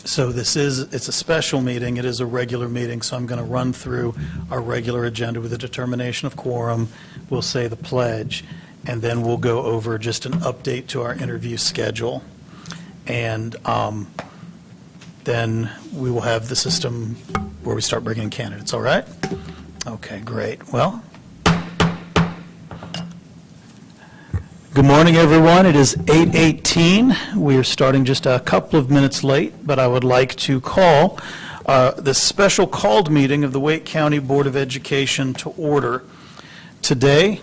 So it's a special meeting, it is a regular meeting, so I'm going to run through our regular agenda with a determination of quorum, we'll say the pledge, and then we'll go over just an update to our interview schedule. And then we will have the system where we start bringing in candidates, all right? Okay, great. Well, good morning, everyone. It is 8:18. We are starting just a couple of minutes late, but I would like to call this special called meeting of the Wake County Board of Education to order. Today,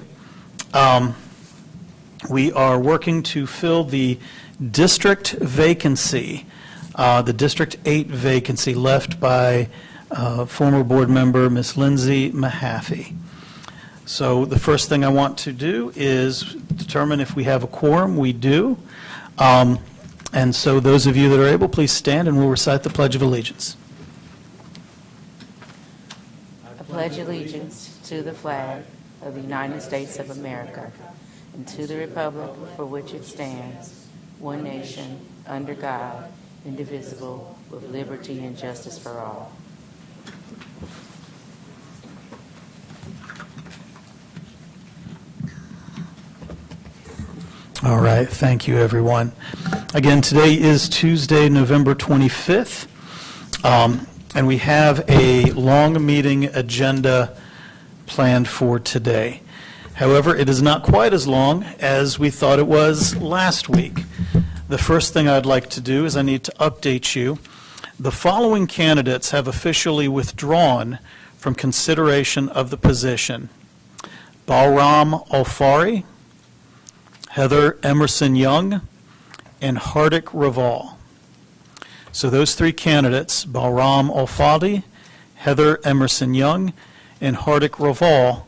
we are working to fill the district vacancy, the District 8 vacancy left by former board member Ms. Lindsay Mahaffey. So the first thing I want to do is determine if we have a quorum. We do. And so those of you that are able, please stand and we'll recite the Pledge of Allegiance. I pledge allegiance to the flag of the United States of America and to the republic for which it stands, one nation, under God, indivisible, with liberty and justice for all. All right, thank you, everyone. Again, today is Tuesday, November 25th, and we have a long meeting agenda planned for today. However, it is not quite as long as we thought it was last week. The first thing I'd like to do is I need to update you. The following candidates have officially withdrawn from consideration of the position: Balram Alfari, Heather Emerson Young, and Hardik Raval. So those three candidates, Balram Alfari, Heather Emerson Young, and Hardik Raval,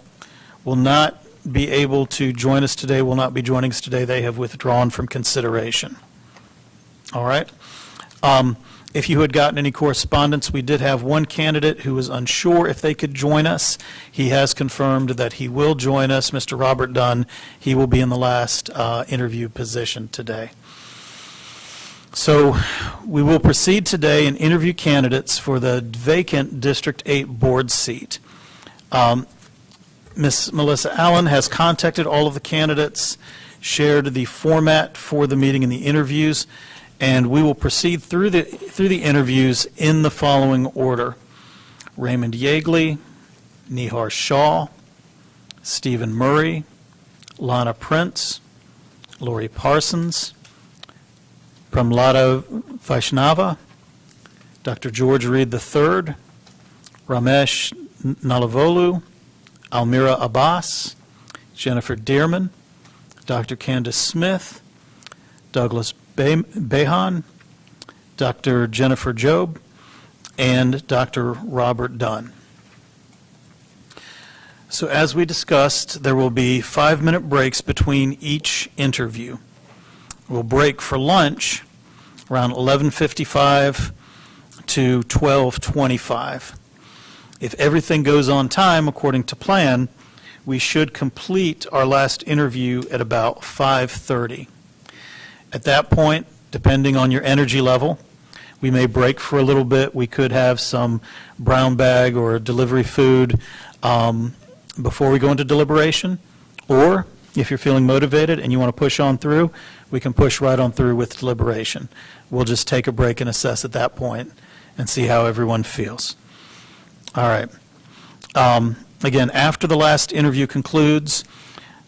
will not be able to join us today, will not be joining us today. They have withdrawn from consideration. All right. If you had gotten any correspondence, we did have one candidate who was unsure if they could join us. He has confirmed that he will join us, Mr. Robert Dunn. He will be in the last interview position today. So we will proceed today and interview candidates for the vacant District 8 board seat. Ms. Melissa Allen has contacted all of the candidates, shared the format for the meeting and the interviews, and we will proceed through the interviews in the following order: Raymond Yeagley, Nihar Shaw, Stephen Murray, Lana Prince, Lori Parsons, Pramlata Vaishnava, Dr. George Reed III, Ramesh Nalavolu, Almira Abbas, Jennifer Dearman, Dr. Candace Smith, Douglas Behan, Dr. Jennifer Job, and Dr. Robert Dunn. So as we discussed, there will be 5-minute breaks between each interview. We'll break for lunch around 11:55 to 12:25. If everything goes on time according to plan, we should complete our last interview at about 5:30. At that point, depending on your energy level, we may break for a little bit. We could have some brown bag or delivery food before we go into deliberation. Or if you're feeling motivated and you want to push on through, we can push right on through with deliberation. We'll just take a break and assess at that point and see how everyone feels. All right. Again, after the last interview concludes,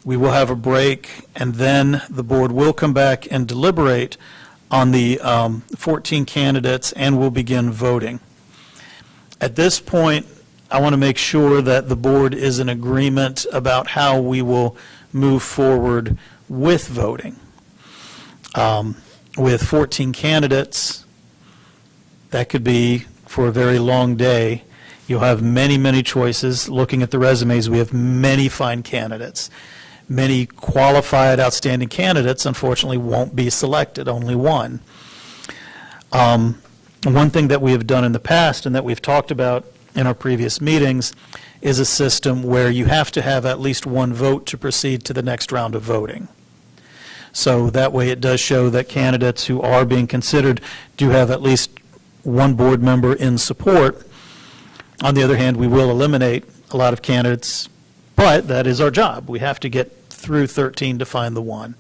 we will have a break, and then the board will come back and deliberate on the 14 candidates, and we'll begin voting. At this point, I want to make sure that the board is in agreement about how we will move forward with voting. With 14 candidates, that could be for a very long day. You'll have many, many choices. Looking at the resumes, we have many fine candidates. Many qualified, outstanding candidates, unfortunately, won't be selected, only one. One thing that we have done in the past and that we've talked about in our previous meetings is a system where you have to have at least one vote to proceed to the next round of voting. So that way it does show that candidates who are being considered do have at least one board member in support. On the other hand, we will eliminate a lot of candidates, but that is our job. We have to get through 13 to find the one.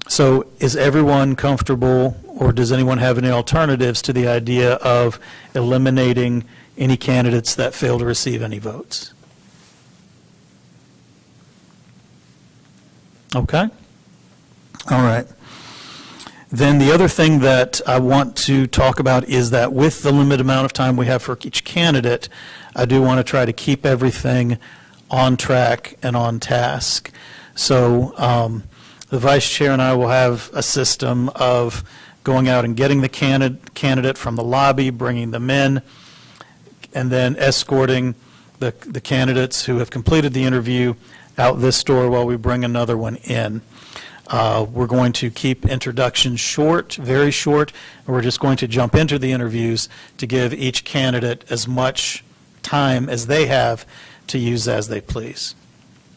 So is everyone comfortable, or does anyone have any alternatives to the idea of eliminating any candidates that fail to receive any votes? Okay? All right. Then the other thing that I want to talk about is that with the limited amount of time we have for each candidate, I do want to try to keep everything on track and on task. So the vice chair and I will have a system of going out and getting the candidate from the lobby, bringing them in, and then escorting the candidates who have completed the interview out this door while we bring another one in. We're going to keep introductions short, very short, and we're just going to jump into the interviews to give each candidate as much time as they have to use as they please.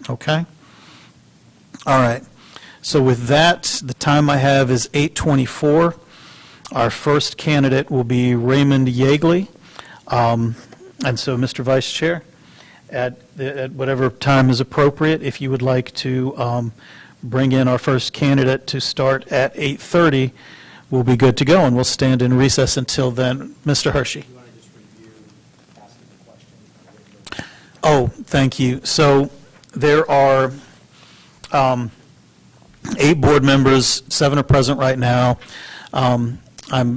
Okay? All right. So with that, the time I have is 8:24. Our first candidate will be Raymond Yeagley. And so, Mr. Vice Chair, at whatever time is appropriate, if you would like to bring in our first candidate to start at 8:30, we'll be good to go, and we'll stand in recess until then. Mr. Hershey. You want to just review asking the questions? Oh, thank you. So there are 8 board members, 7 are present right now. I'm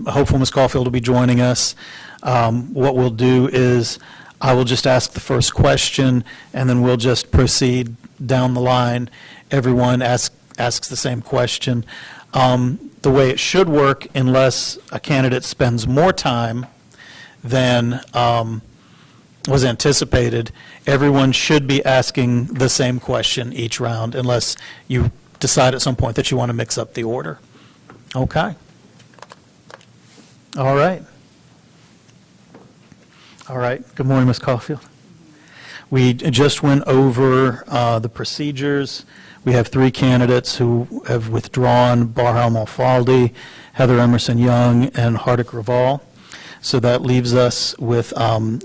hopeful Ms. Caulfield will be joining us. What we'll do is I will just ask the first question, and then we'll just proceed down the line. Everyone asks the same question. The way it should work, unless a candidate spends more time than was anticipated, everyone should be asking the same question each round, unless you decide at some point that you want to mix up the order. Okay? All right. All right. Good morning, Ms. Caulfield. We just went over the procedures. We have 3 candidates who have withdrawn: Barhelm Alfaldi, Heather Emerson Young, and Hardik Raval. So that leaves us with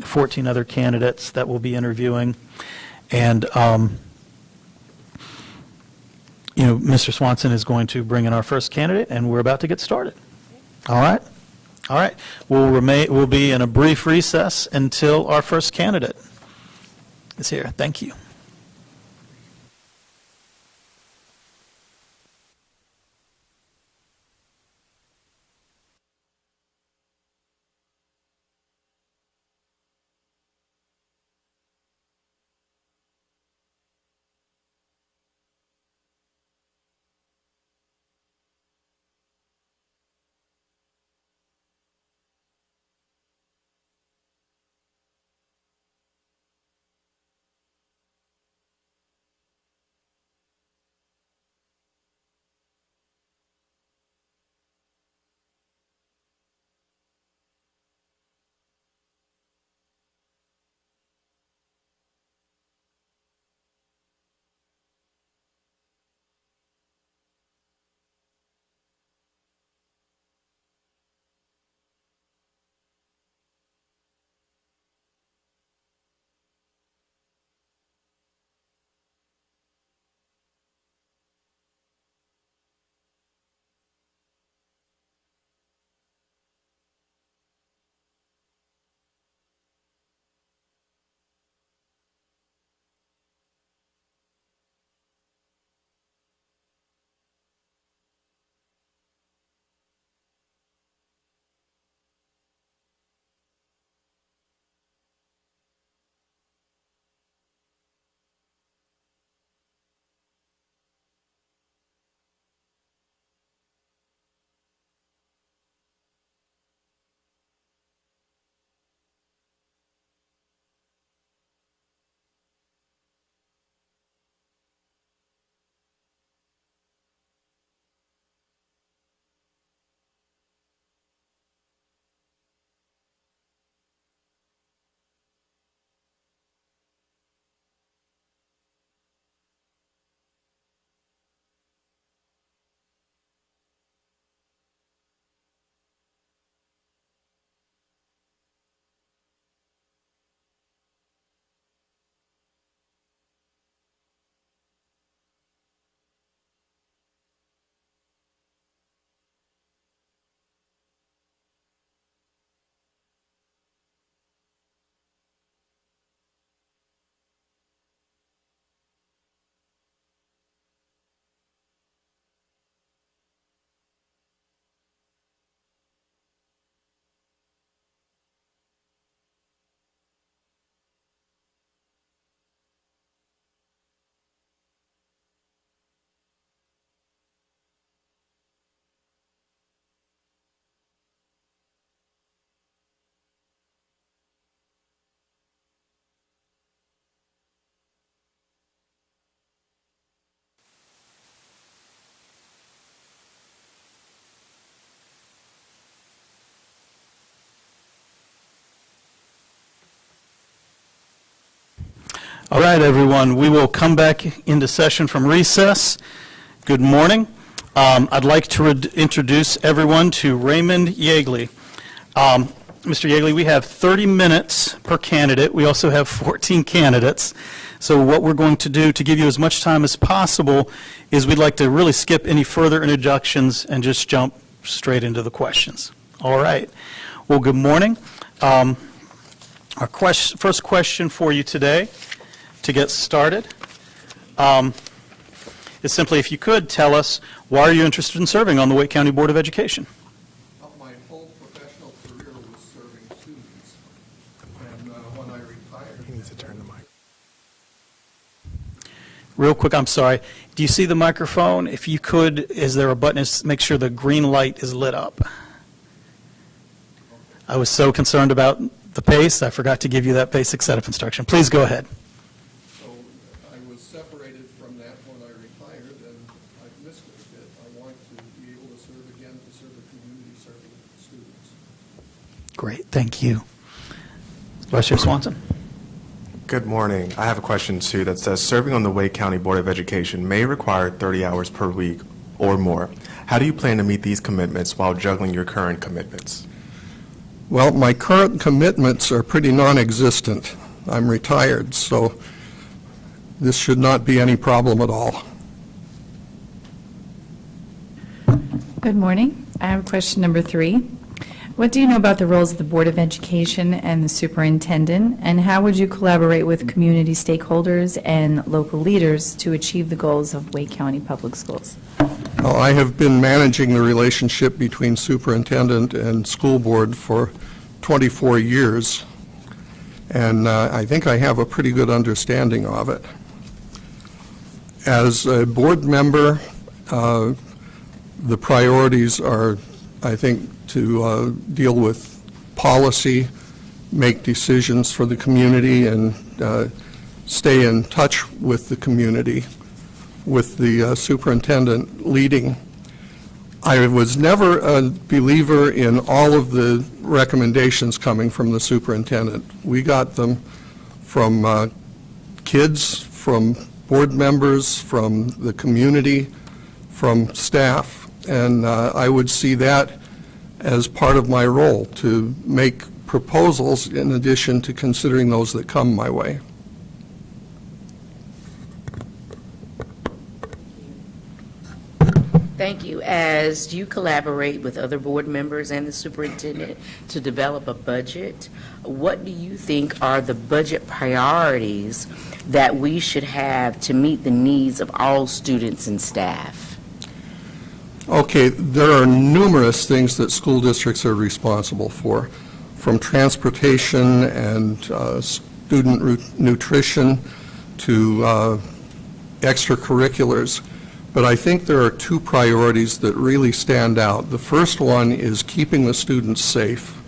14 other candidates that we'll be interviewing. And, Mr. Swanson is going to bring in our first candidate, and we're about to get started. All right? All right. We'll be in a brief recess until our first candidate is here. Thank you. All right, everyone, we will come back into session from recess. Good morning. I'd like to introduce everyone to Raymond Yeagley. Mr. Yeagley, we have 30 minutes per candidate. We also have 14 candidates. So what we're going to do to give you as much time as possible is we'd like to really skip any further introductions and just jump straight into the questions. All right. Well, good morning. Our first question for you today, to get started, is simply, if you could tell us, why are you interested in serving on the Wake County Board of Education? My whole professional career was serving students, and when I retired... He needs to turn the mic. Real quick, I'm sorry. Do you see the microphone? If you could, is there a button? Make sure the green light is lit up. I was so concerned about the pace, I forgot to give you that basic setup instruction. Please go ahead. So I was separated from that when I retired, and I've missed it a bit. I want to be able to serve again, to serve the community, serving students. Great, thank you. Vice Chair Swanson. Good morning. I have a question, too, that says, serving on the Wake County Board of Education may require 30 hours per week or more. How do you plan to meet these commitments while juggling your current commitments? Well, my current commitments are pretty non-existent. I'm retired, so this should not be any problem at all. Good morning. I have question number 3. What do you know about the roles of the Board of Education and the superintendent, and how would you collaborate with community stakeholders and local leaders to achieve the goals of Wake County Public Schools? Well, I have been managing the relationship between superintendent and school board for 24 years, and I think I have a pretty good understanding of it. As a board member, the priorities are, I think, to deal with policy, make decisions for the community, and stay in touch with the community, with the superintendent leading. I was never a believer in all of the recommendations coming from the superintendent. We got them from kids, from board members, from the community, from staff, and I would see that as part of my role, to make proposals in addition to considering those that come my way. Thank you. As you collaborate with other board members and the superintendent to develop a budget, what do you think are the budget priorities that we should have to meet the needs of all students and staff? Okay, there are numerous things that school districts are responsible for, from transportation and student nutrition to extracurriculars. But I think there are 2 priorities that really stand out. The first one is keeping the students safe.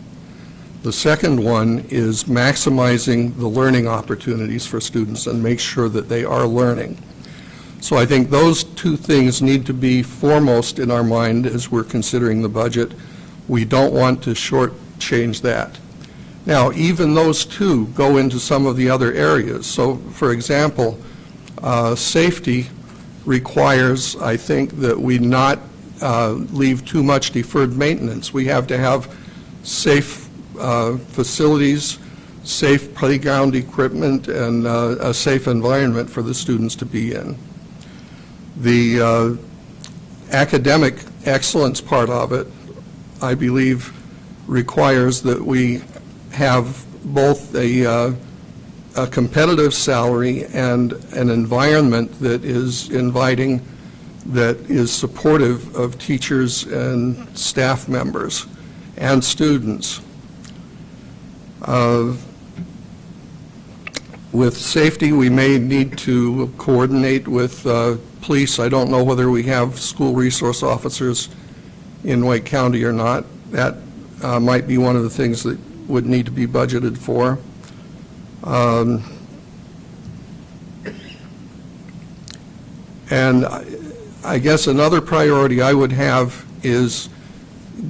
The second one is maximizing the learning opportunities for students and make sure that they are learning. So I think those 2 things need to be foremost in our mind as we're considering the budget. We don't want to shortchange that. Now, even those 2 go into some of the other areas. So, for example, safety requires, I think, that we not leave too much deferred maintenance. We have to have safe facilities, safe playground equipment, and a safe environment for the students to be in. The academic excellence part of it, I believe, requires that we have both a competitive salary and an environment that is inviting, that is supportive of teachers and staff members and students. With safety, we may need to coordinate with police. I don't know whether we have school resource officers in Wake County or not. That might be one of the things that would need to be budgeted for. And I guess another priority I would have is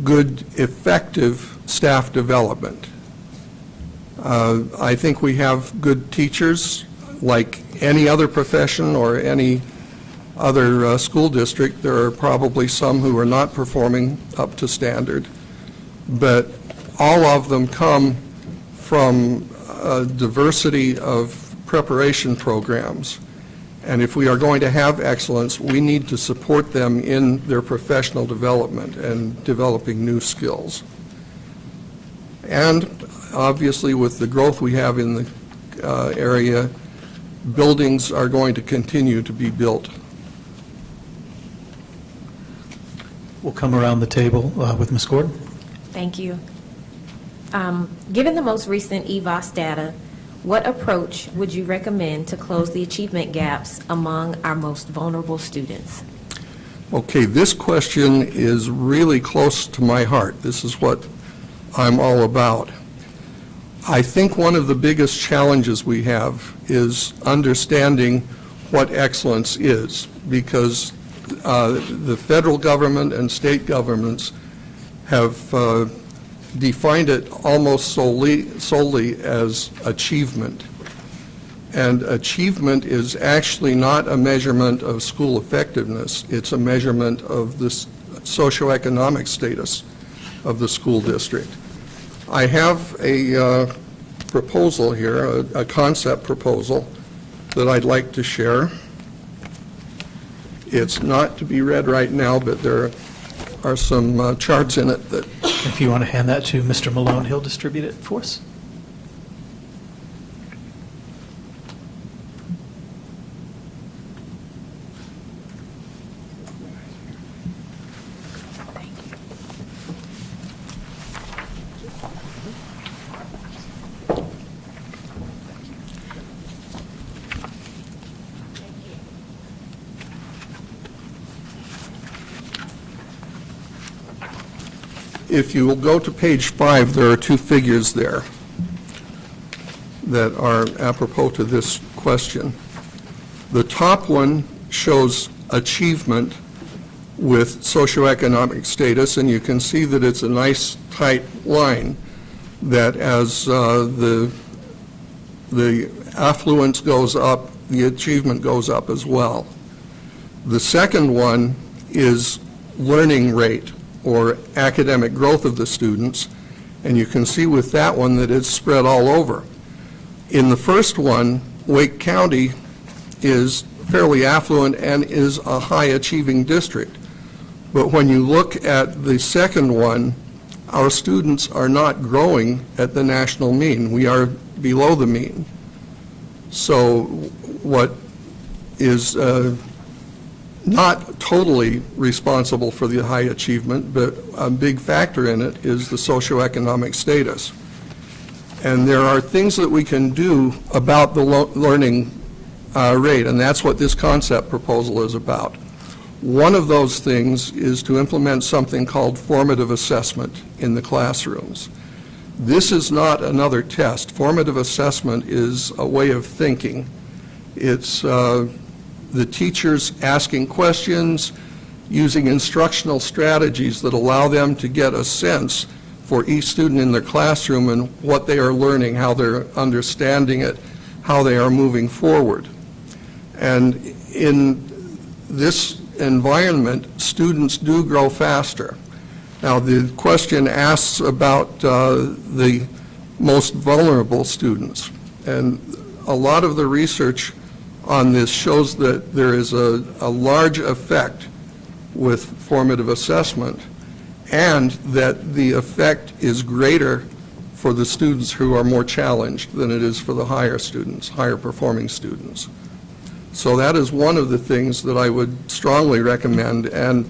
good, effective staff development. I think we have good teachers. like any other profession or any other school district, there are probably some who are not performing up to standard, but all of them come from a diversity of preparation programs. And if we are going to have excellence, we need to support them in their professional development and developing new skills. And obviously, with the growth we have in the area, buildings are going to continue to be built. We'll come around the table with Ms. Gordon. Thank you. Given the most recent EVOS data, what approach would you recommend to close the achievement gaps among our most vulnerable students? Okay, this question is really close to my heart. This is what I'm all about. I think one of the biggest challenges we have is understanding what excellence is, because the federal government and state governments have defined it almost solely as achievement. And achievement is actually not a measurement of school effectiveness. It's a measurement of the socioeconomic status of the school district. I have a proposal here, a concept proposal that I'd like to share. It's not to be read right now, but there are some charts in it that If you want to hand that to Mr. Malone, he'll distribute it for us. if you will go to page 5, there are two figures there that are apropos to this question. The top one shows achievement with socioeconomic status, and you can see that it's a nice tight line, that as the affluence goes up, the achievement goes up as well. The second one is learning rate, or academic growth of the students, and you can see with that one that it's spread all over. In the first one, Wake County is fairly affluent and is a high-achieving district. But when you look at the second one, our students are not growing at the national mean. We are below the mean. So what is not totally responsible for the high achievement, but a big factor in it, is the socioeconomic status. And there are things that we can do about the learning rate, and that's what this concept proposal is about. One of those things is to implement something called formative assessment in the classrooms. This is not another test. Formative assessment is a way of thinking. It's the teachers asking questions, using instructional strategies that allow them to get a sense for each student in their classroom and what they are learning, how they're understanding it, how they are moving forward. And in this environment, students do grow faster. Now, the question asks about the most vulnerable students, and a lot of the research on this shows that there is a large effect with formative assessment, and that the effect is greater for the students who are more challenged than it is for the higher students, higher performing students. So that is one of the things that I would strongly recommend, and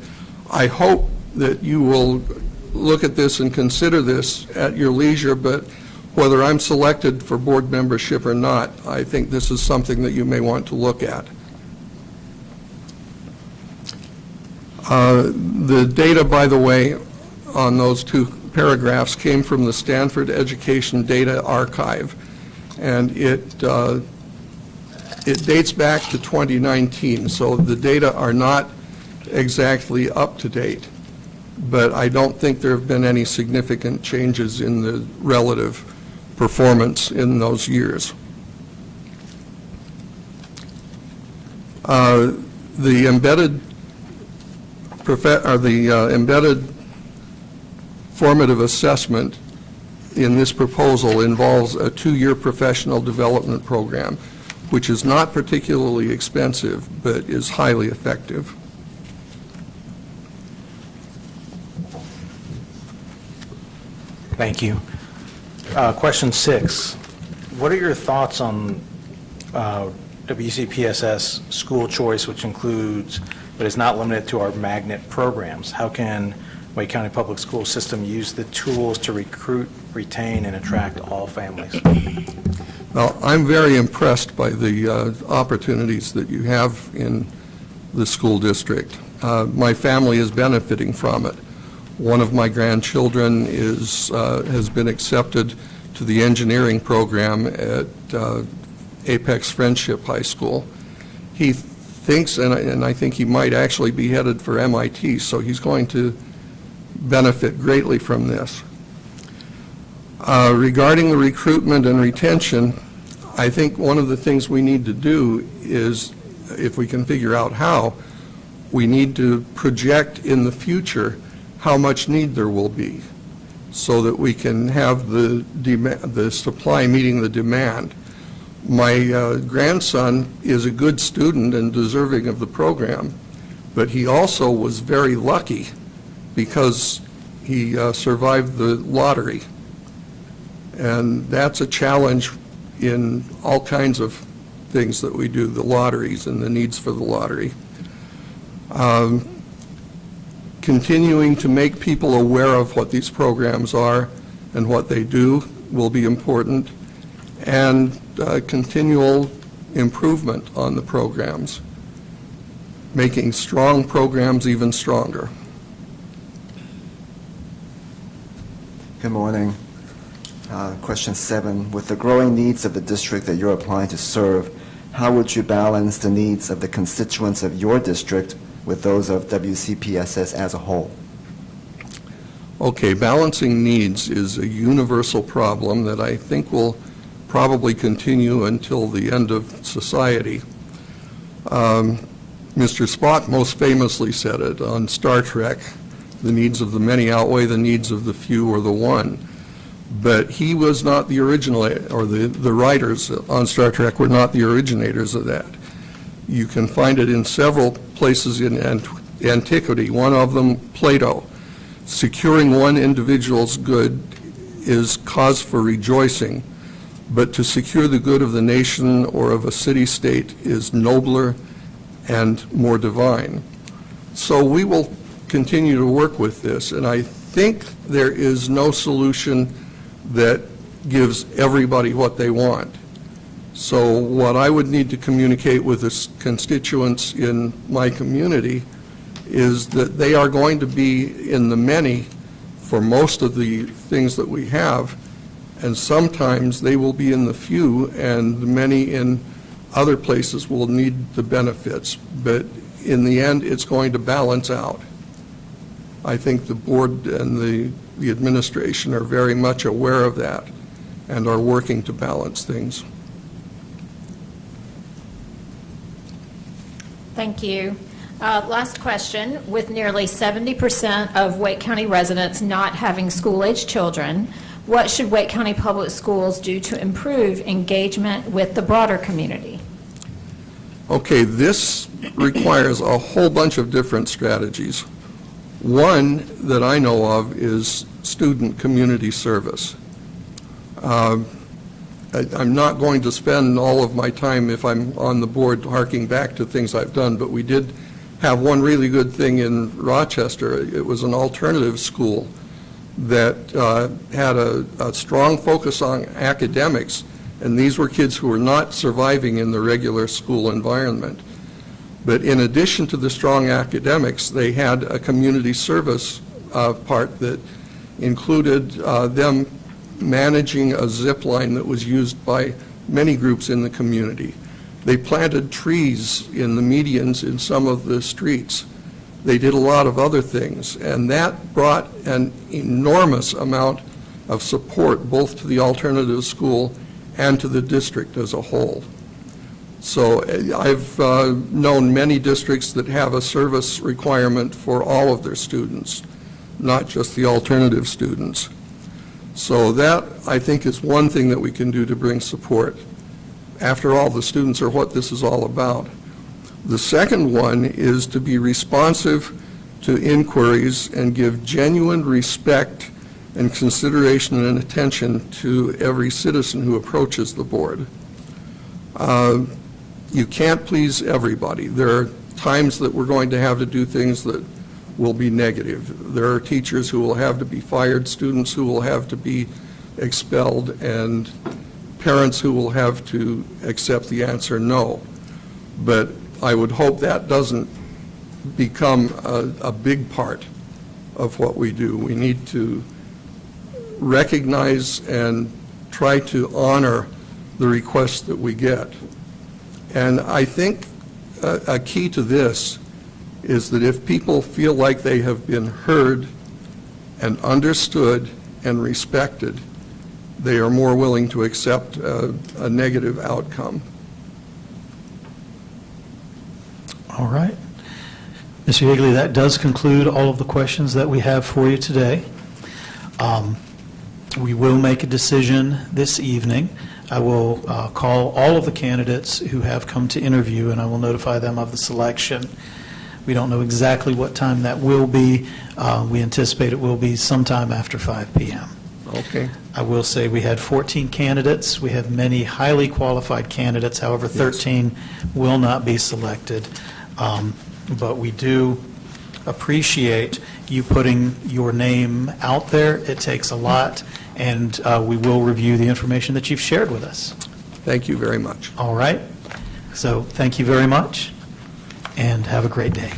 I hope that you will look at this and consider this at your leisure, but whether I'm selected for board membership or not, I think this is something that you may want to look at. The data, by the way, on those two paragraphs came from the Stanford Education Data Archive, and it dates back to 2019, so the data are not exactly up to date, but I don't think there have been any significant changes in the relative performance in those years. The embedded formative assessment in this proposal involves a 2-year professional development program, which is not particularly expensive, but is highly effective. Thank you. Question 6, what are your thoughts on WCPSS school choice, which includes, but is not limited to, our magnet programs? How can Wake County Public School System use the tools to recruit, retain, and attract all families? Well, I'm very impressed by the opportunities that you have in the school district. My family is benefiting from it. One of my grandchildren has been accepted to the engineering program at Apex Friendship High School. He thinks, and I think he might actually be headed for MIT, so he's going to benefit greatly from this. Regarding the recruitment and retention, I think one of the things we need to do is, if we can figure out how, we need to project in the future how much need there will be, so that we can have the supply meeting the demand. My grandson is a good student and deserving of the program, but he also was very lucky because he survived the lottery. And that's a challenge in all kinds of things that we do, the lotteries and the needs for the lottery. Continuing to make people aware of what these programs are and what they do will be important, and continual improvement on the programs, making strong programs even stronger. Good morning. Question 7, with the growing needs of the district that you're applying to serve, how would you balance the needs of the constituents of your district with those of WCPSS as a whole? Okay, balancing needs is a universal problem that I think will probably continue until the end of society. Mr. Spock most famously said it on Star Trek, the needs of the many outweigh the needs of the few or the one. But he was not the original, or the writers on Star Trek were not the originators of that. You can find it in several places in antiquity, one of them Plato. Securing one individual's good is cause for rejoicing, but to secure the good of the nation or of a city-state is nobler and more divine. So we will continue to work with this, and I think there is no solution that gives everybody what they want. So what I would need to communicate with the constituents in my community is that they are going to be in the many for most of the things that we have, and sometimes they will be in the few, and the many in other places will need the benefits. But in the end, it's going to balance out. I think the board and the administration are very much aware of that and are working to balance things. Thank you. Last question. With nearly 70% of Wake County residents not having school-age children, what should Wake County Public Schools do to improve engagement with the broader community? Okay, this requires a whole bunch of different strategies. One that I know of is student community service. I'm not going to spend all of my time, if I'm on the board, harking back to things I've done, but we did have one really good thing in Rochester. It was an alternative school that had a strong focus on academics, and these were kids who were not surviving in the regular school environment. But in addition to the strong academics, they had a community service part that included them managing a zip line that was used by many groups in the community. They planted trees in the medians in some of the streets. They did a lot of other things, and that brought an enormous amount of support both to the alternative school and to the district as a whole. So I've known many districts that have a service requirement for all of their students, not just the alternative students. So that, I think, is one thing that we can do to bring support. After all, the students are what this is all about. The second one is to be responsive to inquiries and give genuine respect and consideration and attention to every citizen who approaches the board. You can't please everybody. There are times that we're going to have to do things that will be negative. There are teachers who will have to be fired, students who will have to be expelled, and parents who will have to accept the answer no. But I would hope that doesn't become a big part of what we do. We need to recognize and try to honor the requests that we get. And I think a key to this is that if people feel like they have been heard and understood and respected, they are more willing to accept a negative outcome. All right. Mr. Higley, that does conclude all of the questions that we have for you today. We will make a decision this evening. I will call all of the candidates who have come to interview, and I will notify them of the selection. We don't know exactly what time that will be. We anticipate it will be sometime after 5 p.m. Okay. I will say we had 14 candidates. We have many highly qualified candidates. However, 13 will not be selected. But we do appreciate you putting your name out there. It takes a lot, and we will review the information that you've shared with us. Thank you very much. All right? So thank you very much, and have a great day.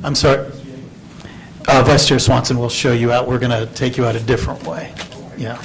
I'm sorry. Vice Chair Swanson will show you out. We're going to take you out a different way. Yeah.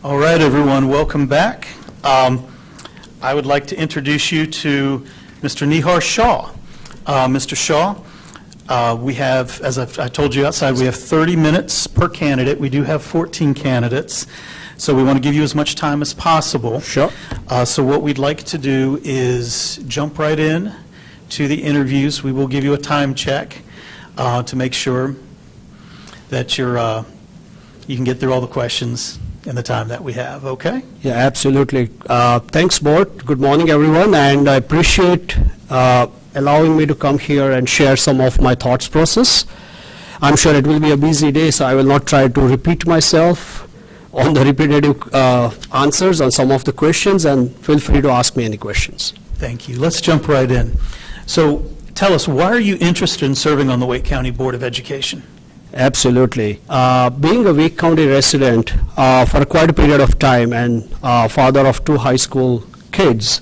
All right, everyone, welcome back. I would like to introduce you to Mr. Nihar Shah. Mr. Shah, we have, as I told you outside, we have 30 minutes per candidate. We do have 14 candidates, so we want to give you as much time as possible. Sure. So what we'd like to do is jump right in to the interviews. We will give you a time check to make sure that you can get through all the questions in the time that we have, okay? Yeah, absolutely. Thanks, Board. Good morning, everyone, and I appreciate allowing me to come here and share some of my thoughts process. I'm sure it will be a busy day, so I will not try to repeat myself on the repetitive answers on some of the questions, and feel free to ask me any questions. Thank you. Let's jump right in. So tell us, why are you interested in serving on the Wake County Board of Education? Absolutely. Being a Wake County resident for quite a period of time and father of 2 high school kids,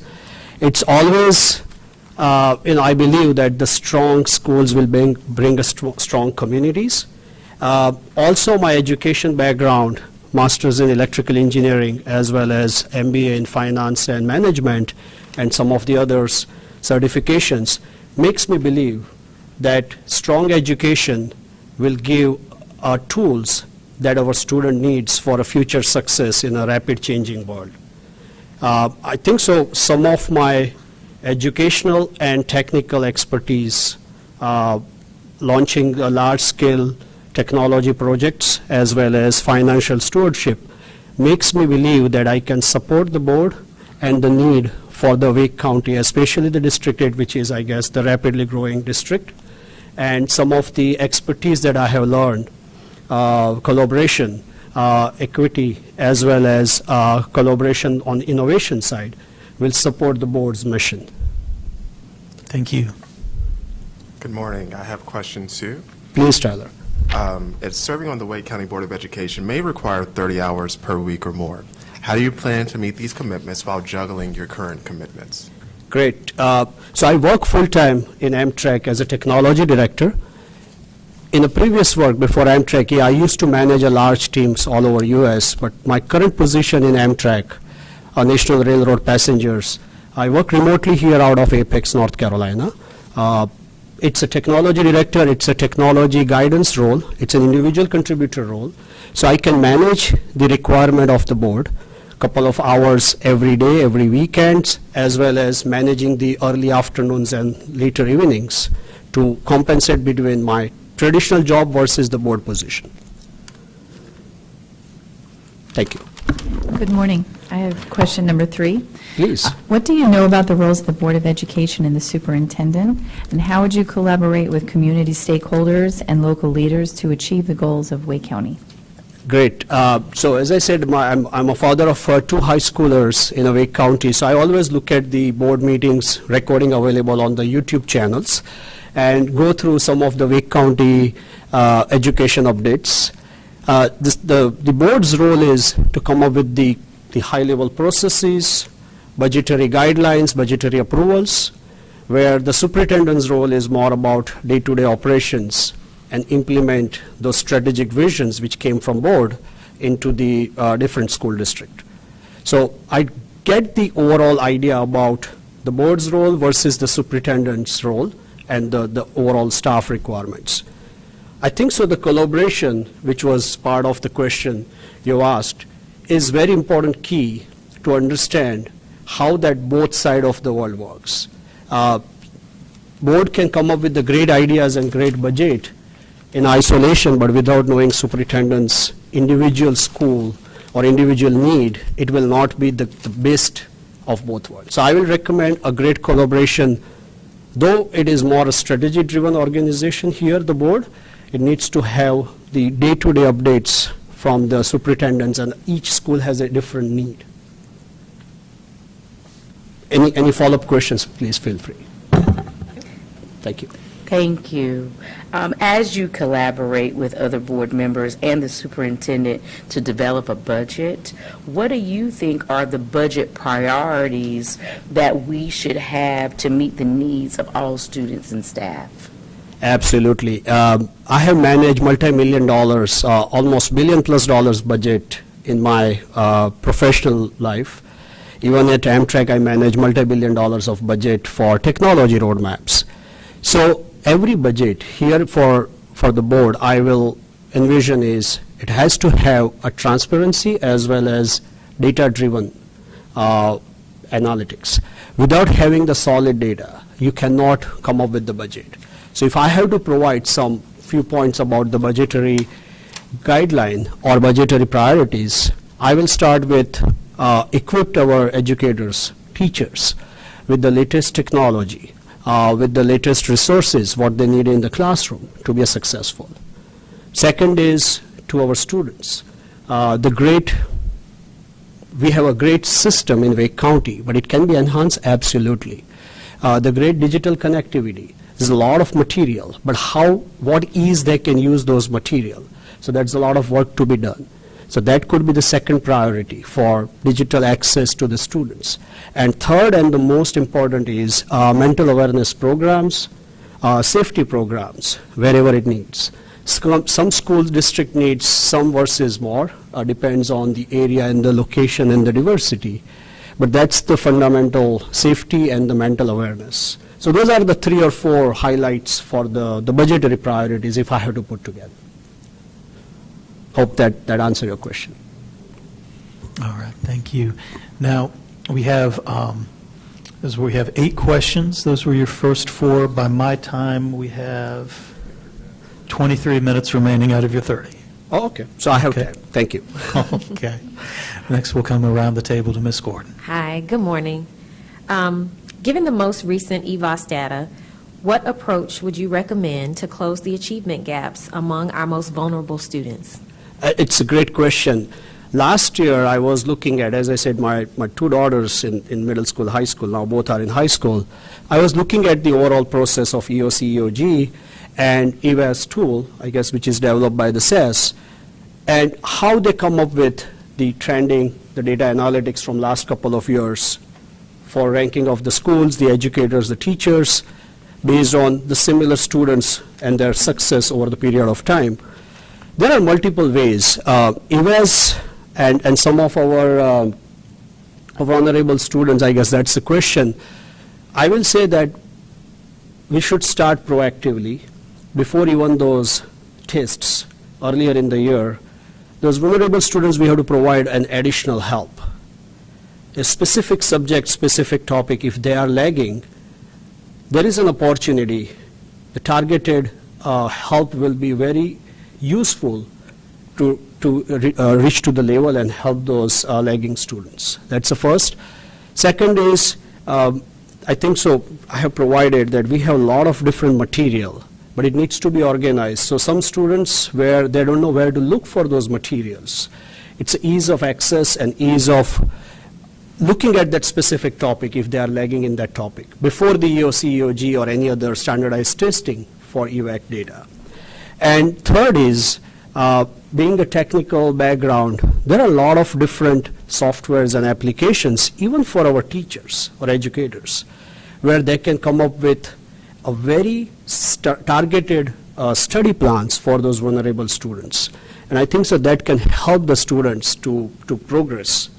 it's always, I believe that the strong schools will bring strong communities. Also, my education background, master's in electrical engineering, as well as MBA in finance and management, and some of the others certifications, makes me believe that strong education will give tools that our student needs for a future success in a rapid changing world. I think so some of my educational and technical expertise, launching large scale technology projects as well as financial stewardship, makes me believe that I can support the board and the need for the Wake County, especially the District 8, which is, I guess, the rapidly growing district. And some of the expertise that I have learned, collaboration, equity, as well as collaboration on innovation side, will support the board's mission. Thank you. Good morning. I have question 2. Please, Tyler. It's serving on the Wake County Board of Education may require 30 hours per week or more. How do you plan to meet these commitments while juggling your current commitments? Great. So I work full-time in Amtrak as a technology director. In a previous work before Amtrak, I used to manage a large teams all over U.S., but my current position in Amtrak, National Railroad Passengers, I work remotely here out of Apex, North Carolina. It's a technology director, it's a technology guidance role, it's an individual contributor role, so I can manage the requirement of the board, couple of hours every day, every weekend, as well as managing the early afternoons and later evenings to compensate between my traditional job versus the board position. Thank you. Good morning. I have question number 3. Please. What do you know about the roles of the Board of Education and the superintendent, and how would you collaborate with community stakeholders and local leaders to achieve the goals of Wake County? Great. So as I said, I'm a father of 2 high schoolers in Wake County, so I always look at the board meetings recording available on the YouTube channels and go through some of the Wake County education updates. The board's role is to come up with the high-level processes, budgetary guidelines, budgetary approvals, where the superintendent's role is more about day-to-day operations and implement those strategic visions which came from board into the different school district. So I get the overall idea about the board's role versus the superintendent's role and the overall staff requirements. I think so the collaboration, which was part of the question you asked, is very important key to understand how that both side of the world works. Board can come up with the great ideas and great budget in isolation, but without knowing superintendent's individual school or individual need, it will not be the best of both worlds. So I will recommend a great collaboration. Though it is more a strategy-driven organization here, the board, it needs to have the day-to-day updates from the superintendents, and each school has a different need. Any follow-up questions, please feel free. Thank you. Thank you. As you collaborate with other board members and the superintendent to develop a budget, what do you think are the budget priorities that we should have to meet the needs of all students and staff? Absolutely. I have managed multi-million dollars, almost $1 billion+ budget in my professional life. Even at Amtrak, I manage multi-billion dollars of budget for technology roadmaps. So every budget here for the board, I will envision is it has to have a transparency as well as data-driven analytics. Without having the solid data, you cannot come up with the budget. So if I have to provide some few points about the budgetary guideline or budgetary priorities, I will start with equip our educators, teachers, with the latest technology, with the latest resources, what they need in the classroom to be successful. Second is to our students. We have a great system in Wake County, but it can be enhanced absolutely. The great digital connectivity. There's a lot of material, but what ease they can use those material. So that's a lot of work to be done. So that could be the second priority for digital access to the students. And third and the most important is mental awareness programs, safety programs, wherever it needs. Some school district needs some versus more, depends on the area and the location and the diversity. But that's the fundamental safety and the mental awareness. So those are the 3 or 4 highlights for the budgetary priorities if I have to put together. Hope that answered your question. All right, thank you. Now, we have 8 questions. Those were your first 4. By my time, we have 23 minutes remaining out of your 30. Oh, okay. So I have Okay. time. Thank you. Okay. Next, we'll come around the table to Ms. Gordon. Hi, good morning. Given the most recent EVOS data, what approach would you recommend to close the achievement gaps among our most vulnerable students? It's a great question. Last year, I was looking at, as I said, my 2 daughters in middle school, high school, now both are in high school. I was looking at the overall process of EOC, EOG, and EVAS tool, I guess, which is developed by the SES, and how they come up with the trending, the data analytics from last couple of years for ranking of the schools, the educators, the teachers, based on the similar students and their success over the period of time. There are multiple ways. EVAS and some of our vulnerable students, I guess that's the question. I will say that we should start proactively before even those tests earlier in the year. Those vulnerable students, we have to provide an additional help. A specific subject, specific topic, if they are lagging, there is an opportunity. The targeted help will be very useful to reach to the level and help those lagging students. That's the first. Second is, I think so, I have provided that we have a lot of different material, but it needs to be organized. So some students where they don't know where to look for those materials. It's ease of access and ease of looking at that specific topic if they are lagging in that topic before the EOC, EOG, or any other standardized testing for EVAC data. And third is, being a technical background, there are a lot of different softwares and applications, even for our teachers or educators, where they can come up with a very targeted study plans for those vulnerable students. And I think so that can help the students to progress,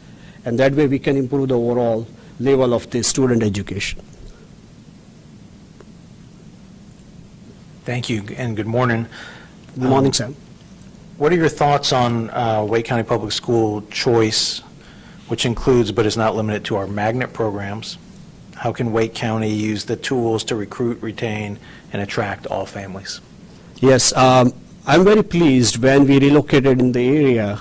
and that way we can improve the overall level of the student education. Thank you, and good morning. Good morning, Sam. What are your thoughts on Wake County Public School choice, which includes but is not limited to our magnet programs? How can Wake County use the tools to recruit, retain, and attract all families? Yes, I'm very pleased when we relocated in the area,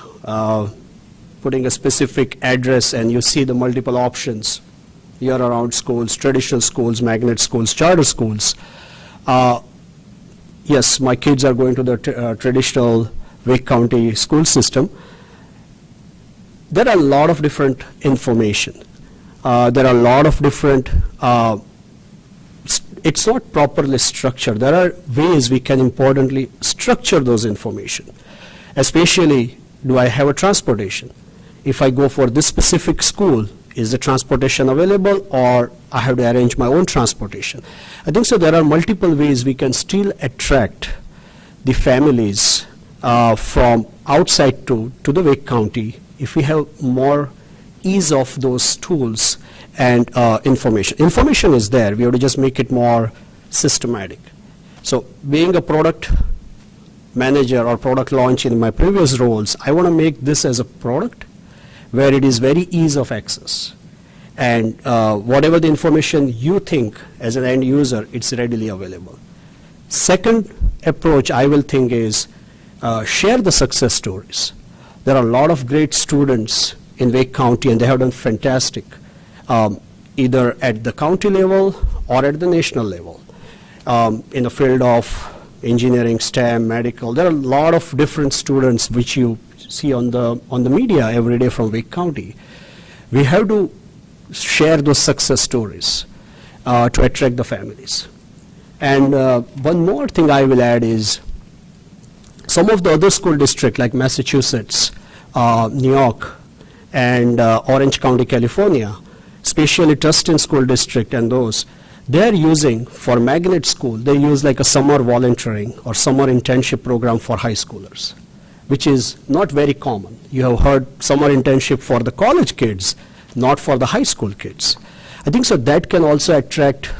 putting a specific address, and you see the multiple options, year-round schools, traditional schools, magnet schools, charter schools. Yes, my kids are going to the traditional Wake County school system. There are a lot of different information. There are a lot of different, it's not properly structured. There are ways we can importantly structure those information, especially do I have a transportation? If I go for this specific school, is the transportation available, or I have to arrange my own transportation? I think so there are multiple ways we can still attract the families from outside to the Wake County if we have more ease of those tools and information. Information is there, we have to just make it more systematic. So being a product manager or product launch in my previous roles, I want to make this as a product where it is very ease of access. And whatever the information you think as an end user, it's readily available. Second approach I will think is share the success stories. There are a lot of great students in Wake County, and they have done fantastic, either at the county level or at the national level. In the field of engineering, STEM, medical, there are a lot of different students which you see on the media every day from Wake County. We have to share those success stories to attract the families. And one more thing I will add is some of the other school districts like Massachusetts, New York, and Orange County, California, especially Tustin School District and those, they're using for magnet school, they use like a summer volunteering or summer internship program for high schoolers, which is not very common. You have heard summer internship for the college kids, not for the high school kids. I think so that can also attract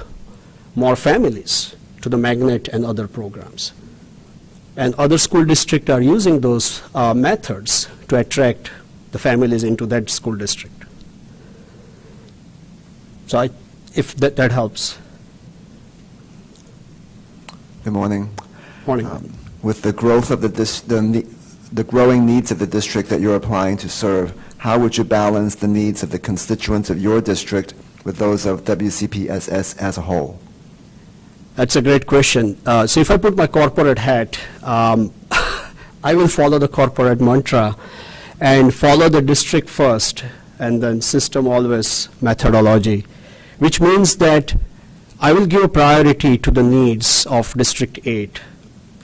more families to the magnet and other programs. And other school districts are using those methods to attract the families into that school district. So if that helps. Good morning. Morning. With the growth of the growing needs of the district that you're applying to serve, how would you balance the needs of the constituents of your district with those of WCPSS as a whole? That's a great question. So if I put my corporate hat, I will follow the corporate mantra and follow the district first and then system always methodology, which means that I will give priority to the needs of District 8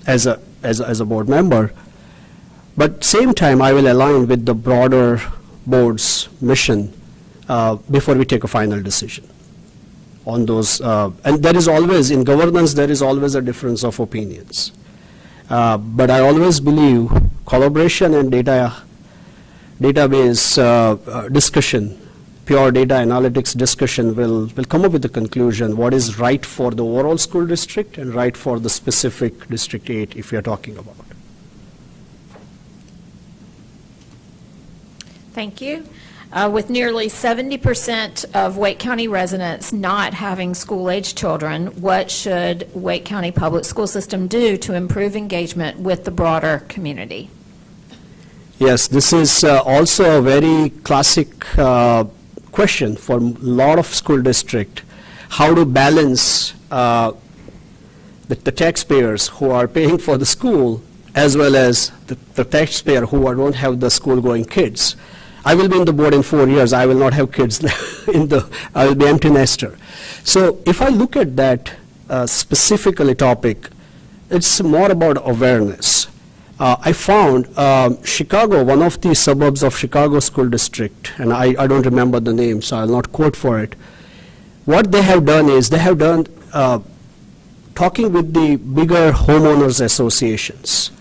as a board member, but same time I will align with the broader board's mission before we take a final decision on those. And there is always, in governance, there is always a difference of opinions. But I always believe collaboration and database discussion, pure data analytics discussion will come up with the conclusion what is right for the overall school district and right for the specific District 8 if we are talking about. Thank you. With nearly 70% of Wake County residents not having school-age children, what should Wake County Public School System do to improve engagement with the broader community? Yes, this is also a very classic question for a lot of school districts, how to balance the taxpayers who are paying for the school as well as the taxpayer who don't have the school-going kids. I will be in the board in 4 years. I will not have kids I will be empty nester. So if I look at that specifically topic, it's more about awareness. I found Chicago, one of the suburbs of Chicago School District, and I don't remember the name, so I'll not quote for it. What they have done is they have done talking with the bigger homeowners associations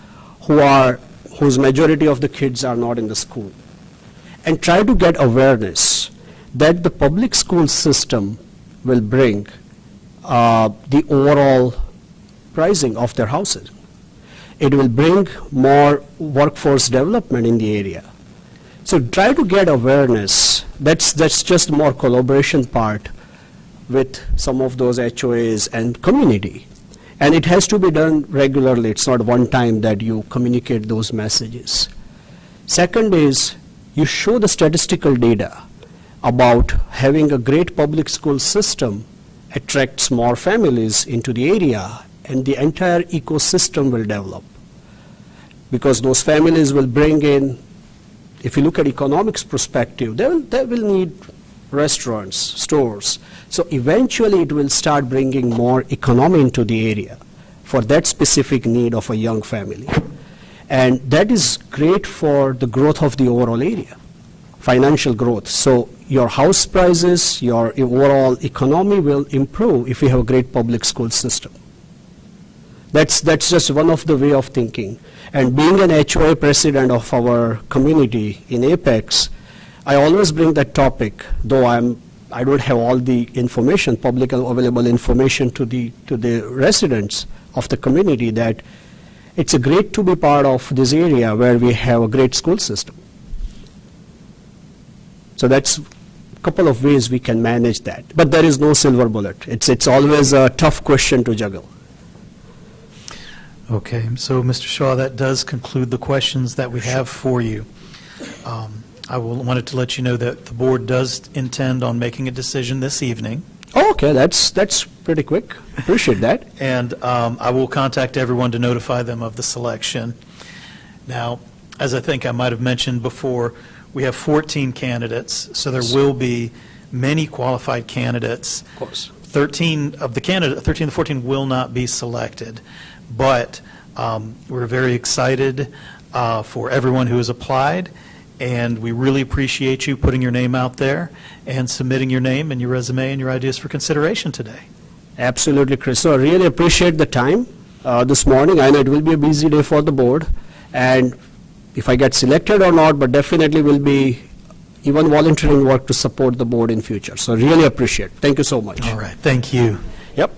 whose majority of the kids are not in the school, and try to get awareness that the public school system will bring the overall pricing of their houses. It will bring more workforce development in the area. So try to get awareness. That's just more collaboration part with some of those HOAs and community. And it has to be done regularly. It's not one time that you communicate those messages. Second is you show the statistical data about having a great public school system attracts more families into the area, and the entire ecosystem will develop. Because those families will bring in, if you look at economics perspective, they will need restaurants, stores. So eventually it will start bringing more economy into the area for that specific need of a young family. And that is great for the growth of the overall area, financial growth. So your house prices, your overall economy will improve if you have a great public school system. That's just one of the way of thinking. And being an HOA president of our community in Apex, I always bring that topic, though I don't have all the information, public available information to the residents of the community, that it's a great to be part of this area where we have a great school system. So that's a couple of ways we can manage that. But there is no silver bullet. It's always a tough question to juggle. Okay, so Mr. Shaw, that does conclude the questions that we have for you. Wanted to let you know that the board does intend on making a decision this evening, Oh, okay, that's pretty quick. Appreciate that. and I will contact everyone to notify them of the selection. Now, as I think I might have mentioned before, we have 14 candidates, so there will be many qualified candidates. Of course. 13 of the 14 will not be selected, but we're very excited for everyone who has applied, and we really appreciate you putting your name out there and submitting your name and your resume and your ideas for consideration today. Absolutely, Chris. So I really appreciate the time this morning. I know it will be a busy day for the board, and if I get selected or not, but definitely will be even volunteering work to support the board in future. So really appreciate. Thank you so much. All right, thank you. Yep.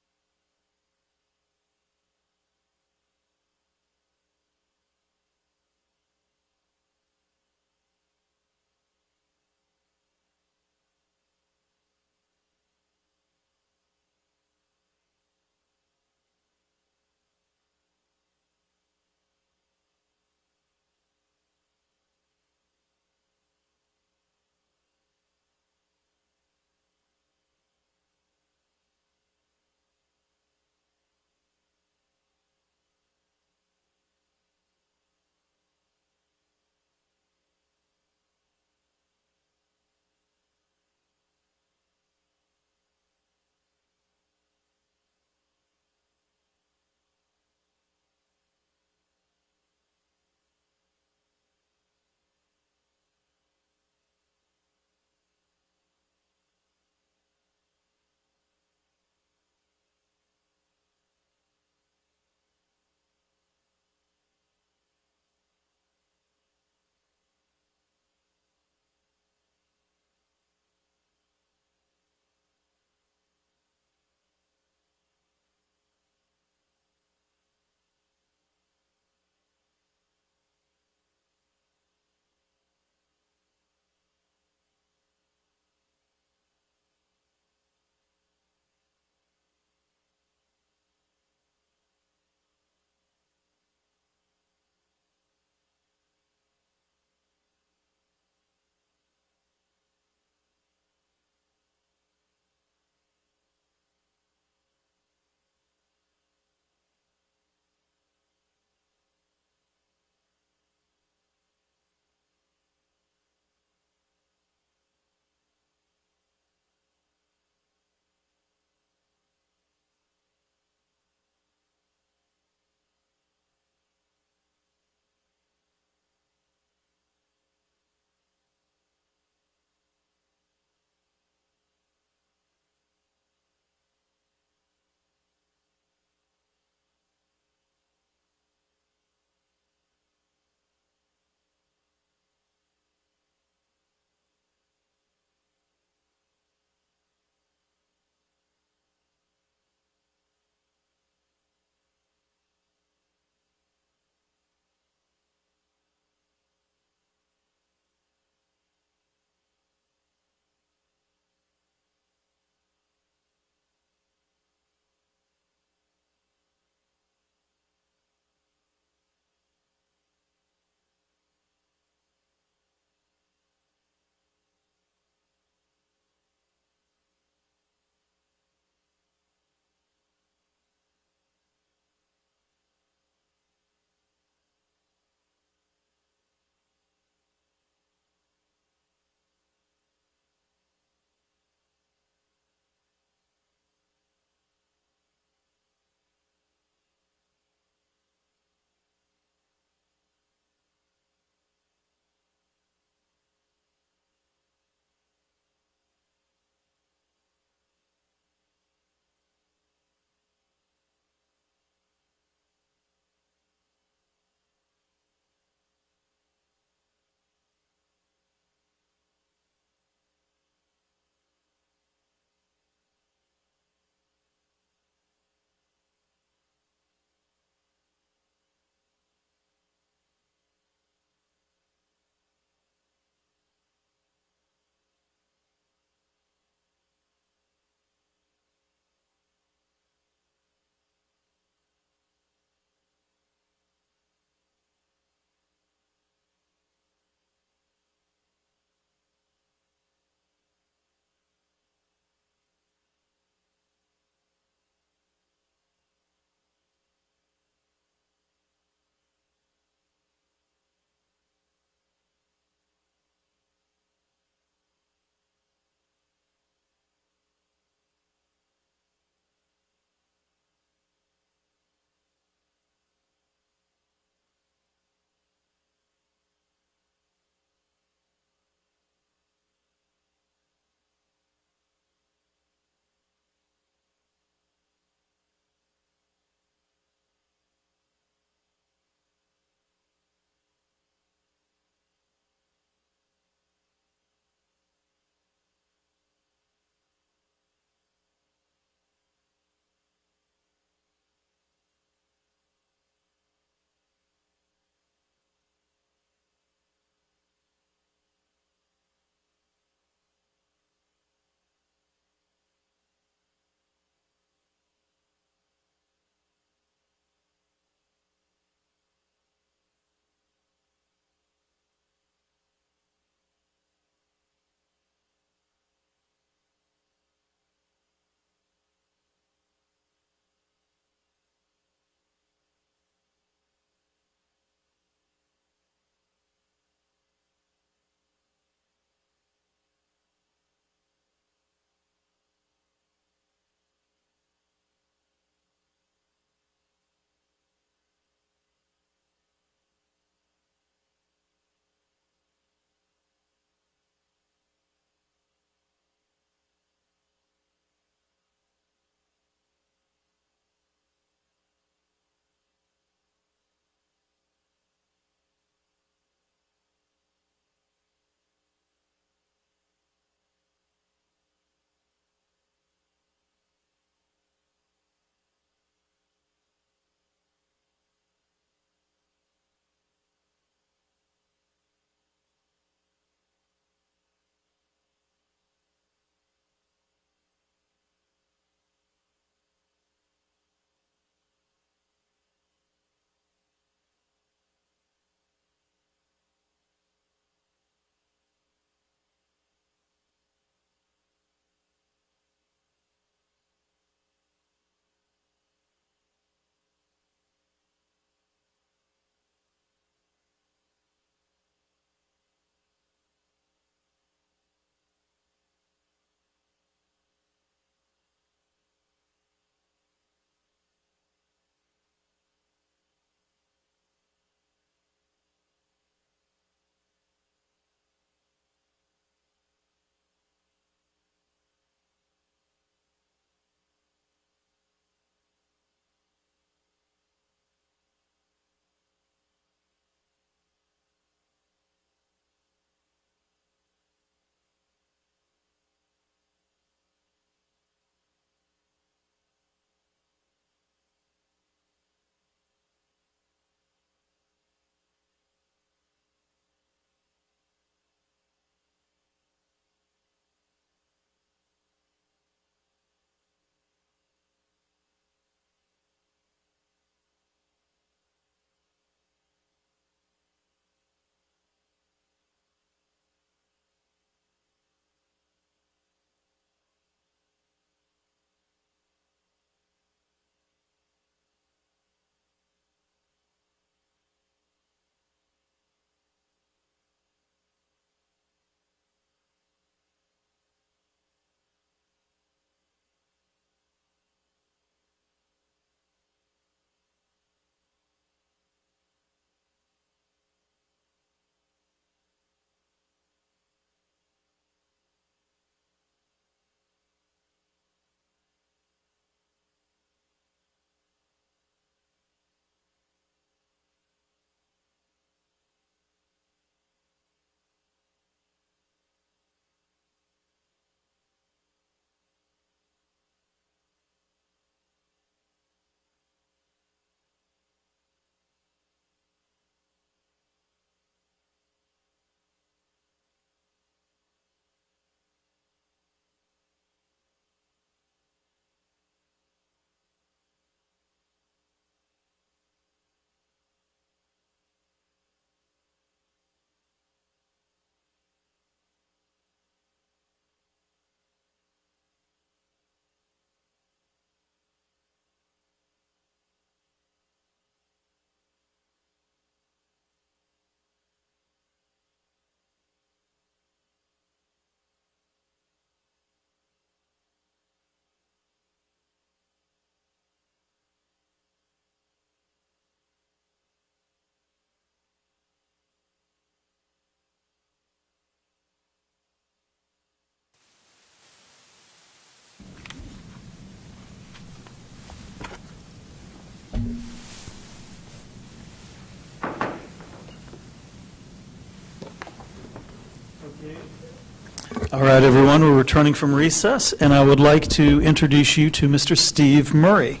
All right, everyone, we're returning from recess, and I would like to introduce you to Mr. Steve Murray.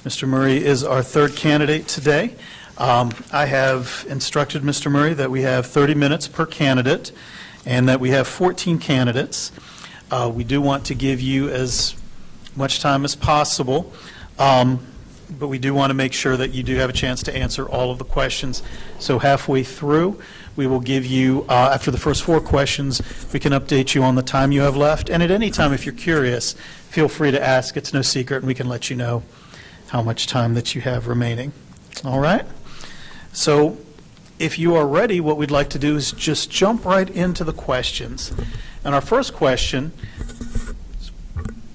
Mr. Murray is our third candidate today. I have instructed Mr. Murray that we have 30 minutes per candidate and that we have 14 candidates. We do want to give you as much time as possible, but we do want to make sure that you do have a chance to answer all of the questions. So halfway through, we will give you, after the first 4 questions, we can update you on the time you have left. And at any time, if you're curious, feel free to ask. It's no secret, and we can let you know how much time that you have remaining. All right? So if you are ready, what we'd like to do is just jump right into the questions. And our first question is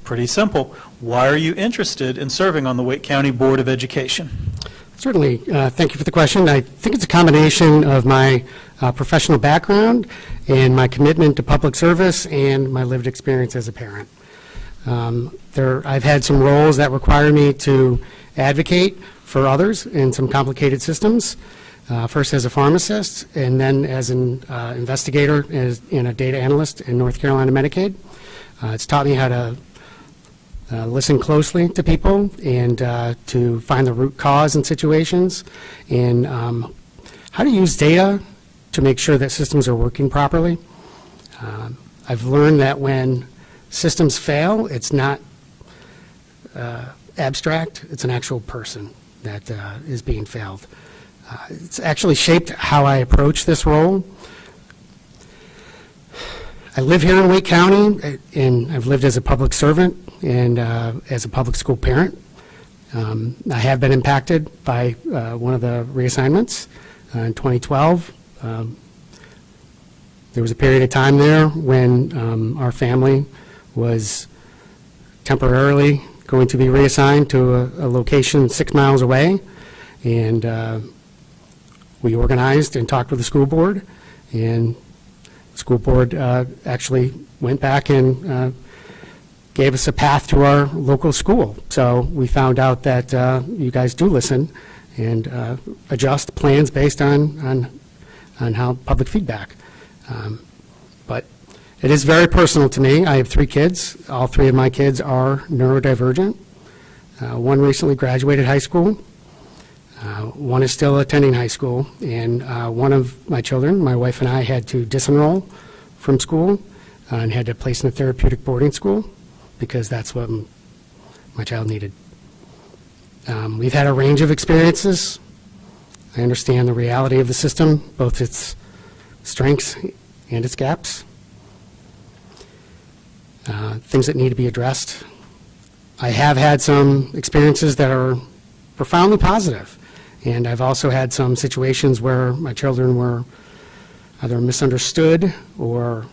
pretty simple. Why are you interested in serving on the Wake County Board of Education? Certainly. Thank you for the question. I think it's a combination of my professional background and my commitment to public service and my lived experience as a parent. I've had some roles that require me to advocate for others in some complicated systems, first as a pharmacist and then as an investigator and a data analyst in North Carolina Medicaid. It's taught me how to listen closely to people and to find the root cause in situations, and how to use data to make sure that systems are working properly. I've learned that when systems fail, it's not abstract, it's an actual person that is being failed. It's actually shaped how I approach this role. I live here in Wake County, and I've lived as a public servant and as a public school parent. I have been impacted by one of the reassignments in 2012. There was a period of time there when our family was temporarily going to be reassigned to a location 6 miles away, and we organized and talked with the school board, and the school board actually went back and gave us a path to our local school. So we found out that you guys do listen and adjust plans based on how public feedback. But it is very personal to me. I have 3 kids. All 3 of my kids are neurodivergent. One recently graduated high school. One is still attending high school. And one of my children, my wife and I, had to disenroll from school and had to place in a therapeutic boarding school because that's what my child needed. We've had a range of experiences. I understand the reality of the system, both its strengths and its gaps, things that need to be addressed. I have had some experiences that are profoundly positive, and I've also had some situations where my children were either misunderstood or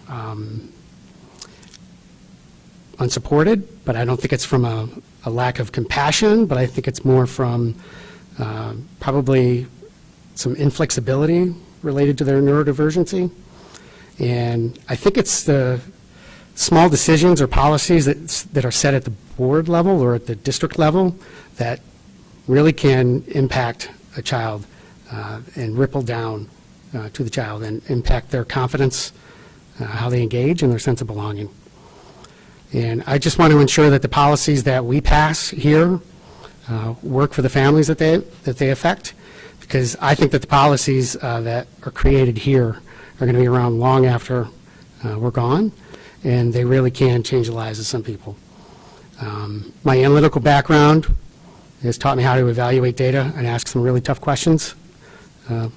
unsupported, but I don't think it's from a lack of compassion, but I think it's more from probably some inflexibility related to their neurodivergency. And I think it's the small decisions or policies that are set at the board level or at the district level that really can impact a child and ripple down to the child and impact their confidence, how they engage, and their sense of belonging. And I just want to ensure that the policies that we pass here work for the families that they affect, because I think that the policies that are created here are going to be around long after we're gone, and they really can change the lives of some people. My analytical background has taught me how to evaluate data and ask some really tough questions and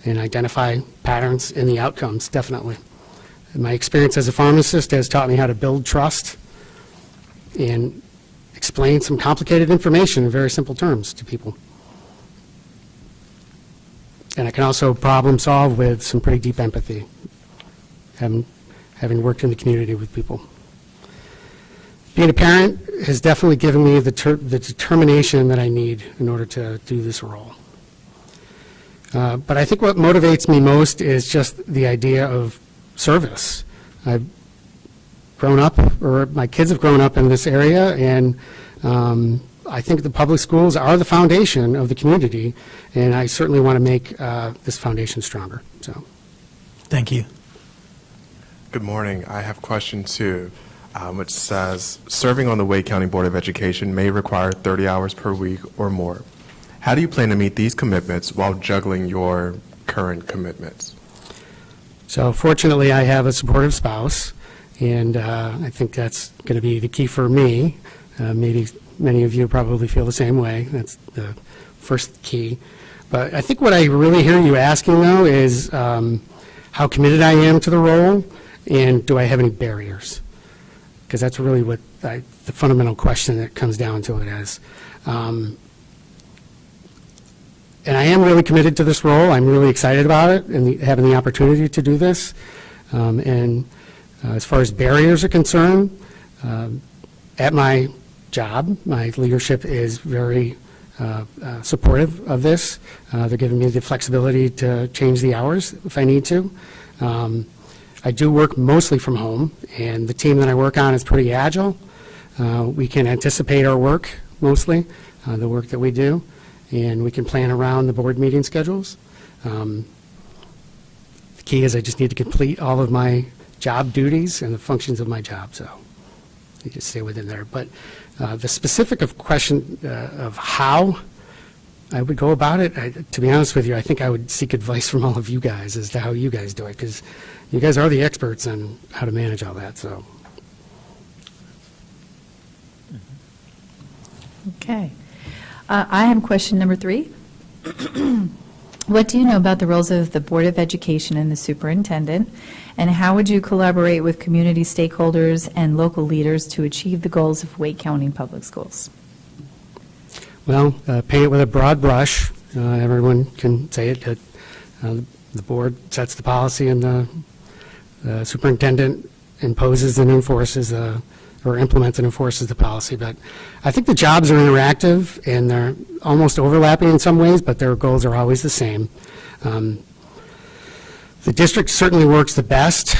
identify patterns in the outcomes, definitely. My experience as a pharmacist has taught me how to build trust and explain some complicated information in very simple terms to people. And I can also problem solve with some pretty deep empathy, having worked in the community with people. Being a parent has definitely given me the determination that I need in order to do this role. But I think what motivates me most is just the idea of service. I've grown up, or my kids have grown up in this area, and I think the public schools are the foundation of the community, and I certainly want to make this foundation stronger. So, Thank you. Good morning. I have question 2, which says, serving on the Wake County Board of Education may require 30 hours per week or more. How do you plan to meet these commitments while juggling your current commitments? So fortunately, I have a supportive spouse, and I think that's going to be the key for me. Maybe many of you probably feel the same way. That's the first key. But I think what I really hear you asking, though, is how committed I am to the role, and do I have any barriers? Because that's really what the fundamental question that comes down to it is. And I am really committed to this role. I'm really excited about it and having the opportunity to do this. As far as barriers are concerned, at my job, my leadership is very supportive of this. They're giving me the flexibility to change the hours if I need to. I do work mostly from home, and the team that I work on is pretty agile. We can anticipate our work mostly, the work that we do, and we can plan around the board meeting schedules. The key is I just need to complete all of my job duties and the functions of my job, so you just stay within there. But the specific of question of how I would go about it, to be honest with you, I think I would seek advice from all of you guys as to how you guys do it, because you guys are the experts on how to manage all that, so. Okay. I have question number 3. What do you know about the roles of the Board of Education and the superintendent, and how would you collaborate with community stakeholders and local leaders to achieve the goals of Wake County Public Schools? Well, paint it with a broad brush. Everyone can say it. The board sets the policy, and the superintendent imposes and enforces or implements and enforces the policy. But I think the jobs are interactive, and they're almost overlapping in some ways, but their goals are always the same. The district certainly works the best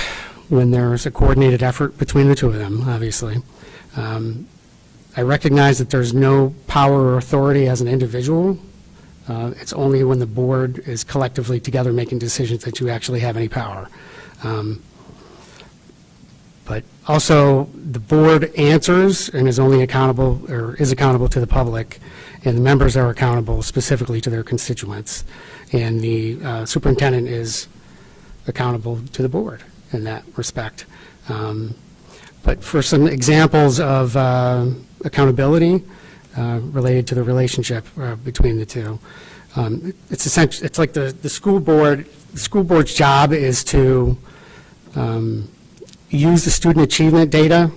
when there's a coordinated effort between the two of them, obviously. I recognize that there's no power or authority as an individual. It's only when the board is collectively together making decisions that you actually have any power. But also, the board answers and is only accountable, or is accountable to the public, and the members are accountable specifically to their constituents. And the superintendent is accountable to the board in that respect. But for some examples of accountability related to the relationship between the two, it's essentially, it's like the school board. The school board's job is to use the student achievement data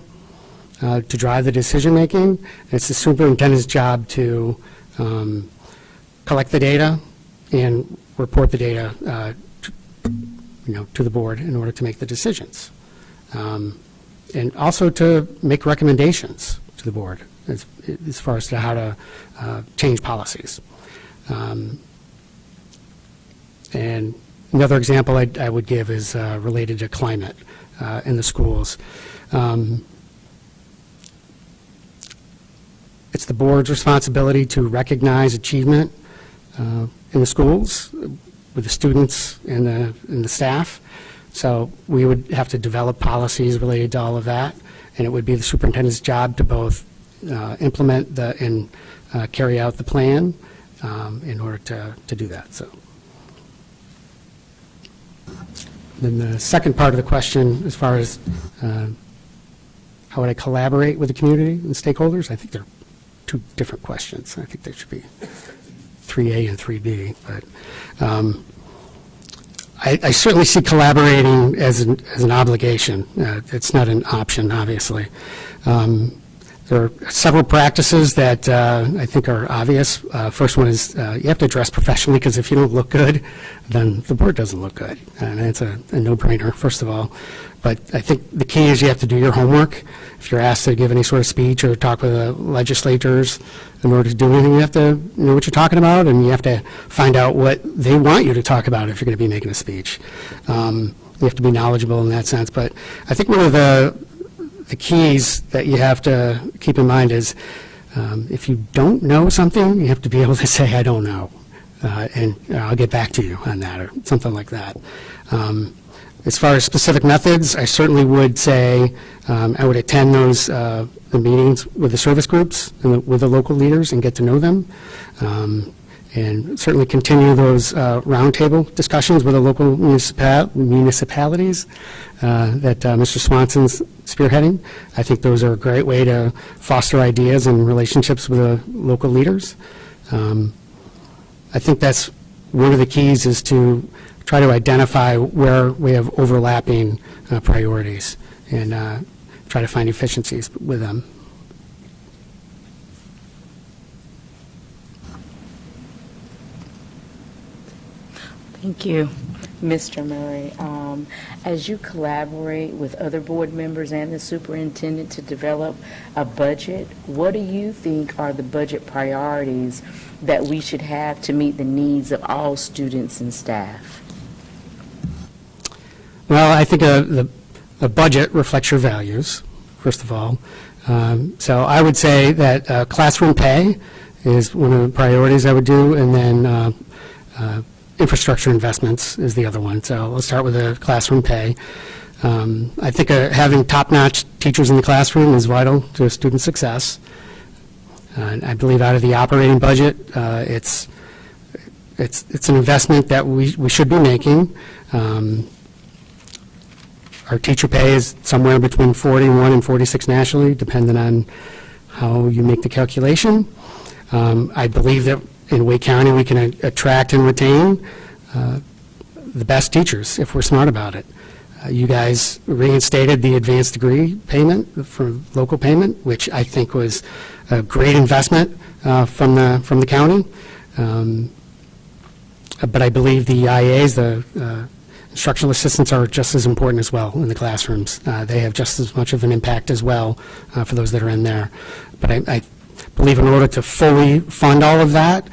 to drive the decision-making. It's the superintendent's job to collect the data and report the data to the board in order to make the decisions. And also to make recommendations to the board as far as to how to change policies. And another example I would give is related to climate in the schools. It's the board's responsibility to recognize achievement in the schools with the students and the staff. So we would have to develop policies related to all of that, and it would be the superintendent's job to both implement and carry out the plan in order to do that. So. Then the second part of the question, as far as how would I collaborate with the community and stakeholders, I think they're two different questions. I think they should be 3A and 3B. But I certainly see collaborating as an obligation. It's not an option, obviously. There are several practices that I think are obvious. First one is you have to dress professionally, because if you don't look good, then the board doesn't look good. And it's a no-brainer, first of all. But I think the key is you have to do your homework. If you're asked to give any sort of speech or talk with the legislators, in order to do anything, you have to know what you're talking about, and you have to find out what they want you to talk about if you're going to be making a speech. You have to be knowledgeable in that sense. But I think one of the keys that you have to keep in mind is if you don't know something, you have to be able to say, I don't know, and I'll get back to you on that, or something like that. As far as specific methods, I certainly would say I would attend those the meetings with the service groups and with the local leaders and get to know them, and certainly continue those roundtable discussions with the local municipalities that Mr. Swanson's spearheading. I think those are a great way to foster ideas and relationships with the local leaders. I think that's one of the keys, is to try to identify where we have overlapping priorities and try to find efficiencies with them. Thank you. Mr. Murray, as you collaborate with other board members and the superintendent to develop a budget, what do you think are the budget priorities that we should have to meet the needs of all students and staff? Well, I think a budget reflects your values, first of all. So I would say that classroom pay is one of the priorities I would do, and then infrastructure investments is the other one. So let's start with the classroom pay. I think having top-notch teachers in the classroom is vital to student success. I believe out of the operating budget, it's an investment that we should be making. Our teacher pay is somewhere between 41 and 46 nationally, depending on how you make the calculation. I believe that in Wake County, we can attract and retain the best teachers if we're smart about it. You guys reinstated the advanced degree payment for local payment, which I think was a great investment from the county. But I believe the IAs, the instructional assistants, are just as important as well in the classrooms. They have just as much of an impact as well for those that are in there. But I believe in order to fully fund all of that,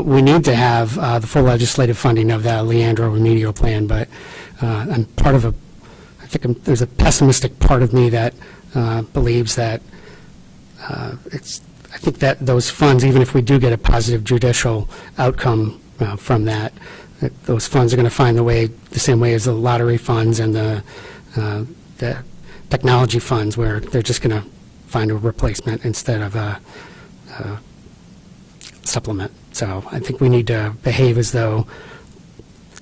we need to have the full legislative funding of that Leandro remedial plan. But I'm part of there's a pessimistic part of me that believes that I think that those funds, even if we do get a positive judicial outcome from that those funds are going to find the same way as the lottery funds and the technology funds, where they're just going to find a replacement instead of a supplement. So I think we need to behave as though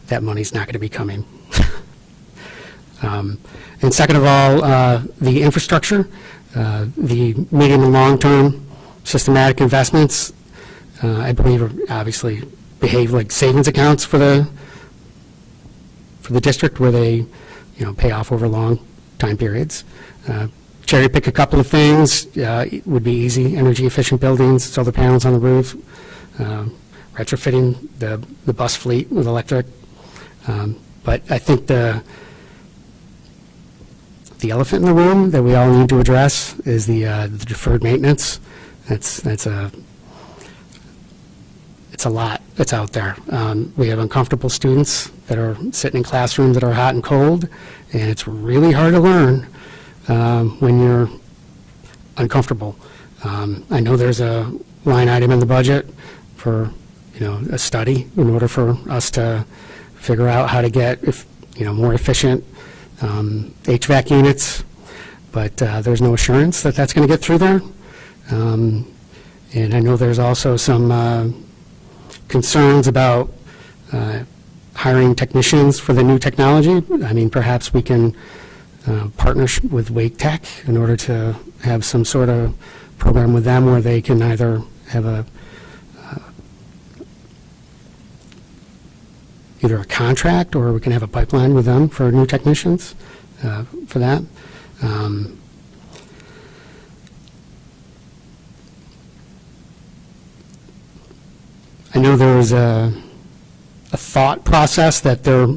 that money's not going to be coming. And second of all, the infrastructure, the medium and long-term systematic investments, I believe are obviously behave like savings accounts for the district, where they, pay off over long time periods. Cherry pick a couple of things would be easy: energy efficient buildings, solar panels on the roof, retrofitting the bus fleet with electric. But I think the elephant in the room that we all need to address is the deferred maintenance. It's a lot that's out there. We have uncomfortable students that are sitting in classrooms that are hot and cold, and it's really hard to learn when you're uncomfortable. I know there's a line item in the budget for, a study in order for us to figure out how to get, more efficient HVAC units, but there's no assurance that that's going to get through there. And I know there's also some concerns about hiring technicians for the new technology. I mean, perhaps we can partner with Wake Tech in order to have some sort of program with them where they can either have either a contract, or we can have a pipeline with them for new technicians for that. I know there was a thought process that there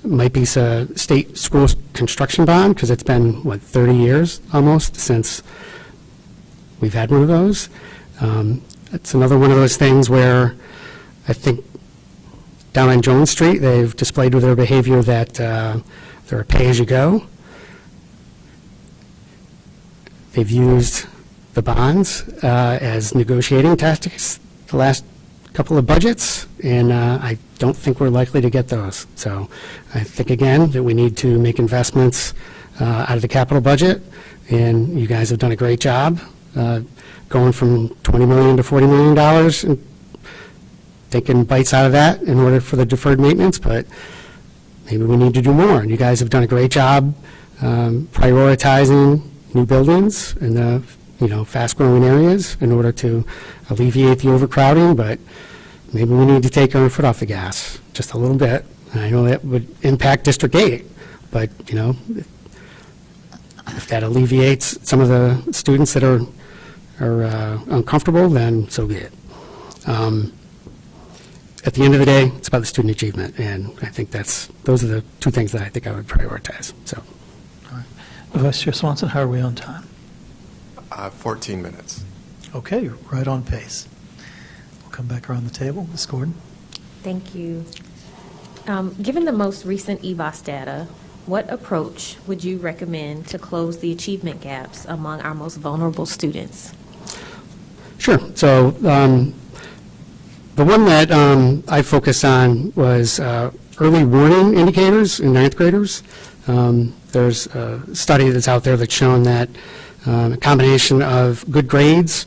might be a state school construction bond, because it's been, 30 years almost since we've had one of those. It's another one of those things where I think down on Jones Street, they've displayed with their behavior that they're a pay-as-you-go. They've used the bonds as negotiating tactics the last couple of budgets, and I don't think we're likely to get those. So I think, again, that we need to make investments out of the capital budget, and you guys have done a great job going from $20 million to $40 million and taking bites out of that in order for the deferred maintenance, but maybe we need to do more. And you guys have done a great job prioritizing new buildings in the fast-growing areas in order to alleviate the overcrowding, but maybe we need to take our foot off the gas just a little bit. And I know that would impact District 8, but, if that alleviates some of the students that are uncomfortable, then so be it. At the end of the day, it's about the student achievement, and I think those are the two things that I think I would prioritize, so. Vice Chair Swanson, how are we on time? 14 minutes. Okay, you're right on pace. We'll come back around the table. Ms. Gordon? Thank you. Given the most recent EVOS data, what approach would you recommend to close the achievement gaps among our most vulnerable students? Sure. So the one that I focused on was early warning indicators in ninth graders. There's a study that's out there that's shown that a combination of good grades,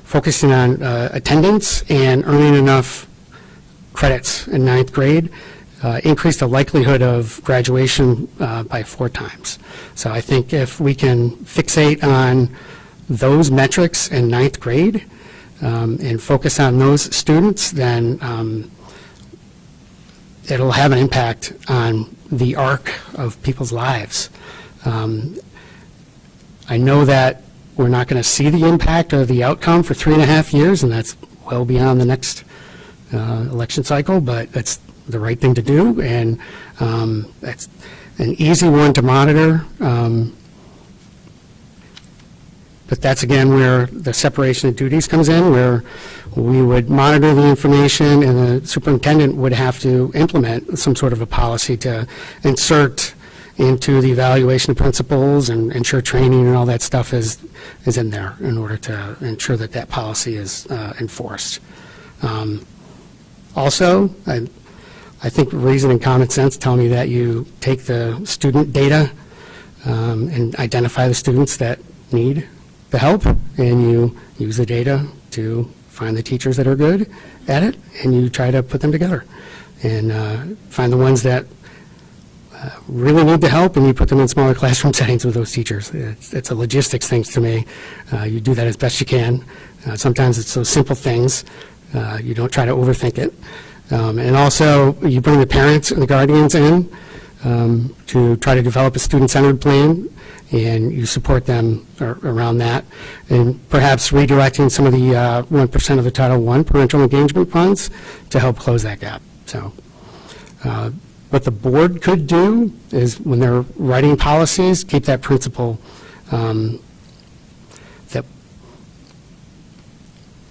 focusing on attendance, and earning enough credits in ninth grade increased the likelihood of graduation by 4 times. So I think if we can fixate on those metrics in ninth grade and focus on those students, then it'll have an impact on the arc of people's lives. I know that we're not going to see the impact or the outcome for 3.5 years, and that's well beyond the next election cycle, but it's the right thing to do, and it's an easy one to monitor. But that's, again, where the separation of duties comes in, where we would monitor the information, and the superintendent would have to implement some sort of a policy to insert into the evaluation of principals and ensure training and all that stuff is in there in order to ensure that that policy is enforced. Also, I think reason and common sense tell me that you take the student data and identify the students that need the help, and you use the data to find the teachers that are good at it, and you try to put them together and find the ones that really need the help, and you put them in smaller classroom settings with those teachers. It's a logistics thing to me. You do that as best you can. Sometimes it's those simple things. You don't try to overthink it. And also, you bring the parents and the guardians in to try to develop a student-centered plan, and you support them around that, and perhaps redirecting some of the 1% of the Title I parental engagement funds to help close that gap. So what the board could do is, when they're writing policies, keep that principle that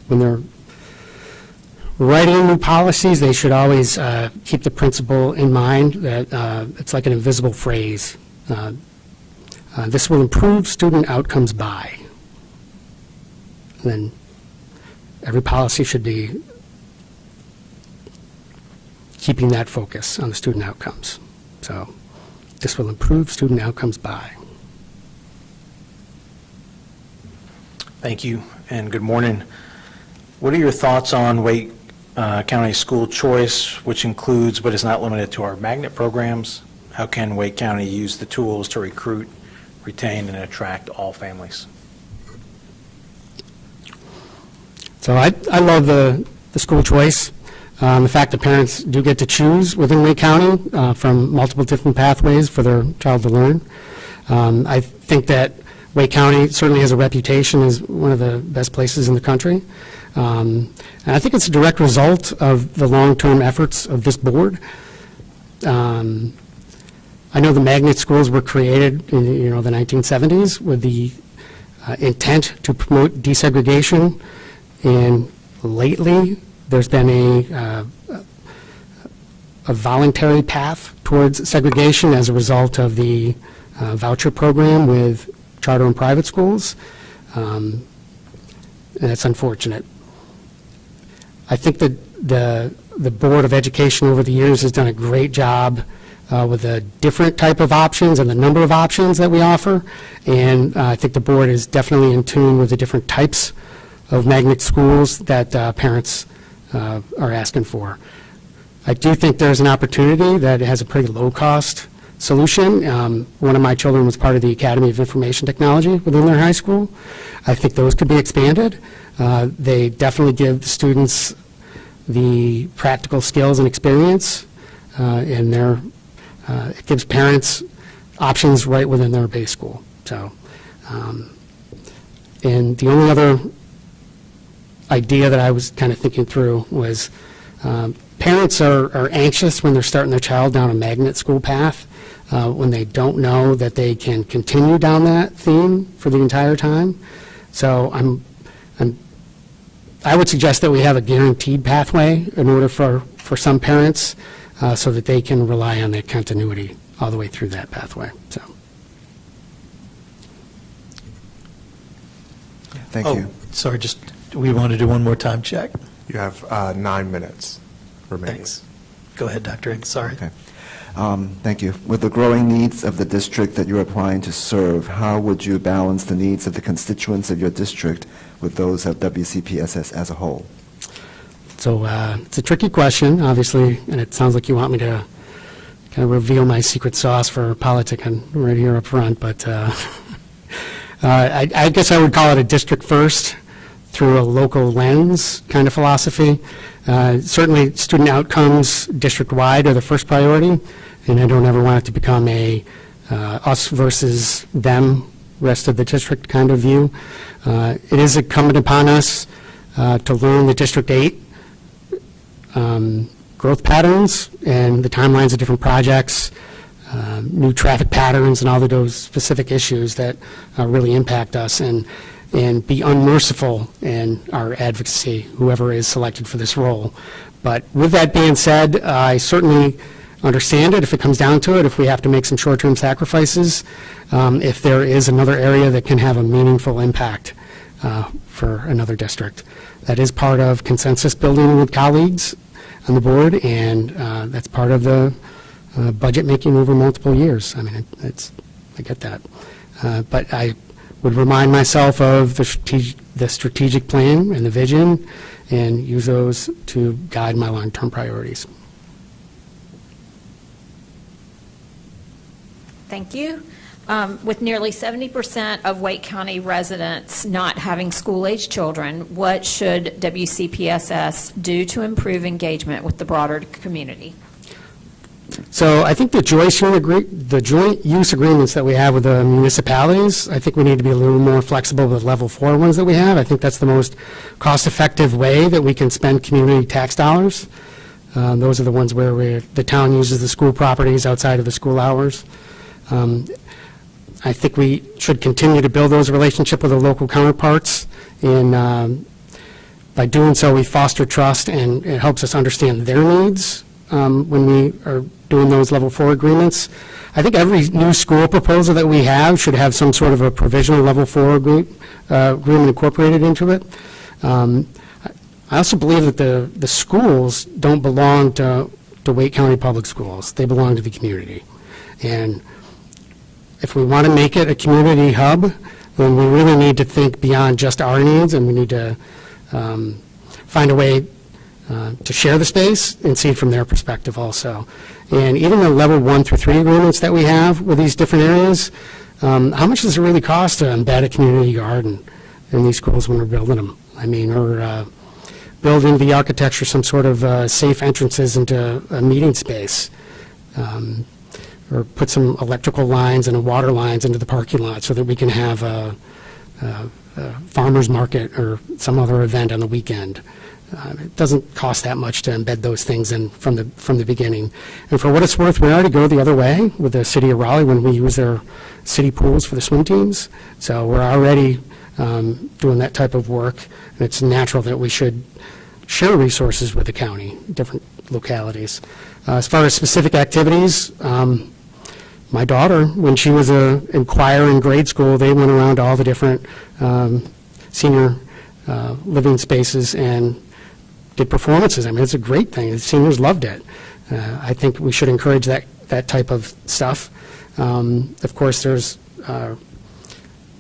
when they're writing new policies, they should always keep the principle in mind that it's like an invisible phrase. This will improve student outcomes by. And then every policy should be keeping that focus on the student outcomes. So this will improve student outcomes by. Thank you, and good morning. What are your thoughts on Wake County School Choice, which includes but is not limited to our magnet programs? How can Wake County use the tools to recruit, retain, and attract all families? So I love the school choice. The fact that parents do get to choose within Wake County from multiple different pathways for their child to learn. I think that Wake County certainly has a reputation as one of the best places in the country. And I think it's a direct result of the long-term efforts of this board. I know the magnet schools were created in the 1970s with the intent to promote desegregation, and lately there's been a voluntary path towards segregation as a result of the voucher program with charter and private schools. And that's unfortunate. I think that the Board of Education over the years has done a great job with the different type of options and the number of options that we offer, and I think the board is definitely in tune with the different types of magnet schools that parents are asking for. I do think there's an opportunity that has a pretty low-cost solution. One of my children was part of the Academy of Information Technology within their high school. I think those could be expanded. They definitely give the students the practical skills and experience, and it gives parents options right within their base school. So, and the only other idea that I was kind of thinking through was parents are anxious when they're starting their child down a magnet school path, when they don't know that they can continue down that theme for the entire time. So I would suggest that we have a guaranteed pathway in order for some parents, so that they can rely on that continuity all the way through that pathway. So, Thank Oh, you. sorry, we want to do one more time check. You have 9 minutes remaining. Thanks. Go ahead, Dr. Ing, sorry. Okay. Thank you. With the growing needs of the district that you're applying to serve, how would you balance the needs of the constituents of your district with those of WCPSS as a whole? so it's a tricky question, obviously, and it sounds like you want me to kind of reveal my secret sauce for politicking right here up front, but I guess I would call it a district first through a local lens kind of philosophy. Certainly, student outcomes district-wide are the first priority, and I don't ever want it to become a us versus them, rest of the district kind of view. It is incumbent upon us to learn the District 8 growth patterns and the timelines of different projects, new traffic patterns, and all of those specific issues that really impact us, and be unmerciful in our advocacy, whoever is selected for this role. But with that being said, I certainly understand it if it comes down to it, if we have to make some short-term sacrifices, if there is another area that can have a meaningful impact for another district. That is part of consensus building with colleagues on the board, and that's part of the budget making over multiple years. I mean, I get that. But I would remind myself of the strategic plan and the vision, and use those to guide my long-term priorities. Thank you. With nearly 70% of Wake County residents not having school-age children, what should WCPSS do to improve engagement with the broader community? So I think the joint use agreements that we have with the municipalities, I think we need to be a little more flexible with level 4 ones that we have. I think that's the most cost-effective way that we can spend community tax dollars. Those are the ones where the town uses the school properties outside of the school hours. I think we should continue to build those relationships with the local counterparts, and by doing so, we foster trust, and it helps us understand their needs when we are doing those level 4 agreements. I think every new school proposal that we have should have some sort of a provisional level 4 agreement incorporated into it. I also believe that the schools don't belong to Wake County Public Schools. They belong to the community. And if we want to make it a community hub, then we really need to think beyond just our needs, and we need to find a way to share the space and see it from their perspective also. And even the level 1 through 3 agreements that we have with these different areas, how much does it really cost to embed a community garden in these schools when we're building them? I mean, or build into the architecture some sort of safe entrances into a meeting space, or put some electrical lines and water lines into the parking lot so that we can have a farmer's market or some other event on the weekend. It doesn't cost that much to embed those things in from the beginning. And for what it's worth, we already go the other way with the city of Raleigh when we use their city pools for the swim teams. So we're already doing that type of work, and it's natural that we should share resources with the county, different localities. As far as specific activities, my daughter, when she was in choir in grade school, they went around to all the different senior living spaces and did performances. I mean, it's a great thing. The seniors loved it. I think we should encourage that type of stuff. Of course, there's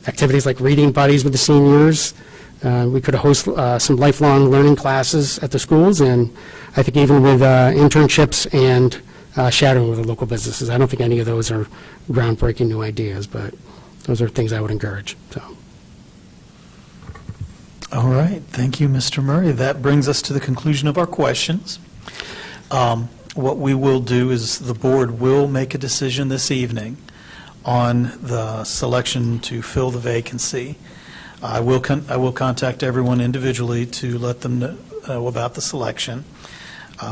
activities like reading buddies with the seniors. We could host some lifelong learning classes at the schools, and I think even with internships and shadowing with the local businesses. I don't think any of those are groundbreaking new ideas, but those are things I would encourage, so. All right, thank you, Mr. Murray. That brings us to the conclusion of our questions. What we will do is the board will make a decision this evening on the selection to fill the vacancy. I will contact everyone individually to let them know about the selection.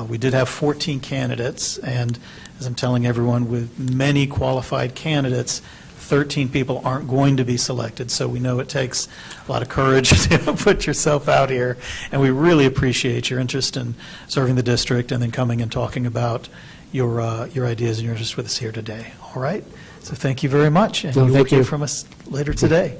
We did have 14 candidates, and as I'm telling everyone, with many qualified candidates, 13 people aren't going to be selected, so we know it takes a lot of courage to put yourself out here, and we really appreciate your interest in serving the district and then coming and talking about your ideas and your interest with us here today. All right? So thank you very much, and No, you will thank hear you. from us later today.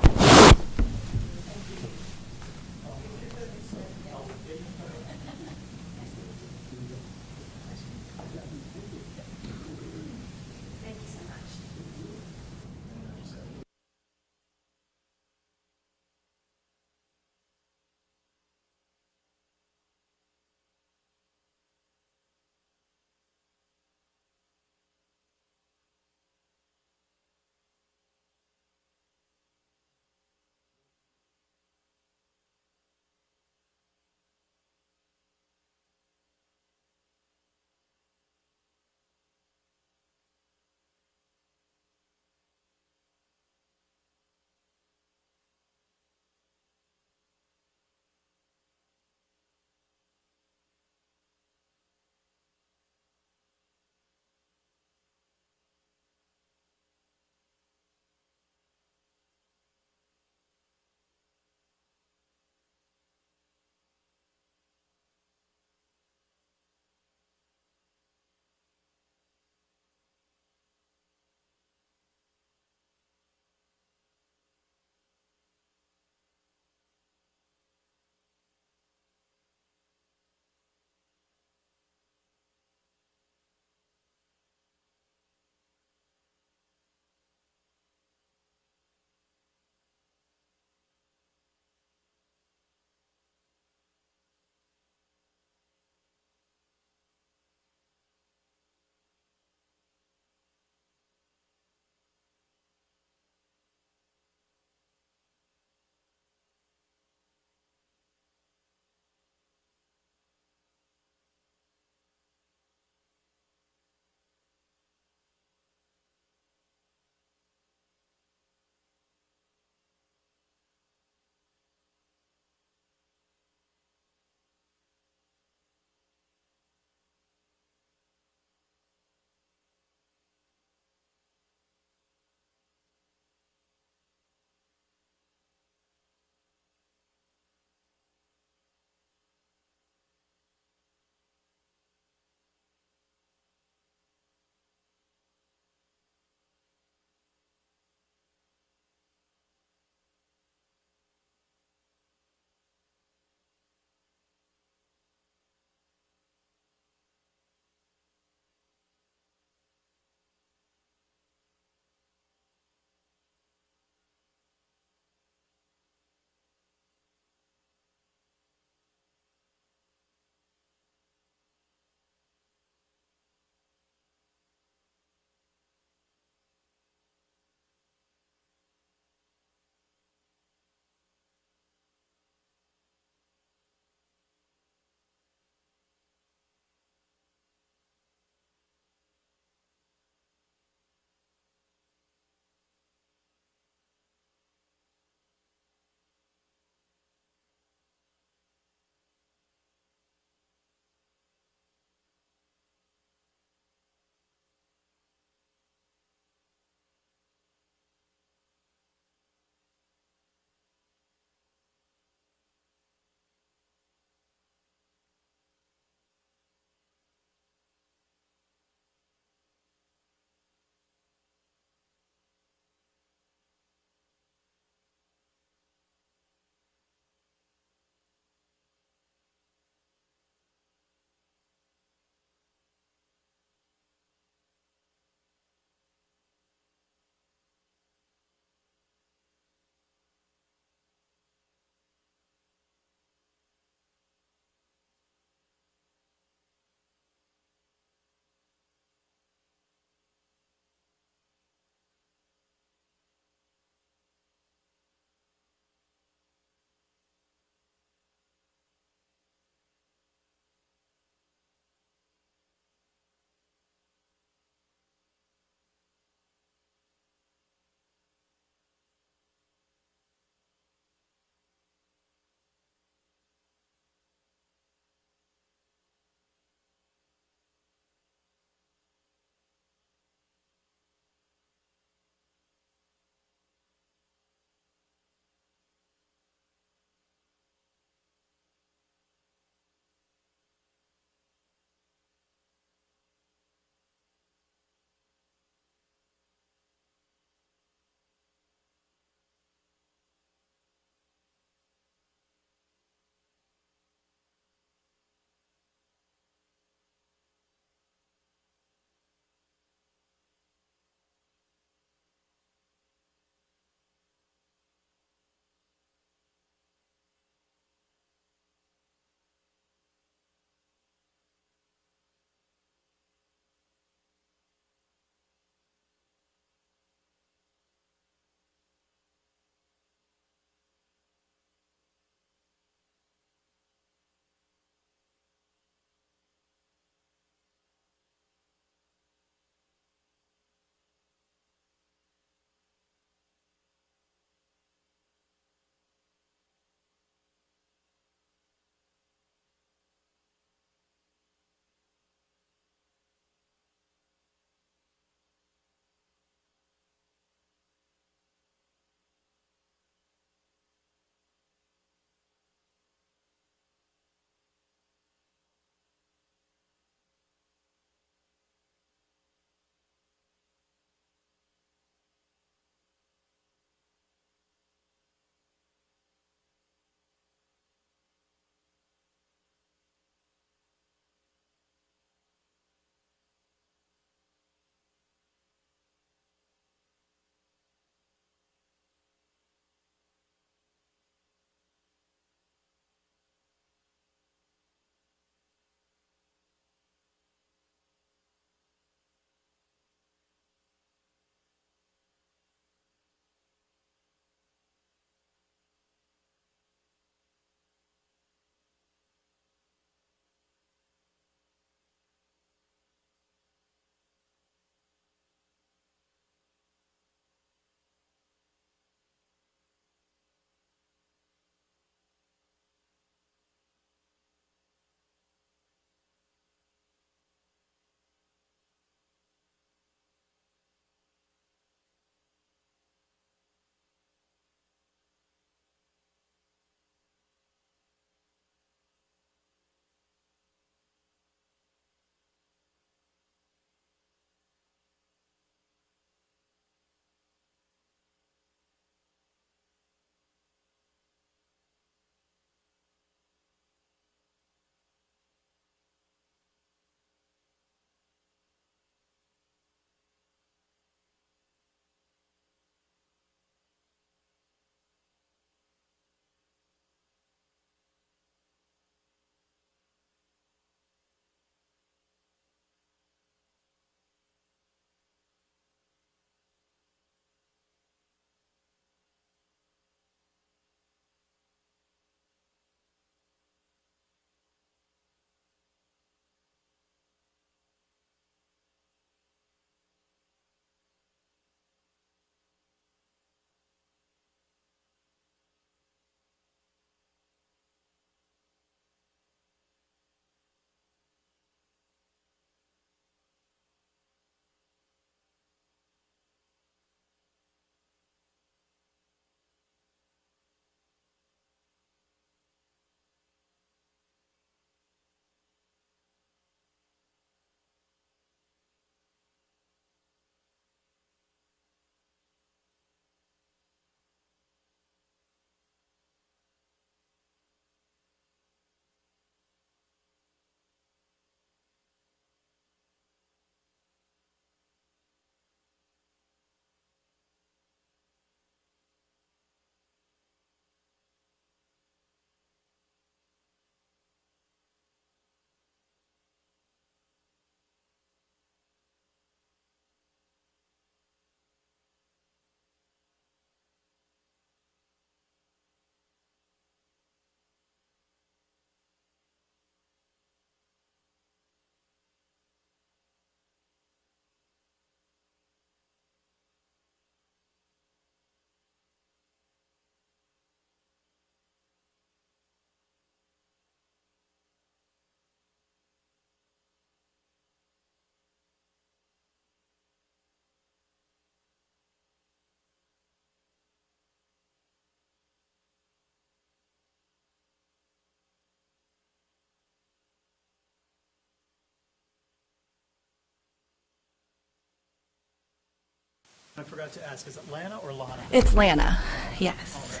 I forgot to ask, is it Lana or Lana? It's Lana, yes.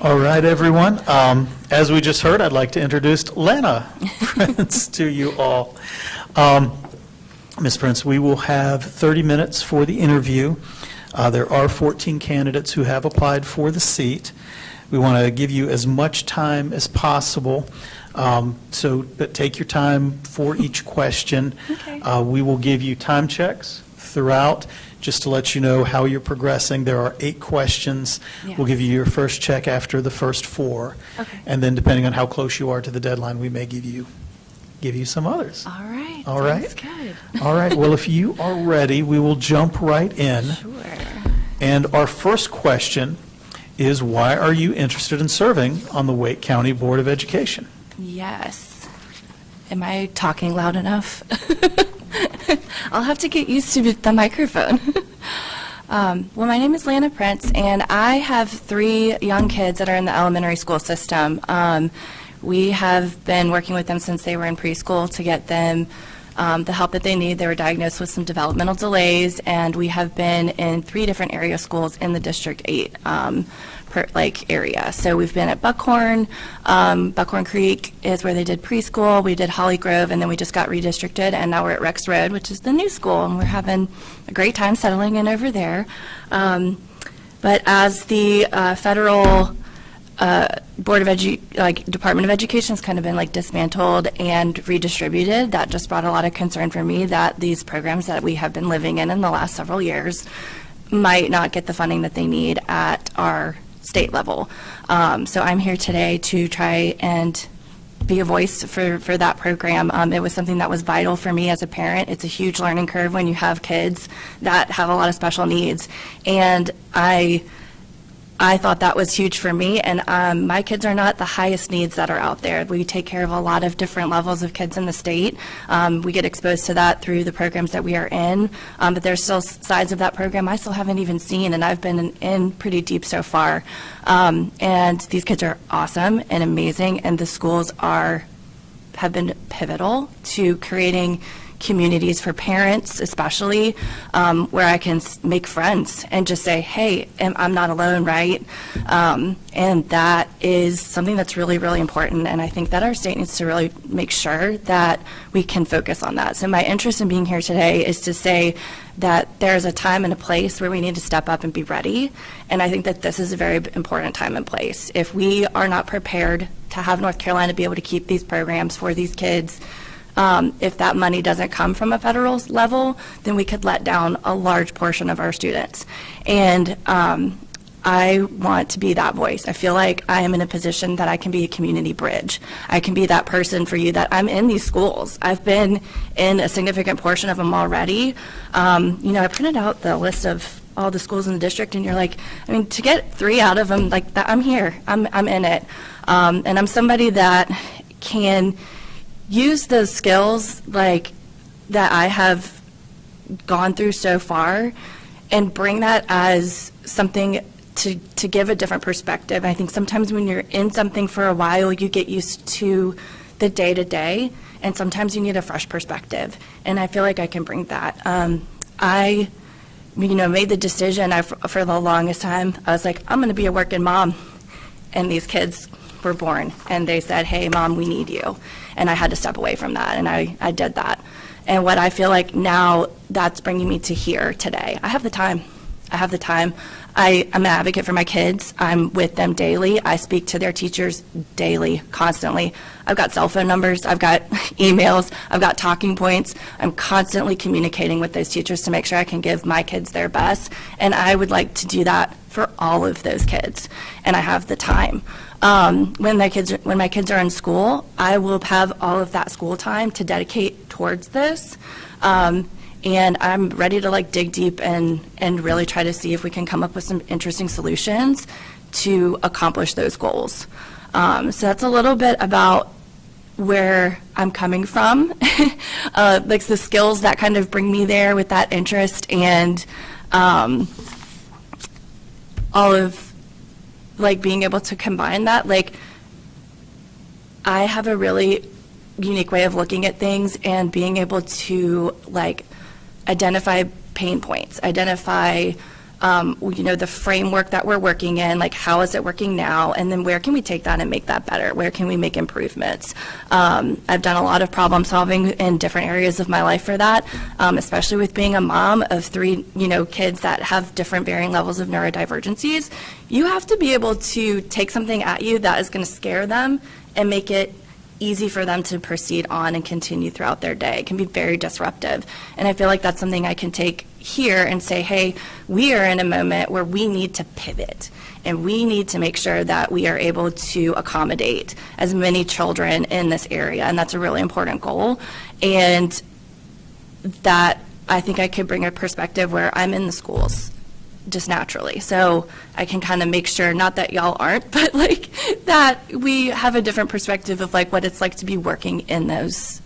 All right, everyone. As we just heard, I'd like to introduce Lana Prince to you all. Ms. Prince, we will have 30 minutes for the interview. There are 14 candidates who have applied for the seat. We want to give you as much time as possible, but take your time for each question. Okay. We will give you time checks throughout, just to let you know how you're progressing. There are 8 questions. Yes. We'll give you your first check after the first 4. Okay. And then depending on how close you are to the deadline, we may give you some others. All right. All right. Sounds good. All right, well, if you are ready, we will jump right in. Sure. And our first question is, why are you interested in serving on the Wake County Board of Education? Yes. Am I talking loud enough? I'll have to get used to the microphone. Well, my name is Lana Prince, and I have 3 young kids that are in the elementary school system. We have been working with them since they were in preschool to get them the help that they need. They were diagnosed with some developmental delays, and we have been in 3 different area schools in the District 8 area. So we've been at Buckhorn. Buckhorn Creek is where they did preschool. We did Holly Grove, and then we just got redistricted, and now we're at Rex Road, which is the new school, and we're having a great time settling in over there. But as the federal Board of Department of Education has kind of been dismantled and redistributed, that just brought a lot of concern for me that these programs that we have been living in the last several years might not get the funding that they need at our state level. So I'm here today to try and be a voice for that program. It was something that was vital for me as a parent. It's a huge learning curve when you have kids that have a lot of special needs. And I thought that was huge for me, and my kids are not the highest needs that are out there. We take care of a lot of different levels of kids in the state. We get exposed to that through the programs that we are in, but there's still sides of that program I still haven't even seen, and I've been in pretty deep so far. And these kids are awesome and amazing, and the schools have been pivotal to creating communities for parents, especially, where I can make friends and just say, hey, I'm not alone, right? And that is something that's really, really important. And I think that our state needs to really make sure that we can focus on that. So my interest in being here today is to say that there's a time and a place where we need to step up and be ready. And I think that this is a very important time and place. If we are not prepared to have North Carolina be able to keep these programs for these kids, if that money doesn't come from a federal level, then we could let down a large portion of our students. And I want to be that voice. I feel like I am in a position that I can be a community bridge. I can be that person for you that I'm in these schools. I've been in a significant portion of them already. I printed out the list of all the schools in the district, and you're like, to get 3 out of them, that, I'm here, I'm in it. And I'm somebody that can use those skills that I have gone through so far and bring that as something to give a different perspective. I think sometimes when you're in something for a while, you get used to the day-to-day, and sometimes you need a fresh perspective, and I feel like I can bring that. I made the decision for the longest time. I was like, I'm going to be a working mom, and these kids were born, and they said, hey, Mom, we need you. And I had to step away from that, and I did that. And what I feel like now, that's bringing me to here today. I have the time. I'm an advocate for my kids. I'm with them daily. I speak to their teachers daily, constantly. I've got cell phone numbers. I've got emails. I've got talking points. I'm constantly communicating with those teachers to make sure I can give my kids their best. And I would like to do that for all of those kids. And I have the time. When my kids are in school, I will have all of that school time to dedicate towards this. And I'm ready to dig deep and really try to see if we can come up with some interesting solutions to accomplish those goals. So that's a little bit about where I'm coming from, the skills that kind of bring me there with that interest, and all of being able to combine that. I have a really unique way of looking at things and being able to like identify pain points, identify the framework that we're working in, like how is it working now, and then where can we take that and make that better? Where can we make improvements? I've done a lot of problem solving in different areas of my life for that, especially with being a mom of 3, kids that have different varying levels of neurodivergencies. You have to be able to take something at you that is going to scare them and make it easy for them to proceed on and continue throughout their day. It can be very disruptive. And I feel like that's something I can take here and say, hey, we are in a moment where we need to pivot and we need to make sure that we are able to accommodate as many children in this area. And that's a really important goal. And that I think I could bring a perspective where I'm in the schools just naturally. So I can kind of make sure, not that y'all aren't, but like that we have a different perspective of like what it's like to be working in those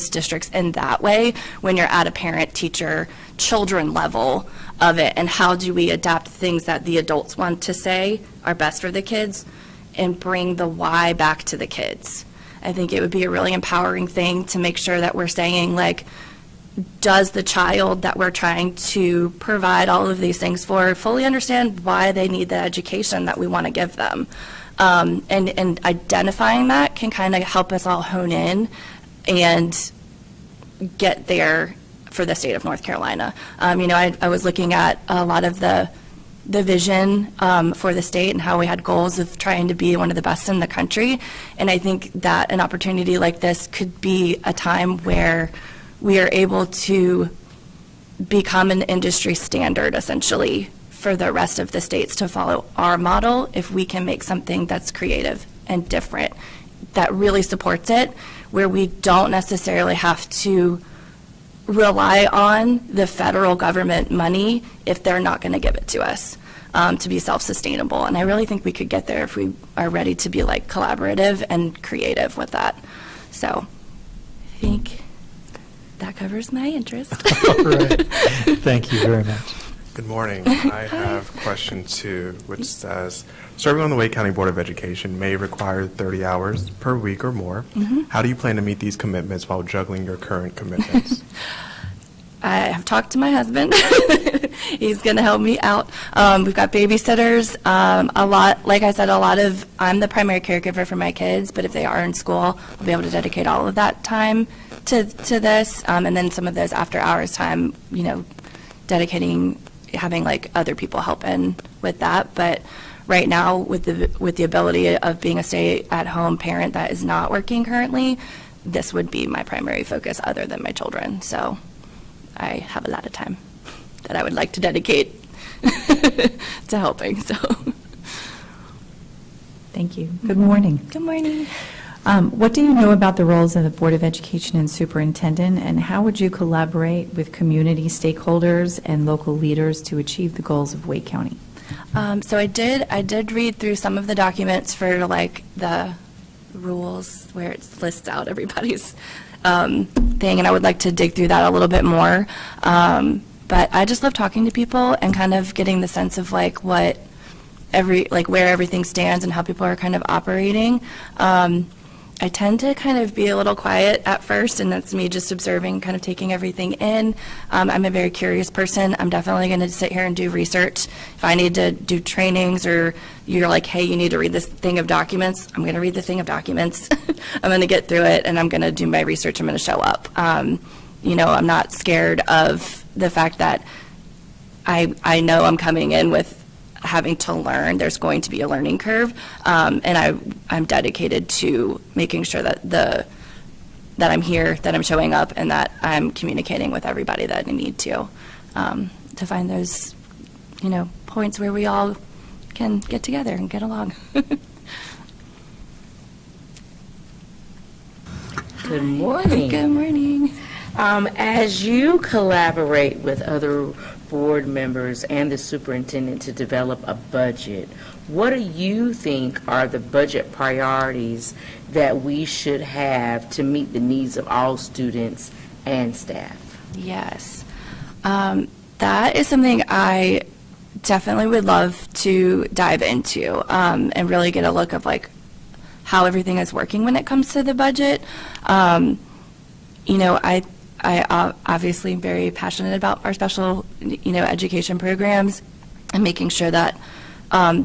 districts in that way when you're at a parent, teacher, children level of it, and how do we adapt things that the adults want to say are best for the kids and bring the why back to the kids. I think it would be a really empowering thing to make sure that we're saying like, does the child that we're trying to provide all of these things for fully understand why they need the education that we want to give them? And identifying that can kind of help us all hone in and get there for the state of North Carolina. I was looking at a lot of the vision for the state and how we had goals of trying to be one of the best in the country. And I think that an opportunity like this could be a time where we are able to become an industry standard, essentially, for the rest of the states to follow our model if we can make something that's creative and different, that really supports it, where we don't necessarily have to rely on the federal government money if they're not going to give it to us to be self-sustainable. And I really think we could get there if we are ready to be like collaborative and creative with that. So I think that covers my interest. All right. Thank you very much. Good morning. I have question 2, which says, serving on the Wake County Board of Education may require 30 hours per week or more. How do you plan to meet these commitments while juggling your current commitments? I have talked to my husband. He's going to help me out. We've got babysitters. A lot, like I said, I'm the primary caregiver for my kids, but if they are in school, I'll be able to dedicate all of that time to this. And then some of those after hours time, having like other people help in with that. But right now, with the ability of being a stay-at-home parent that is not working currently, this would be my primary focus other than my children. So I have a lot of time that I would like to dedicate to helping. So, Thank you. Good morning. good morning. What do you know about the roles of the Board of Education and Superintendent, and how would you collaborate with community stakeholders and local leaders to achieve the goals of Wake County? So I did read through some of the documents for like the rules where it lists out everybody's thing, and I would like to dig through that a little bit more. But I just love talking to people and kind of getting the sense of like where everything stands and how people are kind of operating. I tend to kind of be a little quiet at first, and that's me just observing, kind of taking everything in. I'm a very curious person. I'm definitely going to sit here and do research. If I need to do trainings or you're like, hey, you need to read this thing of documents, I'm going to read the thing of documents. I'm going to get through it, and I'm going to do my research. I'm going to show up. I'm not scared of the fact that I know I'm coming in with having to learn. There's going to be a learning curve, and I'm dedicated to making sure that I'm here, that I'm showing up, and that I'm communicating with everybody that I need to find those, points where we all can get together and get along. Good morning. Good morning. As you collaborate with other board members and the superintendent to develop a budget, what do you think are the budget priorities that we should have to meet the needs of all students and staff? Yes. That is something I definitely would love to dive into and really get a look of like how everything is working when it comes to the budget. You know, I obviously am very passionate about our special, you know, education programs and making sure that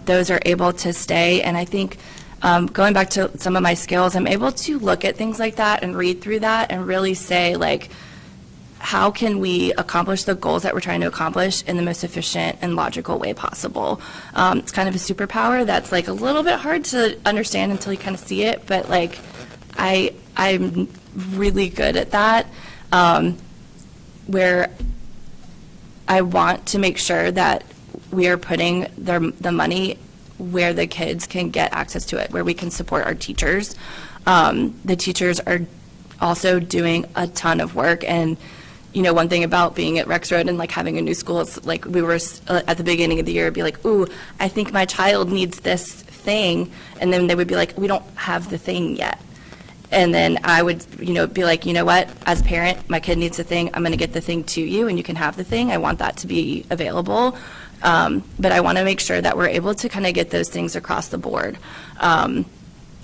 those are able to stay. And I think going back to some of my skills, I'm able to look at things like that and read through that and really say, like, how can we accomplish the goals that we're trying to accomplish in the most efficient and logical way possible? It's kind of a superpower that's like a little bit hard to understand until you kind of see it, but like I'm really good at that, where I want to make sure that we are putting the money where the kids can get access to it, where we can support our teachers. The teachers are also doing a ton of work, and you know, one thing about being at Rexroad and like having a new school is like we were at the beginning of the year be like, ooh, I think my child needs this thing, and then they would be like, we don't have the thing yet. And then I would, you know, be like, you know what, as a parent, my kid needs a thing, I'm going to get the thing to you and you can have the thing. I want that to be available. But I want to make sure that we're able to kind of get those things across the board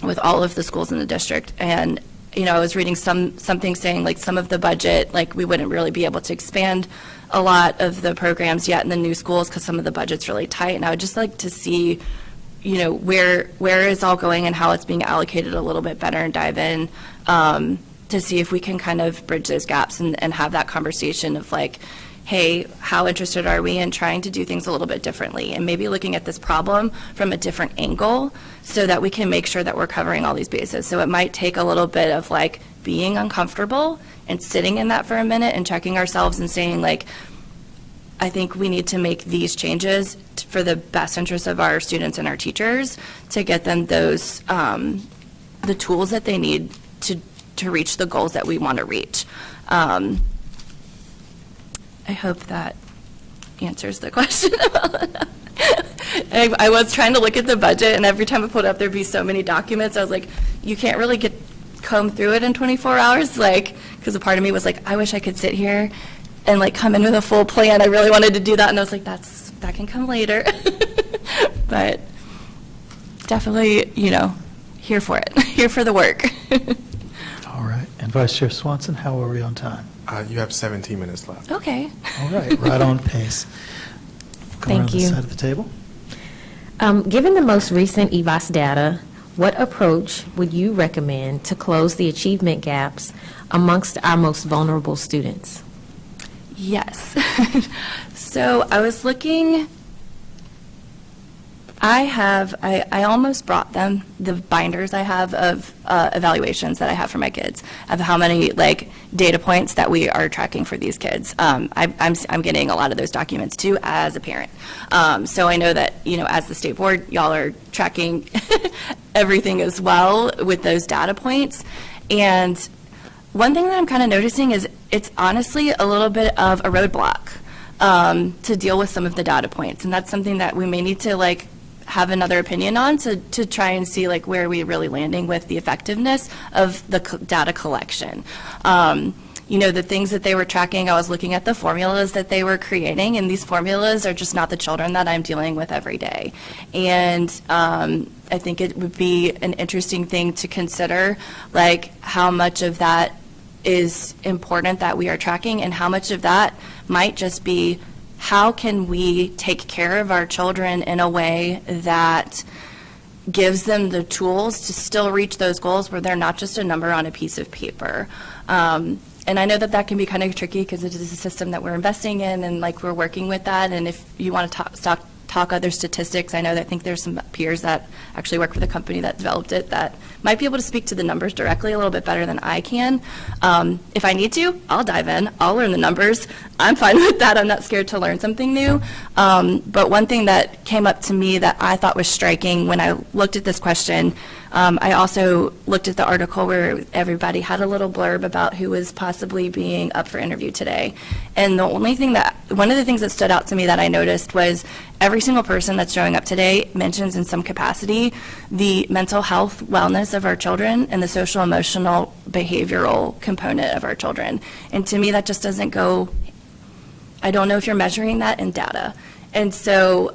with all of the schools in the district. And you know, I was reading something saying like some of the budget, like we wouldn't really be able to expand a lot of the programs yet in the new schools because some of the budget's really tight. And I would just like to see, you know, where it's all going and how it's being allocated a little bit better and dive in to see if we can kind of bridge those gaps and have that conversation of like, hey, how interested are we in trying to do things a little bit differently and maybe looking at this problem from a different angle so that we can make sure that we're covering all these bases. So it might take a little bit of like being uncomfortable and sitting in that for a minute and checking ourselves and saying like, I think we need to make these changes for the best interest of our students and our teachers to get them those, the tools that they need to reach the goals that we want to reach. I hope that answers the question. I was trying to look at the budget, and every time I put it up, there'd be so many documents. I was like, you can't really comb through it in 24 hours, like, because a part of me was like, I wish I could sit here and like come in with a full plan. I really wanted to do that, and I was like, that can come later. But definitely, you know, here for it, here for the work. All right. And Vice Chair Swanson, how are we on time? You have 17 minutes left. Okay. All right, right on pace. Go around Thank the you. side of the table. Given the most recent EVOS data, what approach would you recommend to close the achievement gaps amongst our most vulnerable students? Yes. So I was looking, I almost brought them the binders I have of evaluations that I have for my kids, of how many like data points that we are tracking for these kids. I'm getting a lot of those documents too as a parent. So I know that, you know, as the state board, y'all are tracking everything as well with those data points. And one thing that I'm kind of noticing is it's honestly a little bit of a roadblock to deal with some of the data points. And that's something that we may need to like have another opinion on to try and see like where are we really landing with the effectiveness of the data collection. You know, the things that they were tracking, I was looking at the formulas that they were creating, and these formulas are just not the children that I'm dealing with every day. And I think it would be an interesting thing to consider, like how much of that is important that we are tracking and how much of that might just be how can we take care of our children in a way that gives them the tools to still reach those goals where they're not just a number on a piece of paper. And I know that that can be kind of tricky because it is a system that we're investing in and like we're working with that. And if you want to talk other statistics, I know that I think there's some peers that actually work for the company that developed it that might be able to speak to the numbers directly a little bit better than I can. If I need to, I'll dive in. I'll learn the numbers. I'm fine with that. I'm not scared to learn something new. But one thing that came up to me that I thought was striking when I looked at this question, I also looked at the article where everybody had a little blurb about who was possibly being up for interview today. And one of the things that stood out to me that I noticed was every single person that's showing up today mentions in some capacity the mental health, wellness of our children and the social, emotional, behavioral component of our children. And to me, that just doesn't go, I don't know if you're measuring that in data. And so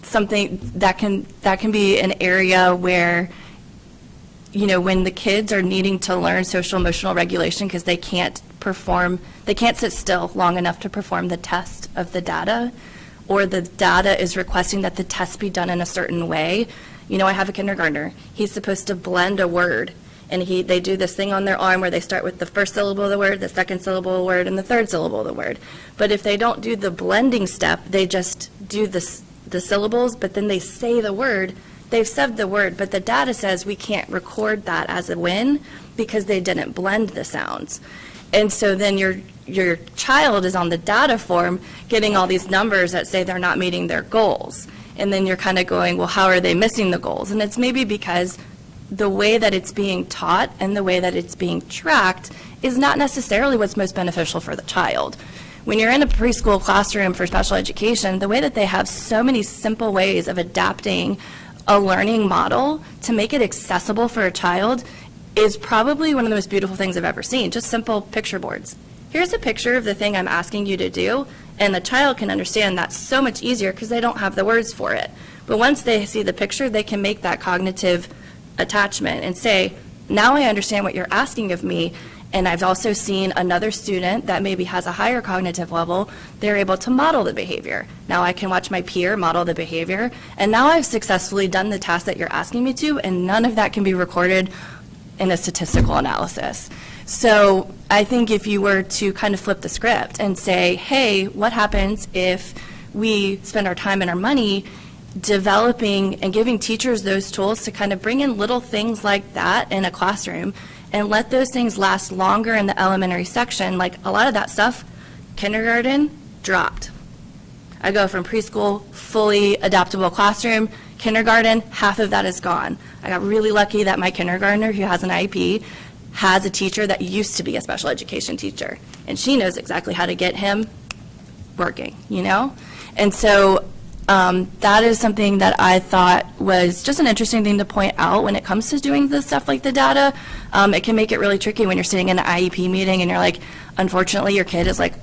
something that can be an area where when the kids are needing to learn social emotional regulation because they can't sit still long enough to perform the test of the data, or the data is requesting that the test be done in a certain way. I have a kindergartner. He's supposed to blend a word, and they do this thing on their arm where they start with the first syllable of the word, the second syllable of the word, and the third syllable of the word. But if they don't do the blending step, they just do the syllables, but then they say the word. They've said the word, but the data says we can't record that as a win because they didn't blend the sounds. And so then your child is on the data form getting all these numbers that say they're not meeting their goals. And then you're kind of going, well, how are they missing the goals? And it's maybe because the way that it's being taught and the way that it's being tracked is not necessarily what's most beneficial for the child. When you're in a preschool classroom for special education, the way that they have so many simple ways of adapting a learning model to make it accessible for a child is probably one of the most beautiful things I've ever seen, just simple picture boards. Here's a picture of the thing I'm asking you to do, and the child can understand that so much easier because they don't have the words for it. But once they see the picture, they can make that cognitive attachment and say, now I understand what you're asking of me, and I've also seen another student that maybe has a higher cognitive level, they're able to model the behavior. Now I can watch my peer model the behavior, and now I've successfully done the task that you're asking me to, and none of that can be recorded in a statistical analysis. So I think if you were to kind of flip the script and say, hey, what happens if we spend our time and our money developing and giving teachers those tools to kind of bring in little things like that in a classroom and let those things last longer in the elementary section. Like a lot of that stuff, kindergarten dropped. I go from preschool, fully adaptable classroom, kindergarten, half of that is gone. I got really lucky that my kindergartner, who has an IEP, has a teacher that used to be a special education teacher, and she knows exactly how to get him working, And so that is something that I thought was just an interesting thing to point out when it comes to doing this stuff like the data. It can make it really tricky when you're sitting in an IEP meeting and you're like, unfortunately, your kid is like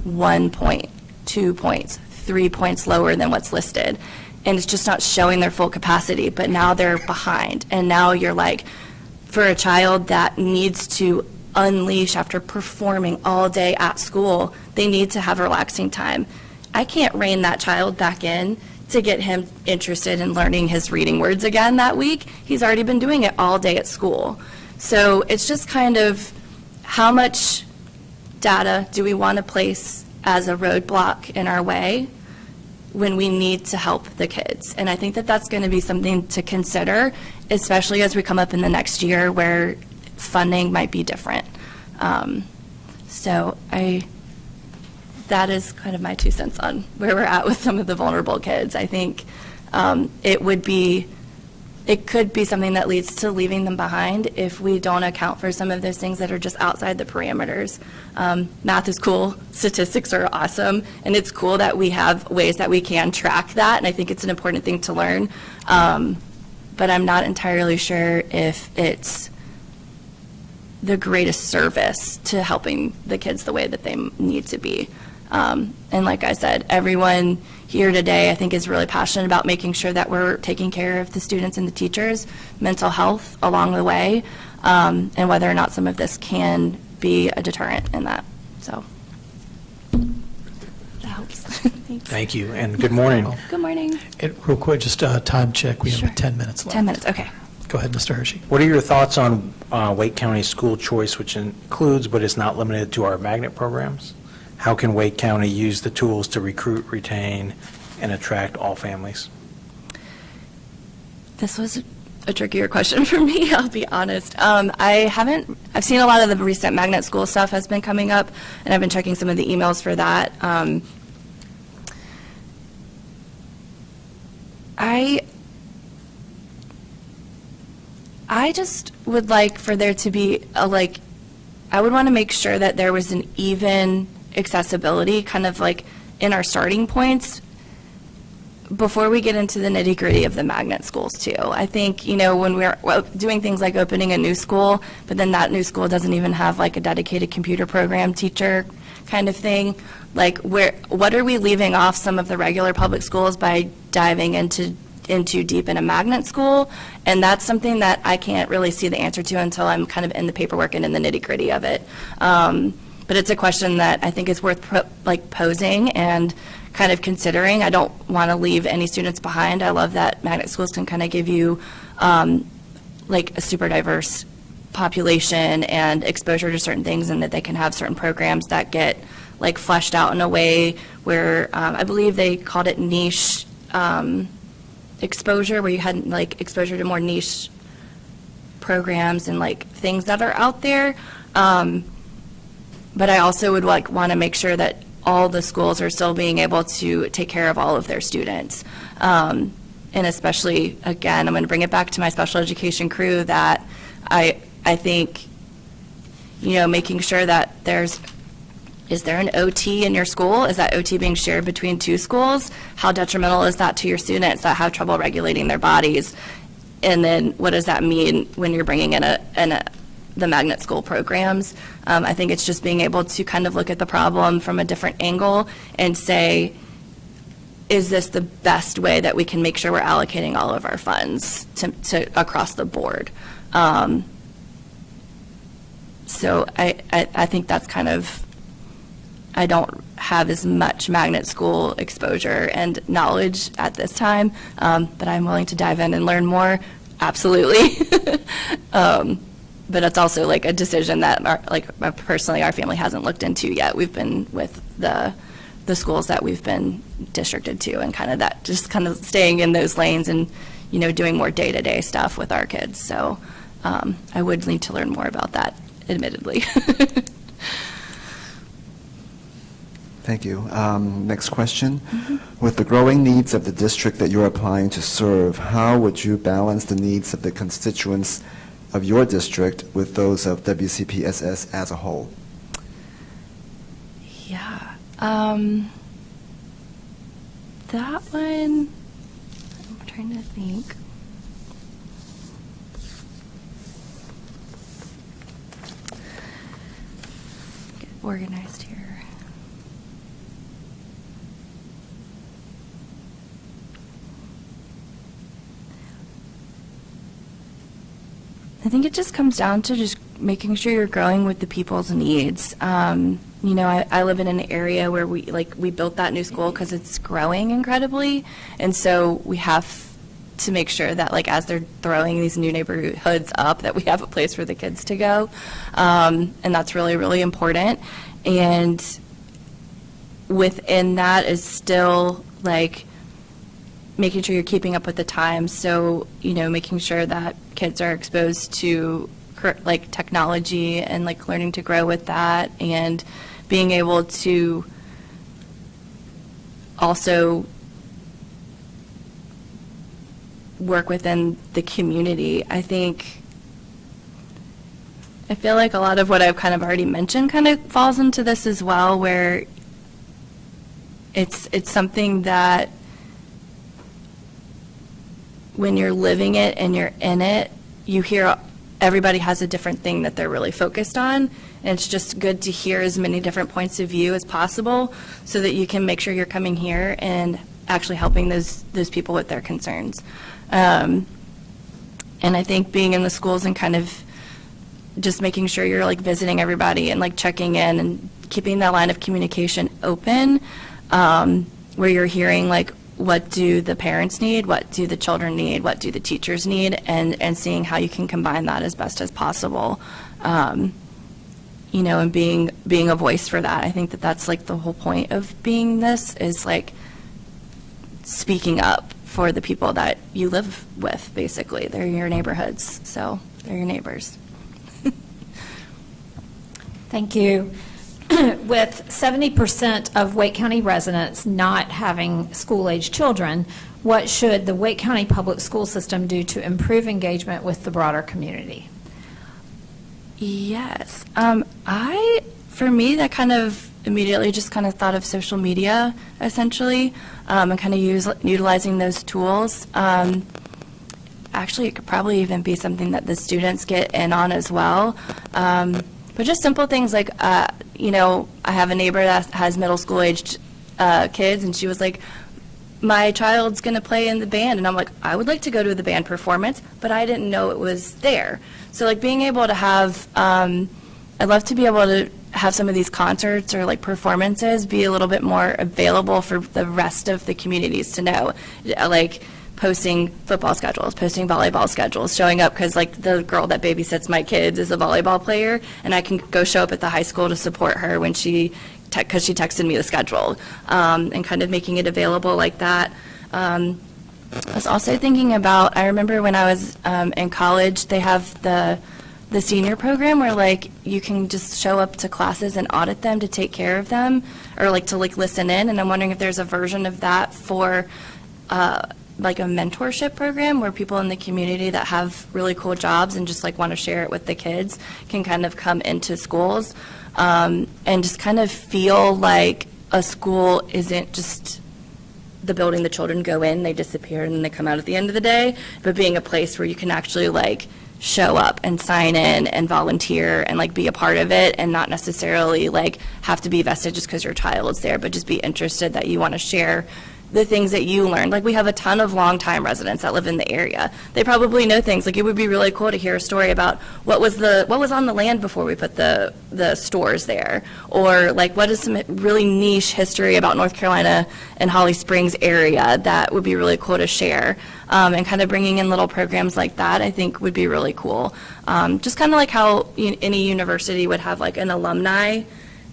1 point, 2 points, 3 points lower than what's listed. And it's just not showing their full capacity, but now they're behind. And now you're like, for a child that needs to unleash after performing all day at school, they need to have relaxing time. I can't rein that child back in to get him interested in learning his reading words again that week. He's already been doing it all day at school. So it's just kind of how much data do we want to place as a roadblock in our way when we need to help the kids? And I think that that's going to be something to consider, especially as we come up in the next year where funding might be different. That is kind of my 2 cents on where we're at with some of the vulnerable kids. I think it could be something that leads to leaving them behind if we don't account for some of those things that are just outside the parameters. Math is cool, statistics are awesome, and it's cool that we have ways that we can track that, and I think it's an important thing to learn. But I'm not entirely sure if it's the greatest service to helping the kids the way that they need to be. And like I said, everyone here today, I think, is really passionate about making sure that we're taking care of the students and the teachers, mental health along the way, and whether or not some of this can be a deterrent in that. So that helps. Thanks. Thank you, and good morning. Good morning. Real quick, just a time check. We Sure. have 10 minutes left. 10 minutes, okay. Go ahead, Mr. Hershey. What are your thoughts on Wake County School Choice, which includes but is not limited to our magnet programs? How can Wake County use the tools to recruit, retain, and attract all families? This was a trickier question for me, I'll be honest. I've seen a lot of the recent magnet school stuff has been coming up, and I've been checking some of the emails for that. I just would like for there to be I would want to make sure that there was an even accessibility kind of like in our starting points before we get into the nitty-gritty of the magnet schools too. I think, when we're doing things like opening a new school, but then that new school doesn't even have like a dedicated computer program teacher kind of thing, what are we leaving off some of the regular public schools by diving into into deep in a magnet school, and that's something that I can't really see the answer to until I'm kind of in the paperwork and in the nitty-gritty of it. But it's a question that I think is worth posing and kind of considering. I don't want to leave any students behind. I love that magnet schools can kind of give you like a super diverse population and exposure to certain things, and that they can have certain programs that get like fleshed out in a way where I believe they called it niche exposure, where you had like exposure to more niche programs and like things that are out there. But I also would like want to make sure that all the schools are still being able to take care of all of their students. And especially, again, I'm going to bring it back to my special education crew, that I think, you know, making sure that is there an OT in your school? Is that OT being shared between two schools? How detrimental is that to your students that have trouble regulating their bodies? And then what does that mean when you're bringing in the magnet school programs? I think it's just being able to kind of look at the problem from a different angle and say, is this the best way that we can make sure we're allocating all of our funds to across the board? So I think that's kind of, I don't have as much magnet school exposure and knowledge at this time, but I'm willing to dive in and learn more, absolutely. But it's also like a decision that personally our family hasn't looked into yet. We've been with the schools that we've been districted to, and kind of that, just kind of staying in those lanes and, you know, doing more day-to-day stuff with our kids. So I would need to learn more about that, admittedly. Thank you. Next question. With the growing needs of the district that you're applying to serve, how would you balance the needs of the constituents of your district with those of WCPSS as a whole? Yeah. That one, I'm trying to think. Get organized here. I think it just comes down to just making sure you're growing with the people's needs. You know, I live in an area where we built that new school because it's growing incredibly, and so we have to make sure that like as they're throwing these new neighborhoods up, that we have a place for the kids to go, and that's really, really important. And within that is still like making sure you're keeping up with the times. So, you know, making sure that kids are exposed to like technology and like learning to grow with that, and being able to also work within the community. I feel like a lot of what I've kind of already mentioned kind of falls into this as well, where it's something that when you're living it and you're in it, you hear everybody has a different thing that they're really focused on, and it's just good to hear as many different points of view as possible so that you can make sure you're coming here and actually helping those people with their concerns. And I think being in the schools and kind of just making sure you're like visiting everybody and like checking in and keeping that line of communication open, where you're hearing like, what do the parents need, what do the children need, what do the teachers need, and seeing how you can combine that as best as possible. You know, and being a voice for that. I think that's like the whole point of being this, is like speaking up for the people that you live with, basically. They're your neighborhoods, so they're your neighbors. Thank you. With 70% of Wake County residents not having school-age children, what should the Wake County Public School System do to improve engagement with the broader community? Yes. For me, that kind of immediately just kind of thought of social media, essentially, and kind of utilizing those tools. Actually, it could probably even be something that the students get in on as well. But just simple things like, you know, I have a neighbor that has middle school aged kids, and she was like, my child's going to play in the band, and I'm like, I would like to go to the band performance, but I didn't know it was there. So like being able to have, I'd love to be able to have some of these concerts or like performances be a little bit more available for the rest of the communities to know, like posting football schedules, posting volleyball schedules, showing up because like the girl that babysits my kids is a volleyball player, and I can go show up at the high school to support her when because she texted me the schedule, and kind of making it available like that. I was also thinking about, I remember when I was in college, they have the senior program where like you can just show up to classes and audit them to take care of them, or like to like listen in, and I'm wondering if there's a version of that for like a mentorship program where people in the community that have really cool jobs and just like want to share it with the kids can kind of come into schools, and just kind of feel like a school isn't just the building the children go in, they disappear, and then they come out at the end of the day, but being a place where you can actually like show up and sign in and volunteer and like be a part of it, and not necessarily like have to be vested just because your child's there, but just be interested that you want to share the things that you learned. Like we have a ton of longtime residents that live in the area. They probably know things. Like it would be really cool to hear a story about what was on the land before we put the stores there, or like what is some really niche history about North Carolina and Holly Springs area that would be really cool to share. And kind of bringing in little programs like that, I think would be really cool. Just kind of like how any university would have like an alumni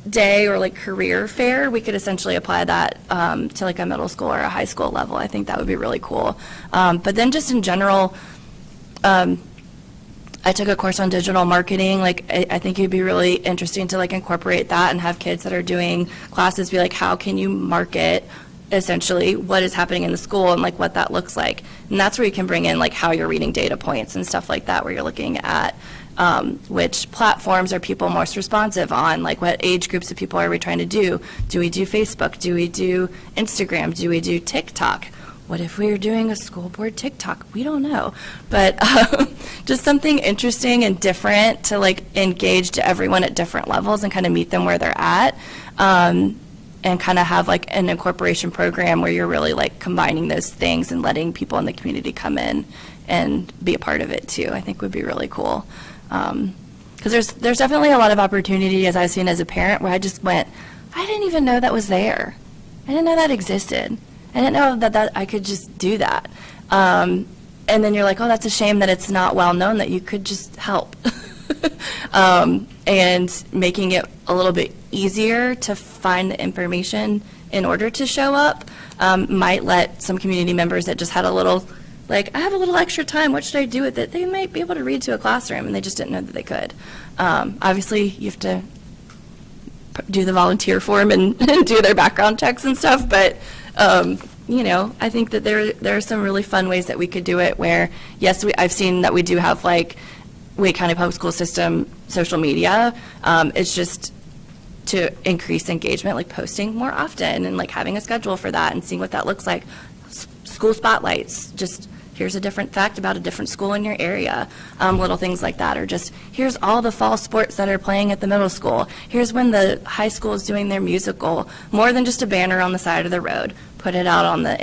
day or like career fair, we could essentially apply that to like a middle school or a high school level. I think that would be really cool. But then just in general, I took a course on digital marketing. Like I think it'd be really interesting to like incorporate that and have kids that are doing classes be like, how can you market essentially what is happening in the school and like what that looks like. And that's where you can bring in like how you're reading data points and stuff like that, where you're looking at which platforms are people most responsive on, like what age groups of people are we trying to do? Do we do Facebook? Do we do Instagram? Do we do TikTok? What if we were doing a school board TikTok? We don't know. But just something interesting and different to like engage to everyone at different levels and kind of meet them where they're at. And kind of have like an incorporation program where you're really like combining those things and letting people in the community come in and be a part of it too, I think would be really cool. Because there's definitely a lot of opportunity, as I've seen as a parent, where I just went, I didn't even know that was there. I didn't know that existed. I didn't know that I could just do that. And then you're like, oh, that's a shame that it's not well known that you could just help. And making it a little bit easier to find the information in order to show up might let some community members that just had a little, like, I have a little extra time, what should I do with it? They might be able to read to a classroom, and they just didn't know that they could. Obviously, you have to do the volunteer form and do their background checks and stuff, but you know, I think that there are some really fun ways that we could do it where, yes, I've seen that we do have, like, Wake County Public School System social media. It's just to increase engagement, like posting more often and like having a schedule for that and seeing what that looks like. School spotlights, just here's a different fact about a different school in your area, little things like that, or just here's all the fall sports that are playing at the middle school. Here's when the high school is doing their musical, more than just a banner on the side of the road. Put it out on the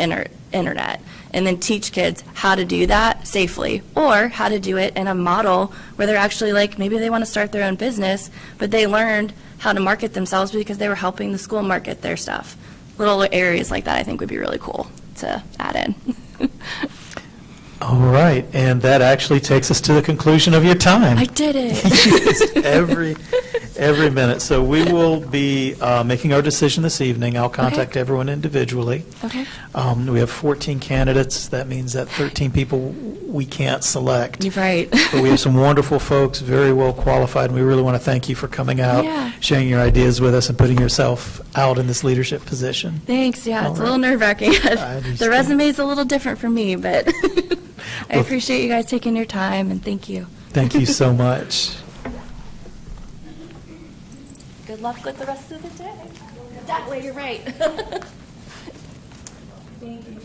internet, and then teach kids how to do that safely, or how to do it in a model where they're actually like, maybe they want to start their own business, but they learned how to market themselves because they were helping the school market their stuff. Little areas like that I think would be really cool to add in. All right, and that actually takes us to the conclusion of your time. I did it. Every minute. So we will be making our decision this evening. I'll contact everyone individually. Okay. We have 14 candidates. That means that 13 people we can't select. You're right. But we have some wonderful folks, very well qualified, and we really want to thank you for coming out, Yeah. sharing your ideas with us, and putting yourself out in this leadership position. Thanks. Yeah, All it's a right. little nerve-wracking. I The understand. resume is a little different for me, but I Well, appreciate you guys taking your time, and thank you. Thank you so much. Good luck with the rest of the day. That way, you're right. Thank you.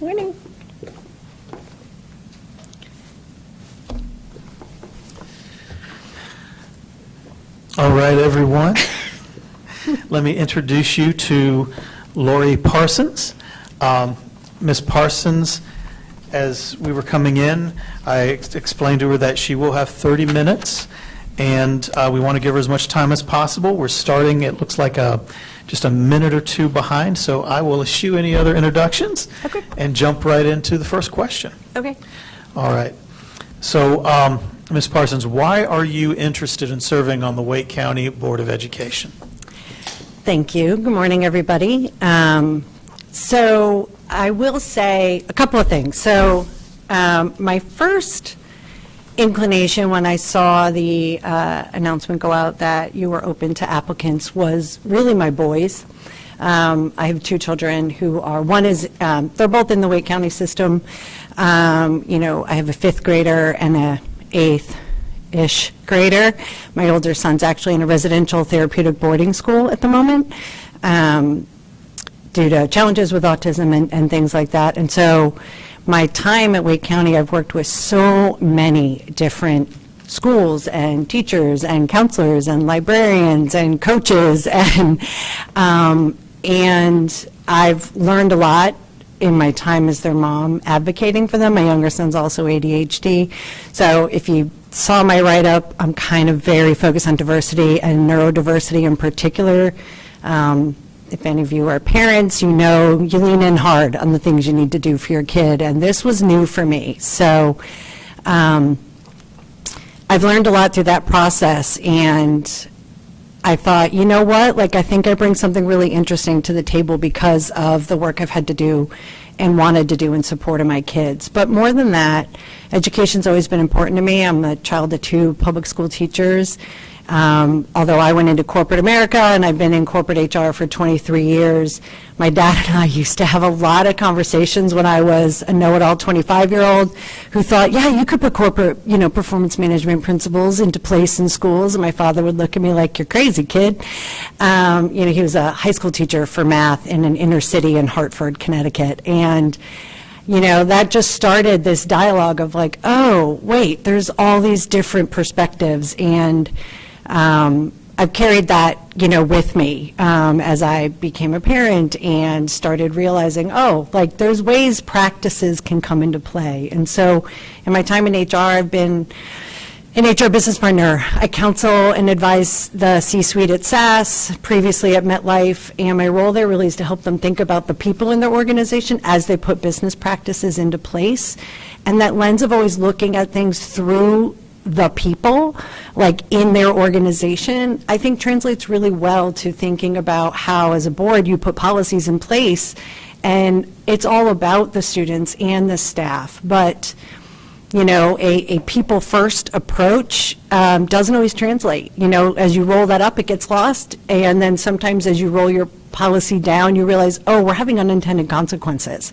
Morning. All right, everyone. Let me introduce you to Lori Parsons. Ms. Parsons, as we were coming in, I explained to her that she will have 30 minutes, and we want to give her as much time as possible. We're starting, it looks like just a minute or two behind, so I will eschew any other introductions Okay. and jump right into the first question. Okay. All right. So, Ms. Parsons, why are you interested in serving on the Wake County Board of Education? Thank you. Good morning, everybody. So I will say a couple of things. So my first inclination when I saw the announcement go out that you were open to applicants was really my boys. I have two children who are, one is, they're both in the Wake County system. I have a fifth grader and a eighth-ish grader. My older son's actually in a residential therapeutic boarding school at the moment due to challenges with autism and things like that. And so my time at Wake County, I've worked with so many different schools and teachers and counselors and librarians and coaches and I've learned a lot in my time as their mom advocating for them. My younger son's also ADHD. So if you saw my write-up, I'm kind of very focused on diversity and neurodiversity in particular. If any of you are parents, you know you lean in hard on the things you need to do for your kid, and this was new for me. So I've learned a lot through that process, and I thought, you know what, I think I bring something really interesting to the table because of the work I've had to do and wanted to do in support of my kids. But more than that, education's always been important to me. I'm the child of two public school teachers. Although I went into corporate America and I've been in corporate HR for 23 years, my dad and I used to have a lot of conversations when I was a know-it-all 25-year-old who thought, yeah, you could put corporate, performance management principles into place in schools. And my father would look at me like, you're crazy, kid. He was a high school teacher for math in an inner city in Hartford, Connecticut. And that just started this dialogue of oh, wait, there's all these different perspectives. And I've carried that, with me as I became a parent and started realizing, there's ways practices can come into play. And so in my time in HR, I've been an HR business partner. I counsel and advise the C-suite at SAS, previously at MetLife, and my role there really is to help them think about the people in their organization as they put business practices into place. And that lens of always looking at things through the people, in their organization, I think translates really well to thinking about how, as a board, you put policies in place, and it's all about the students and the staff. But a people-first approach doesn't always translate. As you roll that up, it gets lost, and then sometimes as you roll your policy down, you realize, we're having unintended consequences.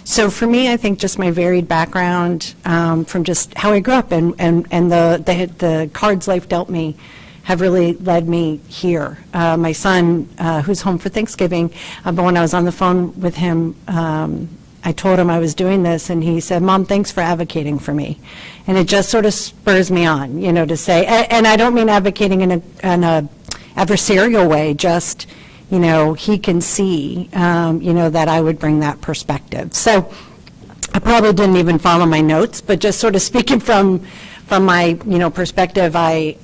So for me, I think just my varied background from just how I grew up and the cards life dealt me have really led me here. My son, who's home for Thanksgiving, but when I was on the phone with him, I told him I was doing this, and he said, Mom, thanks for advocating for me. And it just sort of spurs me on, to say, and I don't mean advocating in a adversarial way, just, he can see, that I would bring that perspective. So I probably didn't even follow my notes, but just sort of speaking from my, perspective, I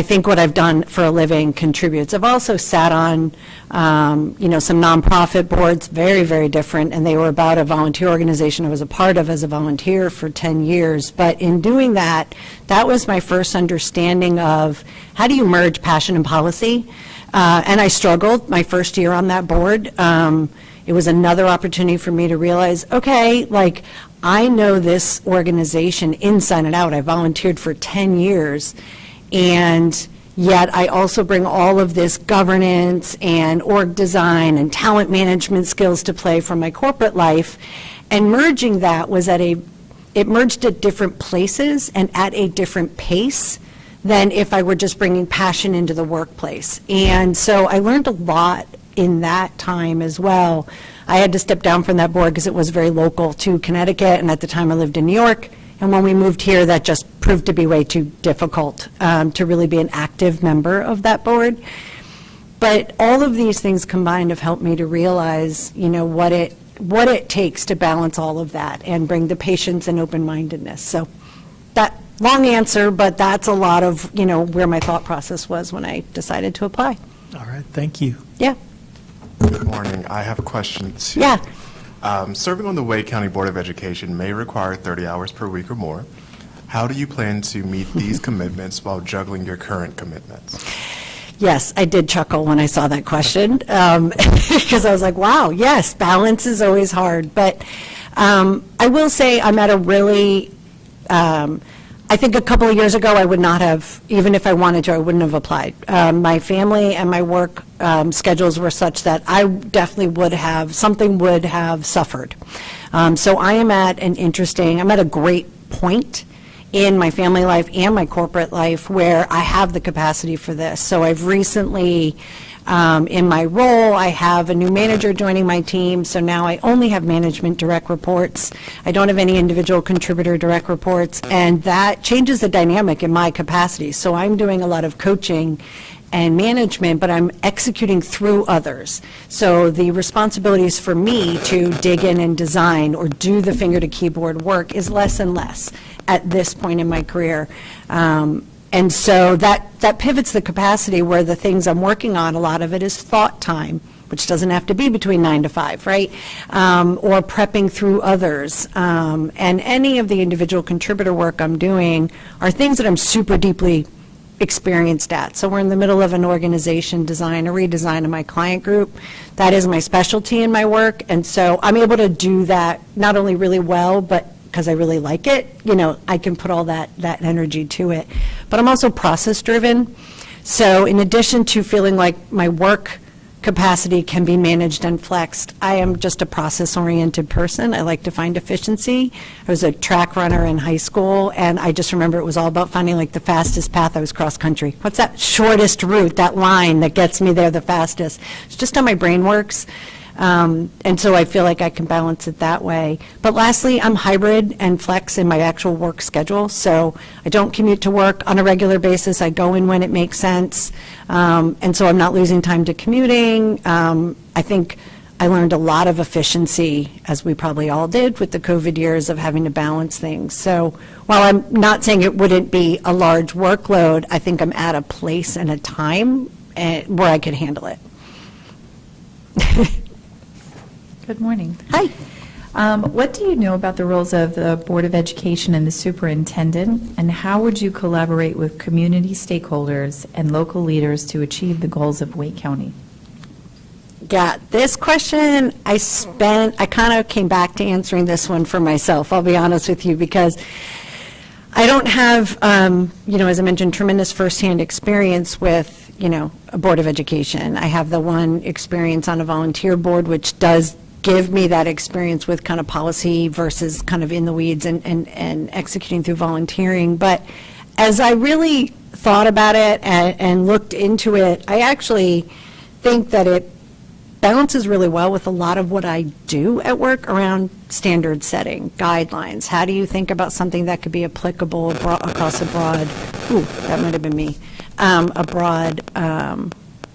think what I've done for a living contributes. I've also sat on, some nonprofit boards, very, very different, and they were about a volunteer organization I was a part of as a volunteer for 10 years. But in doing that, that was my first understanding of how do you merge passion and policy. And I struggled my first year on that board. It was another opportunity for me to realize, okay, I know this organization inside and out. I volunteered for 10 years. And yet I also bring all of this governance and org design and talent management skills to play from my corporate life. And merging that was it merged at different places and at a different pace than if I were just bringing passion into the workplace. And so I learned a lot in that time as well I had to step down from that board because it was very local to Connecticut, and at the time I lived in New York. And when we moved here, that just proved to be way too difficult to really be an active member of that board. But all of these things combined have helped me to realize, what it takes to balance all of that and bring the patience and open-mindedness. So that long answer, but that's a lot of, where my thought process was when I decided to apply. All right, thank you. Yeah. Good morning. I have a question too. Yeah. Serving on the Wake County Board of Education may require 30 hours per week or more. How do you plan to meet these commitments while juggling your current commitments? Yes, I did chuckle when I saw that question, because I was like, wow, yes, balance is always hard. But I will say I'm at a really, I think a couple of years ago, I would not have, even if I wanted to, I wouldn't have applied. My family and my work schedules were such that I definitely would have, something would have suffered. So I am at I'm at a great point in my family life and my corporate life where I have the capacity for this. So I've recently, in my role, I have a new manager joining my team, so now I only have management direct reports. I don't have any individual contributor direct reports, and that changes the dynamic in my capacity. So I'm doing a lot of coaching and management, but I'm executing through others. So the responsibilities for me to dig in and design or do the finger to keyboard work is less and less at this point in my career. And so that pivots the capacity where the things I'm working on, a lot of it is thought time, which doesn't have to be between 9 to 5, right? Or prepping through others. And any of the individual contributor work I'm doing are things that I'm super deeply experienced at. So we're in the middle of an organization design, a redesign of my client group. That is my specialty in my work. And so I'm able to do that not only really well, but because I really like it, I can put all that energy to it. But I'm also process-driven. So in addition to feeling like my work capacity can be managed and flexed, I am just a process-oriented person. I like to find efficiency. I was a track runner in high school, and I just remember it was all about finding like the fastest path. I was cross-country. What's that shortest route, that line that gets me there the fastest? It's just how my brain works. And so I feel like I can balance it that way. But lastly, I'm hybrid and flex in my actual work schedule. So I don't commute to work on a regular basis. I go in when it makes sense. And so I'm not losing time to commuting. I think I learned a lot of efficiency, as we probably all did with the COVID years of having to balance things. So while I'm not saying it wouldn't be a large workload, I think I'm at a place and a time where I could handle it. Good morning. Hi. What do you know about the roles of the Board of Education and the superintendent, and how would you collaborate with community stakeholders and local leaders to achieve the goals of Wake County? Yeah, this question, I kind of came back to answering this one for myself, I'll be honest with you, because I don't have, as I mentioned, tremendous firsthand experience with, a Board of Education. I have the one experience on a volunteer board, which does give me that experience with kind of policy versus kind of in the weeds and executing through volunteering. But as I really thought about it and looked into it, I actually think that it balances really well with a lot of what I do at work around standard setting, guidelines. How do you think about something that could be applicable across a broad, that might have been me, a broad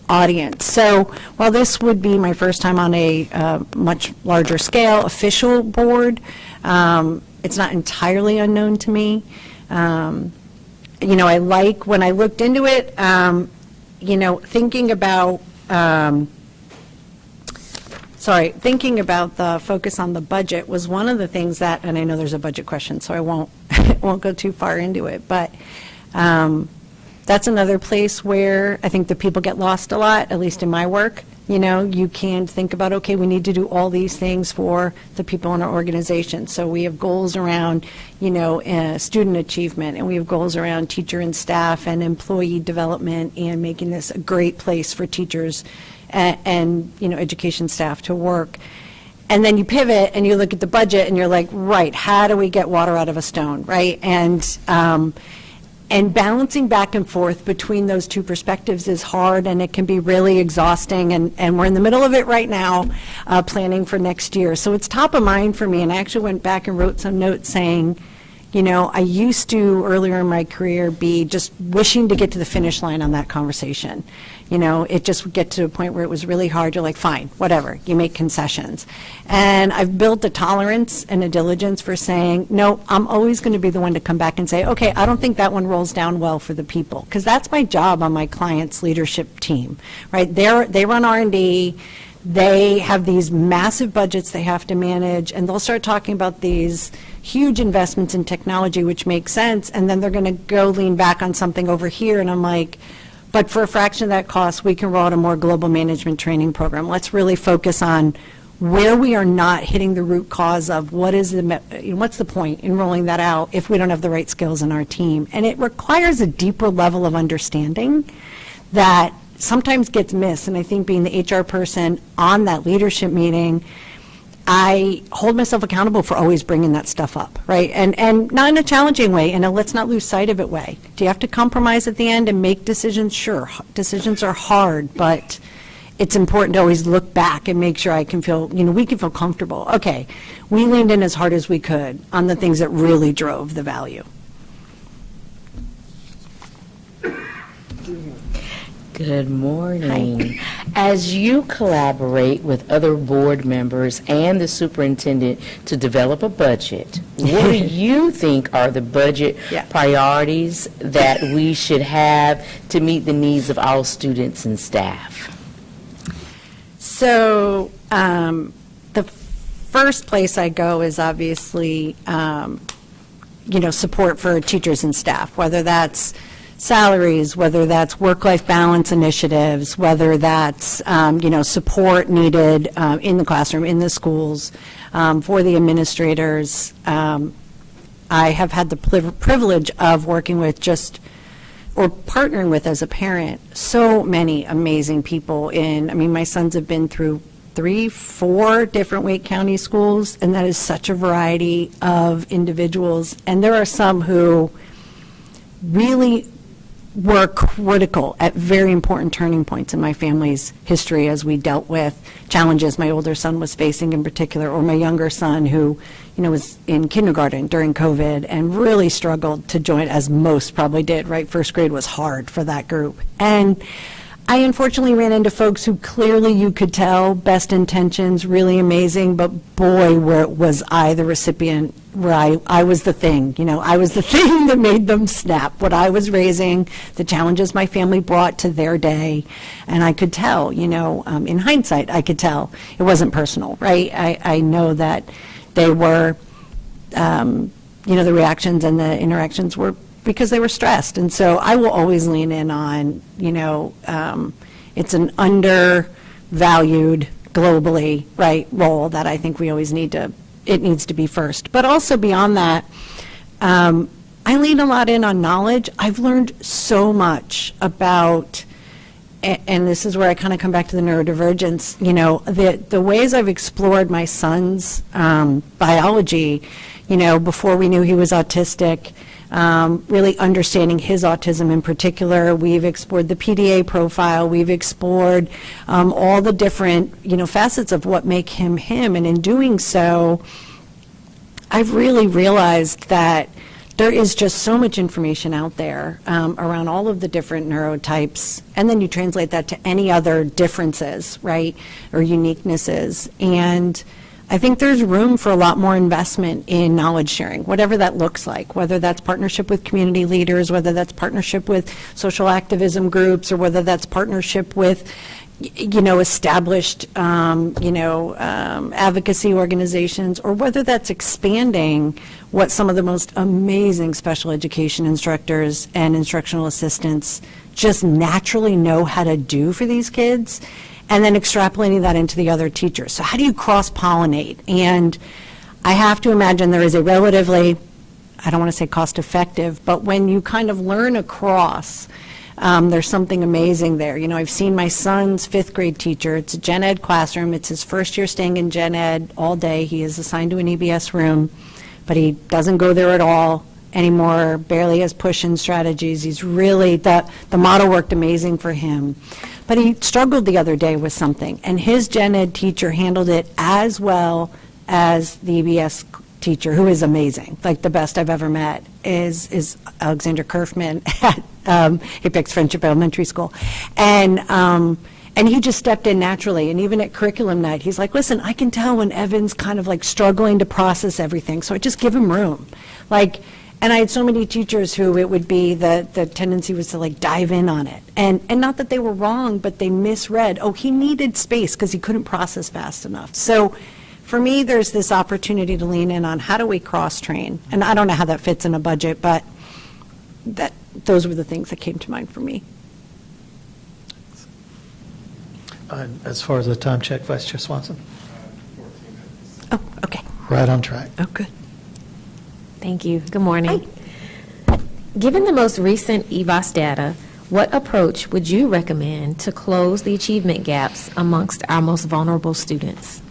audience. So while this would be my first time on a much larger scale official board, it's not entirely unknown to me. I like, when I looked into it, thinking about the focus on the budget was one of the things that, and I know there's a budget question, so I won't go too far into it, but that's another place where I think the people get lost a lot, at least in my work. You can think about, okay, we need to do all these things for the people in our organization. So we have goals around, student achievement, and we have goals around teacher and staff and employee development and making this a great place for teachers and education staff to work. And then you pivot and you look at the budget and you're like, right, how do we get water out of a stone, right? And And balancing back and forth between those two perspectives is hard, and it can be really exhausting, and we're in the middle of it right now, planning for next year. So it's top of mind for me, and I actually went back and wrote some notes saying, you know, I used to, earlier in my career, be just wishing to get to the finish line on that conversation. You know, it just would get to a point where it was really hard. You're like, fine, whatever, you make concessions. And I've built a tolerance and a diligence for saying, no, I'm always going to be the one to come back and say, okay, I don't think that one rolls down well for the people, because that's my job on my client's leadership team, right? They run R&D. They have these massive budgets they have to manage, and they'll start talking about these huge investments in technology, which makes sense, and then they're going to go lean back on something over here, and I'm like, but for a fraction of that cost, we can roll out a more global management training program. Let's really focus on where we are not hitting the root cause of what's the point in rolling that out if we don't have the right skills in our team. And it requires a deeper level of understanding that sometimes gets missed. And I think being the HR person on that leadership meeting, I hold myself accountable for always bringing that stuff up, right? And not in a challenging way, in a let's not lose sight of it way. Do you have to compromise at the end and make decisions? Sure, decisions are hard, but it's important to always look back and make sure I can feel, you know, we can feel comfortable. Okay, we leaned in as hard as we could on the things that really drove the value. Good morning. As you collaborate with other board members and the superintendent to develop a budget, what do you think are the budget priorities that we should have to meet the needs of all students and staff? So the first place I go is obviously, you know, support for teachers and staff, whether that's salaries, whether that's work-life balance initiatives, whether that's, you know, support needed in the classroom, in the schools, for the administrators. I have had the privilege of working with or partnering with as a parent, so many amazing people my sons have been through 3-4 different Wake County schools, and that is such a variety of individuals. And there are some who really were critical at very important turning points in my family's history as we dealt with challenges my older son was facing in particular, or my younger son who, you know, was in kindergarten during COVID and really struggled to join, as most probably did, right? First grade was hard for that group. And I unfortunately ran into folks who clearly you could tell, best intentions, really amazing, but boy, was I the recipient, where I was the thing, you know, I was the thing that made them snap. What I was raising, the challenges my family brought to their day, and I could tell, you know, in hindsight, I could tell it wasn't personal, right? I know that they were, you know, the reactions and the interactions were because they were stressed. And so I will always lean in on, you know, it's an undervalued globally, right, role that I think we always it needs to be first. But also beyond that, I lean a lot in on knowledge. I've learned so much about, and this is where I kind of come back to the neurodivergence, you know, the ways I've explored my son's biology, you know, before we knew he was autistic, really understanding his autism in particular. We've explored the PDA profile. We've explored all the different, you know, facets of what make him him. And in doing so, I've really realized that there is just so much information out there around all of the different neurotypes. And then you translate that to any other differences, right, or uniquenesses. And I think there's room for a lot more investment in knowledge sharing, whatever that looks like, whether that's partnership with community leaders, whether that's partnership with social activism groups, or whether that's partnership with, you know, established, you know, advocacy organizations, or whether that's expanding what some of the most amazing special education instructors and instructional assistants just naturally know how to do for these kids, and then extrapolating that into the other teachers. So how do you cross-pollinate? And I have to imagine there is a relatively, I don't want to say cost-effective, but when you kind of learn across, there's something amazing there. You know, I've seen my son's 5th grade teacher. It's a gen ed classroom. It's his first year staying in gen ed all day. He is assigned to an EBS room, but he doesn't go there at all. anymore, barely has push-in strategies. He's really, the model worked amazing for him. But he struggled the other day with something, and his gen ed teacher handled it as well as the EBS teacher, who is amazing, like the best I've ever met, is Alexander Kerfman at Apex Friendship Elementary School. And he just stepped in naturally, and even at curriculum night, he's like, listen, I can tell when Evan's kind of like struggling to process everything, so I just give him room. Like, and I had so many teachers who it would be the tendency was to like dive in on it. And not that they were wrong, but they misread, oh, he needed space because he couldn't process fast enough. So for me, there's this opportunity to lean in on how do we cross-train? And I don't know how that fits in a budget, but those were the things that came to mind for me. As far as the time check, Vice Chair Swanson? Oh, okay. Right on track. Oh, good. Thank you. Good morning. Given the most recent EVOS data, what approach would you recommend to close the achievement gaps amongst our most vulnerable students?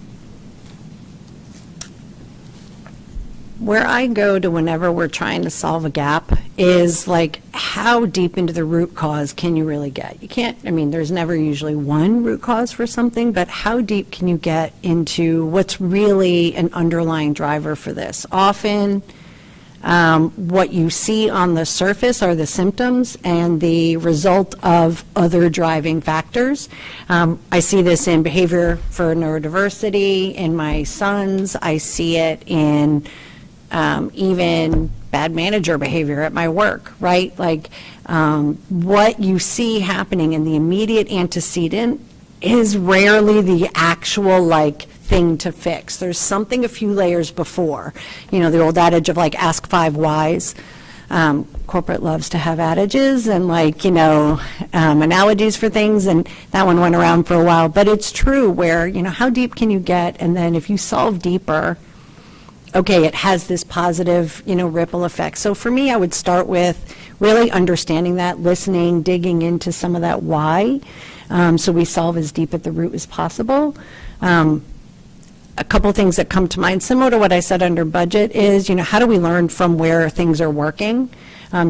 Where I go to whenever we're trying to solve a gap is like, how deep into the root cause can you really get? You can't, I mean, there's never usually one root cause for something, but how deep can you get into what's really an underlying driver for this? Often, what you see on the surface are the symptoms and the result of other driving factors. I see this in behavior for neurodiversity in my sons. I see it in even bad manager behavior at my work, right? Like what you see happening in the immediate antecedent is rarely the actual like thing to fix. There's something a few layers before. You know, the old adage of like ask 5 whys. Corporate loves to have adages and like, you know, analogies for things, and that one went around for a while. But it's true where, you know, how deep can you get? And then if you solve deeper, okay, it has this positive, you know, ripple effect. So for me, I would start with really understanding that, listening, digging into some of that why, so we solve as deep at the root as possible. A couple things that come to mind, similar to what I said under budget, is, you know, how do we learn from where things are working?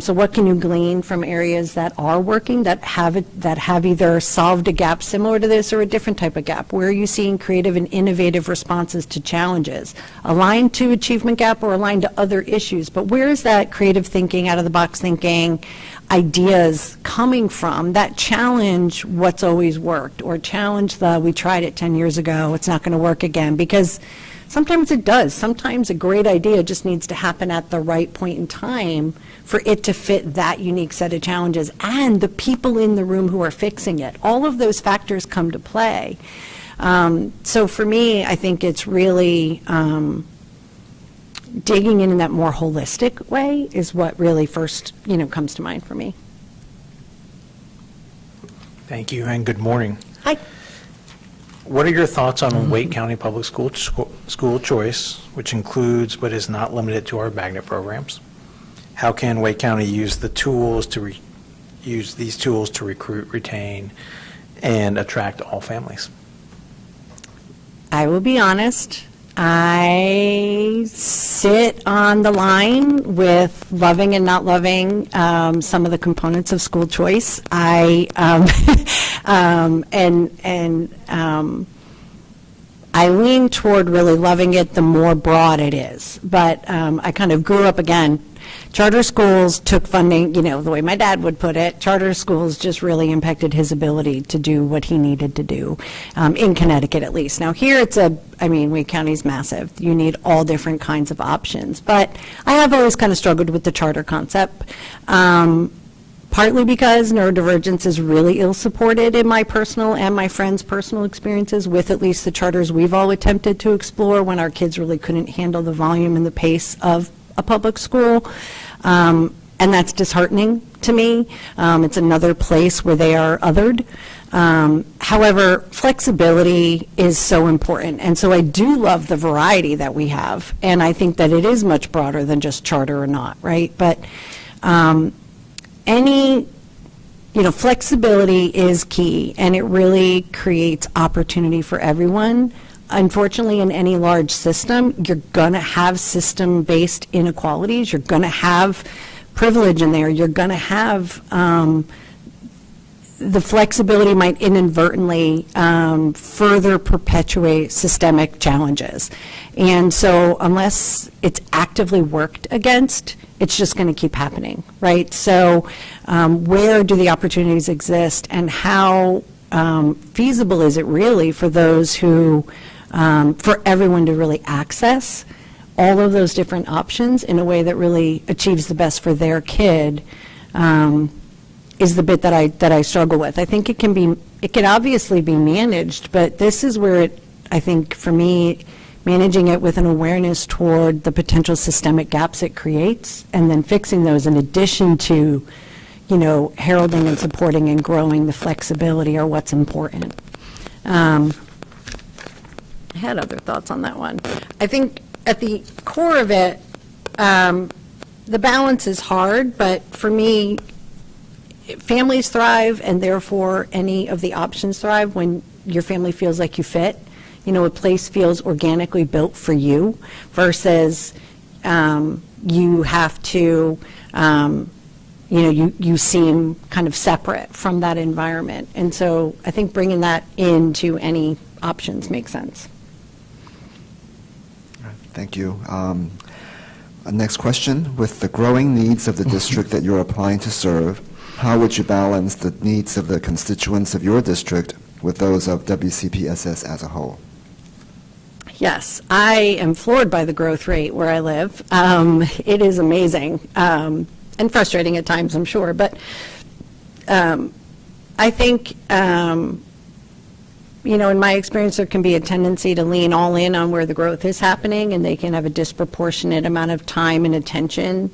So what can you glean from areas that are working, that have either solved a gap similar to this or a different type of gap? Where are you seeing creative and innovative responses to challenges, aligned to achievement gap or aligned to other issues? But where is that creative thinking, out of the box thinking, ideas coming from that challenge what's always worked, or challenge we tried it 10 years ago, it's not going to work again? Because sometimes it does. Sometimes a great idea just needs to happen at the right point in time for it to fit that unique set of challenges and the people in the room who are fixing it. All of those factors come to play. So for me, I think it's really digging in that more holistic way is what really first, you know, comes to mind for me. Thank you, and good morning. Hi. What are your thoughts on Wake County Public School choice, which includes but is not limited to our magnet programs? How can Wake County use the tools to use these tools to recruit, retain, and attract all families? I will be honest. I sit on the line with loving and not loving some of the components of school choice. I lean toward really loving it the more broad it is. But I kind of grew up, again, charter schools took funding, you know, the way my dad would put it, charter schools just really impacted his ability to do what he needed to do, in Connecticut at least. Now here Wake County's massive. You need all different kinds of options. But I have always kind of struggled with the charter concept. Partly because neurodivergence is really ill-supported in my personal and my friends' personal experiences with at least the charters we've all attempted to explore when our kids really couldn't handle the volume and the pace of a public school. And that's disheartening to me. It's another place where they are othered. However, flexibility is so important. And so I do love the variety that we have. And I think that it is much broader than just charter or not, right? But flexibility is key, and it really creates opportunity for everyone. unfortunately, in any large system, you're going to have system-based inequalities. You're going to have privilege in there. You're going to have the flexibility might inadvertently further perpetuate systemic challenges. And so unless it's actively worked against, it's just going to keep happening, right? So where do the opportunities exist, and how feasible is it really for those who, for everyone to really access all of those different options in a way that really achieves the best for their kid, is the bit that I struggle with. I think it can obviously be managed, but this is where I think for me, managing it with an awareness toward the potential systemic gaps it creates, and then fixing those in addition to, heralding and supporting and growing the flexibility are what's important. I had other thoughts on that one. I think at the core of it, the balance is hard, but for me, families thrive, and therefore any of the options thrive when your family feels like you fit. A place feels organically built for you versus you have to, you seem kind of separate from that environment. And so I think bringing that into any options makes sense. Thank you. Next question. With the growing needs of the district that you're applying to serve, how would you balance the needs of the constituents of your district with those of WCPSS as a whole? Yes, I am floored by the growth rate where I live. It is amazing, and frustrating at times, I'm sure. But I think, in my experience, there can be a tendency to lean all in on where the growth is happening, and they can have a disproportionate amount of time and attention,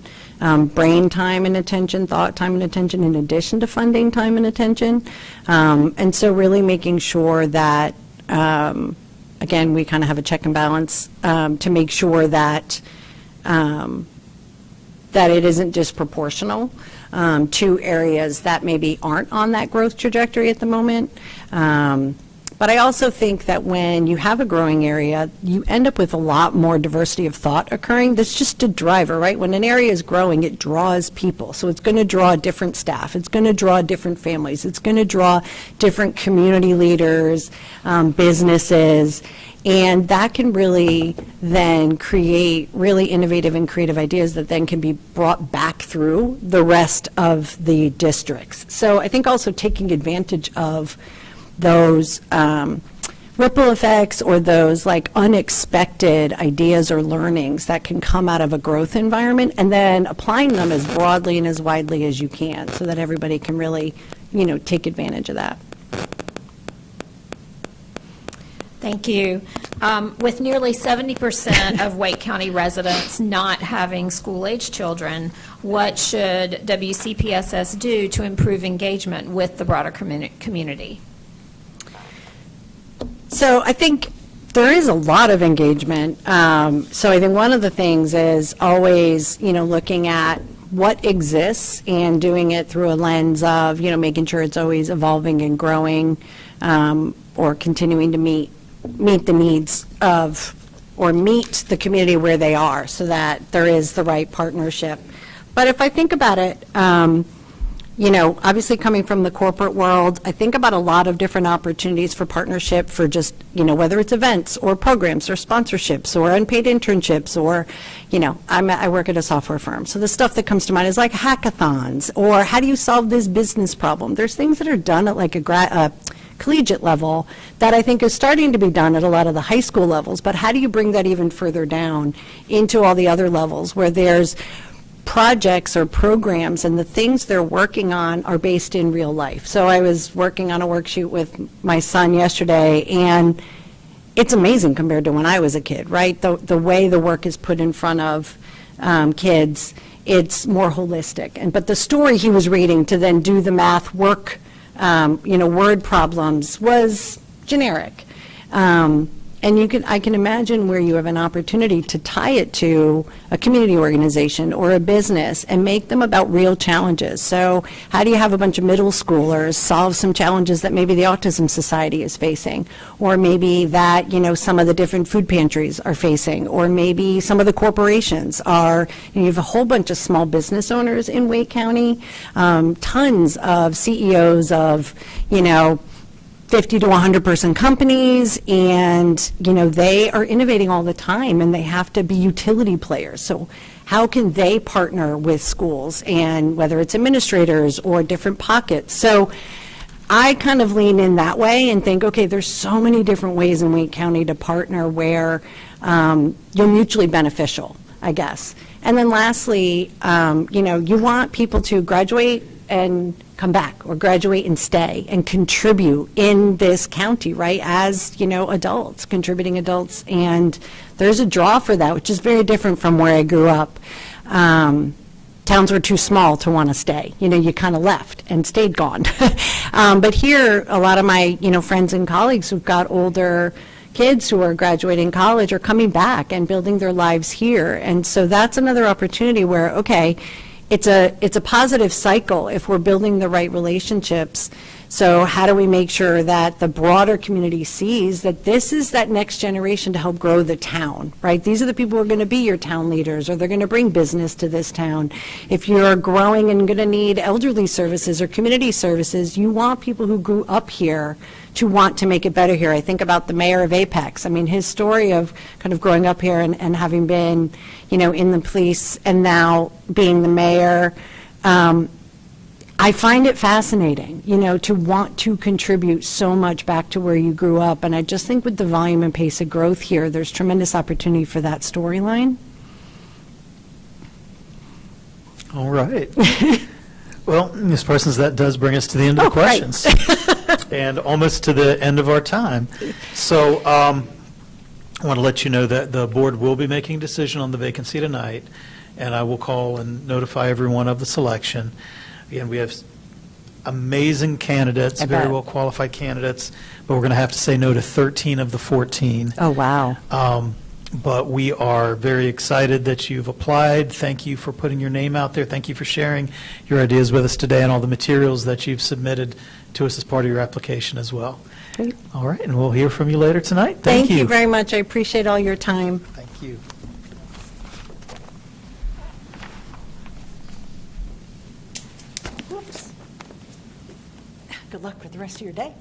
brain time and attention, thought time and attention, in addition to funding time and attention. And so really making sure that, again, we kind of have a check and balance to make sure that that it isn't disproportional to areas that maybe aren't on that growth trajectory at the moment. But I also think that when you have a growing area, you end up with a lot more diversity of thought occurring. That's just a driver, right? When an area is growing, it draws people. So it's going to draw different staff. It's going to draw different families. It's going to draw different community leaders, businesses. And that can really then create really innovative and creative ideas that then can be brought back through the rest of the districts. So I think also taking advantage of those ripple effects or those like unexpected ideas or learnings that can come out of a growth environment, and then applying them as broadly and as widely as you can so that everybody can really, take advantage of that. Thank you. With nearly 70% of Wake County residents not having school-age children, what should WCPSS do to improve engagement with the broader community? So I think there is a lot of engagement. So I think one of the things is always, looking at what exists and doing it through a lens of, making sure it's always evolving and growing, or continuing to meet the needs of, or meet the community where they are, so that there is the right partnership. But if I think about it, obviously coming from the corporate world, I think about a lot of different opportunities for partnership for just, whether it's events or programs or sponsorships or unpaid internships or, I work at a software firm. So the stuff that comes to mind is like hackathons, or how do you solve this business problem? There's things that are done at like a collegiate level that I think is starting to be done at a lot of the high school levels, but how do you bring that even further down into all the other levels where there's projects or programs and the things they're working on are based in real life? So I was working on a worksheet with my son yesterday, and it's amazing compared to when I was a kid, right? The way the work is put in front of kids, it's more holistic. But the story he was reading to then do the math work, word problems was generic. And I can imagine where you have an opportunity to tie it to a community organization or a business and make them about real challenges. So how do you have a bunch of middle schoolers solve some challenges that maybe the Autism Society is facing? Or maybe that, some of the different food pantries are facing? Or maybe some of the corporations are, you have a whole bunch of small business owners in Wake County, tons of CEOs of, 50 to 100-person companies, and, they are innovating all the time, and they have to be utility players. So how can they partner with schools, and whether it's administrators or different pockets? So I kind of lean in that way and think, okay, there's so many different ways in Wake County to partner where you're mutually beneficial, I guess. And then lastly, you want people to graduate and come back, or graduate and stay and contribute in this county, right, as, adults, contributing adults. And there's a draw for that, which is very different from where I grew up. Towns were too small to want to stay. You kind of left and stayed gone. But here, a lot of my, friends and colleagues who've got older kids who are graduating college are coming back and building their lives here. And so that's another opportunity where, okay, it's a positive cycle if we're building the right relationships. So how do we make sure that the broader community sees that this is that next generation to help grow the town, right? These are the people who are going to be your town leaders, or they're going to bring business to this town. If you're growing and going to need elderly services or community services, you want people who grew up here to want to make it better here. I think about the mayor of Apex. I mean, his story of kind of growing up here and having been, in the police and now being the mayor. I find it fascinating, to want to contribute so much back to where you grew up. And I just think with the volume and pace of growth here, there's tremendous opportunity for that storyline. All right. Well, Ms. Parsons, that does bring us to the end of the Oh, great. questions. And almost to the end of our time. So I want to let you know that the board will be making a decision on the vacancy tonight, and I will call and notify everyone of the selection. Again, we have amazing candidates, I very bet. well qualified candidates, but we're going to have to say no to 13 of the 14. Oh, wow. But we are very excited that you've applied. Thank you for putting your name out there. Thank you for sharing your ideas with us today and all the materials that you've submitted to us as part of your application as well. Great. All right, and we'll hear from you later tonight. Thank you very much. I appreciate all your time. Thank you. Whoops. Good luck with the rest of your day.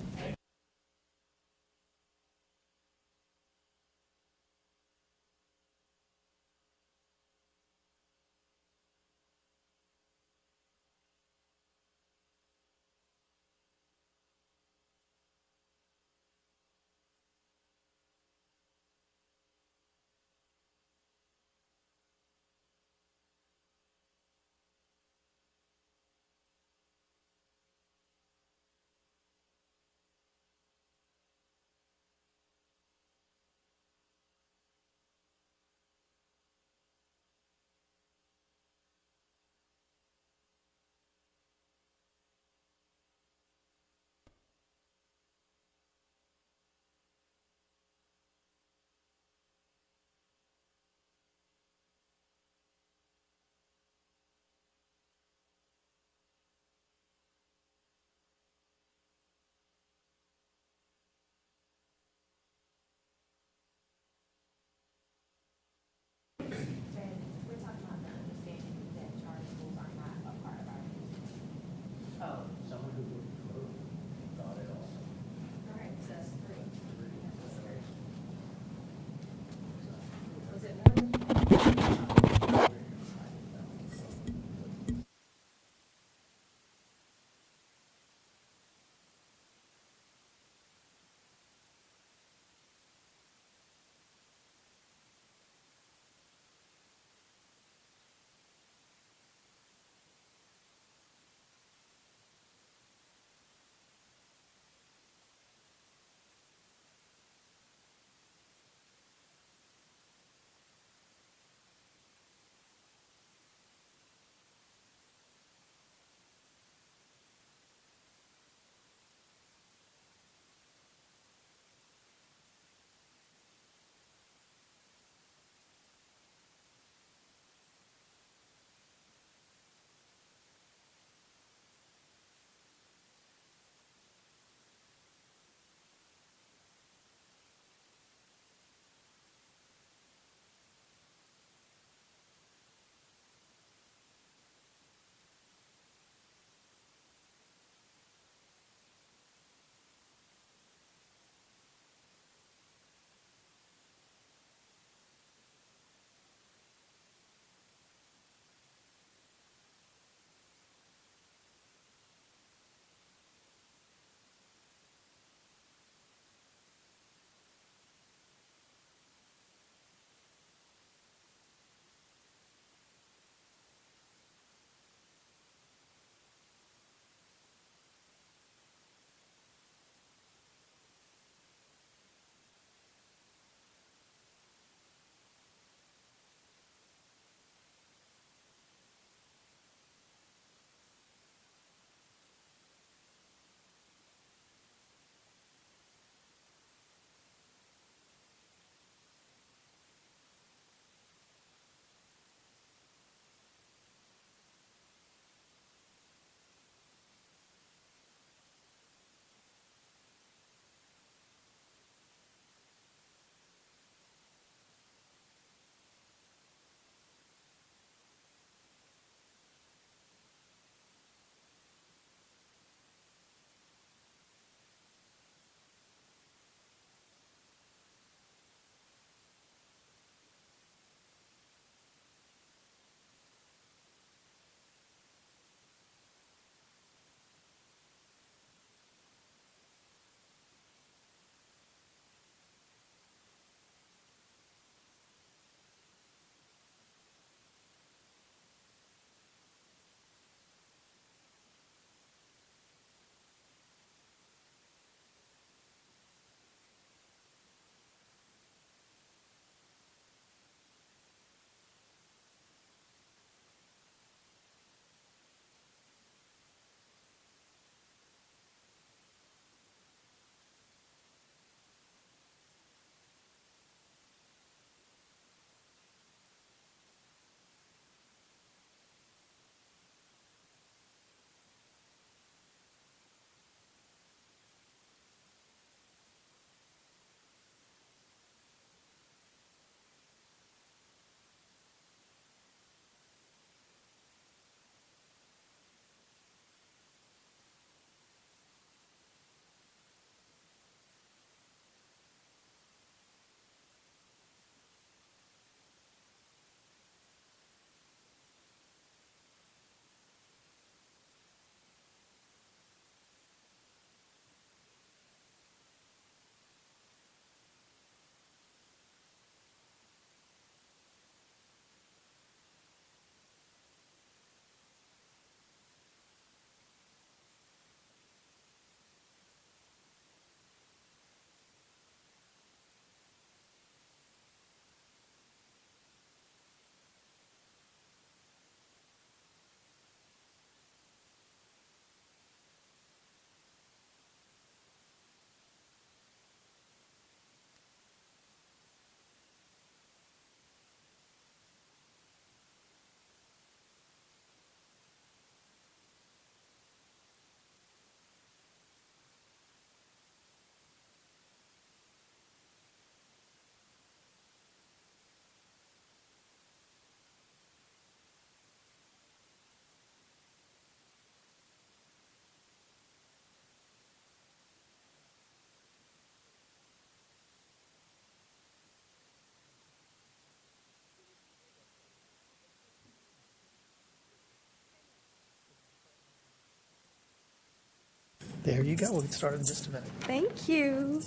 There you go. We'll get started in just a minute. Thank you.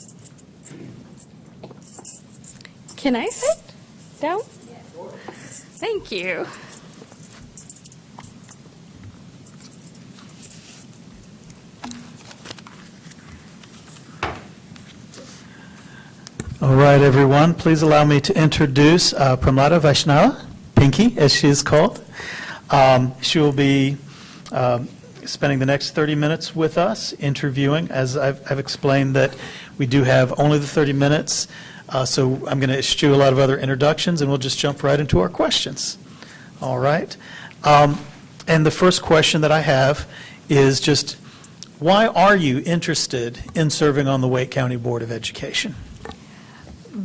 Can I sit down? Thank you. All right, everyone, please allow me to introduce Pramlata Vaishnava, Pinky, as she is called. She will be spending the next 30 minutes with us, interviewing. As I've explained, that we do have only the 30 minutes, so I'm going to eschew a lot of other introductions, and we'll just jump right into our questions. All right? And the first question that I have is just, why are you interested in serving on the Wake County Board of Education?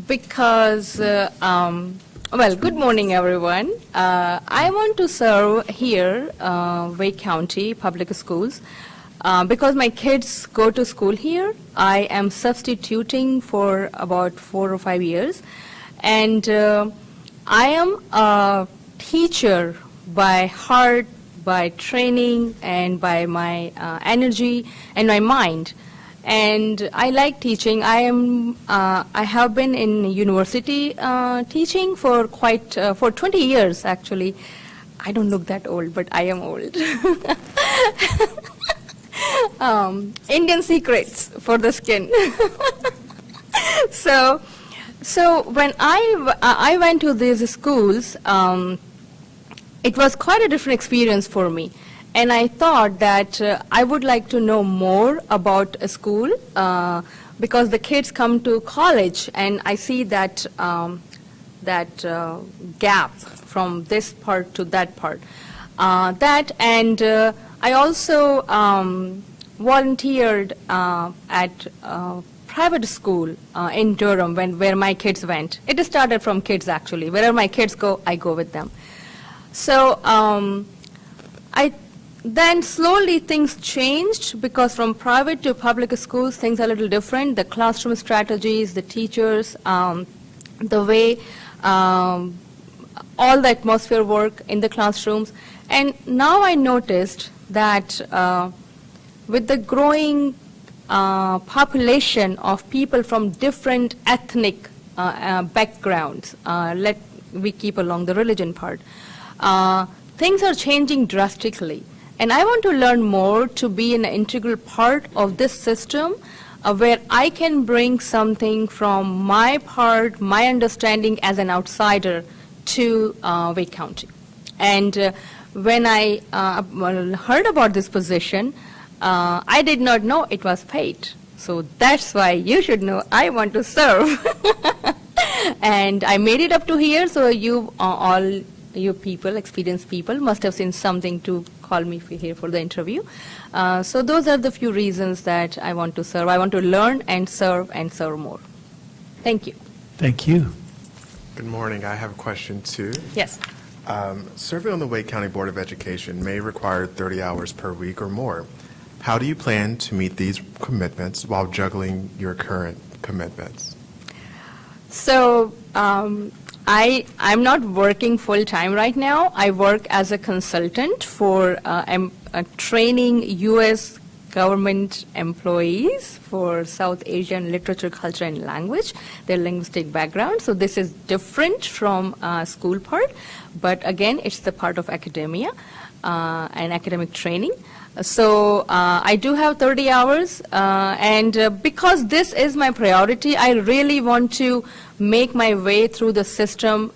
Because, well, good morning, everyone. I want to serve here, Wake County Public Schools, because my kids go to school here. I am substituting for about 4 or 5 years, and I am a teacher by heart, by training, and by my energy and my mind. And I like teaching. I have been in university teaching for for 20 years, actually. I don't look that old, but I am old. Indian secrets for the skin. So when I went to these schools, it was quite a different experience for me. And I thought that I would like to know more about a school because the kids come to college and I see that gap from this part to that part. I also volunteered at a private school in Durham where my kids went. It started from kids, actually. Wherever my kids go, I go with them. So then slowly things changed because from private to public schools, things are a little different. The classroom strategies, the teachers, the way all the atmosphere work in the classrooms. And now I noticed that with the growing population of people from different ethnic backgrounds, we keep along the religion part, things are changing drastically. And I want to learn more to be an integral part of this system where I can bring something from my part, my understanding as an outsider to Wake County. And when I heard about this position, I did not know it was paid. So that's why you should know I want to serve. And I made it up to here, so you people, experienced people, must have seen something to call me here for the interview. So those are the few reasons that I want to serve. I want to learn and serve more. Thank you. Thank you. Good morning. I have a question too. Yes. Serving on the Wake County Board of Education may require 30 hours per week or more. How do you plan to meet these commitments while juggling your current commitments? So I'm not working full-time right now. I work as a consultant for training U.S. government employees for South Asian literature, culture, and language, their linguistic background. So this is different from school part, but again, it's the part of academia and academic training. So I do have 30 hours, and because this is my priority, I really want to make my way through the system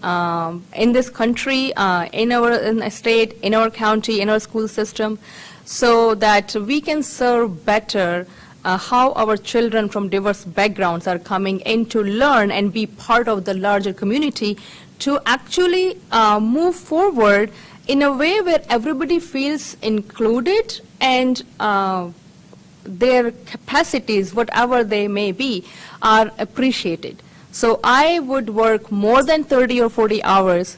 in this country, in our state, in our county, in our school system, so that we can serve better how our children from diverse backgrounds are coming in to learn and be part of the larger community to actually move forward in a way where everybody feels included and their capacities, whatever they may be, are appreciated. So I would work more than 30 or 40 hours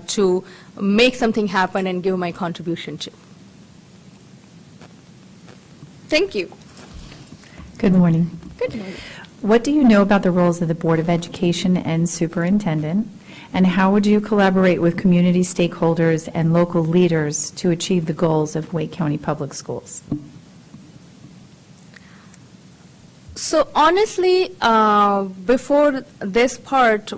to make something happen and give my contribution to. Thank you. Good morning. Good morning. What do you know about the roles of the Board of Education and Superintendent? And how would you collaborate with community stakeholders and local leaders to achieve the goals of Wake County Public Schools? So honestly, before this part,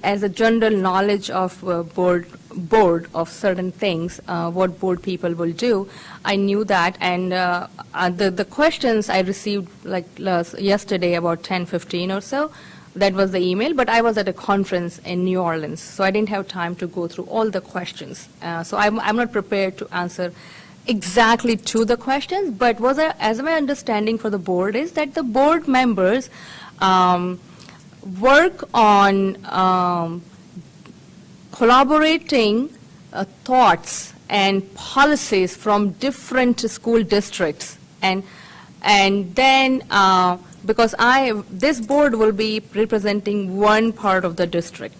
as a general knowledge of board of certain things, what board people will do, I knew that, and the questions I received like yesterday about 10:15 or so, that was the email, but I was at a conference in New Orleans, so I didn't have time to go through all the questions. So I'm not prepared to answer exactly to the questions, but as my understanding for the board is that the board members work on collaborating thoughts and policies from different school districts, and then because this board will be representing one part of the district,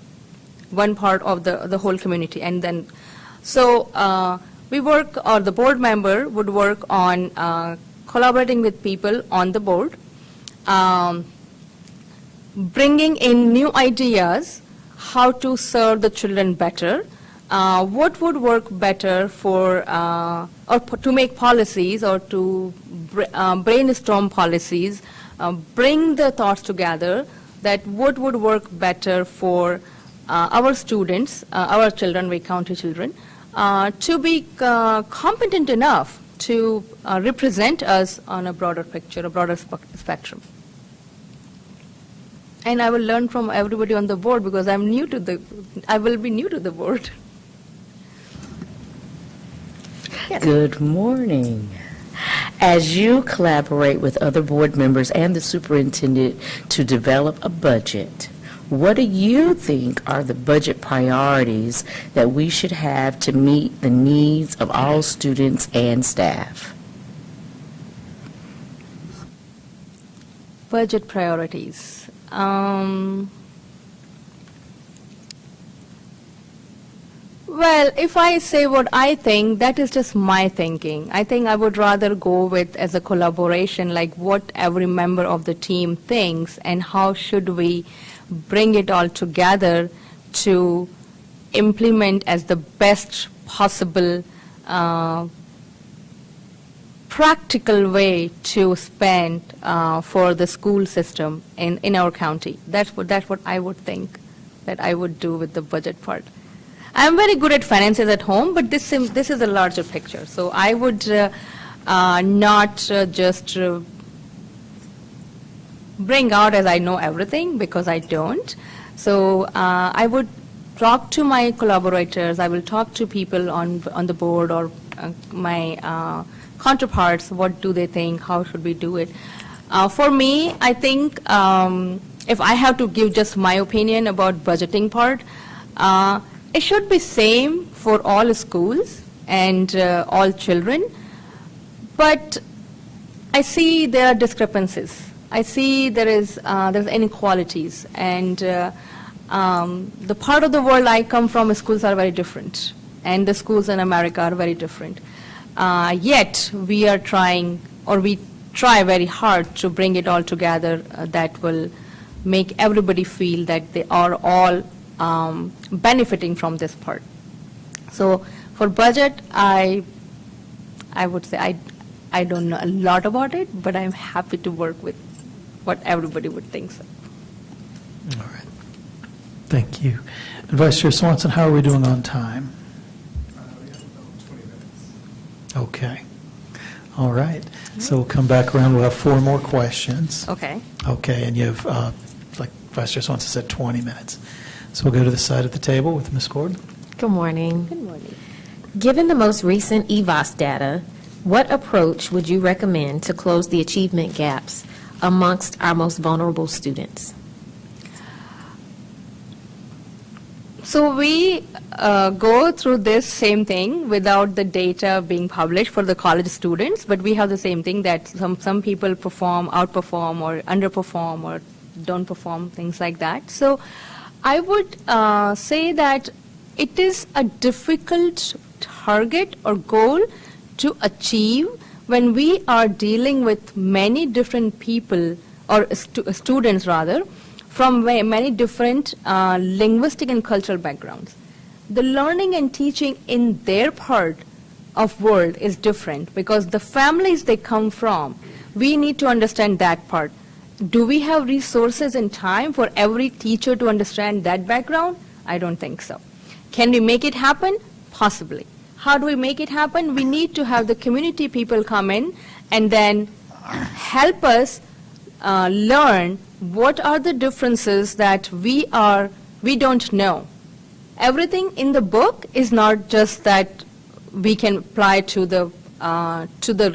one part of the whole community, and then so we work, or the board member would work on collaborating with people on the board, bringing in new ideas, how to serve the children better, what would work better for, or to make policies, or to brainstorm policies, bring the thoughts together, that what would work better for our students, our children, Wake County children, to be competent enough to represent us on a broader picture, a broader spectrum. And I will learn from everybody on the board because I will be new to the board. Good morning. As you collaborate with other board members and the superintendent to develop a budget, what do you think are the budget priorities that we should have to meet the needs of all students and staff? Budget priorities. Well, if I say what I think, that is just my thinking. I think I would rather go with as a collaboration, like what every member of the team thinks and how should we bring it all together to implement as the best possible practical way to spend for the school system in our county. That's what I would think that I would do with the budget part. I'm very good at finances at home, but this is a larger picture. So I would not just bring out as I know everything, because I don't. So I would talk to my collaborators. I will talk to people on the board or my counterparts. What do they think? How should we do it? For me, I think if I have to give just my opinion about budgeting part, it should be same for all schools and all children, but I see there are discrepancies. I see there's inequalities, and the part of the world I come from, schools are very different, and the schools in America are very different. Yet we are trying, or we try very hard to bring it all together that will make everybody feel that they are all benefiting from this part. So for budget, I would say I don't know a lot about it, but I'm happy to work with what everybody would think so. All right. Thank you. And Vice Chair Swanson, how are we doing on time? Okay. All right. So we'll come back around. We'll have 4 more questions. Okay. Okay, and you have, like Vice Chair Swanson said, 20 minutes. So we'll go to the side of the table with Ms. Gordon. Good morning. Good morning. Given the most recent EVOS data, what approach would you recommend to close the achievement gaps amongst our most vulnerable students? So we go through this same thing without the data being published for the college students, but we have the same thing that some people perform, outperform, or underperform, or don't perform, things like that. So I would say that it is a difficult target or goal to achieve when we are dealing with many different people, or students rather, from many different linguistic and cultural backgrounds. The learning and teaching in their part of world is different because the families they come from, we need to understand that part. do we have resources and time for every teacher to understand that background? I don't think so. Can we make it happen? Possibly. How do we make it happen? We need to have the community people come in and then help us learn what are the differences that we don't know. Everything in the book is not just that we can apply to the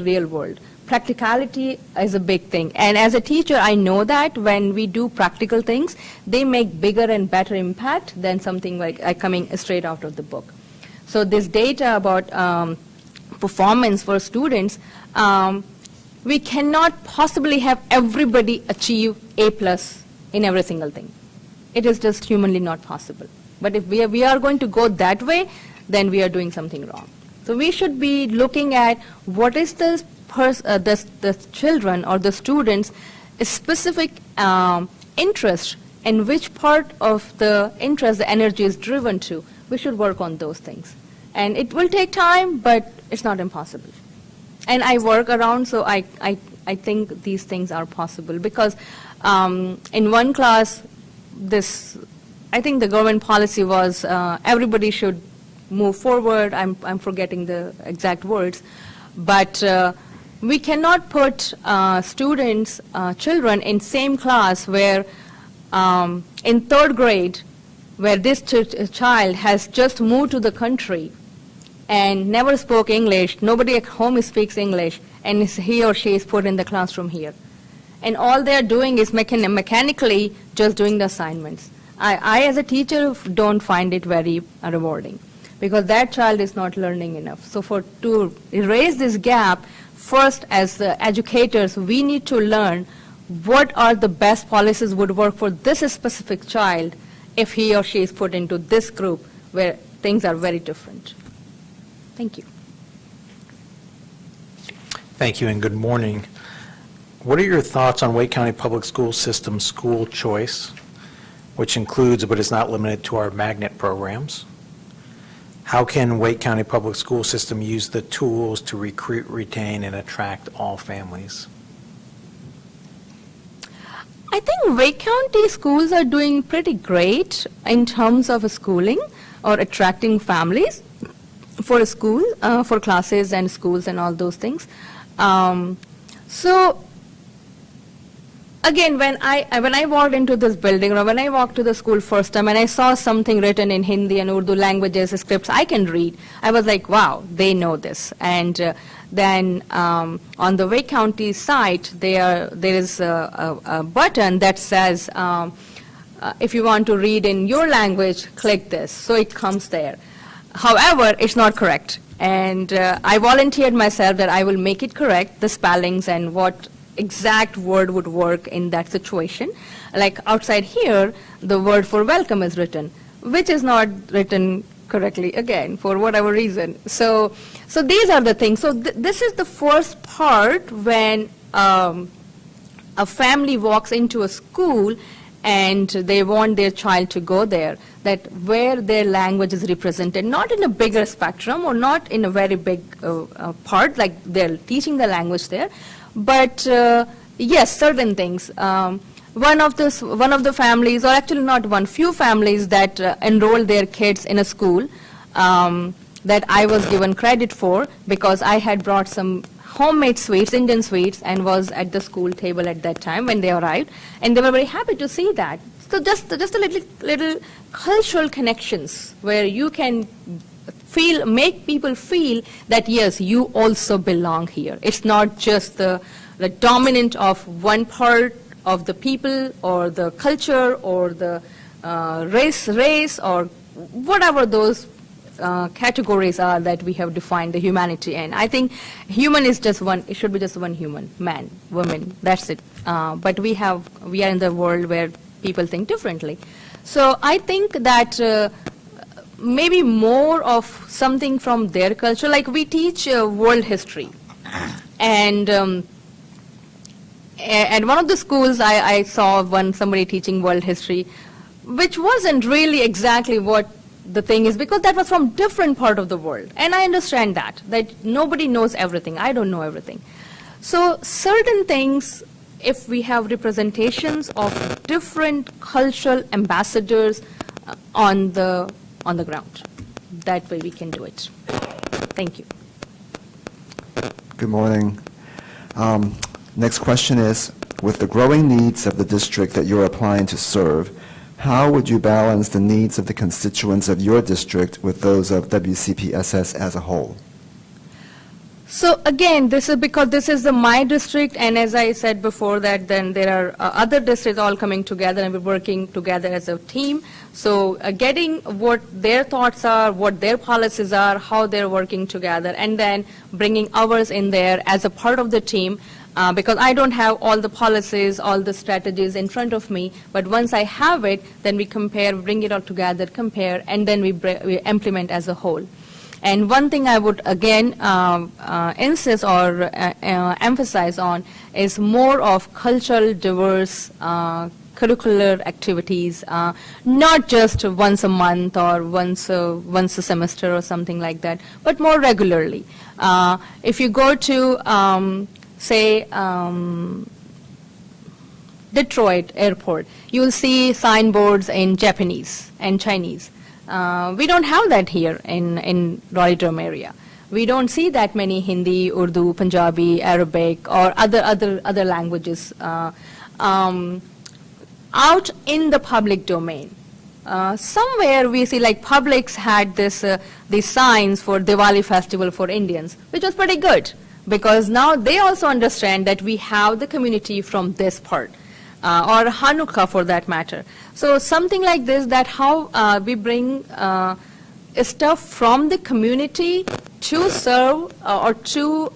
real world. Practicality is a big thing. And as a teacher, I know that when we do practical things, they make bigger and better impact than something like coming straight out of the book. So this data about performance for students, we cannot possibly have everybody achieve A+ in every single thing. It is just humanly not possible. But if we are going to go that way, then we are doing something wrong. So we should be looking at what is the children or the students' specific interest and which part of the interest the energy is driven to. We should work on those things. And it will take time, but it's not impossible. And I work around, so I think these things are possible. Because in one class, I think the government policy was everybody should move forward. I'm forgetting the exact words. But we cannot put students, children in same class where in third grade, where this child has just moved to the country and never spoke English, nobody at home speaks English, and he or she is put in the classroom here. And all they're doing is mechanically just doing the assignments. I as a teacher, don't find it very rewarding, because that child is not learning enough. So to erase this gap, first as the educators, we need to learn what are the best policies would work for this specific child if he or she is put into this group where things are very different. Thank you. Thank you and good morning. What are your thoughts on Wake County Public School System school choice, which includes but is not limited to our magnet programs? How can Wake County Public School System use the tools to recruit, retain, and attract all families? I think Wake County schools are doing pretty great in terms of schooling or attracting families for a school, for classes and schools and all those things. So again, when I walked into this building, or when I walked to the school first time and I saw something written in Hindi and Urdu languages, scripts I can read, I was like, wow, they know this. And then on the Wake County site, there is a button that says, if you want to read in your language, click this. So it comes there. However, it's not correct. And I volunteered myself that I will make it correct, the spellings and what exact word would work in that situation. Like outside here, the word for welcome is written, which is not written correctly again for whatever reason. So these are the things. So this is the first part when a family walks into a school and they want their child to go there, that where their language is represented, not in a bigger spectrum or not in a very big part, like they're teaching the language there, but yes, certain things. One of the families, or actually not one, few families that enrolled their kids in a school that I was given credit for, because I had brought some homemade sweets, Indian sweets, and was at the school table at that time when they arrived, and they were very happy to see that. So just a little cultural connections where you can make people feel that yes, you also belong here. It's not just the dominant of one part of the people or the culture or the race or whatever those categories are that we have defined the humanity. And I think human is just one, it should be just one human, man, woman, that's it. But we are in the world where people think differently. So I think that maybe more of something from their culture, like we teach world history. And at one of the schools I saw somebody teaching world history, which wasn't really exactly what the thing is, because that was from different part of the world. And I understand that nobody knows everything. I don't know everything. So certain things if we have representations of different cultural ambassadors on the ground. That way we can do it. Thank you. Good morning. Next question is, with the growing needs of the district that you're applying to serve, how would you balance the needs of the constituents of your district with those of WCPSS as a whole? So again, this is because this is my district, and as I said before that, then there are other districts all coming together and we're working together as a team. So getting what their thoughts are, what their policies are, how they're working together, and then bringing ours in there as a part of the team. Because I don't have all the policies, all the strategies in front of me, but once I have it, then we compare, bring it all together, compare, and then we implement as a whole. And one thing I would again insist or emphasize on is more of cultural diverse curricular activities, not just once a month or once a semester or something like that, but more regularly. If you go to say Detroit Airport, you will see signboards in Japanese and Chinese. We don't have that here in Raleigh-Durham area. We don't see that many Hindi, Urdu, Punjabi, Arabic, or other languages out in the public domain. Somewhere we see, like Publix had these signs for Diwali festival for Indians, which was pretty good, because now they also understand that we have the community from this part, or Hanukkah for that matter. So something like this, that how we bring stuff from the community to serve or to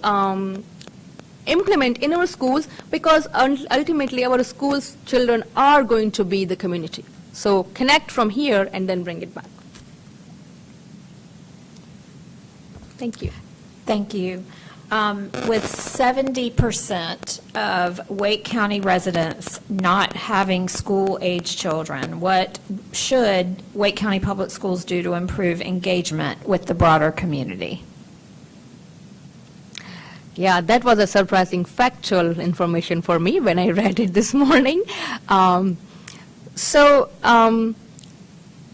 implement in our schools, because ultimately our schools' children are going to be the community. So connect from here and then bring it back. Thank you. Thank you. With 70% of Wake County residents not having school-age children, what should Wake County Public Schools do to improve engagement with the broader community? Yeah, that was a surprising factual information for me when I read it this morning. I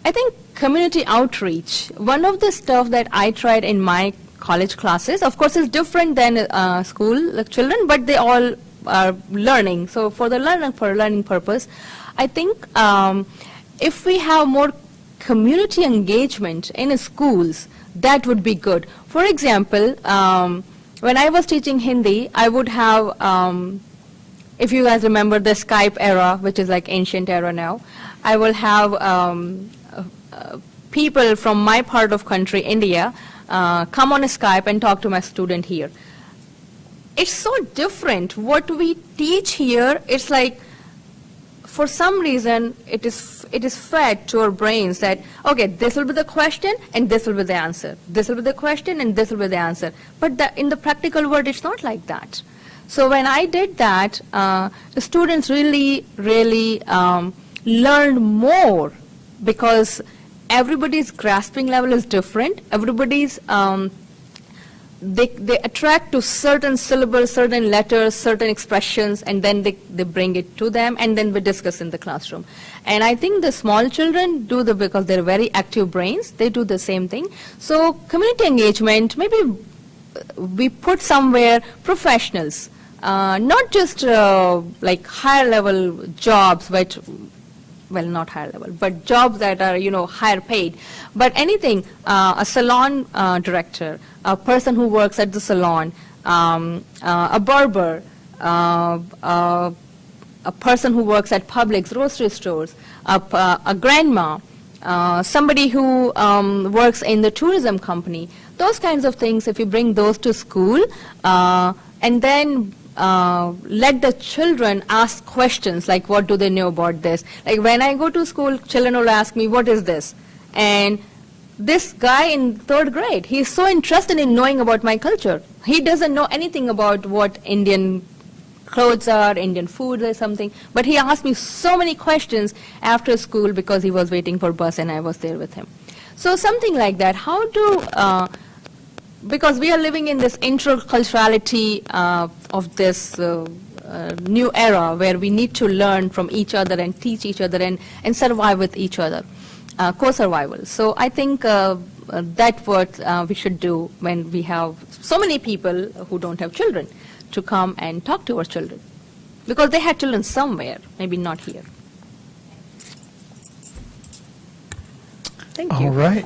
think community outreach, one of the stuff that I tried in my college classes, of course, is different than school children, but they all are learning. So for learning purpose, I think if we have more community engagement in schools, that would be good. For example, when I was teaching Hindi, I would have, if you guys remember the Skype era, which is like ancient era now, I will have people from my part of country, India, come on Skype and talk to my student here. It's so different. What we teach here, it's like, for some reason, it is fed to our brains that, okay, this will be the question and this will be the answer. This will be the question and this will be the answer. But in the practical world, it's not like that. So when I did that, the students really learned more, because everybody's grasping level is different. Everybody's, they attract to certain syllables, certain letters, certain expressions, and then they bring it to them, and then we discuss in the classroom. And I think the small children do because they're very active brains, they do the same thing. So community engagement, maybe we put somewhere professionals, not just like higher level jobs, but well, not higher level, but jobs that are, higher paid. But anything, a salon director, a person who works at the salon, a barber, a person who works at Publix, grocery stores, a grandma, somebody who works in the tourism company. Those kinds of things, if you bring those to school, and then let the children ask questions, like what do they know about this? Like when I go to school, children will ask me, what is this? And this guy in 3rd grade, he's so interested in knowing about my culture. He doesn't know anything about what Indian clothes are, Indian food or something, but he asked me so many questions after school because he was waiting for bus and I was there with him. So something like that. How do because we are living in this interculturality of this new era where we need to learn from each other and teach each other and survive with each other, co-survival. So I think that's what we should do when we have so many people who don't have children to come and talk to our children, because they had children somewhere, maybe not here. Thank you. All right.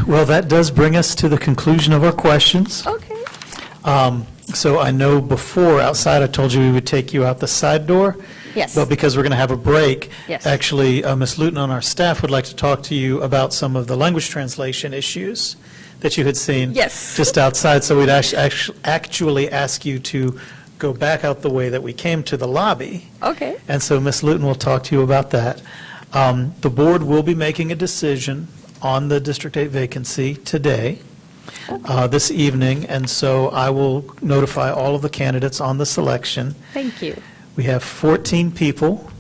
Well, that does bring us to the conclusion of our questions. Okay. So I know before, outside, I told you we would take you out the side door. Yes. But because we're going to have a break, Yes. actually, Ms. Luton on our staff would like to talk to you about some of the language translation issues that you had seen. Yes. Just outside. So we'd actually ask you to go back out the way that we came to the lobby. Okay. And so Ms. Luton will talk to you about that. The board will be making a decision on the District 8 vacancy today, this evening, and so I will notify all of the candidates on the selection. Thank you. We have 14 people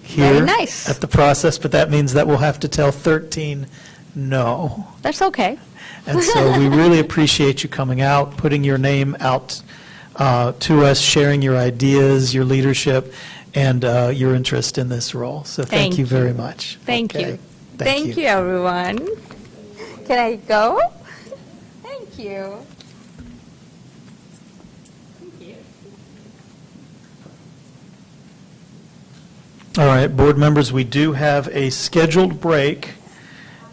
Very here nice. at the process, but that means that we'll have to tell 13 no. That's okay. And so we really appreciate you coming out, putting your name out to us, sharing your ideas, your leadership, and your interest in this role. So thank you very much. Thank Okay. you. Thank you, everyone. Can I go? Thank you. All right, board members, we do have a scheduled break,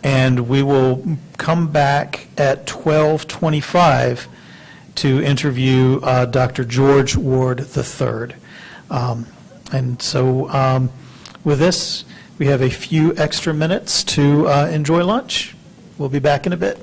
and we will come back at 12:25 to interview Dr. George Ward III. And so with this, we have a few extra minutes to enjoy lunch. We'll be back in a bit.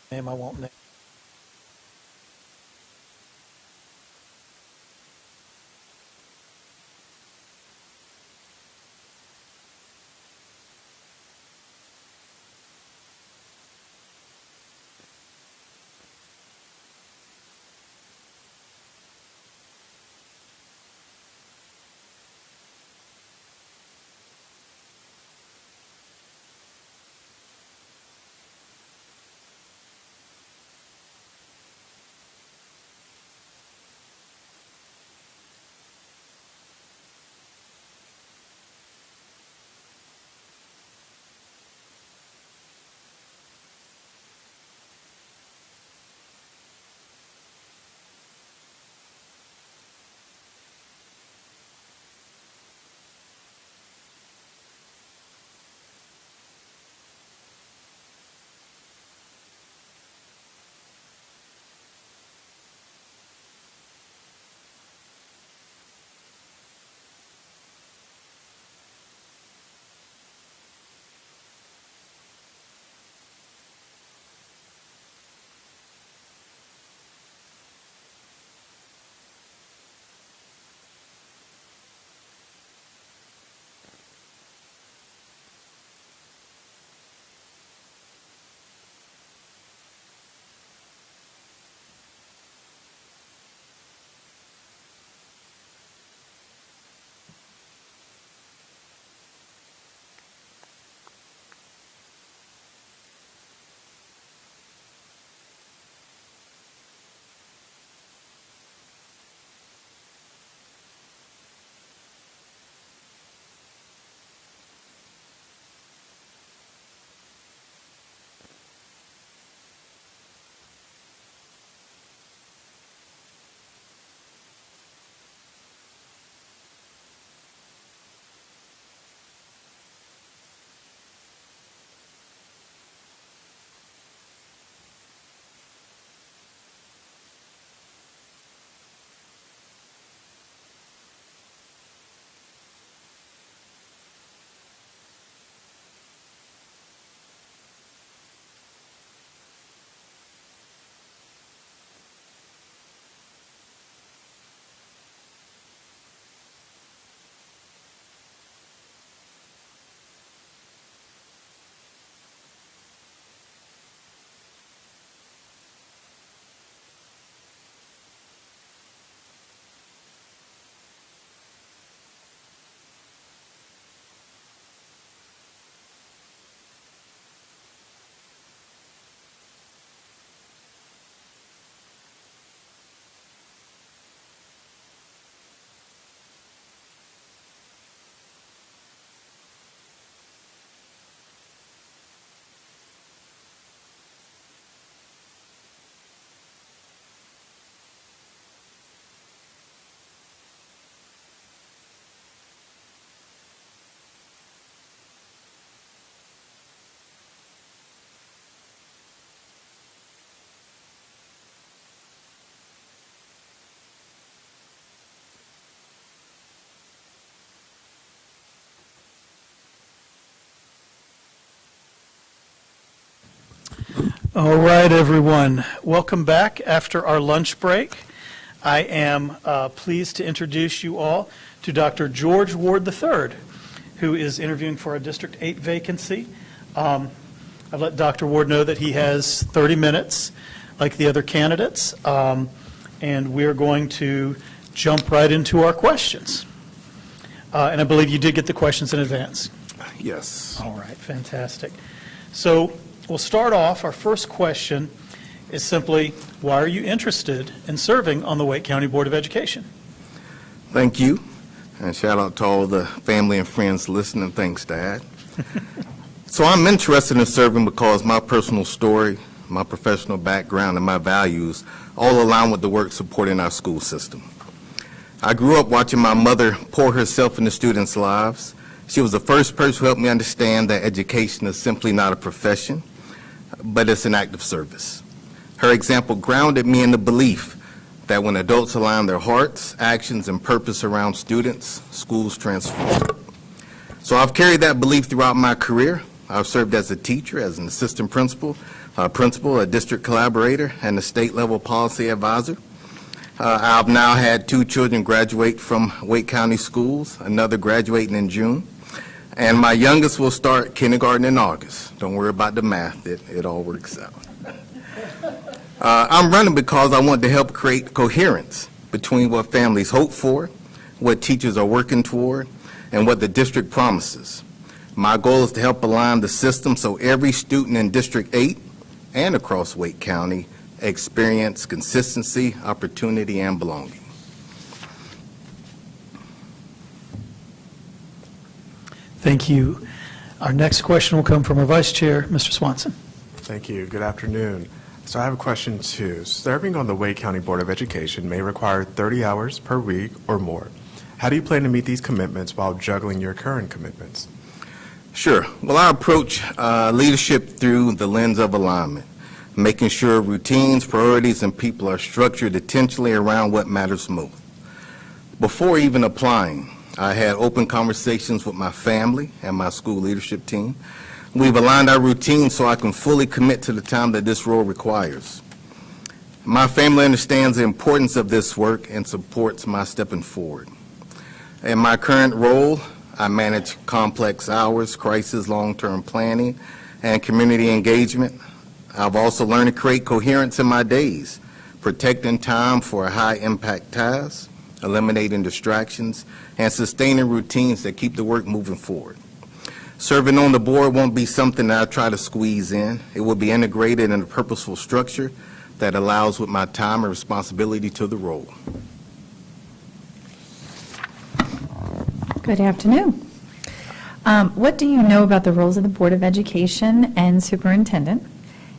Name I won't name. All right, everyone. Welcome back after our lunch break. I am pleased to introduce you all to Dr. George Ward III, who is interviewing for a District 8 vacancy. I've let Dr. Ward know that he has 30 minutes, like the other candidates, and we're going to jump right into our questions. And I believe you did get the questions in advance. Yes. All right, fantastic. So we'll start off. Our first question is simply, why are you interested in serving on the Wake County Board of Education? Thank you. And shout out to all the family and friends listening. Thanks, Dad. So I'm interested in serving because my personal story, my professional background, and my values all align with the work supporting our school system. I grew up watching my mother pour herself into students' lives. She was the first person who helped me understand that education is simply not a profession, but it's an act of service. Her example grounded me in the belief that when adults align their hearts, actions, and purpose around students, schools transform. So I've carried that belief throughout my career. I've served as a teacher, as an assistant principal, a principal, a district collaborator, and a state-level policy advisor. I've now had 2 children graduate from Wake County schools, another graduating in June, and my youngest will start kindergarten in August. Don't worry about the math, it all works out. I'm running because I want to help create coherence between what families hope for, what teachers are working toward, and what the district promises. My goal is to help align the system so every student in District 8 and across Wake County experience consistency, opportunity, and belonging. Thank you. Our next question will come from our Vice Chair, Mr. Swanson. Thank you. Good afternoon. So I have a question too. Serving on the Wake County Board of Education may require 30 hours per week or more. How do you plan to meet these commitments while juggling your current commitments? Sure. Well, I approach leadership through the lens of alignment, making sure routines, priorities, and people are structured intentionally around what matters most. Before even applying, I had open conversations with my family and my school leadership team. We've aligned our routine so I can fully commit to the time that this role requires. My family understands the importance of this work and supports my stepping forward. In my current role, I manage complex hours, crisis, long-term planning, and community engagement. I've also learned to create coherence in my days, protecting time for high-impact tasks, eliminating distractions, and sustaining routines that keep the work moving forward. Serving on the board won't be something that I try to squeeze in. It will be integrated in a purposeful structure that allows with my time and responsibility to the role. Good afternoon. What do you know about the roles of the Board of Education and Superintendent?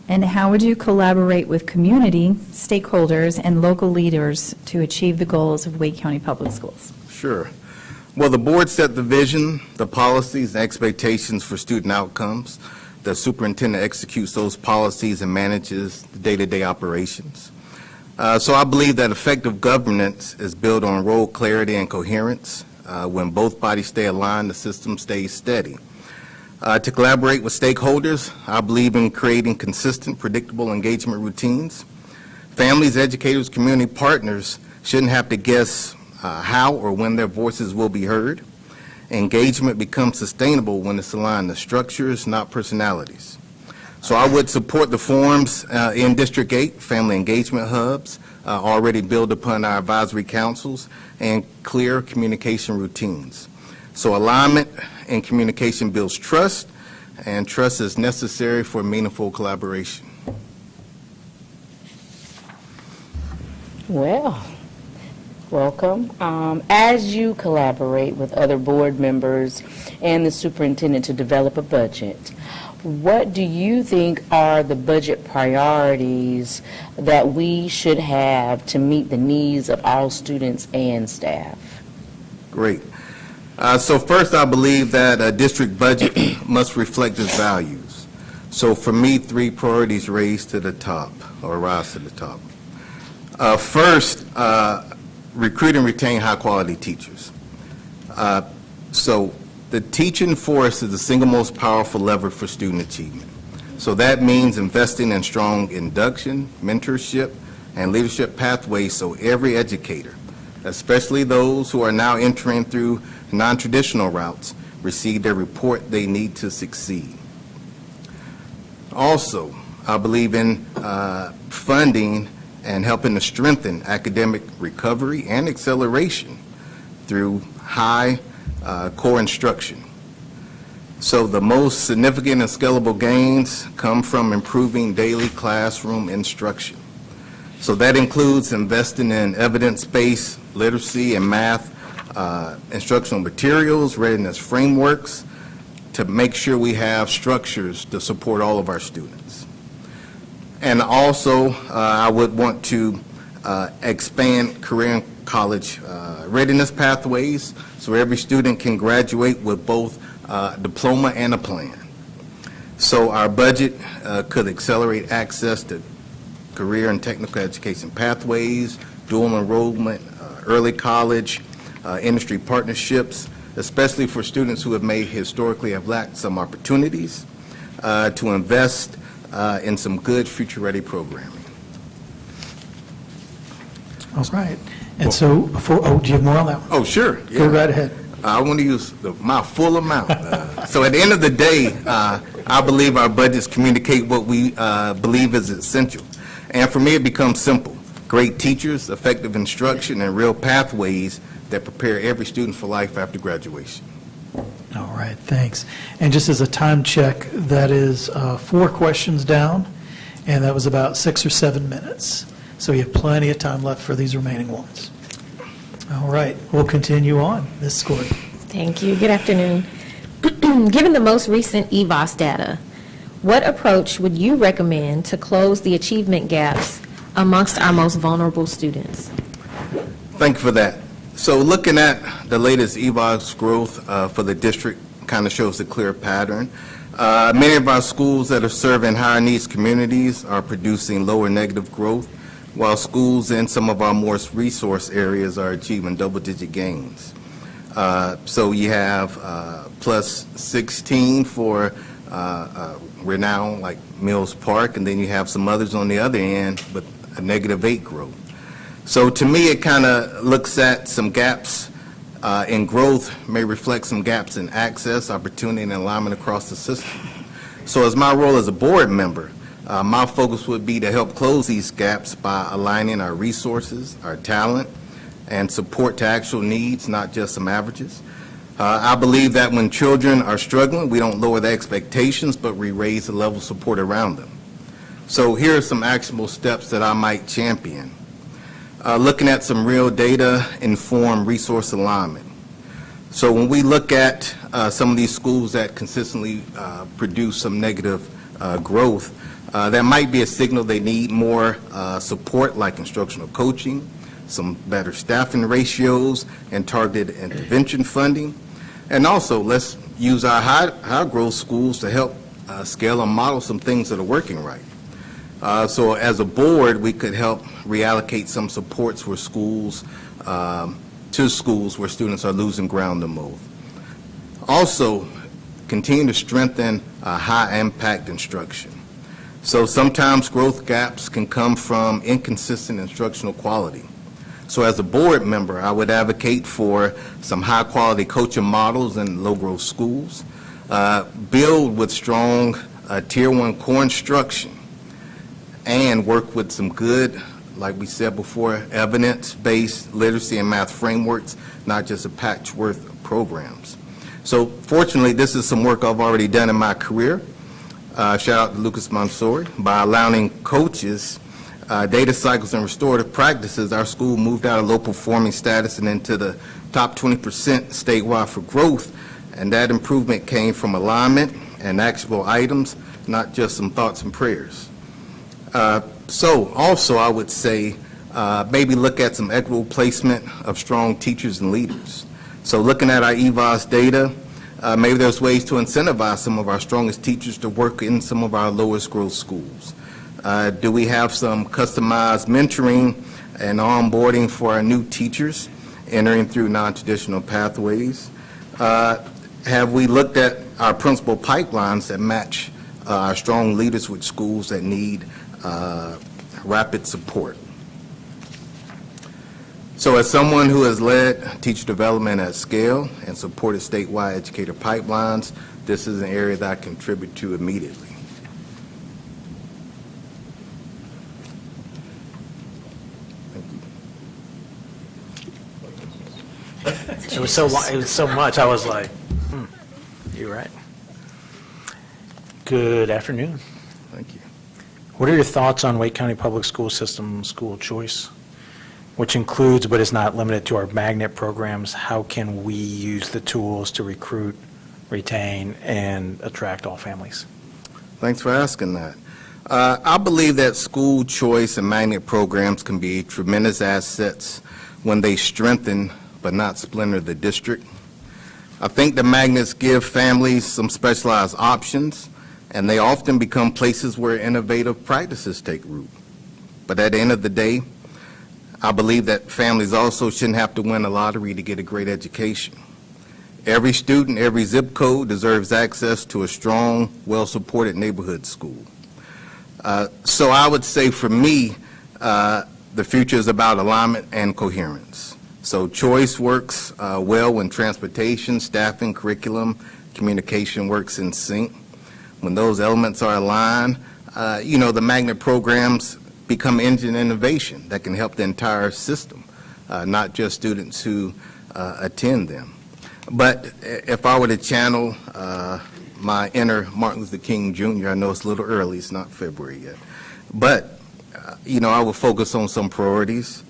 And how would you collaborate with community, stakeholders, and local leaders to achieve the goals of Wake County Public Schools? Sure. Well, the board set the vision, the policies, and expectations for student outcomes. The superintendent executes those policies and manages the day-to-day operations. So I believe that effective governance is built on role clarity and coherence. When both bodies stay aligned, the system stays steady. To collaborate with stakeholders, I believe in creating consistent, predictable engagement routines. Families, educators, community partners shouldn't have to guess how or when their voices will be heard. Engagement becomes sustainable when it's aligned to structures, not personalities. So I would support the forums in District 8, family engagement hubs, already build upon our advisory councils, and clear communication routines. So alignment and communication builds trust, and trust is necessary for meaningful collaboration. Well, welcome. As you collaborate with other board members and the superintendent to develop a budget, what do you think are the budget priorities that we should have to meet the needs of all students and staff? Great. So first, I believe that a district budget must reflect its values. So for me, 3 priorities rise to the top. First, recruit and retain high-quality teachers. So the teaching force is the single most powerful lever for student achievement. So that means investing in strong induction, mentorship, and leadership pathways so every educator, especially those who are now entering through non-traditional routes, receive their report they need to succeed. Also, I believe in funding and helping to strengthen academic recovery and acceleration through high core instruction. So the most significant and scalable gains come from improving daily classroom instruction. So that includes investing in evidence-based literacy and math instructional materials, readiness frameworks, to make sure we have structures to support all of our students. And also, I would want to expand career and college readiness pathways so every student can graduate with both a diploma and a plan. So our budget could accelerate access to career and technical education pathways, dual enrollment, early college, industry partnerships, especially for students who have historically lacked some opportunities, to invest in some good future-ready programming. All right. And so before, do you have more on that one? Oh, sure. Go Yeah. right ahead. I want to use my full amount. So at the end of the day, I believe our budgets communicate what we believe is essential. And for me, it becomes simple. Great teachers, effective instruction, and real pathways that prepare every student for life after graduation. All right, thanks. And just as a time check, that is 4 questions down, and that was about 6 or 7 minutes. So you have plenty of time left for these remaining ones. All right, we'll continue on. Ms. Gordon. Thank you. Good afternoon. Given the most recent EVOS data, what approach would you recommend to close the achievement gaps amongst our most vulnerable students? Thank you for that. So looking at the latest EVOS growth for the district kind of shows a clear pattern. Many of our schools that are serving higher needs communities are producing lower negative growth, while schools in some of our more resource areas are achieving double-digit gains. So you have plus 16 for renowned like Mills Park, and then you have some others on the other end with a -8 growth. So to me, it kind of looks at some gaps in growth, may reflect some gaps in access, opportunity, and alignment across the system. So as my role as a board member, my focus would be to help close these gaps by aligning our resources, our talent, and support to actual needs, not just some averages. I believe that when children are struggling, we don't lower the expectations, but we raise the level of support around them. So here are some actionable steps that I might champion. Looking at some real data-informed resource alignment. So when we look at some of these schools that consistently produce some negative growth, that might be a signal they need more support, like instructional coaching, some better staffing ratios, and targeted intervention funding. And also, let's use our high growth schools to help scale and model some things that are working right. So as a board, we could help reallocate some supports for schools, to schools where students are losing ground the most. Also, continue to strengthen high-impact instruction. So sometimes growth gaps can come from inconsistent instructional quality. So as a board member, I would advocate for some high-quality coaching models in low-growth schools, build with strong Tier 1 core instruction, and work with some good, like we said before, evidence-based literacy and math frameworks, not just a patchwork of programs. So fortunately, this is some work I've already done in my career. Shout out to Lucas Mansouri. By allowing coaches data cycles and restorative practices, our school moved out of low performing status and into the top 20% statewide for growth, and that improvement came from alignment and actionable items, not just some thoughts and prayers. So also I would say maybe look at some equitable placement of strong teachers and leaders. So looking at our EVOS data, maybe there's ways to incentivize some of our strongest teachers to work in some of our lowest growth schools. Do we have some customized mentoring and onboarding for our new teachers entering through non-traditional pathways? Have we looked at our principal pipelines that match our strong leaders with schools that need rapid support? So as someone who has led teacher development at scale and supported statewide educator pipelines, this is an area that I contribute to immediately. It was so much, I was like, you're right. Good afternoon. Thank you. What are your thoughts on Wake County Public School System school choice, which includes but is not limited to our magnet programs? How can we use the tools to recruit, retain, and attract all families? Thanks for asking that. I believe that school choice and magnet programs can be tremendous assets when they strengthen but not splinter the district. I think the magnets give families some specialized options, and they often become places where innovative practices take root. But at the end of the day, I believe that families also shouldn't have to win a lottery to get a great education. Every student, every zip code deserves access to a strong, well-supported neighborhood school. So I would say for me, the future is about alignment and coherence. So choice works well when transportation, staffing, curriculum, communication works in sync. When those elements are aligned, the magnet programs become engine innovation that can help the entire system, not just students who attend them. But if I were to channel my inner Martin Luther King Jr., I know it's a little early, it's not February yet, but I will focus on some priorities.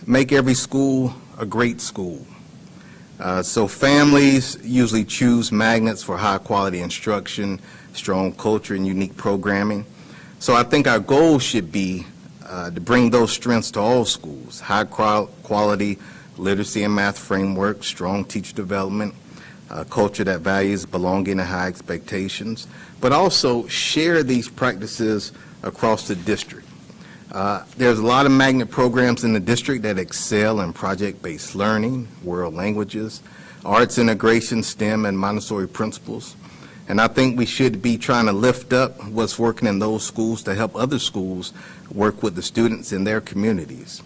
Make every school a great school. So families usually choose magnets for high-quality instruction, strong culture, and unique programming. So I think our goal should be to bring those strengths to all schools: high-quality literacy and math framework, strong teacher development, culture that values belonging and high expectations, but also share these practices across the district. There's a lot of magnet programs in the district that excel in project-based learning, world languages, arts integration, STEM, and Montessori principles. And I think we should be trying to lift up what's working in those schools to help other schools work with the students in their communities.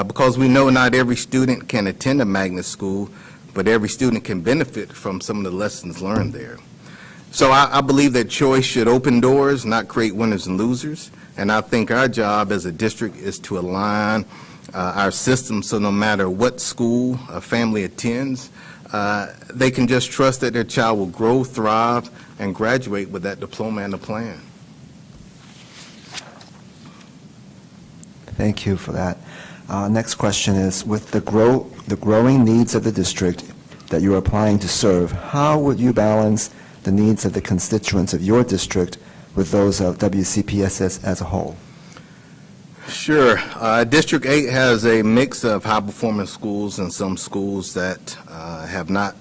Because we know not every student can attend a magnet school, but every student can benefit from some of the lessons learned there. So I believe that choice should open doors, not create winners and losers. And I think our job as a district is to align our system so no matter what school a family attends, they can just trust that their child will grow, thrive, and graduate with that diploma and a plan. Thank you for that. Next question is, with the growing needs of the district that you're applying to serve, how would you balance the needs of the constituents of your district with those of WCPSS as a whole? Sure. District 8 has a mix of high-performing schools and some schools that have not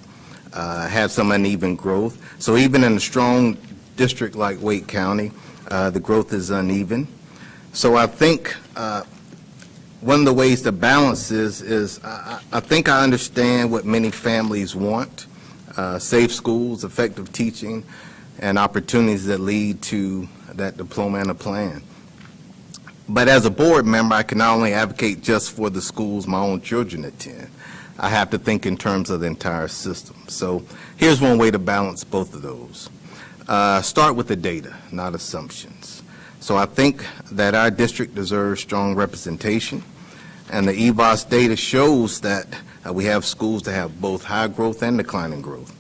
had some uneven growth. So even in a strong district like Wake County, the growth is uneven. So I think one of the ways to balance this is I think I understand what many families want: safe schools, effective teaching, and opportunities that lead to that diploma and a plan. But as a board member, I can not only advocate just for the schools my own children attend. I have to think in terms of the entire system. So here's one way to balance both of those. Start with the data, not assumptions. So I think that our district deserves strong representation, and the EVOS data shows that we have schools that have both high growth and declining growth.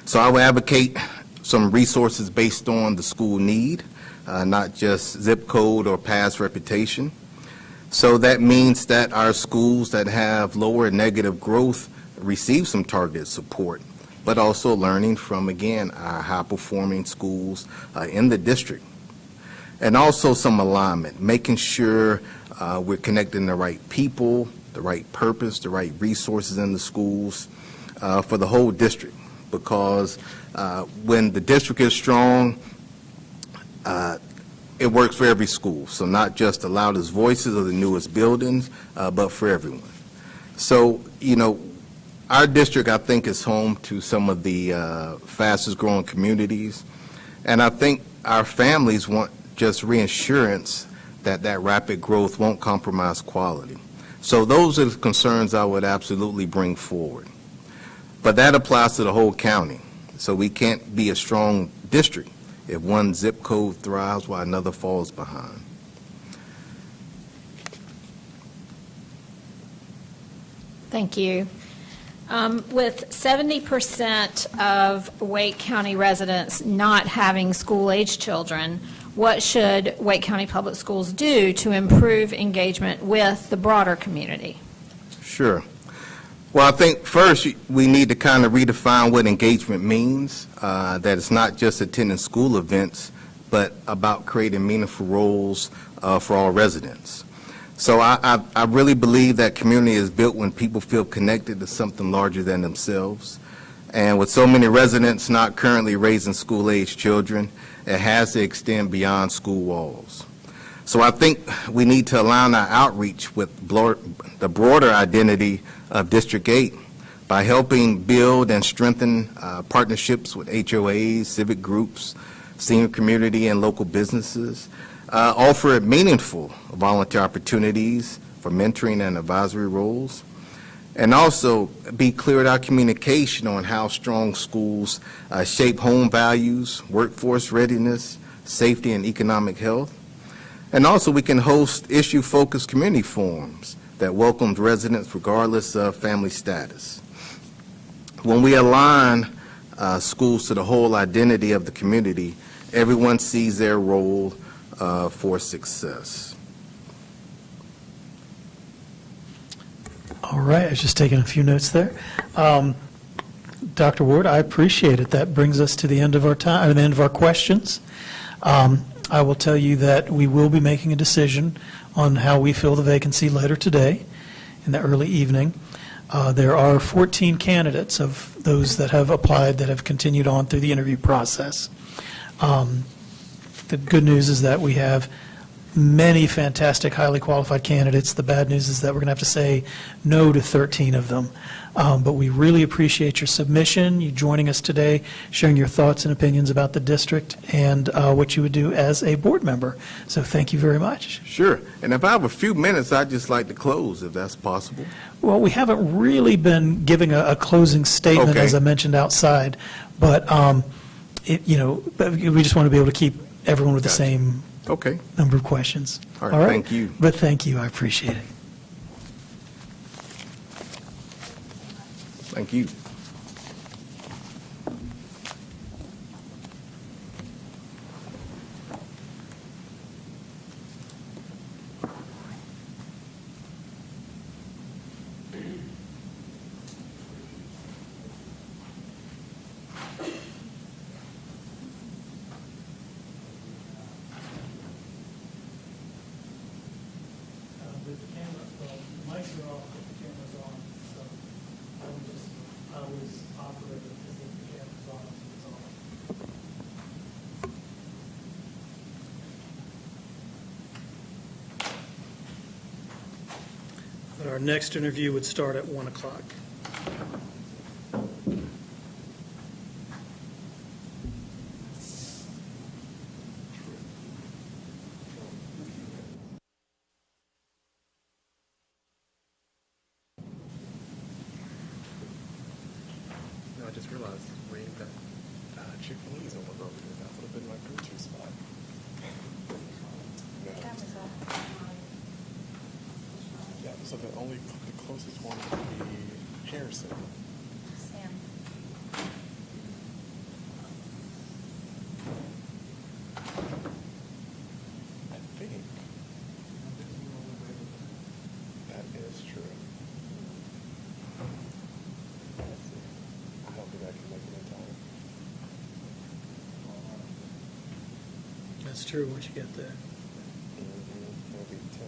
So I would advocate some resources based on the school need, not just zip code or past reputation. So that means that our schools that have lower negative growth receive some targeted support, but also learning from, again, our high-performing schools in the district. And also some alignment, making sure we're connecting the right people, the right purpose, the right resources in the schools for the whole district. Because when the district is strong, it works for every school. So not just the loudest voices or the newest buildings, but for everyone. So, our district, I think, is home to some of the fastest growing communities. And I think our families want just reassurance that that rapid growth won't compromise quality. So those are the concerns I would absolutely bring forward. But that applies to the whole county. So we can't be a strong district if one zip code thrives while another falls behind. Thank you. With 70% of Wake County residents not having school-age children, what should Wake County Public Schools do to improve engagement with the broader community? Sure. Well, I think first we need to kind of redefine what engagement means, that it's not just attending school events, but about creating meaningful roles for all residents. So I really believe that community is built when people feel connected to something larger than themselves. And with so many residents not currently raising school-age children, it has to extend beyond school walls. So I think we need to align our outreach with the broader identity of District 8 by helping build and strengthen partnerships with HOAs, civic groups, senior community, and local businesses. offer meaningful volunteer opportunities for mentoring and advisory roles, and also be clear with our communication on how strong schools shape home values, workforce readiness, safety, and economic health. And also, we can host issue-focused community forums that welcomes residents regardless of family status. When we align schools to the whole identity of the community, everyone sees their role for success. All right, I was just taking a few notes there. Dr. Ward, I appreciate it. That brings us to the end of our time, or the end of our questions. I will tell you that we will be making a decision on how we fill the vacancy later today in the early evening. There are 14 candidates of those that have applied that have continued on through the interview process. The good news is that we have many fantastic, highly qualified candidates. The bad news is that we're going to have to say no to 13 of them. But we really appreciate your submission, you joining us today, sharing your thoughts and opinions about the district and what you would do as a board member. So thank you very much. Sure. And if I have a few minutes, I'd just like to close, if that's possible. Well, we haven't really been giving a closing statement, Okay. as I mentioned outside, but, but we just want to be able to keep everyone with the Gotcha. same Okay. number of questions. All right, thank you. But thank you, I appreciate it. Thank you. Our next interview would start at 1 o'clock. No, I just realized, Wayne, that Chick-fil-A's almost over there. That would have been my go-to spot. No. Yeah, so the closest one would be Harrison. I think that is true. Let's see. I don't think I can make it in time. That's true, once you get there. It'll be 10.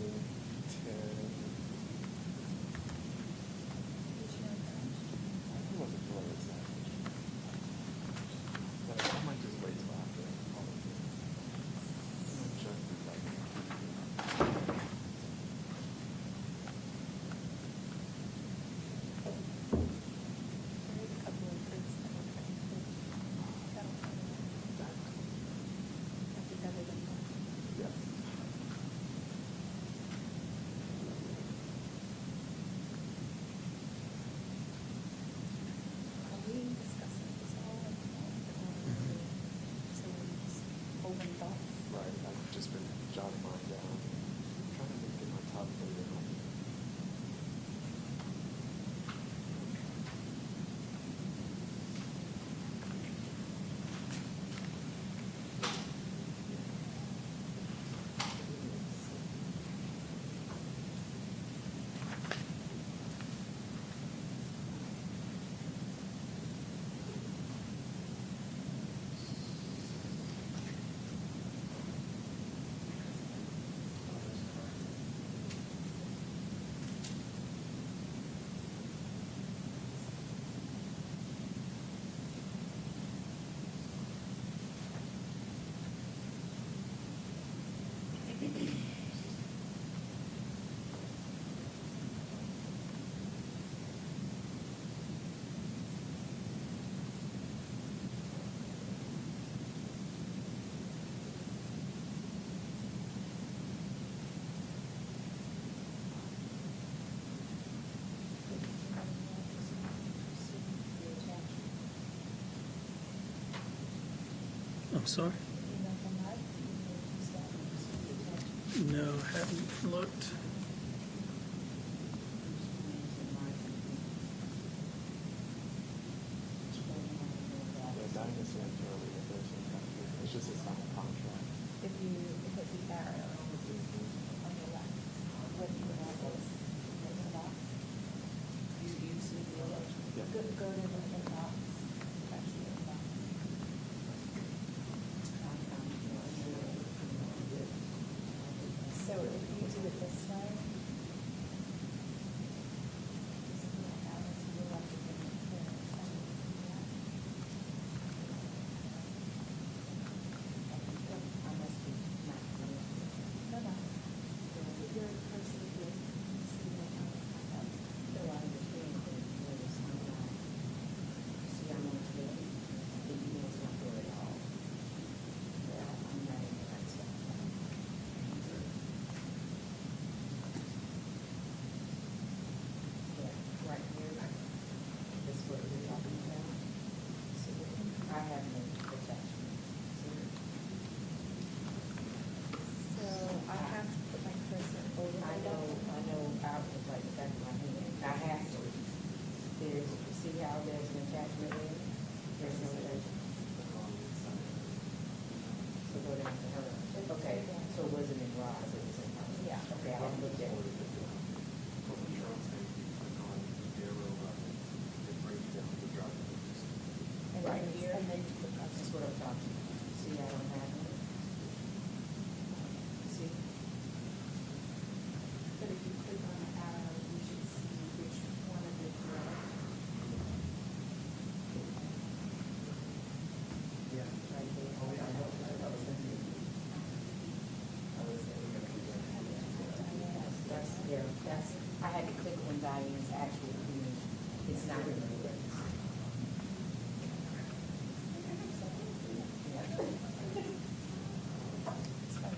Who was it for exactly? But I might just wait till after all of this. Just like. Yes. I'm sorry? No, haven't looked. See how there's an attachment there? There's no attachment. So go down to her. Okay, so it wasn't in Roz, it was in her. Yeah. Okay, I haven't looked at it. Right here, that's what I'm talking about. See, I don't have it. See? But if you click on the arrow, you should see which one of the correct. Yeah. Right there. Oh, yeah, that's, I had to click on Diane's actual image. It's not in the list.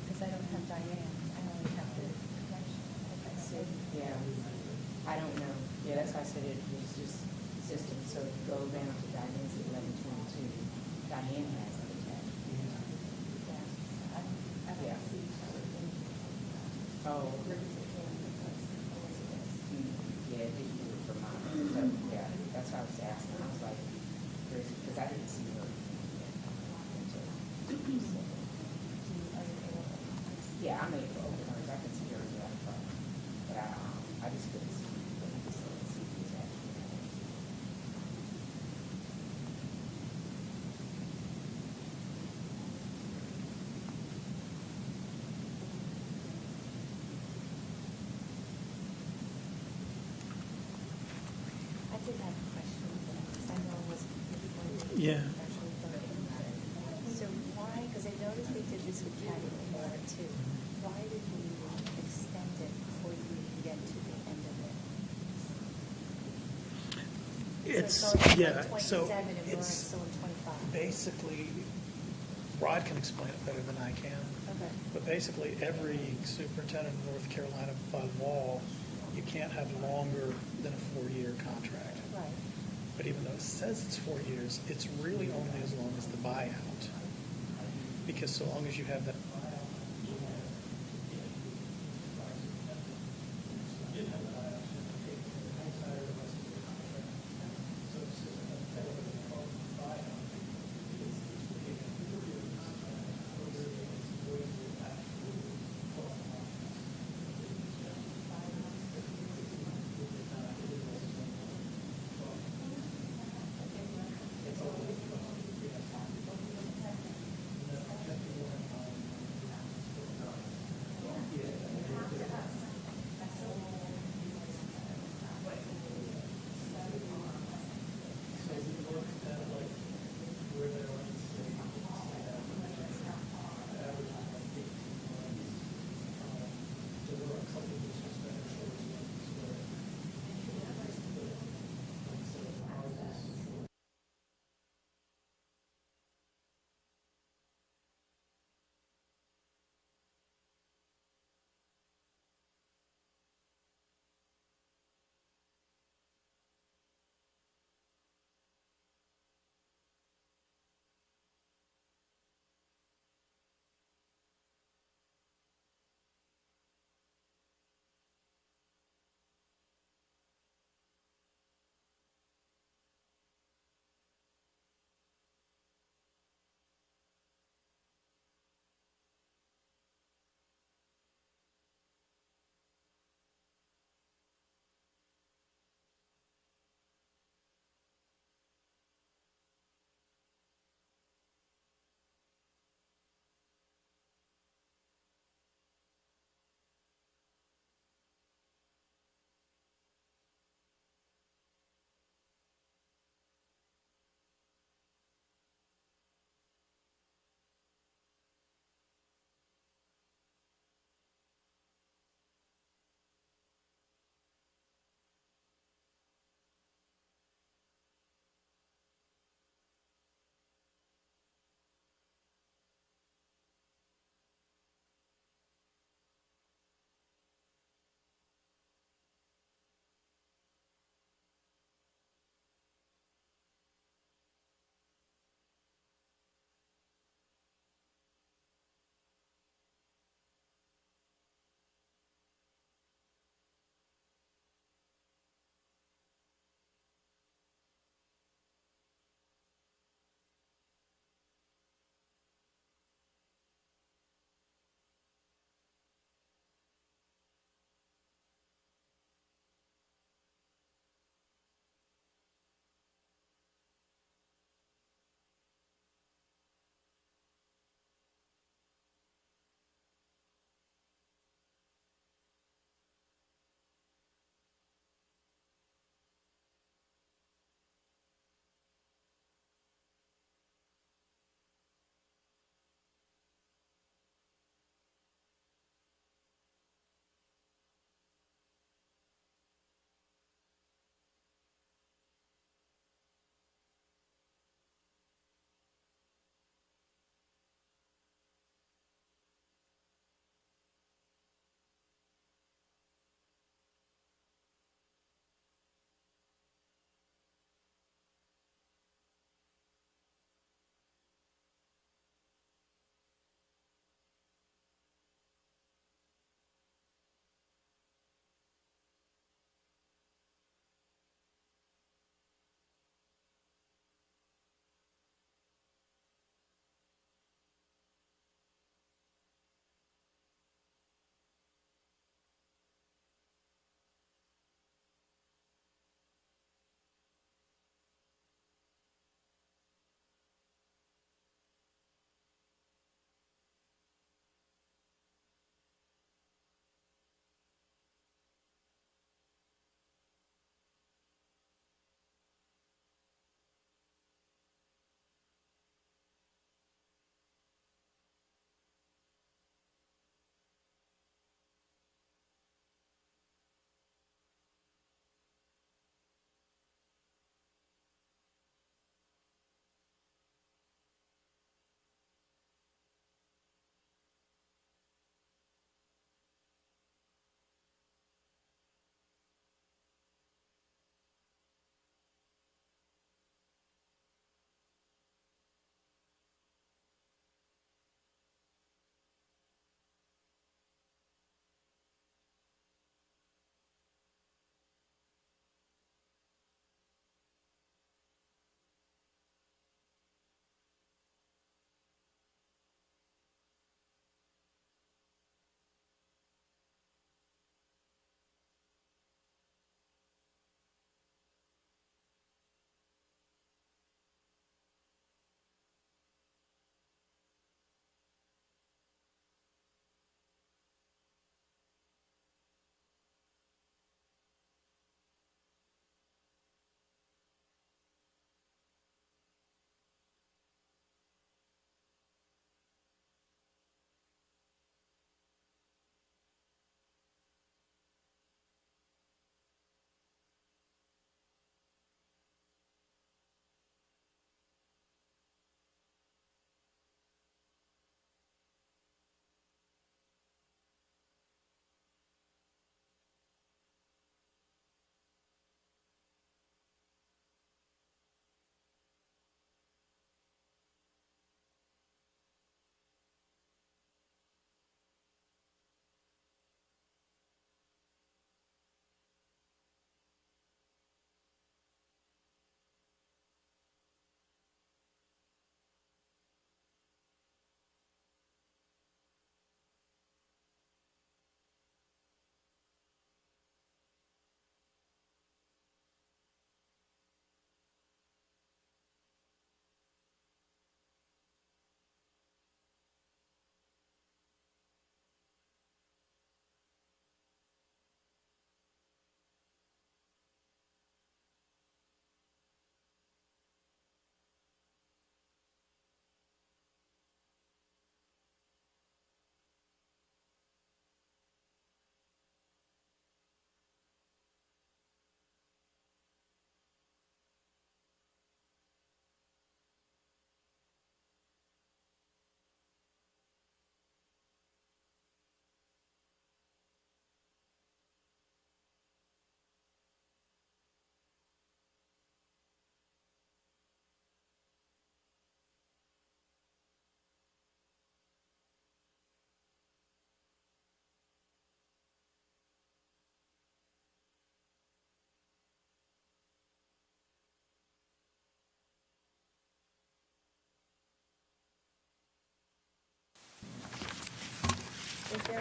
Because I don't have Diane, I only have the connection. Yeah, I don't know. Yeah, that's why I said it was just system. So if you go down to Diane's 1122, Diane has it attached. Yeah. Oh. Yeah, it didn't do it for mine. So, yeah, that's why I was asking. I was like, because I didn't see her. Yeah, I'm able to open hers. I can see hers without a problem. But I just couldn't see these actually. I did have a question, because I know it was before. Yeah. So why, because I noticed they did this with Caddy Laura too. Why did we extend it before you even get to the end of it? It's, So it's yeah, like so 27 and we're it's still in 25. basically, Rod can explain it better than I can. Okay. But basically, every superintendent in North Carolina by law, you can't have longer than a 4-year contract. Right. But even though it says it's 4 years, it's really only as long as the buyout. Because so long as you have that.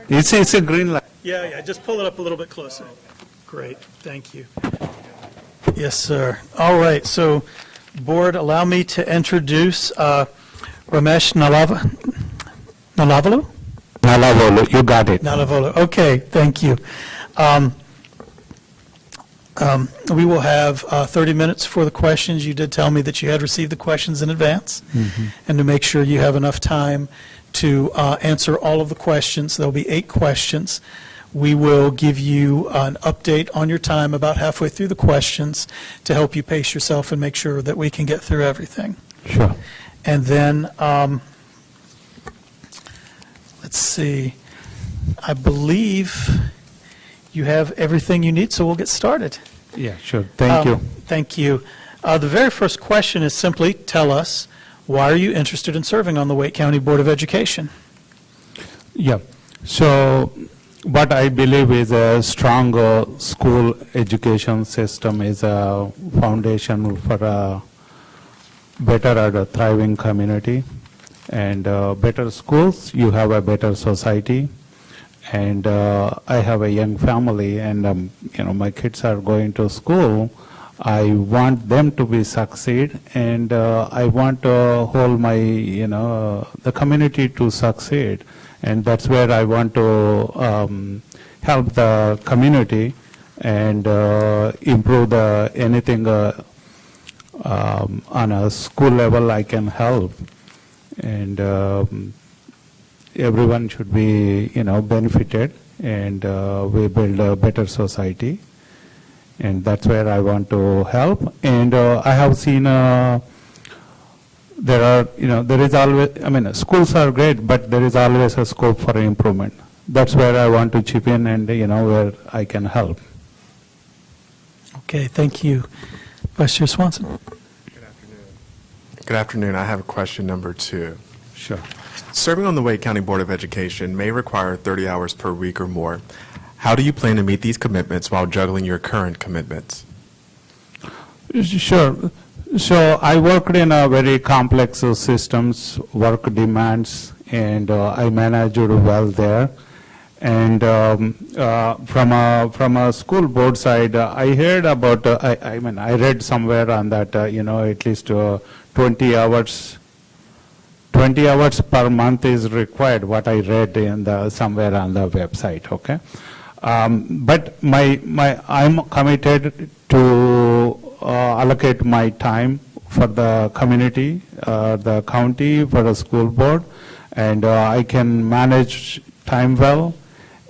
It's a green light. Yeah, just pull it up a little bit closer. Great, thank you. Yes, sir. All right, so, Board, allow me to introduce Ramesh Nalavalu? Nalavolu, you got it. Nalavolu, okay, thank you. We will have 30 minutes for the questions. You did tell me that you had received the questions in advance, and to make sure you have enough time to answer all of the questions. There'll be 8 questions. We will give you an update on your time about halfway through the questions to help you pace yourself and make sure that we can get through everything. Sure. And then, let's see, I believe you have everything you need, so we'll get started. Yeah, sure. Thank you. Thank you. The very first question is simply, tell us, why are you interested in serving on the Wake County Board of Education? Yeah. So what I believe is a strong school education system is a foundation for a better and a thriving community. And better schools, you have a better society. And I have a young family, and my kids are going to school. I want them to be succeed, and I want to hold my the community to succeed, and that's where I want to help the community and improve anything on a school level I can help, and everyone should be benefited, and we build a better society. And that's where I want to help. And I have seen there is always, schools are great, but there is always a scope for improvement. That's where I want to chip in and, where I can help. Okay, thank you. Vice Chair Swanson. Good afternoon. I have a question number 2. Sure. Serving on the Wake County Board of Education may require 30 hours per week or more. How do you plan to meet these commitments while juggling your current commitments? Sure. So I worked in a very complex systems, work demands, and I managed well there. And from a school board side, I heard about, I read somewhere on that, at least 20 hours per month is required, what I read in somewhere on the website, okay? But I'm committed to allocate my time for the community, the county, for the school board, and I can manage time well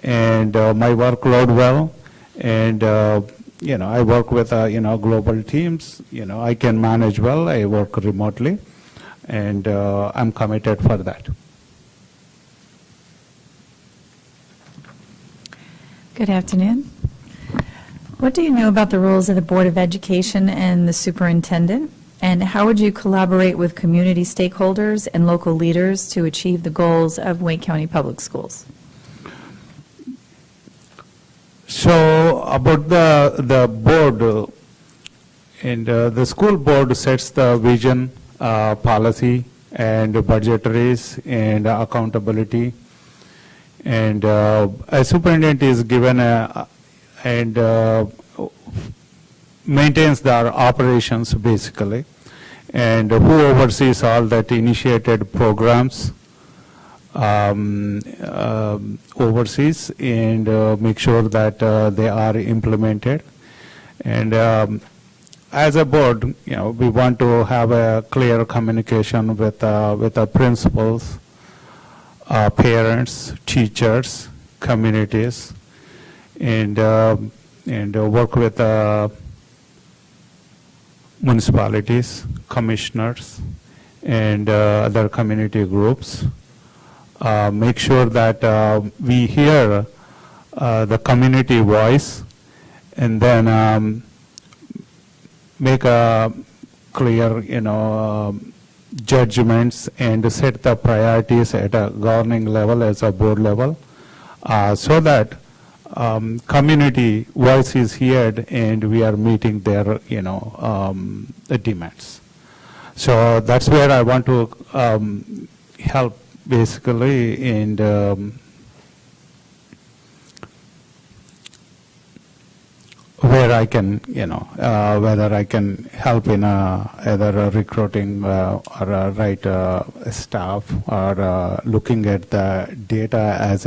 and my workload well, and I work with global teams. I can manage well. I work remotely, and I'm committed for that. Good afternoon. What do you know about the roles of the Board of Education and the superintendent? And how would you collaborate with community stakeholders and local leaders to achieve the goals of Wake County Public Schools? So about the board, and the school board sets the vision, policy, and budgetaries, and accountability. And a superintendent is given and maintains their operations basically, and who oversees all that initiated programs, overseas, and make sure that they are implemented. And as a board, we want to have a clear communication with the principals, parents, teachers, communities, and work with municipalities, commissioners, and other community groups. Make sure that we hear the community voice, and then make a clear, judgments and set the priorities at a governing level as a board level, so that community voice is heard and we are meeting their, demands. So that's where I want to help basically, and where I can, whether I can help in either recruiting or right staff or looking at the data as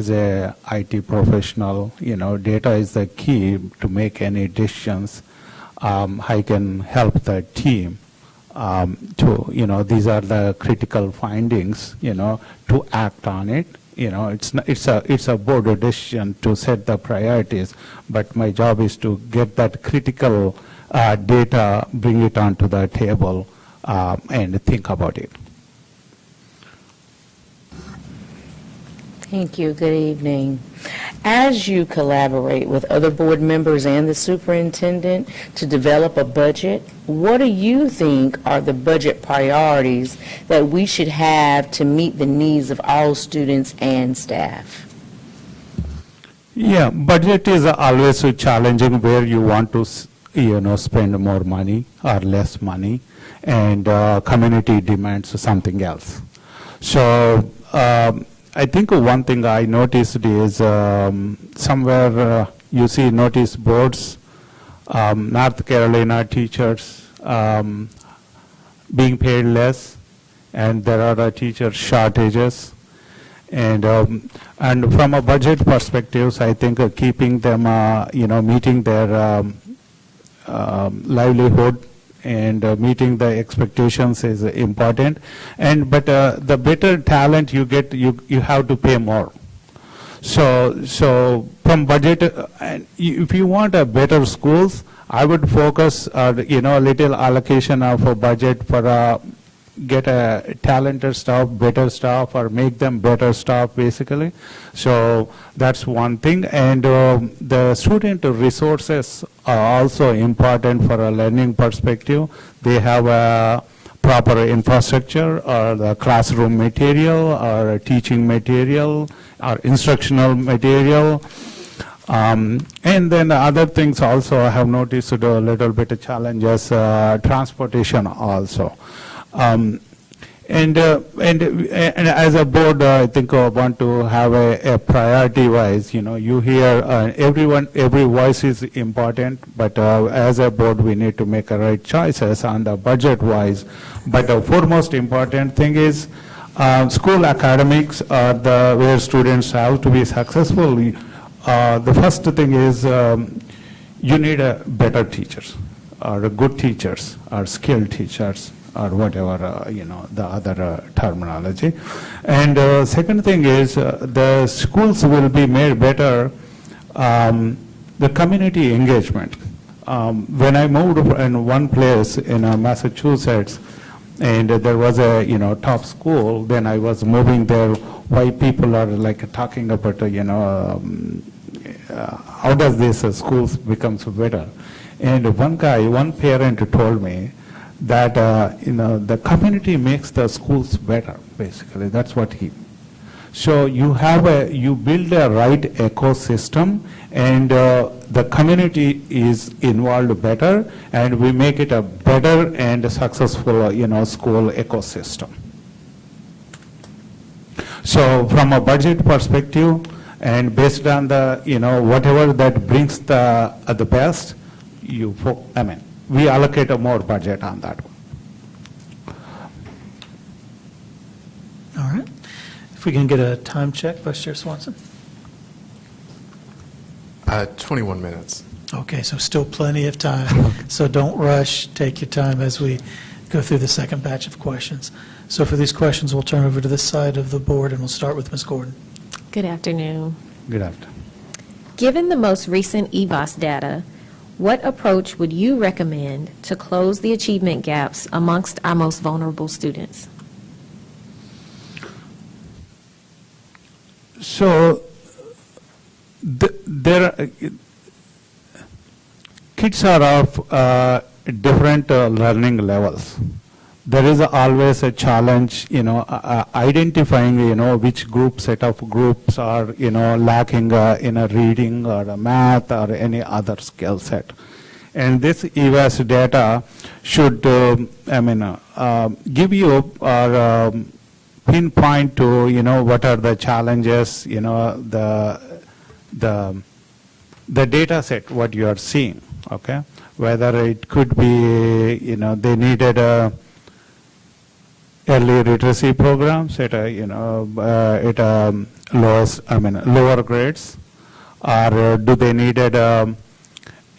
a IT professional. Data is the key to make any decisions. I can help the team to, these are the critical findings, to act on it. It's a board decision to set the priorities, but my job is to get that critical data, bring it onto the table, and think about it. Thank you. Good evening. As you collaborate with other board members and the superintendent to develop a budget, what do you think are the budget priorities that we should have to meet the needs of all students and staff? Yeah, budget is always challenging where you want to, spend more money or less money, and community demands something else. So I think one thing I noticed is somewhere you see notice boards, North Carolina teachers being paid less, and there are teacher shortages. And from a budget perspective, I think keeping them, meeting their livelihood and meeting the expectations is important. But the better talent you get, you have to pay more. So from budget, if you want a better schools, I would focus, a little allocation of a budget for get a talented staff, better staff, or make them better staff, basically. So that's one thing. And the student resources are also important for a learning perspective. They have a proper infrastructure, or the classroom material, or teaching material, or instructional material. And then other things also I have noticed a little bit of challenges, transportation also. And as a board, I think I want to have a priority-wise, you hear every voice is important, but as a board, we need to make the right choices on the budget-wise. But the foremost important thing is school academics are where students have to be successful. The first thing is you need better teachers, or good teachers, or skilled teachers, or whatever, the other terminology. And second thing is the schools will be made better, the community engagement. When I moved in one place in Massachusetts, and there was a, top school, then I was moving there, why people are like talking about, how does this schools becomes better? And one parent told me that, the community makes the schools better, basically. That's what So you build a right ecosystem, and the community is involved better, and we make it a better and successful, school ecosystem. So from a budget perspective, and based on the, whatever that brings the best, we allocate a more budget on that one. All right. If we can get a time check, Vice Chair Swanson. 21 minutes. Okay, so still plenty of time. So don't rush. Take your time as we go through the second batch of questions. So for these questions, we'll turn over to this side of the board, and we'll start with Ms. Gordon. Good afternoon. Good afternoon. Given the most recent EVOS data, what approach would you recommend to close the achievement gaps amongst our most vulnerable students? So kids are of different learning levels. There is always a challenge, identifying, which set of groups are, lacking in a reading or a math or any other skill set. And this EVAS data should, give you or pinpoint to, what are the challenges, the the data set, what you are seeing, okay? Whether it could be, they needed early literacy programs at lower grades, or do they needed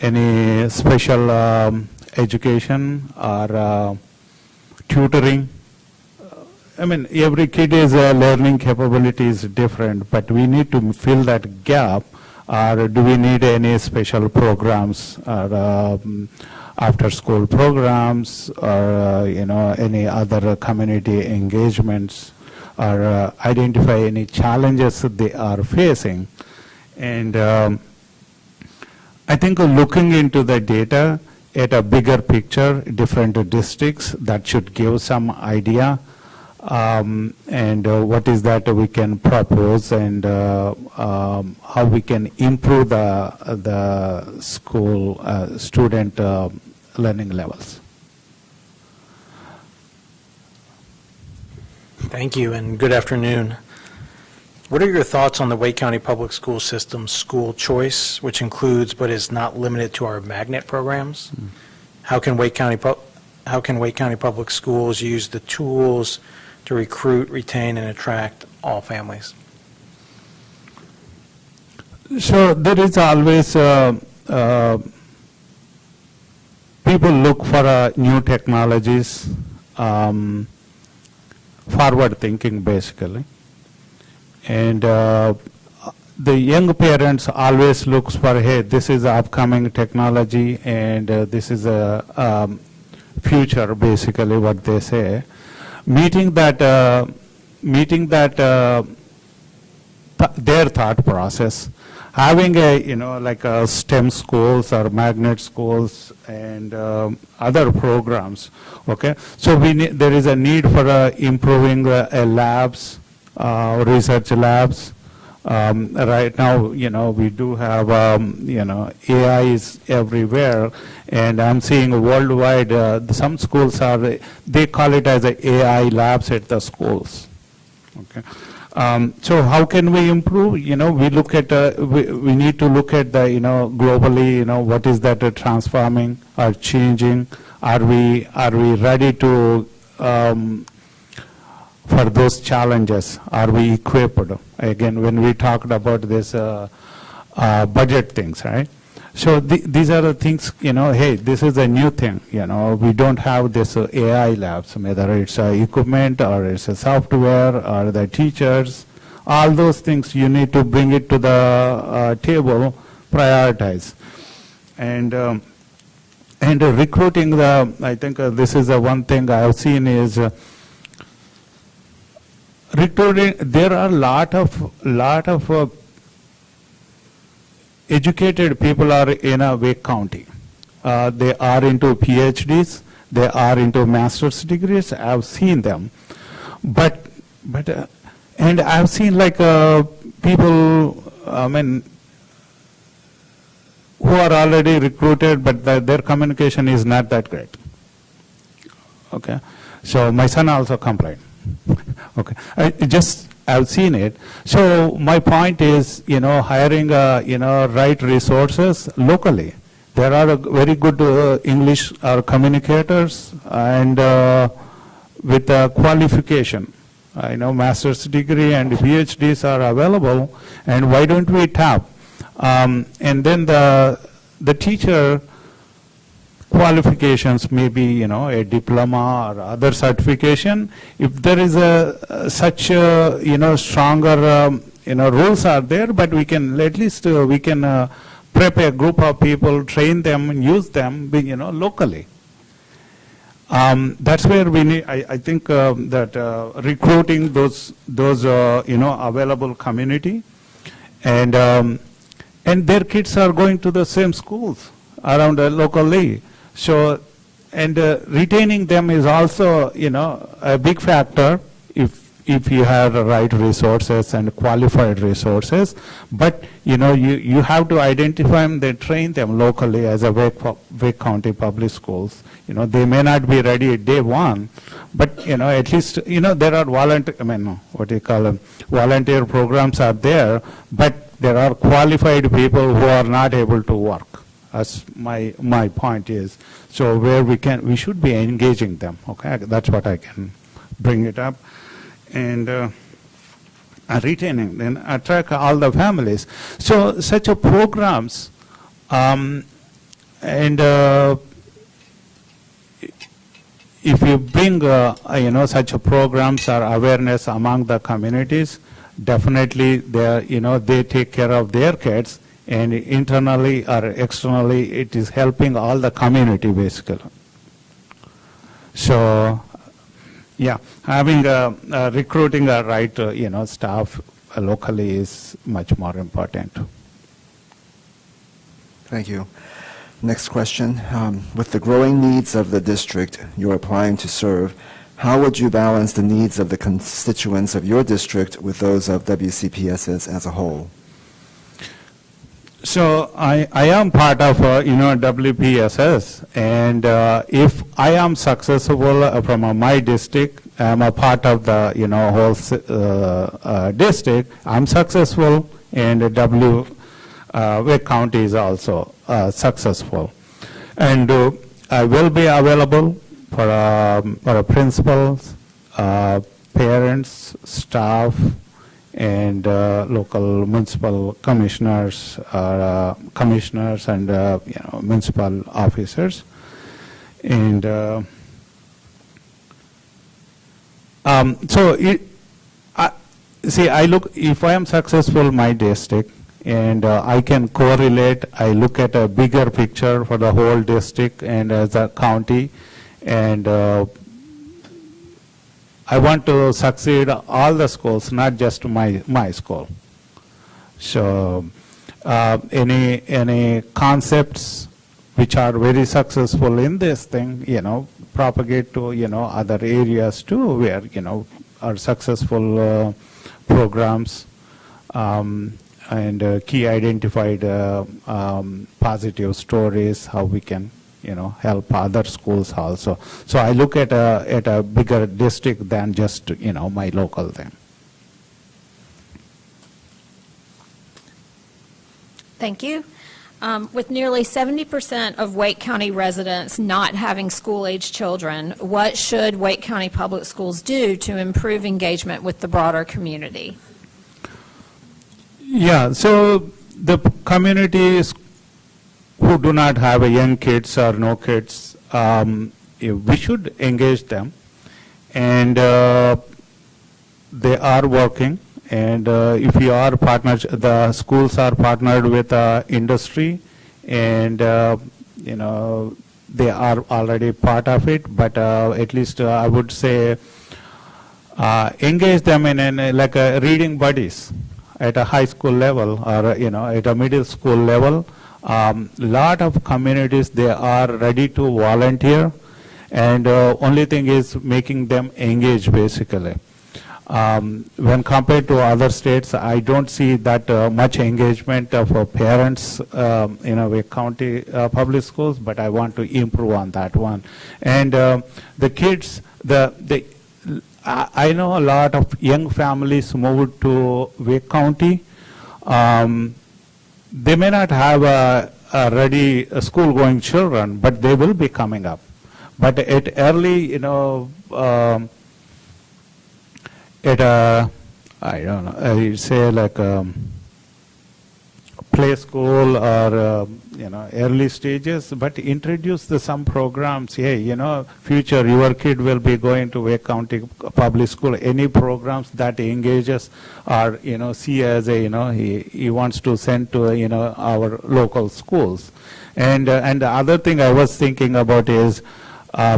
any special education or tutoring? Every kid is learning capability is different, but we need to fill that gap. Or do we need any special programs or after-school programs or any other community engagements, or identify any challenges that they are facing? And I think looking into the data at a bigger picture, different districts, that should give some idea. And what is that we can propose, and how we can improve the school student learning levels. Thank you, and good afternoon. What are your thoughts on the Wake County Public School System's school choice, which includes but is not limited to our magnet programs? How can Wake County Public Schools use the tools to recruit, retain, and attract all families? So there is always people look for new technologies, forward thinking basically, and the young parents always looks for, hey, this is upcoming technology, and this is a future, basically what they say. Meeting that their thought process, having like STEM schools or magnet schools and other programs. Okay, so there is a need for improving labs, research labs. Right now, we do have AI is everywhere, and I'm seeing worldwide some schools they call it as a AI labs at the schools. Okay. So how can we improve? We look at we need to look at the globally. What is that transforming or changing? Are we ready to for those challenges? Are we equipped? Again, when we talked about this budget things, right? So these are the things, hey, this is a new thing, we don't have this AI labs, whether it's equipment or it's a software or the teachers, all those things you need to bring it to the table, prioritize. And recruiting I think this is one thing I have seen is recruiting. There are a lot of educated people are in Wake County. They are into PhDs, they are into master's degrees. I've seen them, but and I've seen like people, who are already recruited, but their communication is not that great. Okay, so my son also complained. Okay, I've seen it. So my point is, hiring, right resources locally. There are very good English communicators and with qualification. Master's degree and PhDs are available, and why don't we tap? And then the teacher qualifications, maybe a diploma or other certification. If there is such stronger rules are there, but we can at least we can prep a group of people, train them, and use them locally. That's where we need. I think that recruiting those available community, and their kids are going to the same schools around locally. So, and retaining them is also, a big factor if you have the right resources and qualified resources. But, you have to identify them, they train them locally as a Wake County Public Schools. They may not be ready at day one, but, at least, there are volunteer programs are there, but there are qualified people who are not able to work. As my point is. So where we should be engaging them, okay? That's what I can bring it up. And retaining and attract all the families. So such a programs, if you bring, such a programs or awareness among the communities, definitely they take care of their kids, and internally or externally, it is helping all the community basically. So, yeah, having recruiting the right, staff locally is much more important. Thank you. Next question. With the growing needs of the district you're applying to serve, how would you balance the needs of the constituents of your district with those of WCPSS as a whole? So I am part of, WPSS, and if I am successful from my district, I'm a part of the, whole district, I'm successful, and Wake County is also successful. And I will be available for principals, parents, staff, and local municipal commissioners, and municipal officers, and I look, if I am successful in my district, and I can correlate, I look at a bigger picture for the whole district and as a county, and I want to succeed all the schools, not just my school. So any concepts which are very successful in this thing, propagate to, other areas too, where, are successful programs, and key identified positive stories, how we can help other schools also. So I look at a bigger district than just, my local thing. Thank you. With nearly 70% of Wake County residents not having school-age children, what should Wake County Public Schools do to improve engagement with the broader community? Yeah, so the communities who do not have young kids or no kids, we should engage them, and they are working, and if you are partners, the schools are partnered with industry, and they are already part of it, but at least I would say engage them in like reading buddies at a high school level, or at a middle school level. Lot of communities, they are ready to volunteer, and only thing is making them engage basically. When compared to other states, I don't see that much engagement of parents in Wake County public schools, but I want to improve on that one. And the kids, I know a lot of young families moved to Wake County. They may not have a ready school-going children, but they will be coming up. But at early, I don't know, I say like play school or, early stages, but introduce some programs. Hey, future, your kid will be going to Wake County Public School. Any programs that engages or, see as a, he wants to send to, our local schools. And the other thing I was thinking about is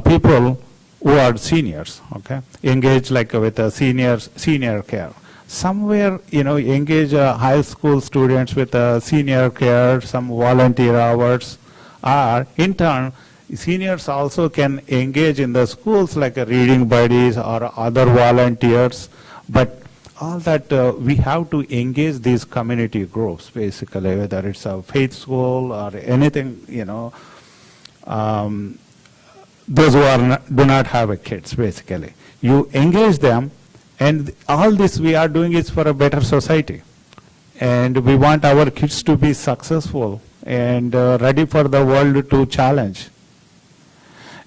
people who are seniors, okay, engage like with a senior care. Somewhere, engage high school students with senior care, some volunteer hours, or in turn, seniors also can engage in the schools like reading buddies or other volunteers. But all that we have to engage these community groups basically, whether it's a faith school or anything, those who do not have kids basically. You engage them. And all this we are doing is for a better society. and we want our kids to be successful and ready for the world to challenge.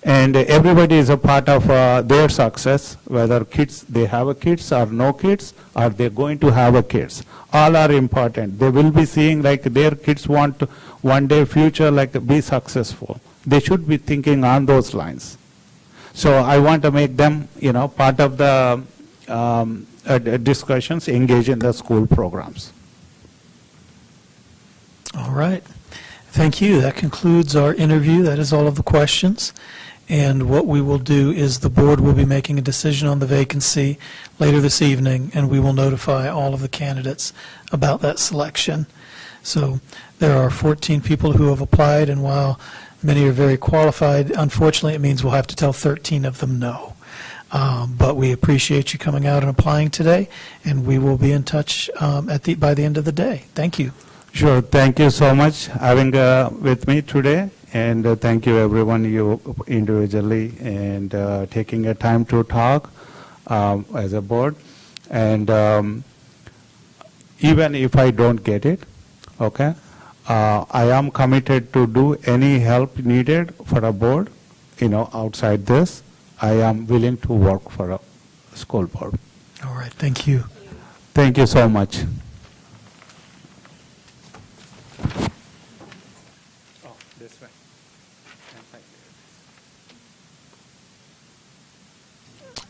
And everybody is a part of their success, whether kids, they have a kids or no kids, or they're going to have a kids. All are important. They will be seeing like their kids want to one day future like be successful. They should be thinking on those lines. So I want to make them, part of the discussions, engage in the school programs. All right. Thank you. That concludes our interview. That is all of the questions. And what we will do is the board will be making a decision on the vacancy later this evening, and we will notify all of the candidates about that selection. So there are 14 people who have applied, and while many are very qualified, unfortunately, it means we'll have to tell 13 of them no. But we appreciate you coming out and applying today, and we will be in touch by the end of the day. Thank you. Sure. Thank you so much having with me today. And thank you, everyone, you individually, and taking a time to talk as a board. And even if I don't get it, okay, I am committed to do any help needed for a board, outside this. I am willing to work for a school board. All right. Thank you. Thank you so much.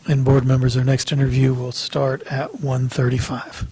And board members, our next interview will start at 1:35.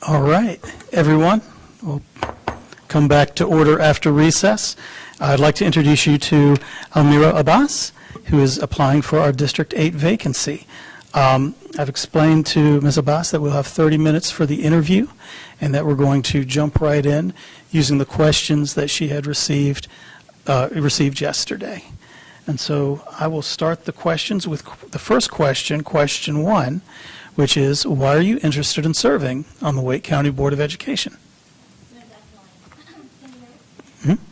All right, everyone, we'll come back to order after recess. I'd like to introduce you to Almira Abbas, who is applying for our District 8 vacancy. I've explained to Ms. Abbas that we'll have 30 minutes for the interview and that we're going to jump right in using the questions that she had received yesterday. And so I will start the questions with the first question, question 1, which is, why are you interested in serving on the Wake County Board of Education?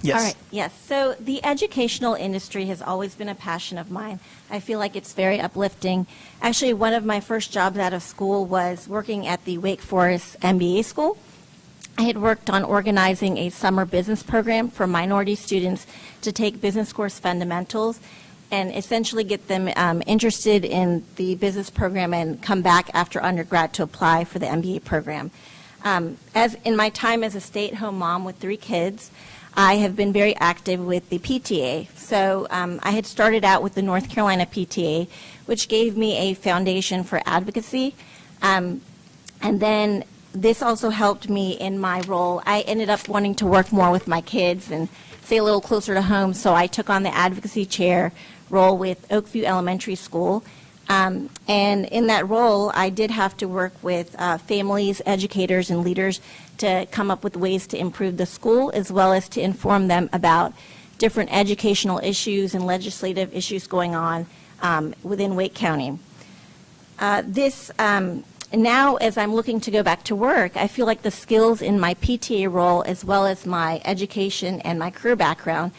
Yes. All right, yes. So the educational industry has always been a passion of mine. I feel like it's very uplifting. Actually, one of my first jobs out of school was working at the Wake Forest MBA school. I had worked on organizing a summer business program for minority students to take business course fundamentals and essentially get them interested in the business program and come back after undergrad to apply for the MBA program. As in my time as a stay-at-home mom with 3 kids, I have been very active with the PTA. So I had started out with the North Carolina PTA, which gave me a foundation for advocacy. And then this also helped me in my role. I ended up wanting to work more with my kids and stay a little closer to home, so I took on the advocacy chair role with Oakview Elementary School. And in that role, I did have to work with families, educators, and leaders to come up with ways to improve the school, as well as to inform them about different educational issues and legislative issues going on within Wake County. Now, as I'm looking to go back to work, I feel like the skills in my PTA role, as well as my education and my career background,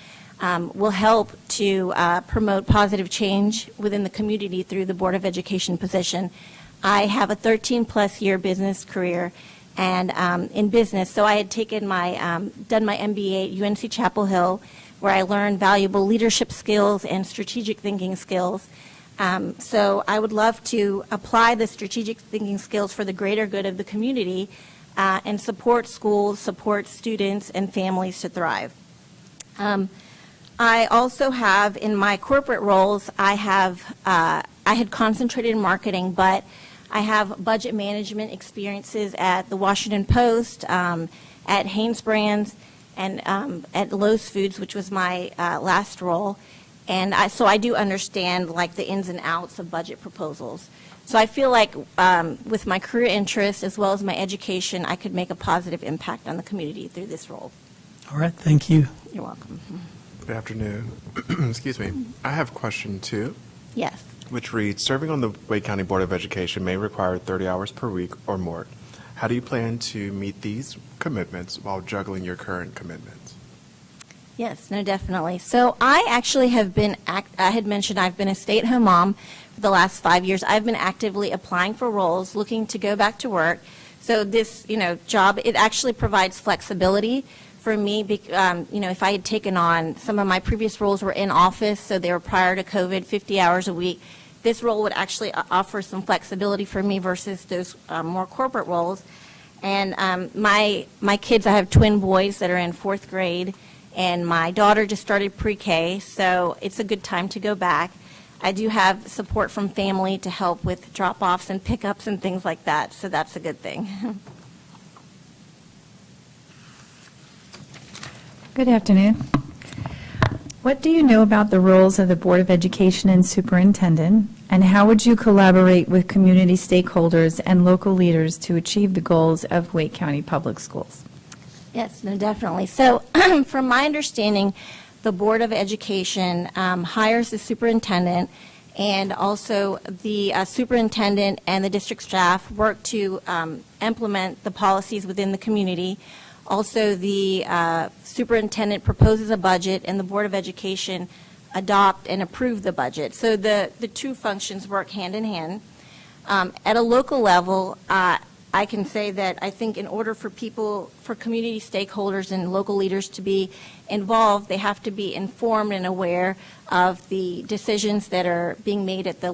will help to promote positive change within the community through the Board of Education position. I have a 13-plus year business career and in business, so I had taken done my MBA at UNC Chapel Hill, where I learned valuable leadership skills and strategic thinking skills. So I would love to apply the strategic thinking skills for the greater good of the community and support schools, support students and families to thrive. I also have, in my corporate roles, I had concentrated in marketing, but I have budget management experiences at the Washington Post, at Hanesbrands, and at Lowe's Foods, which was my last role. And so I do understand like the ins and outs of budget proposals. So I feel like with my career interests as well as my education, I could make a positive impact on the community through this role. All right, thank you. You're welcome. Good afternoon. Excuse me. I have question 2, Yes. which reads, serving on the Wake County Board of Education may require 30 hours per week or more. How do you plan to meet these commitments while juggling your current commitments? Yes, no, definitely. So I actually have been, I had mentioned I've been a stay-at-home mom for the last 5 years. I've been actively applying for roles, looking to go back to work. So this, job, it actually provides flexibility for me. If I had taken on, some of my previous roles were in office, so they were prior to COVID, 50 hours a week. This role would actually offer some flexibility for me versus those more corporate roles. And my kids, I have twin boys that are in 4th grade, and my daughter just started pre-K, so it's a good time to go back. I do have support from family to help with drop-offs and pickups and things like that, so that's a good thing. Good afternoon. What do you know about the roles of the Board of Education and Superintendent, and how would you collaborate with community stakeholders and local leaders to achieve the goals of Wake County Public Schools? Yes, no, definitely. So from my understanding, the Board of Education hires the superintendent, and also the superintendent and the district staff work to implement the policies within the community. Also, the superintendent proposes a budget, and the Board of Education adopt and approve the budget. So the two functions work hand in hand. At a local level, I can say that I think in order for community stakeholders and local leaders to be involved, they have to be informed and aware of the decisions that are being made at the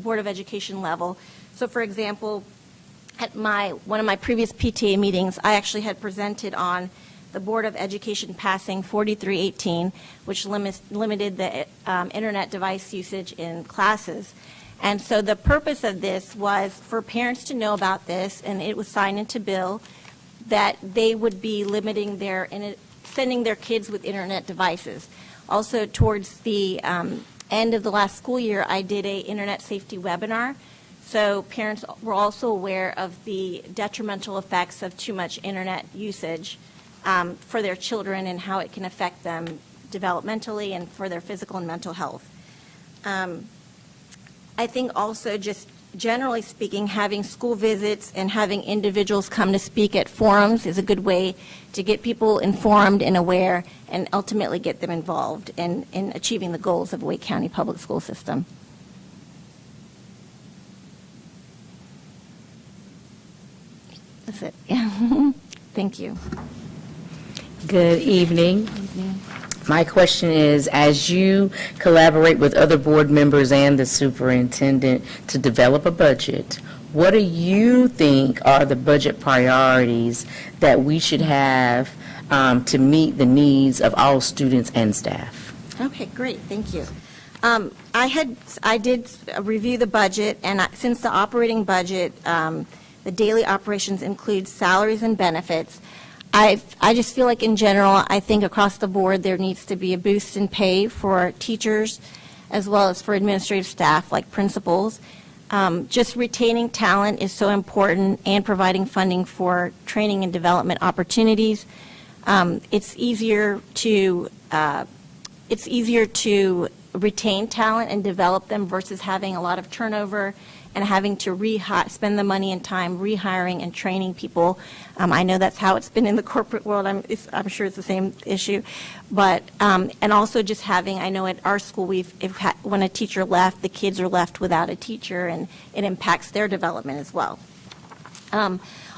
Board of Education level. So, for example, at one of my previous PTA meetings, I actually had presented on the Board of Education passing 4318, which limited the internet device usage in classes. And so the purpose of this was for parents to know about this, and it was signed into bill, that they would be limiting sending their kids with internet devices. Also, towards the end of the last school year, I did a internet safety webinar. So parents were also aware of the detrimental effects of too much internet usage for their children and how it can affect them developmentally and for their physical and mental health. I think also, just generally speaking, having school visits and having individuals come to speak at forums is a good way to get people informed and aware and ultimately get them involved in achieving the goals of Wake County Public School System. That's it. Thank you. Good evening. My question is, as you collaborate with other board members and the superintendent to develop a budget, what do you think are the budget priorities that we should have to meet the needs of all students and staff? Okay, great, thank you. I did review the budget, and since the operating budget, the daily operations include salaries and benefits, I just feel like in general, I think across the board, there needs to be a boost in pay for teachers as well as for administrative staff like principals. Just retaining talent is so important, and providing funding for training and development opportunities. It's easier to retain talent and develop them versus having a lot of turnover and having to spend the money and time rehiring and training people. I know that's how it's been in the corporate world. I'm sure it's the same issue. But, and also just having, I know at our school, when a teacher left, the kids are left without a teacher, and it impacts their development as well.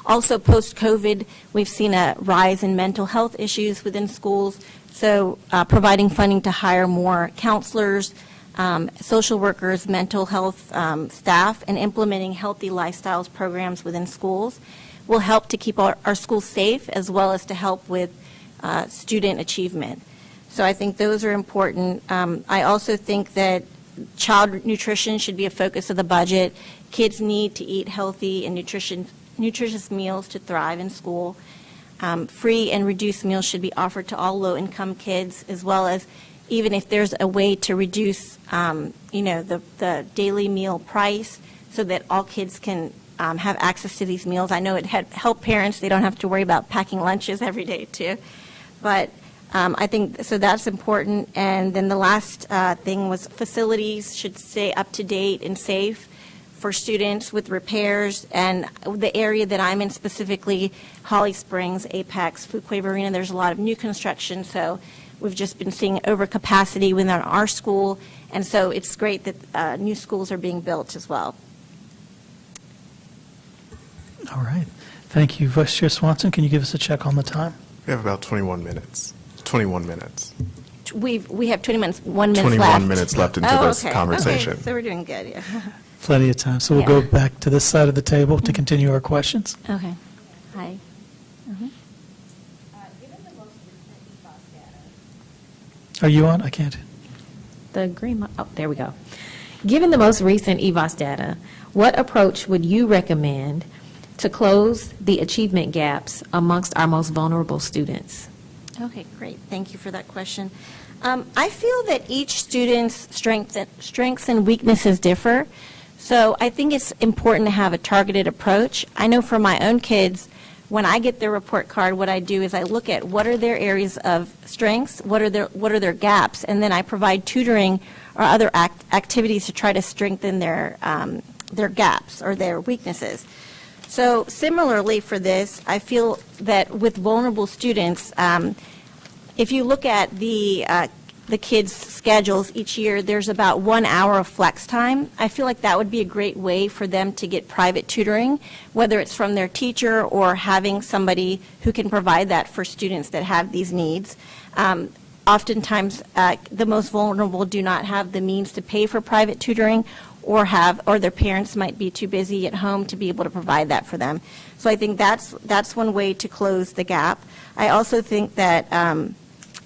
Also, post-COVID, we've seen a rise in mental health issues within schools. So providing funding to hire more counselors, social workers, mental health staff, and implementing healthy lifestyles programs within schools will help to keep our schools safe, as well as to help with student achievement. So I think those are important. I also think that child nutrition should be a focus of the budget. Kids need to eat healthy and nutritious meals to thrive in school. Free and reduced meals should be offered to all low-income kids, as well as even if there's a way to reduce, the daily meal price so that all kids can have access to these meals. I know it help parents. They don't have to worry about packing lunches every day, too. But I think, so that's important. And then the last thing was facilities should stay up to date and safe for students with repairs. And the area that I'm in specifically, Holly Springs, Apex, Fuquay Arena, there's a lot of new construction, so we've just been seeing overcapacity within our school, and so it's great that new schools are being built as well. All right. Thank you. Vice Chair Swanson, can you give us a check on the time? We have about 21 minutes. 21 minutes. We have 20 minutes, 1 minute 21 left. minutes left into this conversation. Okay, so we're doing good, yeah. Plenty of time. So we'll go back to this side of the table to continue our questions. Okay. Hi. Are you on? I can't. The green, there we go. Given the most recent EVOS data, what approach would you recommend to close the achievement gaps amongst our most vulnerable students? Okay, great. Thank you for that question. I feel that each student's strengths and weaknesses differ, so I think it's important to have a targeted approach. I know for my own kids, when I get their report card, what I do is I look at what are their areas of strengths, what are their gaps, and then I provide tutoring or other activities to try to strengthen their gaps or their weaknesses. So similarly for this, I feel that with vulnerable students, if you look at the kids' schedules each year, there's about 1 hour of flex time. I feel like that would be a great way for them to get private tutoring, whether it's from their teacher or having somebody who can provide that for students that have these needs. Oftentimes, the most vulnerable do not have the means to pay for private tutoring, or their parents might be too busy at home to be able to provide that for them. So I think that's one way to close the gap. I also think that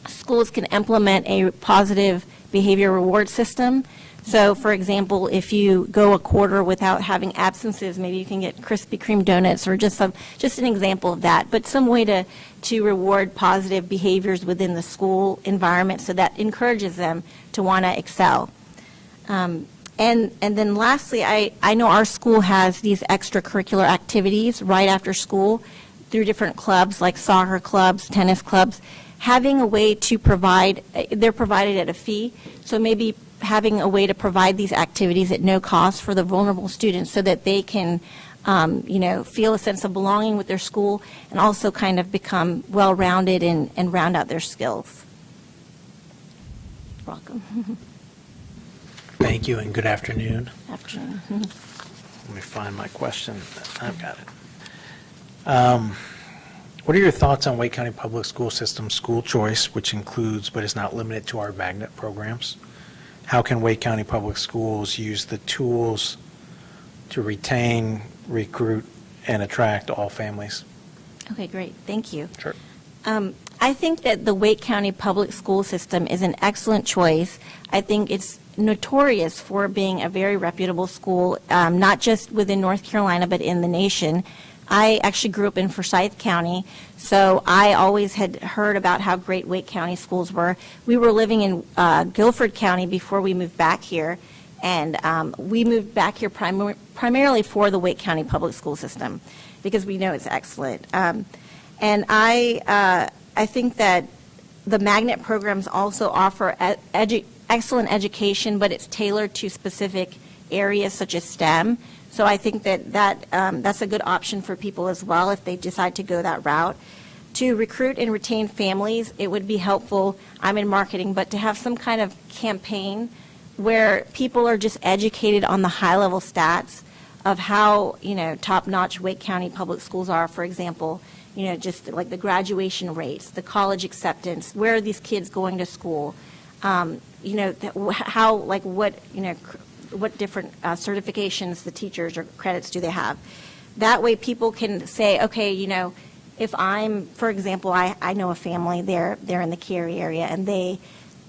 schools can implement a positive behavior reward system. So, for example, if you go a quarter without having absences, maybe you can get Krispy Kreme donuts or just an example of that. But some way to reward positive behaviors within the school environment so that encourages them to want to excel. And then lastly, I know our school has these extracurricular activities right after school through different clubs like soccer clubs, tennis clubs. Having a way to provide, they're provided at a fee, so maybe having a way to provide these activities at no cost for the vulnerable students so that they can, feel a sense of belonging with their school and also kind of become well-rounded and round out their skills. You're welcome. Thank you and good afternoon. Afternoon. Let me find my question. I've got it. What are your thoughts on Wake County Public School System school choice, which includes but is not limited to our magnet programs? How can Wake County Public Schools use the tools to retain, recruit, and attract all families? Okay, great. Thank you. Sure. I think that the Wake County Public School System is an excellent choice. I think it's notorious for being a very reputable school, not just within North Carolina, but in the nation. I actually grew up in Forsyth County, so I always had heard about how great Wake County schools were. We were living in Guilford County before we moved back here, and we moved back here primarily for the Wake County Public School System because we know it's excellent. And I think that the magnet programs also offer excellent education, but it's tailored to specific areas such as STEM. So I think that's a good option for people as well if they decide to go that route. To recruit and retain families, it would be helpful, I'm in marketing, but to have some kind of campaign where people are just educated on the high-level stats of how, top-notch Wake County public schools are, for example, just like the graduation rates, the college acceptance, where are these kids going to school, how, like what different certifications the teachers or credits do they have. That way people can say, okay, if I'm, for example, I know a family, they're in the Cary area, and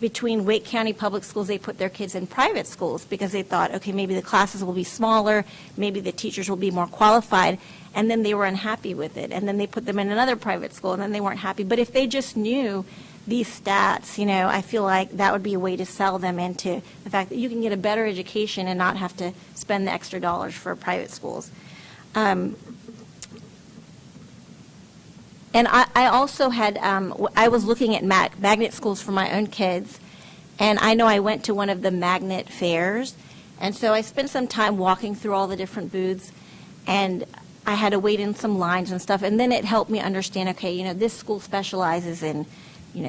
between Wake County Public Schools, they put their kids in private schools because they thought, okay, maybe the classes will be smaller, maybe the teachers will be more qualified, and then they were unhappy with it. And then they put them in another private school, and then they weren't happy. But if they just knew these stats, I feel like that would be a way to sell them into the fact that you can get a better education and not have to spend the extra dollars for private schools. And I also had, I was looking at magnet schools for my own kids, and I know I went to one of the magnet fairs, and so I spent some time walking through all the different booths, and I had to wait in some lines and stuff, and then it helped me understand, okay, this school specializes in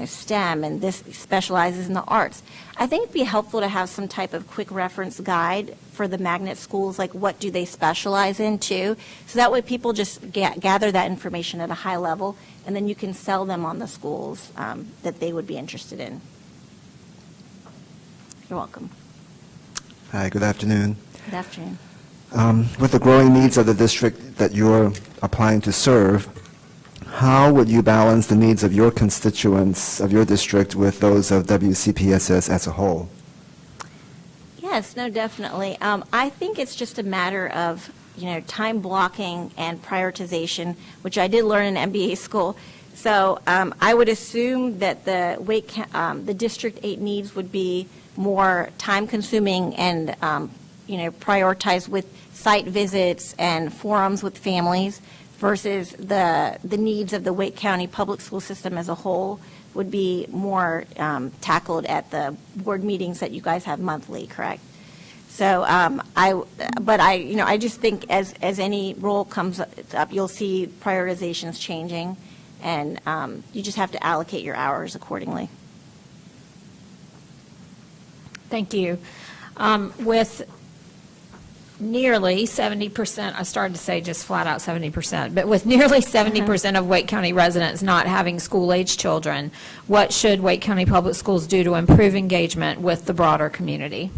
STEM, and this specializes in the arts. I think it'd be helpful to have some type of quick reference guide for the magnet schools, like what do they specialize in too, so that way people just gather that information at a high level, and then you can sell them on the schools that they would be interested in. You're welcome. Hi, good afternoon. Good afternoon. With the growing needs of the district that you're applying to serve, how would you balance the needs of your constituents of your district with those of WCPSS as a whole? Yes, no, definitely. I think it's just a matter of, time blocking and prioritization, which I did learn in MBA school. So I would assume that the District 8 needs would be more time-consuming and, prioritized with site visits and forums with families, versus the needs of the Wake County Public School System as a whole would be more tackled at the board meetings that you guys have monthly, correct? So I just think as any role comes up, you'll see prioritizations changing, and you just have to allocate your hours accordingly. Thank you. With nearly 70%, I started to say just flat out 70%, but with nearly 70% of Wake County residents not having school-age children, what should Wake County Public Schools do to improve engagement with the broader community?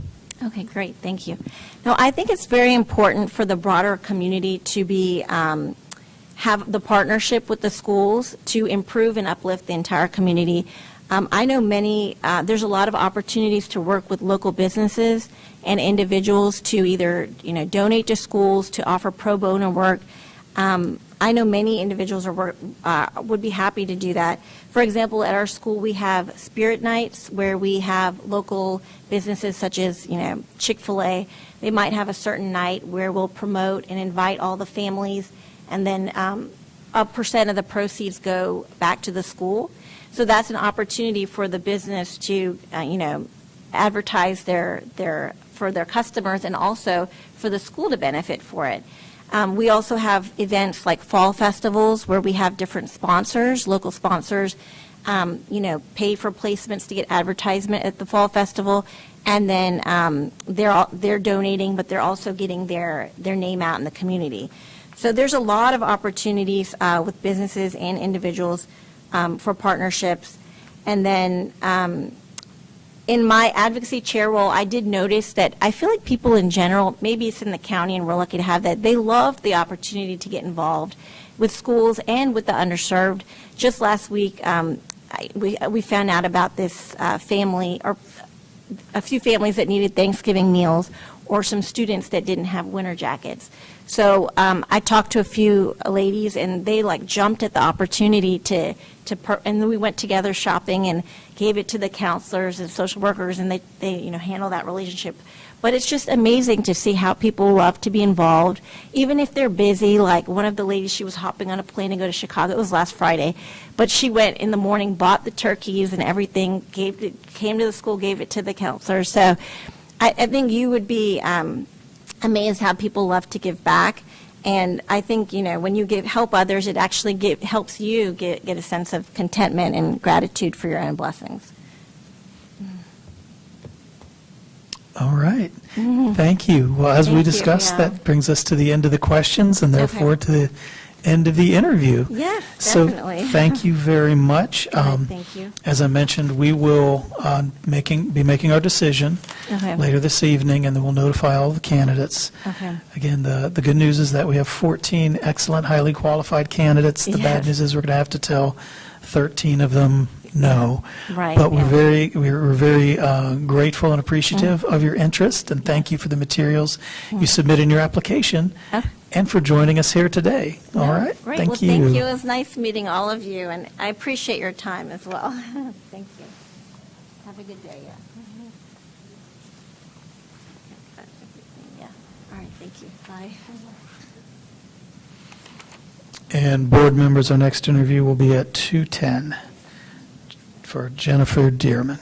Okay, great, thank you. No, I think it's very important for the broader community to be, have the partnership with the schools to improve and uplift the entire community. I know there's a lot of opportunities to work with local businesses and individuals to either, donate to schools, to offer pro bono work. I know many individuals would be happy to do that. For example, at our school, we have Spirit Nights where we have local businesses such as, Chick-fil-A. They might have a certain night where we'll promote and invite all the families, and then a percent of the proceeds go back to the school. So that's an opportunity for the business to, advertise for their customers and also for the school to benefit for it. We also have events like fall festivals where we have different sponsors, local sponsors, pay for placements to get advertisement at the fall festival, and then they're donating, but they're also getting their name out in the community. So there's a lot of opportunities with businesses and individuals for partnerships. And then in my advocacy chair role, I did notice that I feel like people in general, maybe it's in the county and we're lucky to have that, they love the opportunity to get involved with schools and with the underserved. Just last week, we found out about this family, or a few families that needed Thanksgiving meals, or some students that didn't have winter jackets. So I talked to a few ladies, and they jumped at the opportunity and then we went together shopping and gave it to the counselors and social workers, and they handle that relationship. But it's just amazing to see how people love to be involved, even if they're busy. Like one of the ladies, she was hopping on a plane to go to Chicago. It was last Friday, but she went in the morning, bought the turkeys and everything, came to the school, gave it to the counselors. So I think you would be amazed how people love to give back. And I think, when you help others, it actually helps you get a sense of contentment and gratitude for your own blessings. All right. Thank you. Well, as we Thank you, discussed, yeah. that brings us to the end of the questions and therefore to the end of the interview. Yes, So definitely. thank you very much. Thank you. As I mentioned, we will be making our decision Okay. later this evening, and then we'll notify all the candidates. Okay. Again, the good news is that we have 14 excellent, highly qualified candidates. The bad Yes. news is we're going to have to tell 13 of them no. Right, But we're yeah. very grateful and appreciative of your interest, and thank you for the materials you submit in your application, and for joining us here today. All right? Great. Thank Well, you. thank you. It was nice meeting all of you, and I appreciate your time as well. Thank you. Have a good day, yeah. Yeah. All right, thank you. Bye. And board members, our next interview will be at 2:10 for Jennifer Dearman.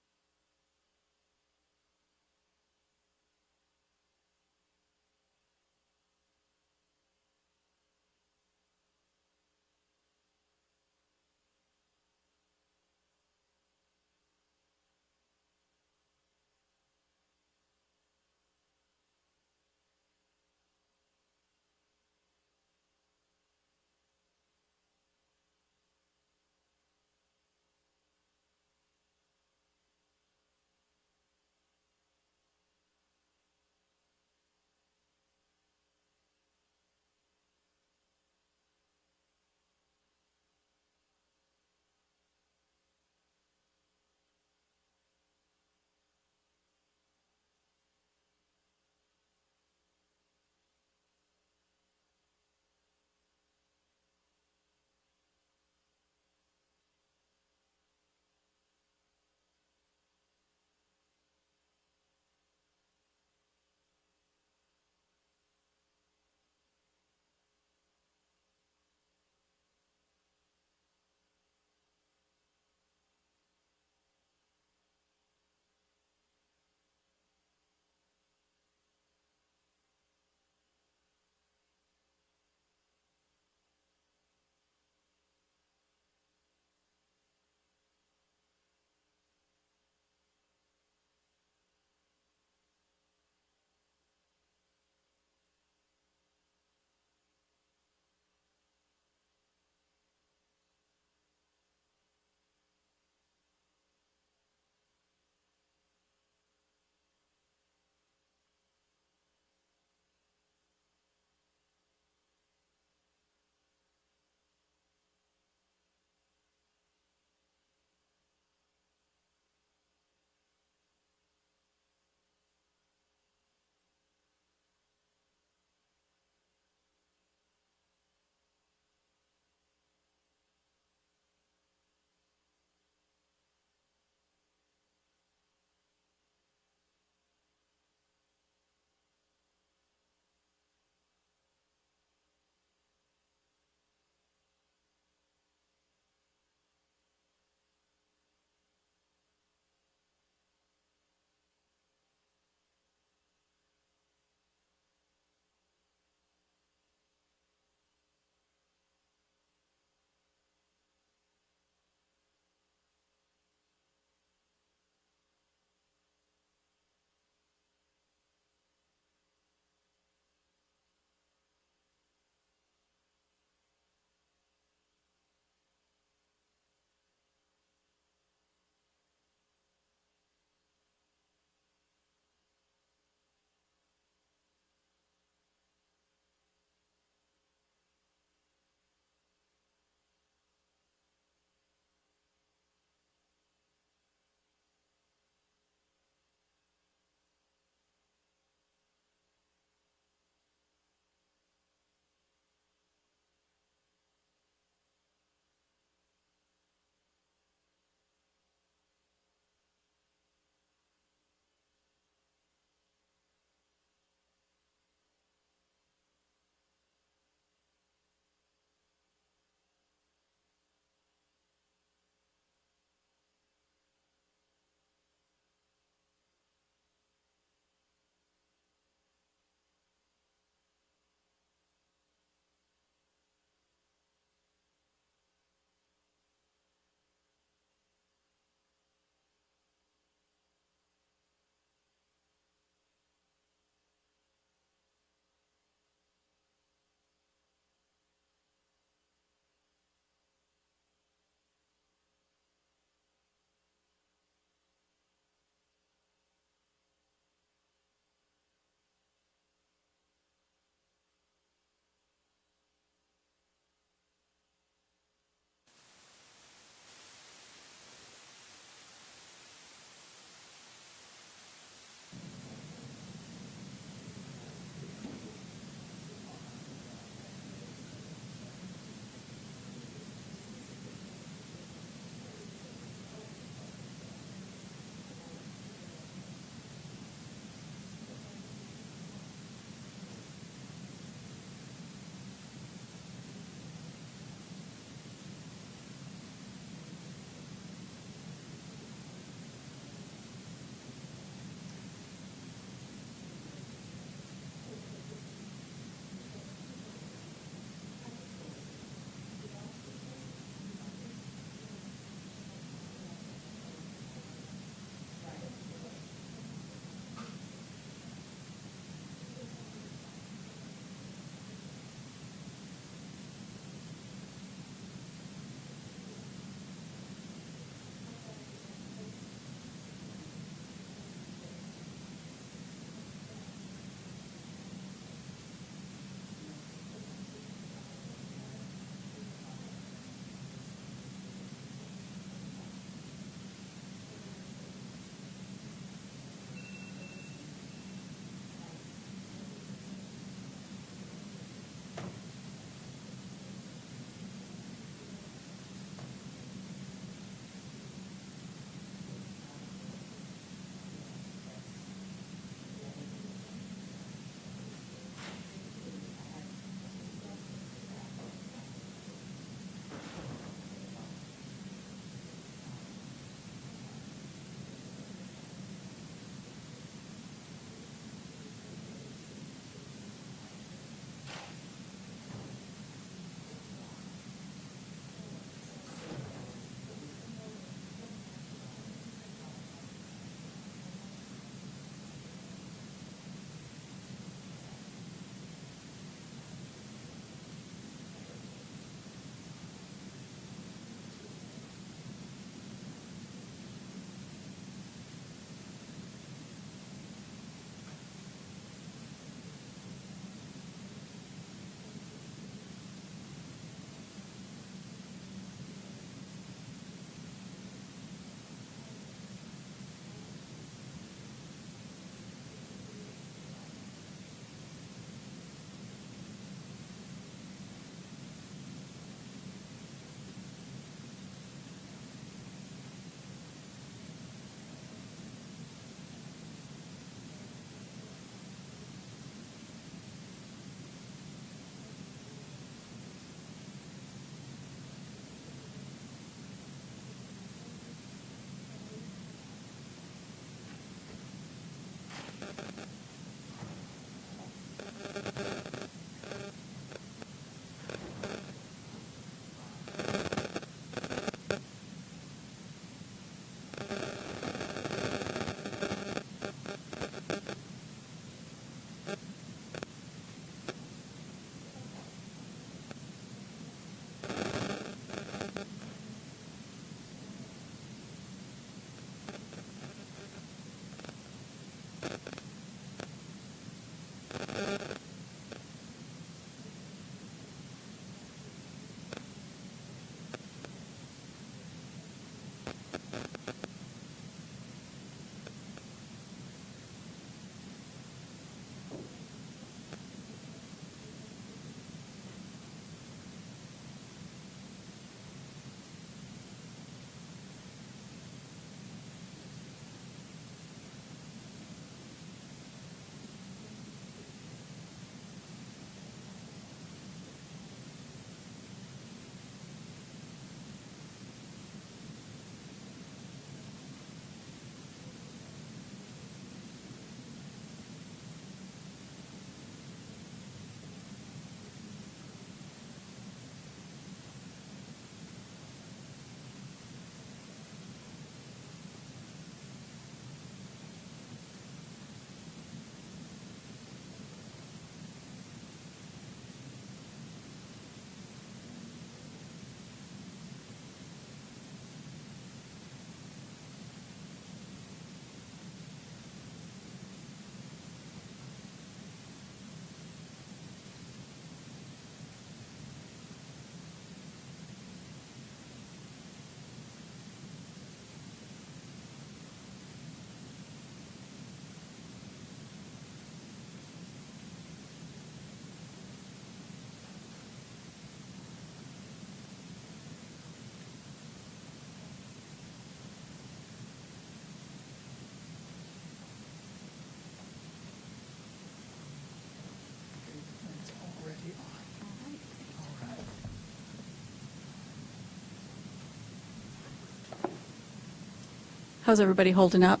How's everybody holding up?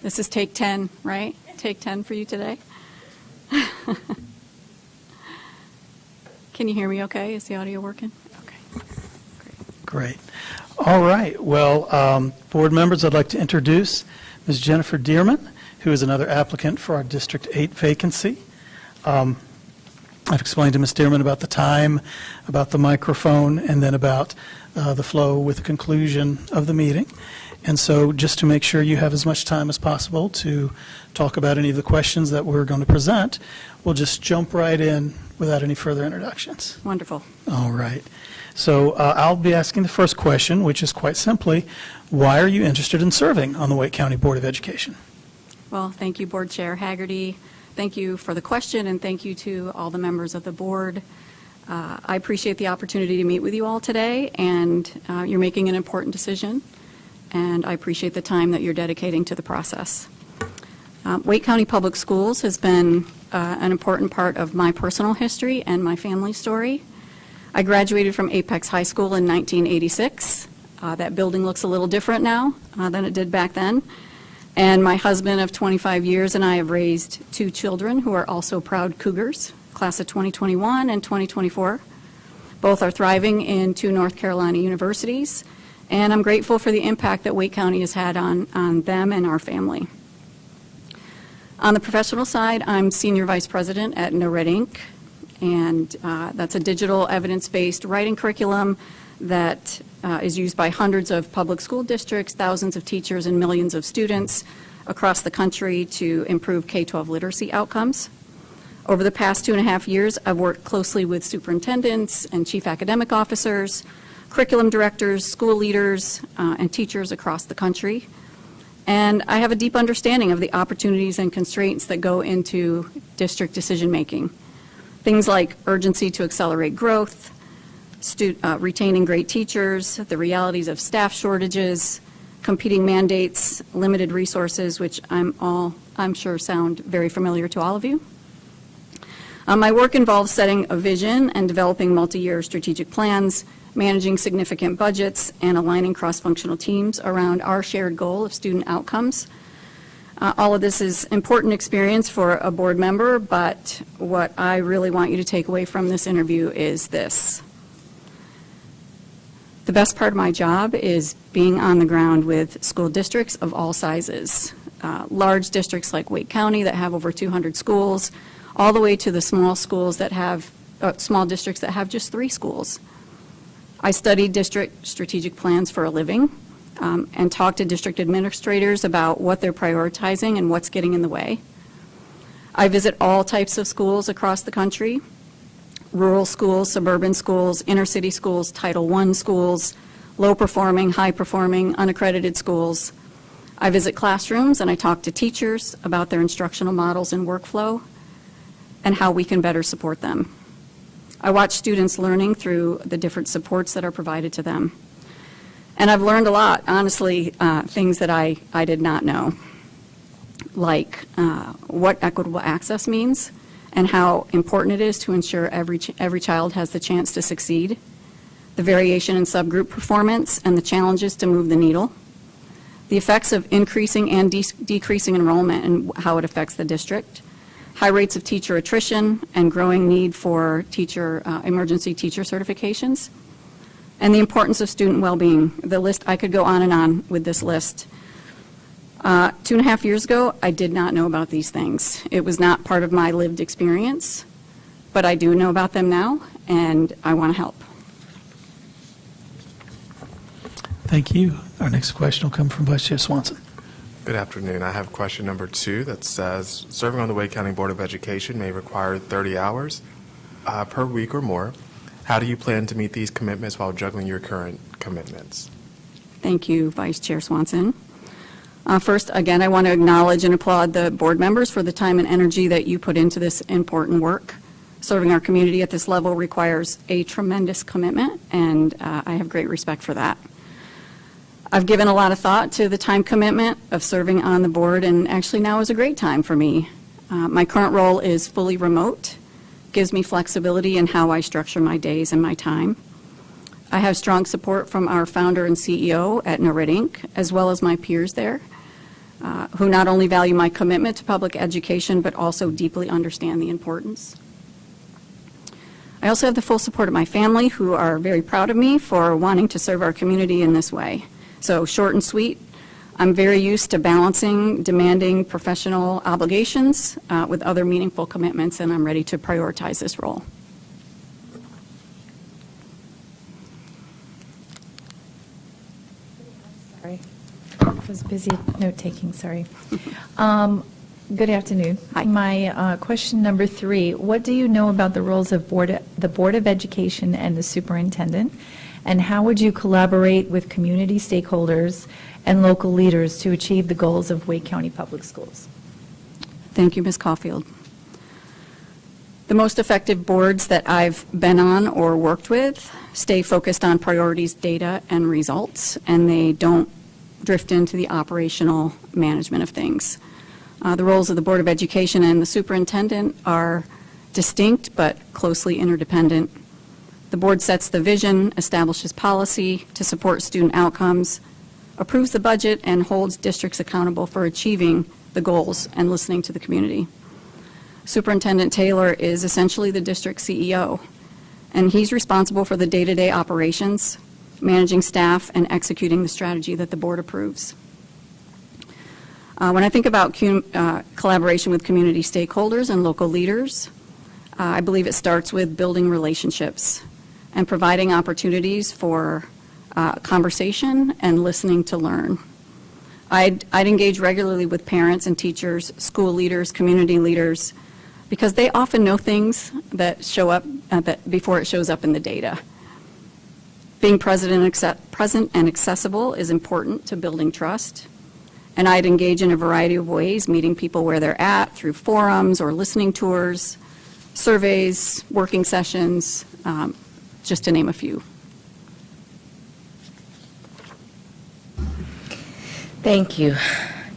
This is take 10, right? Take 10 for you today? Can you hear me okay? Is the audio working? Okay. Great. All right. Well, board members, I'd like to introduce Ms. Jennifer Dearman, who is another applicant for our District 8 vacancy. I've explained to Ms. Dearman about the time, about the microphone, and then about the flow with the conclusion of the meeting. And so just to make sure you have as much time as possible to talk about any of the questions that we're going to present, we'll just jump right in without any further introductions. Wonderful. All right. So I'll be asking the first question, which is quite simply, why are you interested in serving on the Wake County Board of Education? Well, thank you, Board Chair Haggerty. Thank you for the question, and thank you to all the members of the board. I appreciate the opportunity to meet with you all today, and you're making an important decision, and I appreciate the time that you're dedicating to the process. Wake County Public Schools has been an important part of my personal history and my family story. I graduated from Apex High School in 1986. That building looks a little different now than it did back then. And my husband of 25 years and I have raised 2 children who are also proud Cougars, class of 2021 and 2024. Both are thriving in 2 North Carolina universities, and I'm grateful for the impact that Wake County has had on them and our family. On the professional side, I'm Senior Vice President at NoRed Inc., and that's a digital evidence-based writing curriculum that is used by hundreds of public school districts, thousands of teachers, and millions of students across the country to improve K-12 literacy outcomes. Over the past 2.5 years, I've worked closely with superintendents and chief academic officers, curriculum directors, school leaders, and teachers across the country. And I have a deep understanding of the opportunities and constraints that go into district decision-making. Things like urgency to accelerate growth, retaining great teachers, the realities of staff shortages, competing mandates, limited resources, which I'm sure sound very familiar to all of you. My work involves setting a vision and developing multi-year strategic plans, managing significant budgets, and aligning cross-functional teams around our shared goal of student outcomes. All of this is important experience for a board member, but what I really want you to take away from this interview is this. The best part of my job is being on the ground with school districts of all sizes. Large districts like Wake County that have over 200 schools, all the way to the small schools that have, small districts that have just 3 schools. I study district strategic plans for a living and talk to district administrators about what they're prioritizing and what's getting in the way. I visit all types of schools across the country, rural schools, suburban schools, inner city schools, Title I schools, low-performing, high-performing, unaccredited schools. I visit classrooms and I talk to teachers about their instructional models and workflow and how we can better support them. I watch students learning through the different supports that are provided to them. And I've learned a lot, honestly, things that I did not know, like what equitable access means and how important it is to ensure every child has the chance to succeed, the variation in subgroup performance and the challenges to move the needle, the effects of increasing and decreasing enrollment and how it affects the district, high rates of teacher attrition and growing need for emergency teacher certifications, and the importance of student well-being. The list, I could go on and on with this list. 2.5 years ago, I did not know about these things. It was not part of my lived experience, but I do know about them now, and I want to help. Thank you. Our next question will come from Vice Chair Swanson. Good afternoon. I have question number 2 that says, serving on the Wake County Board of Education may require 30 hours per week or more. How do you plan to meet these commitments while juggling your current commitments? Thank you, Vice Chair Swanson. First, again, I want to acknowledge and applaud the board members for the time and energy that you put into this important work. Serving our community at this level requires a tremendous commitment, and I have great respect for that. I've given a lot of thought to the time commitment of serving on the board, and actually now is a great time for me. My current role is fully remote, gives me flexibility in how I structure my days and my time. I have strong support from our founder and CEO at Norit Inc., as well as my peers there, who not only value my commitment to public education, but also deeply understand the importance. I also have the full support of my family, who are very proud of me for wanting to serve our community in this way. So short and sweet, I'm very used to balancing demanding professional obligations with other meaningful commitments, and I'm ready to prioritize this role. Sorry. I was busy note-taking, sorry. Good afternoon. Hi. My question number 3, what do you know about the roles of the Board of Education and the superintendent? And how would you collaborate with community stakeholders and local leaders to achieve the goals of Wake County Public Schools? Thank you, Ms. Caulfield. The most effective boards that I've been on or worked with stay focused on priorities, data, and results, and they don't drift into the operational management of things. The roles of the Board of Education and the superintendent are distinct but closely interdependent. The board sets the vision, establishes policy to support student outcomes, approves the budget, and holds districts accountable for achieving the goals and listening to the community. Superintendent Taylor is essentially the district CEO, and he's responsible for the day-to-day operations, managing staff, and executing the strategy that the board approves. When I think about collaboration with community stakeholders and local leaders, I believe it starts with building relationships and providing opportunities for conversation and listening to learn. I'd engage regularly with parents and teachers, school leaders, community leaders, because they often know things that show up before it shows up in the data. Being present and accessible is important to building trust. And I'd engage in a variety of ways, meeting people where they're at through forums or listening tours, surveys, working sessions, just to name a few. Thank you.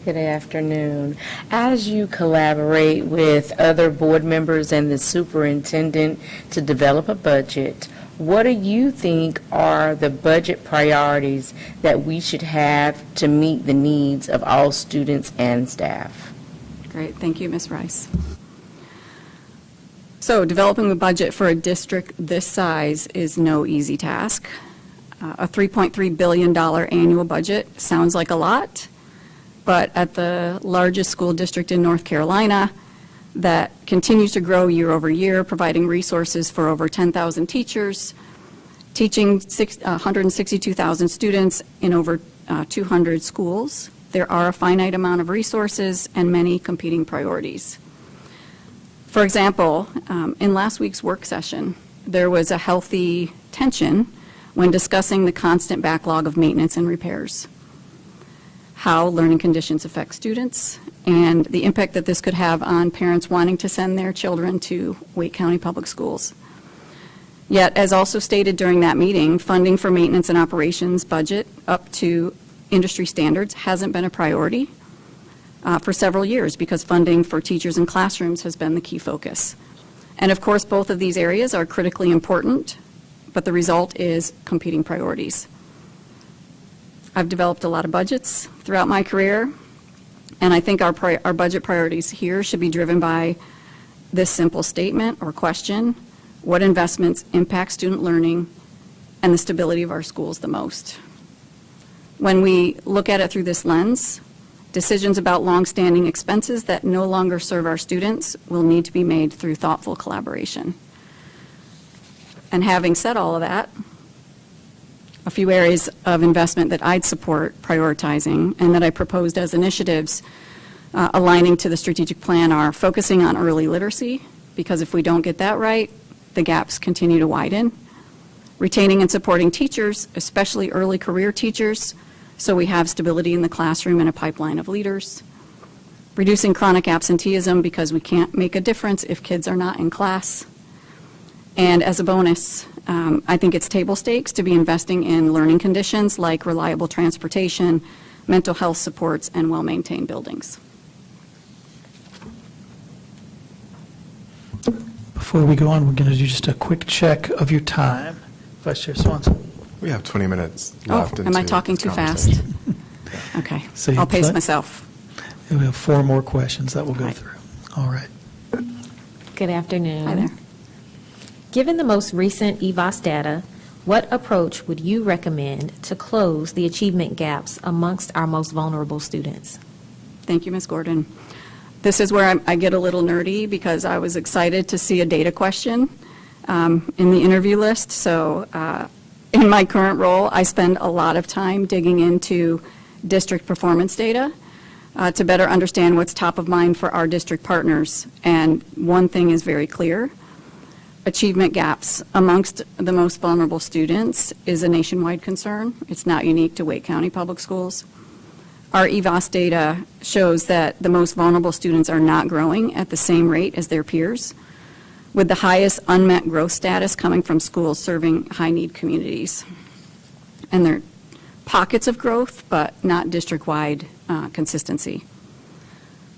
Good afternoon. As you collaborate with other board members and the superintendent to develop a budget, what do you think are the budget priorities that we should have to meet the needs of all students and staff? Great, thank you, Ms. Rice. So developing a budget for a district this size is no easy task. A $3.3 billion annual budget sounds like a lot, but at the largest school district in North Carolina that continues to grow year over year, providing resources for over 10,000 teachers, teaching 162,000 students in over 200 schools, there are a finite amount of resources and many competing priorities. For example, in last week's work session, there was a healthy tension when discussing the constant backlog of maintenance and repairs, how learning conditions affect students, and the impact that this could have on parents wanting to send their children to Wake County Public Schools. Yet, as also stated during that meeting, funding for maintenance and operations budget up to industry standards hasn't been a priority for several years because funding for teachers and classrooms has been the key focus. And of course, both of these areas are critically important, but the result is competing priorities. I've developed a lot of budgets throughout my career, and I think our budget priorities here should be driven by this simple statement or question: what investments impact student learning and the stability of our schools the most? When we look at it through this lens, decisions about longstanding expenses that no longer serve our students will need to be made through thoughtful collaboration. And having said all of that, a few areas of investment that I'd support prioritizing and that I proposed as initiatives aligning to the strategic plan are focusing on early literacy, because if we don't get that right, the gaps continue to widen. Retaining and supporting teachers, especially early career teachers, so we have stability in the classroom and a pipeline of leaders. Reducing chronic absenteeism, because we can't make a difference if kids are not in class. And as a bonus, I think it's table stakes to be investing in learning conditions like reliable transportation, mental health supports, and well-maintained buildings. Before we go on, we're going to do just a quick check of your time. Vice Chair Swanson. We have 20 minutes Oh, left. am I into talking this too fast? conversation. Okay, So you I'll pace put- myself. We have 4 more questions that we'll go Right. through. All right. Good afternoon. Hi there. Given the most recent EVOS data, what approach would you recommend to close the achievement gaps amongst our most vulnerable students? Thank you, Ms. Gordon. This is where I get a little nerdy because I was excited to see a data question in the interview list. So in my current role, I spend a lot of time digging into district performance data to better understand what's top of mind for our district partners. And one thing is very clear. Achievement gaps amongst the most vulnerable students is a nationwide concern. It's not unique to Wake County Public Schools. Our EVOS data shows that the most vulnerable students are not growing at the same rate as their peers, with the highest unmet growth status coming from schools serving high-need communities. And there are pockets of growth, but not district-wide consistency.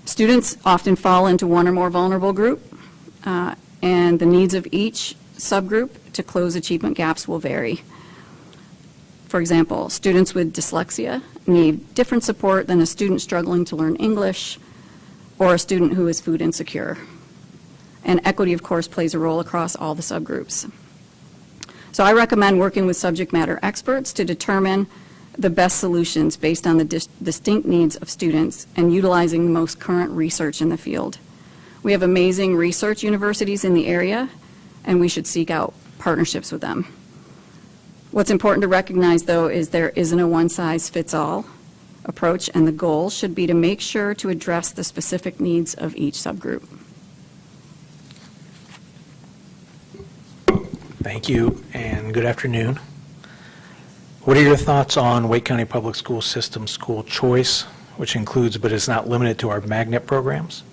Students often fall into one or more vulnerable group, and the needs of each subgroup to close achievement gaps will vary. For example, students with dyslexia need different support than a student struggling to learn English or a student who is food insecure. And equity, of course, plays a role across all the subgroups. So I recommend working with subject matter experts to determine the best solutions based on the distinct needs of students and utilizing the most current research in the field. We have amazing research universities in the area, and we should seek out partnerships with them. What's important to recognize, though, is there isn't a one-size-fits-all approach, and the goal should be to make sure to address the specific needs of each subgroup. Thank you, and good afternoon. What are your thoughts on Wake County Public School System school choice, which includes but is not limited to our magnet programs?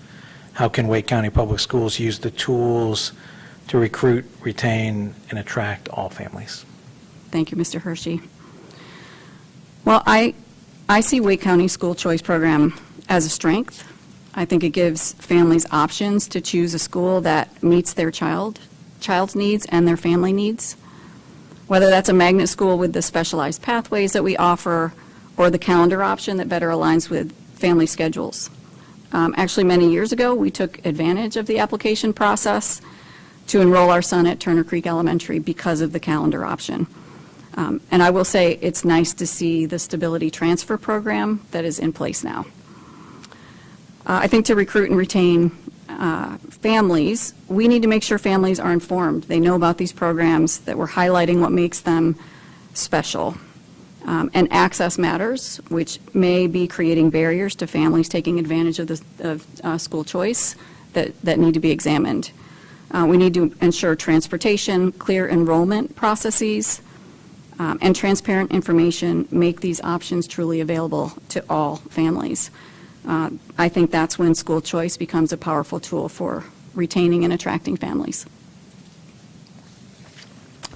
How can Wake County Public Schools use the tools to recruit, retain, and attract all families? Thank you, Mr. Hershey. Well, I see Wake County School Choice Program as a strength. I think it gives families options to choose a school that meets their child's needs and their family needs, whether that's a magnet school with the specialized pathways that we offer or the calendar option that better aligns with family schedules. Actually, many years ago, we took advantage of the application process to enroll our son at Turner Creek Elementary because of the calendar option. And I will say it's nice to see the stability transfer program that is in place now. I think to recruit and retain families, we need to make sure families are informed. They know about these programs, that we're highlighting what makes them special. And access matters, which may be creating barriers to families taking advantage of school choice that need to be examined. We need to ensure transportation, clear enrollment processes, and transparent information make these options truly available to all families. I think that's when school choice becomes a powerful tool for retaining and attracting families.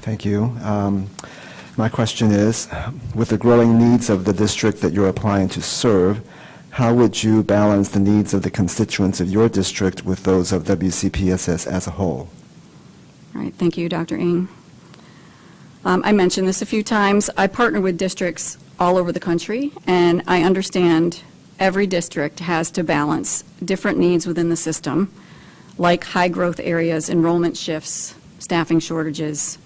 Thank you. My question is, with the growing needs of the district that you're applying to serve, how would you balance the needs of the constituents of your district with those of WCPSS as a whole? All right, thank you, Dr. Ng. I mentioned this a few times. I partner with districts all over the country, and I understand every district has to balance different needs within the system, like high-growth areas, enrollment shifts, staffing shortages,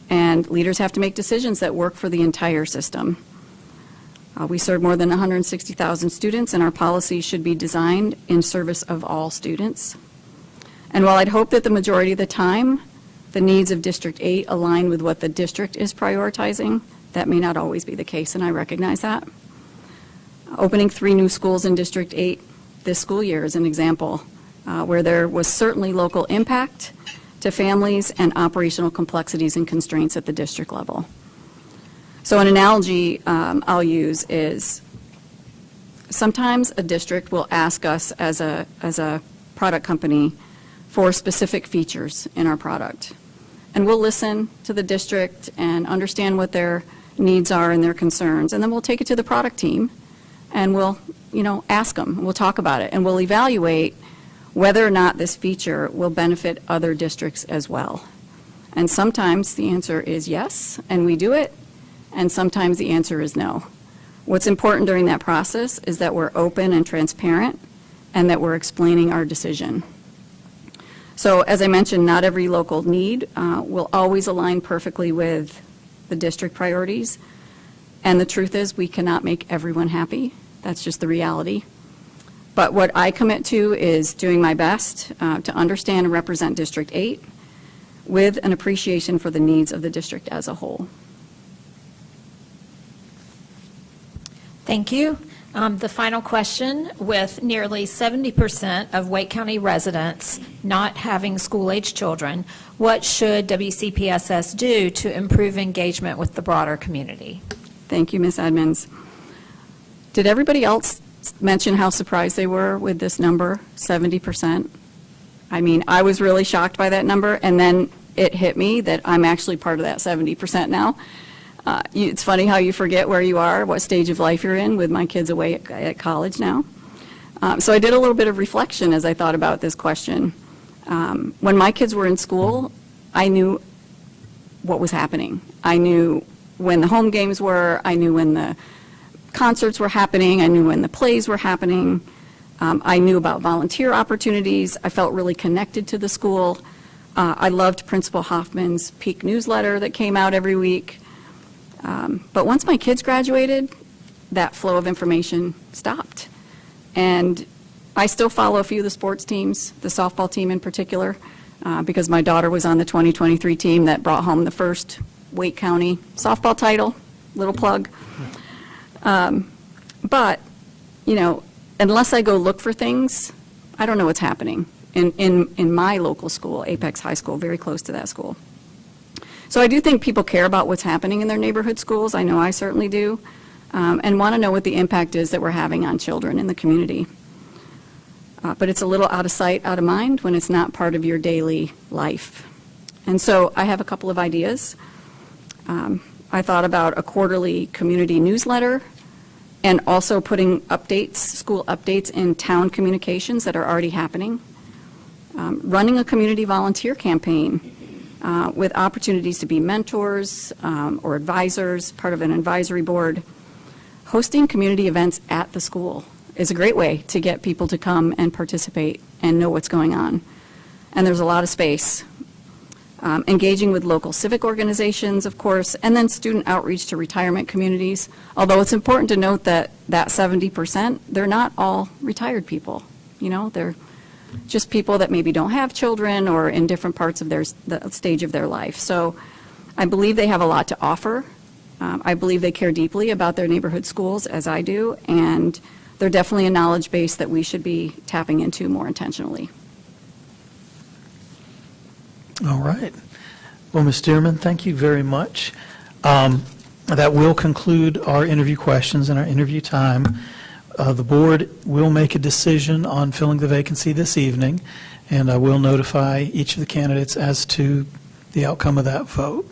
and leaders have to make decisions that work for the entire system. We serve more than 160,000 students, and our policies should be designed in service of all students. And while I'd hope that the majority of the time, the needs of District 8 align with what the district is prioritizing, that may not always be the case, and I recognize that. Opening 3 new schools in District 8 this school year is an example where there was certainly local impact to families and operational complexities and constraints at the district level. So an analogy I'll use is sometimes a district will ask us as a product company for specific features in our product. And we'll listen to the district and understand what their needs are and their concerns. And then we'll take it to the product team and we'll, ask them. We'll talk about it and we'll evaluate whether or not this feature will benefit other districts as well. And sometimes the answer is yes, and we do it. and sometimes the answer is no. What's important during that process is that we're open and transparent and that we're explaining our decision. So as I mentioned, not every local need will always align perfectly with the district priorities. And the truth is, we cannot make everyone happy. That's just the reality. But what I commit to is doing my best to understand and represent District 8 with an appreciation for the needs of the district as a whole. Thank you. The final question, with nearly 70% of Wake County residents not having school-age children, what should WCPSS do to improve engagement with the broader community? Thank you, Ms. Edmonds. Did everybody else mention how surprised they were with this number, 70%? I mean, I was really shocked by that number, and then it hit me that I'm actually part of that 70% now. It's funny how you forget where you are, what stage of life you're in, with my kids away at college now. So I did a little bit of reflection as I thought about this question. When my kids were in school, I knew what was happening. I knew when the home games were, I knew when the concerts were happening, I knew when the plays were happening. I knew about volunteer opportunities. I felt really connected to the school. I loved Principal Hoffman's Peak newsletter that came out every week. But once my kids graduated, that flow of information stopped. And I still follow a few of the sports teams, the softball team in particular, because my daughter was on the 2023 team that brought home the first Wake County softball title, little plug. But, you know, unless I go look for things, I don't know what's happening in my local school, Apex High School, very close to that school. So I do think people care about what's happening in their neighborhood schools. I know I certainly do, and want to know what the impact is that we're having on children in the community. But it's a little out of sight, out of mind when it's not part of your daily life. And so I have a couple of ideas. I thought about a quarterly community newsletter and also putting updates, school updates in town communications that are already happening. Running a community volunteer campaign with opportunities to be mentors or advisors, part of an advisory board. Hosting community events at the school is a great way to get people to come and participate and know what's going on. And there's a lot of space. Engaging with local civic organizations, of course, and then student outreach to retirement communities. Although it's important to note that that 70%, they're not all retired people. You know, they're just people that maybe don't have children or in different parts of the stage of their life. So I believe they have a lot to offer. I believe they care deeply about their neighborhood schools, as I do, and they're definitely a knowledge base that we should be tapping into more intentionally. All right. Well, Ms. Stearman, thank you very much. That will conclude our interview questions and our interview time. The board will make a decision on filling the vacancy this evening, and I will notify each of the candidates as to the outcome of that vote.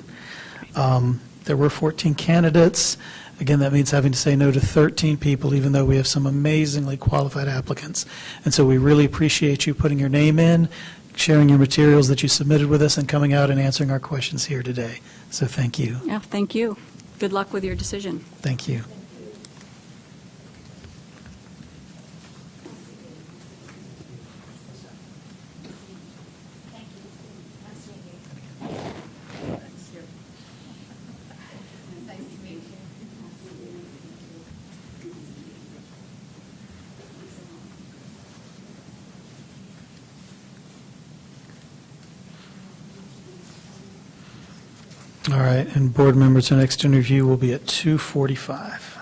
There were 14 candidates. Again, that means having to say no to 13 people, even though we have some amazingly qualified applicants. And so we really appreciate you putting your name in, sharing your materials that you submitted with us, and coming out and answering our questions here today. So thank you. Yeah, thank you. Good luck with your decision. Thank you. All right, and board members, our next interview will be at 2:45.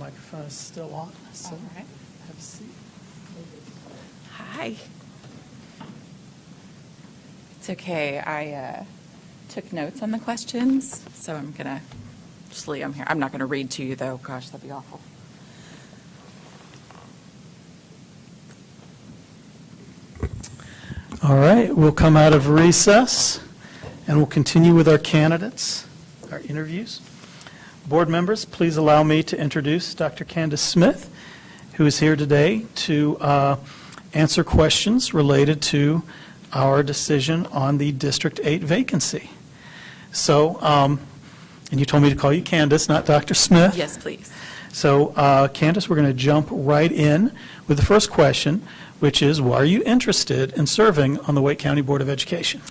microphone is still on, so All right. have a seat. Hi. It's okay. I took notes on the questions, so I'm going to just leave them here. I'm not going to read to you, though. Gosh, that'd be awful. All right, we'll come out of recess, and we'll continue with our candidates, our interviews. Board members, please allow me to introduce Dr. Candace Smith, who is here today to answer questions related to our decision on the District 8 vacancy. So, and you told me to call you Candace, not Dr. Smith. Yes, please. So, Candace, we're going to jump right in with the first question, which is, why are you interested in serving on the Wake County Board of Education?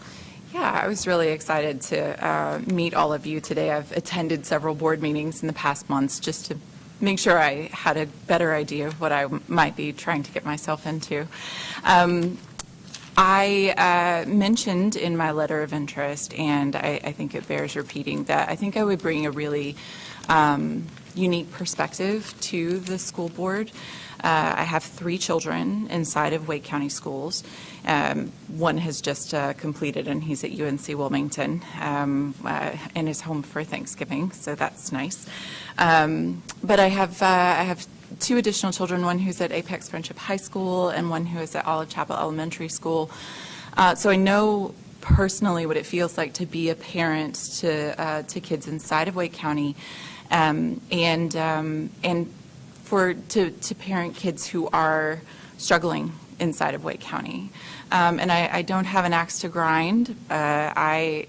Yeah, I was really excited to meet all of you today. I've attended several board meetings in the past months just to make sure I had a better idea of what I might be trying to get myself into. I mentioned in my letter of interest, and I think it bears repeating, that I think I would bring a really unique perspective to the school board. I have 3 children inside of Wake County Schools. One has just completed, and he's at UNC Wilmington and is home for Thanksgiving, so that's nice. But I have 2 additional children, one who's at Apex Friendship High School and one who is at Olive Chapel Elementary School. So I know personally what it feels like to be a parent to kids inside of Wake County, and to parent kids who are struggling inside of Wake County. And I don't have an axe to grind. I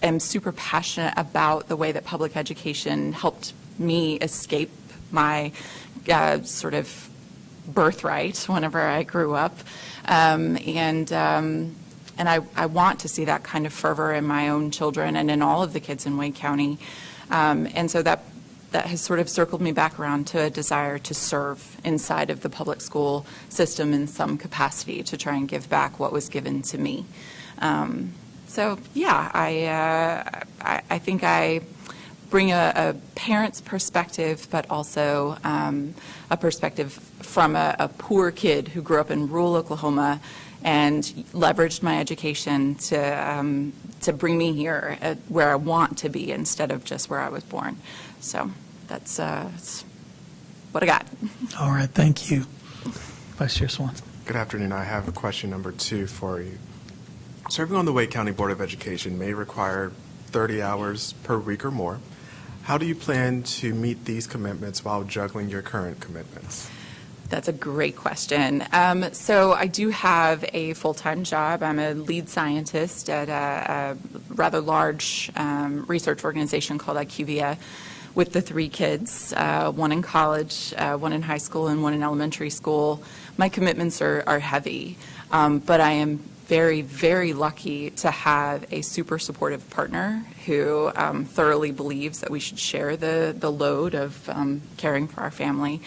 am super passionate about the way that public education helped me escape my sort of birthright whenever I grew up. And I want to see that kind of fervor in my own children and in all of the kids in Wake County. And so that has sort of circled me back around to a desire to serve inside of the public school system in some capacity, to try and give back what was given to me. So yeah, I think I bring a parent's perspective, but also a perspective from a poor kid who grew up in rural Oklahoma and leveraged my education to bring me here where I want to be instead of just where I was born. So that's what I got. All right, thank you. Vice Chair Swanson. Good afternoon. I have a question number 2 for you. Serving on the Wake County Board of Education may require 30 hours per week or more. How do you plan to meet these commitments while juggling your current commitments? That's a great question. So I do have a full-time job. I'm a lead scientist at a rather large research organization called IQVIA with the 3 kids, one in college, one in high school, and one in elementary school. My commitments are heavy, but I am very, very lucky to have a super supportive partner who thoroughly believes that we should share the load of caring for our family.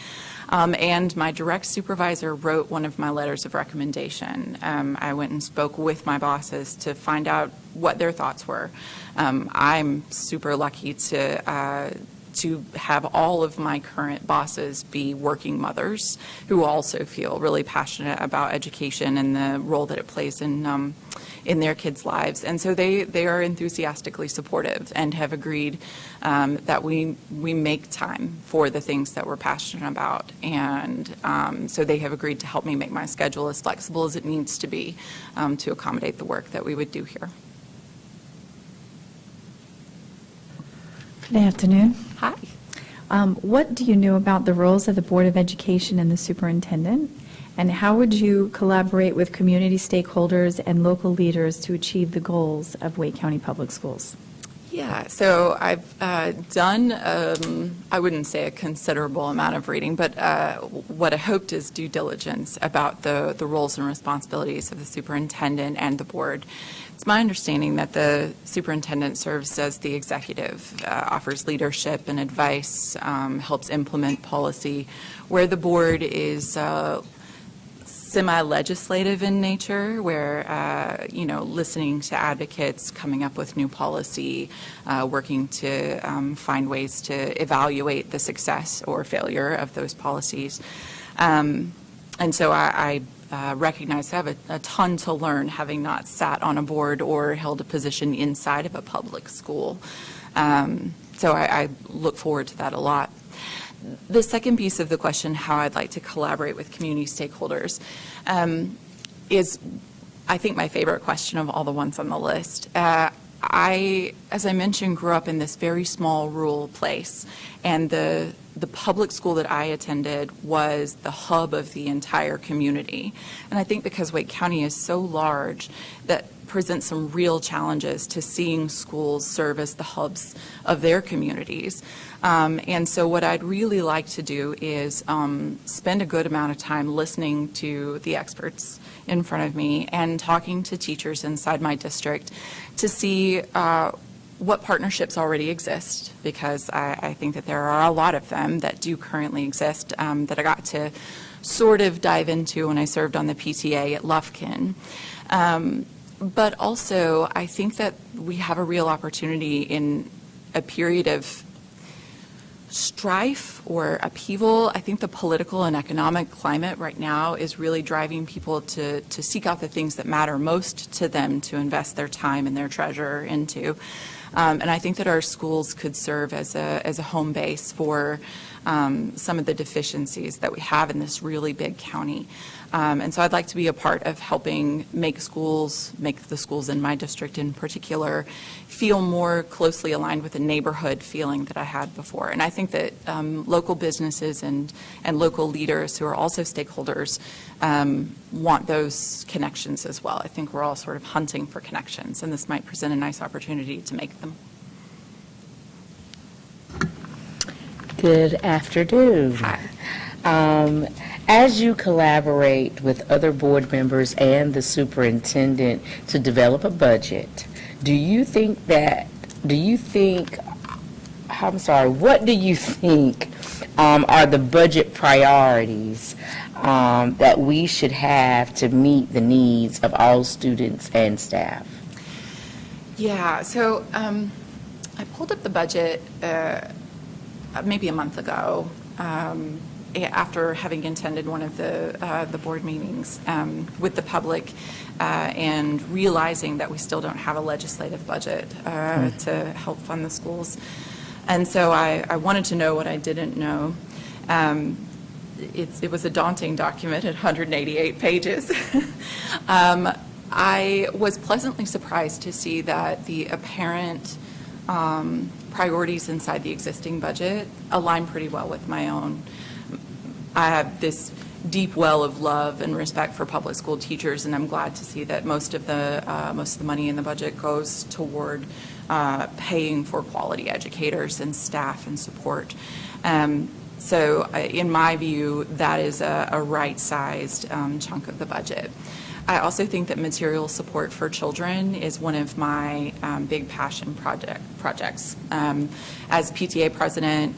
And my direct supervisor wrote one of my letters of recommendation. I went and spoke with my bosses to find out what their thoughts were. I'm super lucky to have all of my current bosses be working mothers who also feel really passionate about education and the role that it plays in their kids' lives. And so they are enthusiastically supportive and have agreed that we make time for the things that we're passionate about. And so they have agreed to help me make my schedule as flexible as it needs to be to accommodate the work that we would do here. Good afternoon. Hi. What do you know about the roles of the Board of Education and the superintendent? And how would you collaborate with community stakeholders and local leaders to achieve the goals of Wake County Public Schools? Yeah, so I've done, I wouldn't say a considerable amount of reading, but what I hoped is due diligence about the roles and responsibilities of the superintendent and the board. It's my understanding that the superintendent serves as the executive, offers leadership and advice, helps implement policy, where the board is semi-legislative in nature, where, listening to advocates, coming up with new policy, working to find ways to evaluate the success or failure of those policies. And so I recognize I have a ton to learn, having not sat on a board or held a position inside of a public school. So I look forward to that a lot. The second piece of the question, how I'd like to collaborate with community stakeholders, is, I think, my favorite question of all the ones on the list. I, as I mentioned, grew up in this very small rural place, and the public school that I attended was the hub of the entire community. And I think because Wake County is so large, that presents some real challenges to seeing schools serve as the hubs of their communities. And so what I'd really like to do is spend a good amount of time listening to the experts in front of me and talking to teachers inside my district to see what partnerships already exist, because I think that there are a lot of them that do currently exist that I got to sort of dive into when I served on the PTA at Lufkin. But also, I think that we have a real opportunity in a period of strife or upheaval. I think the political and economic climate right now is really driving people to seek out the things that matter most to them, to invest their time and their treasure into. And I think that our schools could serve as a home base for some of the deficiencies that we have in this really big county. And so I'd like to be a part of helping make the schools in my district in particular, feel more closely aligned with the neighborhood feeling that I had before. And I think that local businesses and local leaders who are also stakeholders want those connections as well. I think we're all sort of hunting for connections, and this might present a nice opportunity to make them. Good afternoon. As you collaborate with other board members and the superintendent to develop a budget, what do you think are the budget priorities that we should have to meet the needs of all students and staff? Yeah, so I pulled up the budget maybe a month ago, after having attended one of the board meetings with the public and realizing that we still don't have a legislative budget to help fund the schools. And so I wanted to know what I didn't know. It was a daunting document at 188 pages. I was pleasantly surprised to see that the apparent priorities inside the existing budget align pretty well with my own. I have this deep well of love and respect for public school teachers, and I'm glad to see that most of the money in the budget goes toward paying for quality educators and staff and support. So in my view, that is a right-sized chunk of the budget. I also think that material support for children is one of my big passion projects. As PTA president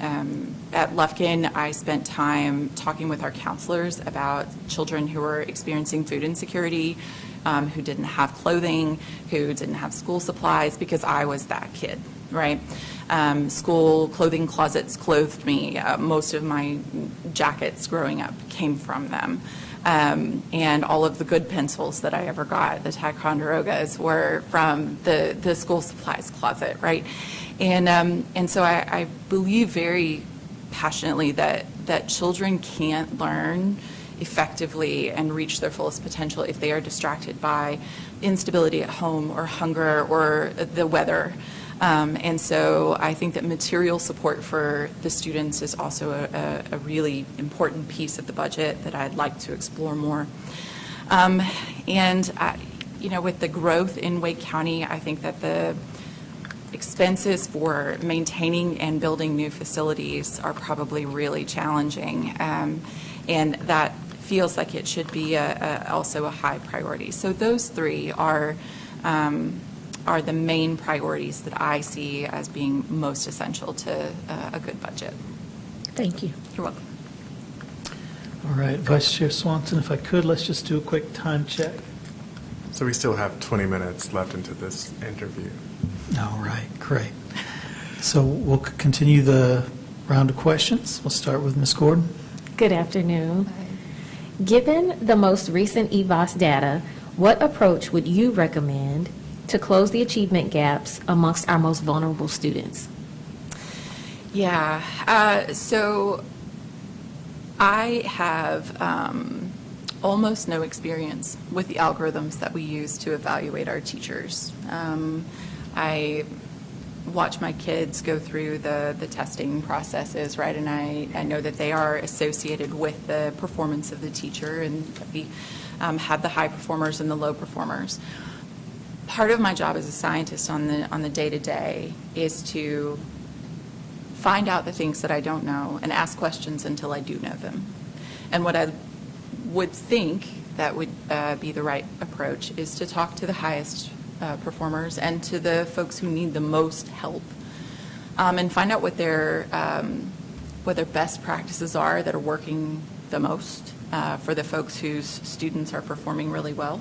at Lufkin, I spent time talking with our counselors about children who were experiencing food insecurity, who didn't have clothing, who didn't have school supplies, because I was that kid, right? School clothing closets clothed me. Most of my jackets growing up came from them. And all of the good pencils that I ever got, the Ticonderogas, were from the school supplies closet, right? And so I believe very passionately that children can't learn effectively and reach their fullest potential if they are distracted by instability at home or hunger or the weather. And so I think that material support for the students is also a really important piece of the budget that I'd like to explore more. With the growth in Wake County, I think that the expenses for maintaining and building new facilities are probably really challenging. And that feels like it should be also a high priority. So those three are the main priorities that I see as being most essential to a good budget. Thank you. You're welcome. All right, Vice Chair Swanson, if I could, let's just do a quick time check. So we still have 20 minutes left into this interview. All right, great. So we'll continue the round of questions. We'll start with Ms. Gordon. Good afternoon. Given the most recent EVOS data, what approach would you recommend to close the achievement gaps amongst our most vulnerable students? Yeah, so I have almost no experience with the algorithms that we use to evaluate our teachers. I watch my kids go through the testing processes, right, and I know that they are associated with the performance of the teacher, and we have the high performers and the low performers. Part of my job as a scientist on the day-to-day is to find out the things that I don't know and ask questions until I do know them. And what I would think that would be the right approach is to talk to the highest performers and to the folks who need the most help, and find out what their best practices are that are working the most for the folks whose students are performing really well.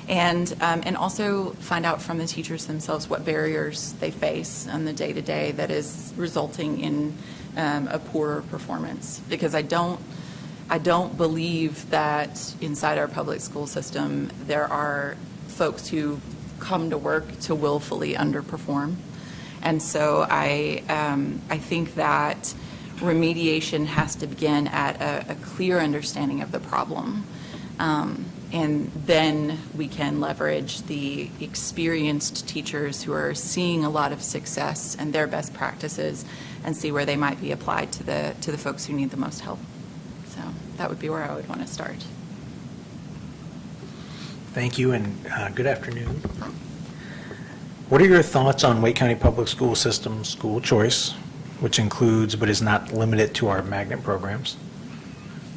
And also find out from the teachers themselves what barriers they face on the day-to-day that is resulting in a poorer performance. Because I don't believe that inside our public school system there are folks who come to work to willfully underperform. And so I think that remediation has to begin at a clear understanding of the problem. And then we can leverage the experienced teachers who are seeing a lot of success and their best practices and see where they might be applied to the folks who need the most help. So that would be where I would want to start. Thank you, and good afternoon. What are your thoughts on Wake County Public School System school choice, which includes but is not limited to our magnet programs?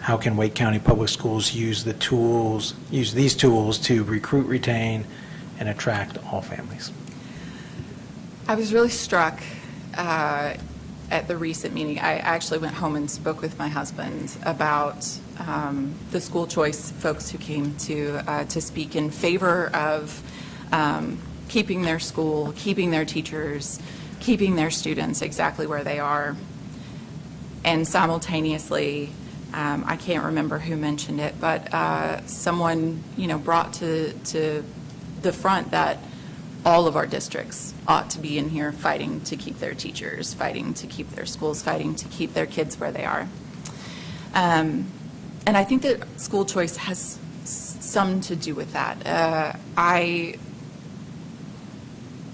How can Wake County Public Schools use these tools to recruit, retain, and attract all families? I was really struck at the recent meeting. I actually went home and spoke with my husband about the school choice folks who came to speak in favor of keeping their school, keeping their teachers, keeping their students exactly where they are. And simultaneously, I can't remember who mentioned it, but someone, brought to the front that all of our districts ought to be in here fighting to keep their teachers, fighting to keep their schools, fighting to keep their kids where they are. And I think that school choice has some to do with that. I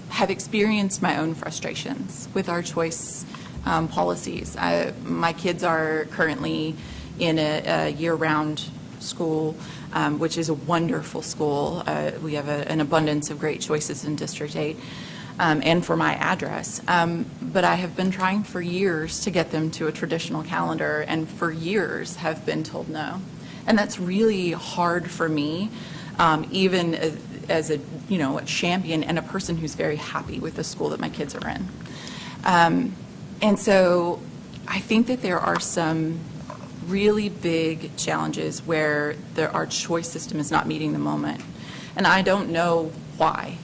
have experienced my own frustrations with our choice policies. My kids are currently in a year-round school, which is a wonderful school. We have an abundance of great choices in District 8 and for my address. But I have been trying for years to get them to a traditional calendar, and for years have been told no. And that's really hard for me, even as a champion and a person who's very happy with the school that my kids are in. And so I think that there are some really big challenges where our choice system is not meeting the moment. And I don't know why.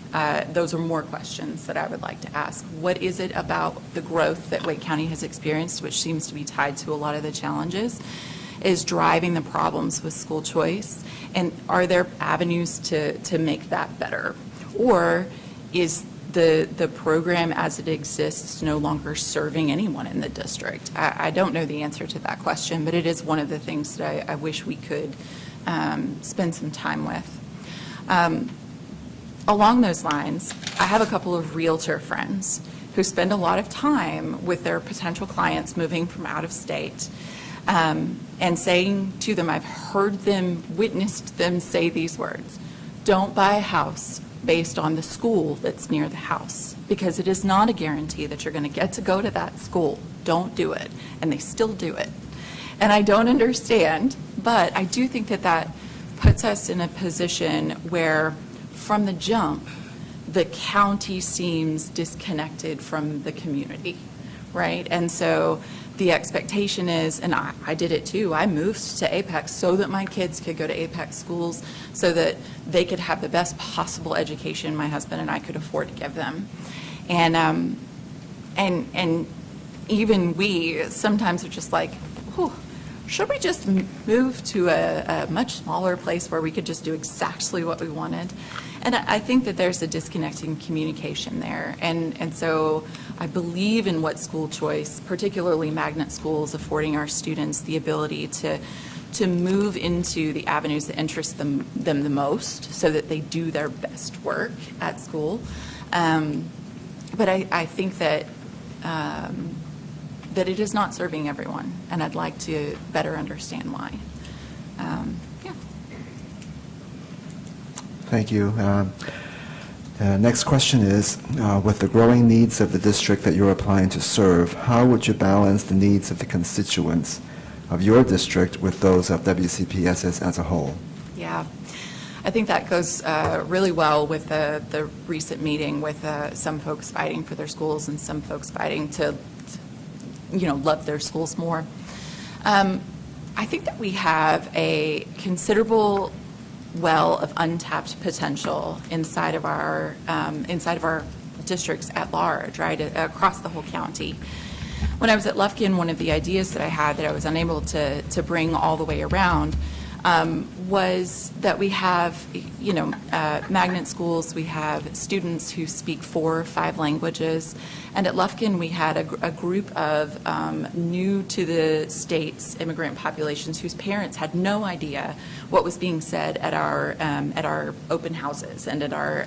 Those are more questions that I would like to ask. What is it about the growth that Wake County has experienced, which seems to be tied to a lot of the challenges, is driving the problems with school choice? And are there avenues to make that better? Or is the program as it exists no longer serving anyone in the district? I don't know the answer to that question, but it is one of the things that I wish we could spend some time with. Along those lines, I have a couple of realtor friends who spend a lot of time with their potential clients moving from out of state, and saying to them, I've heard them, witnessed them say these words: don't buy a house based on the school that's near the house, because it is not a guarantee that you're going to get to go to that school. Don't do it. And they still do it. And I don't understand, but I do think that puts us in a position where from the jump, the county seems disconnected from the community, right? And so the expectation is, and I did it too, I moved to Apex so that my kids could go to Apex schools, so that they could have the best possible education my husband and I could afford to give them. And even we sometimes are just like, whew, should we just move to a much smaller place where we could just do exactly what we wanted? And I think that there's a disconnect in communication there. And so I believe in what school choice, particularly magnet schools, affording our students the ability to move into the avenues that interest them the most, so that they do their best work at school. But I think that that it is not serving everyone, and I'd like to better understand why. Yeah. Thank you. Next question is, with the growing needs of the district that you're applying to serve, how would you balance the needs of the constituents of your district with those of WCPSS as a whole? Yeah. I think that goes really well with the recent meeting with some folks fighting for their schools and some folks fighting to love their schools more. I think that we have a considerable well of untapped potential inside of our districts at large, right, across the whole county. When I was at Lufkin, one of the ideas that I had that I was unable to bring all the way around was that we have, magnet schools, we have students who speak 4 or 5 languages, and at Lufkin we had a group of new to the state's immigrant populations whose parents had no idea what was being said at our open houses and at our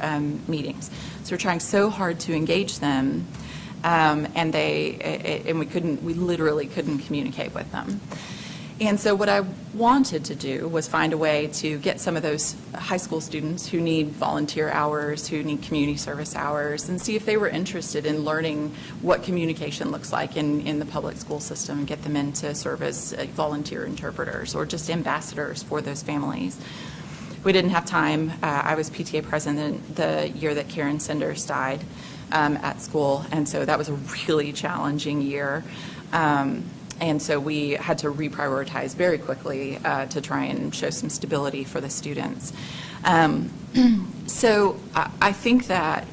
meetings. So we're trying so hard to engage them, and we literally couldn't communicate with them. And so what I wanted to do was find a way to get some of those high school students who need volunteer hours, who need community service hours, and see if they were interested in learning what communication looks like in the public school system, and get them in to serve as volunteer interpreters or just ambassadors for those families. We didn't have time. I was PTA president the year that Karen Sanders died at school, and so that was a really challenging year. And so we had to reprioritize very quickly to try and show some stability for the students. So I think that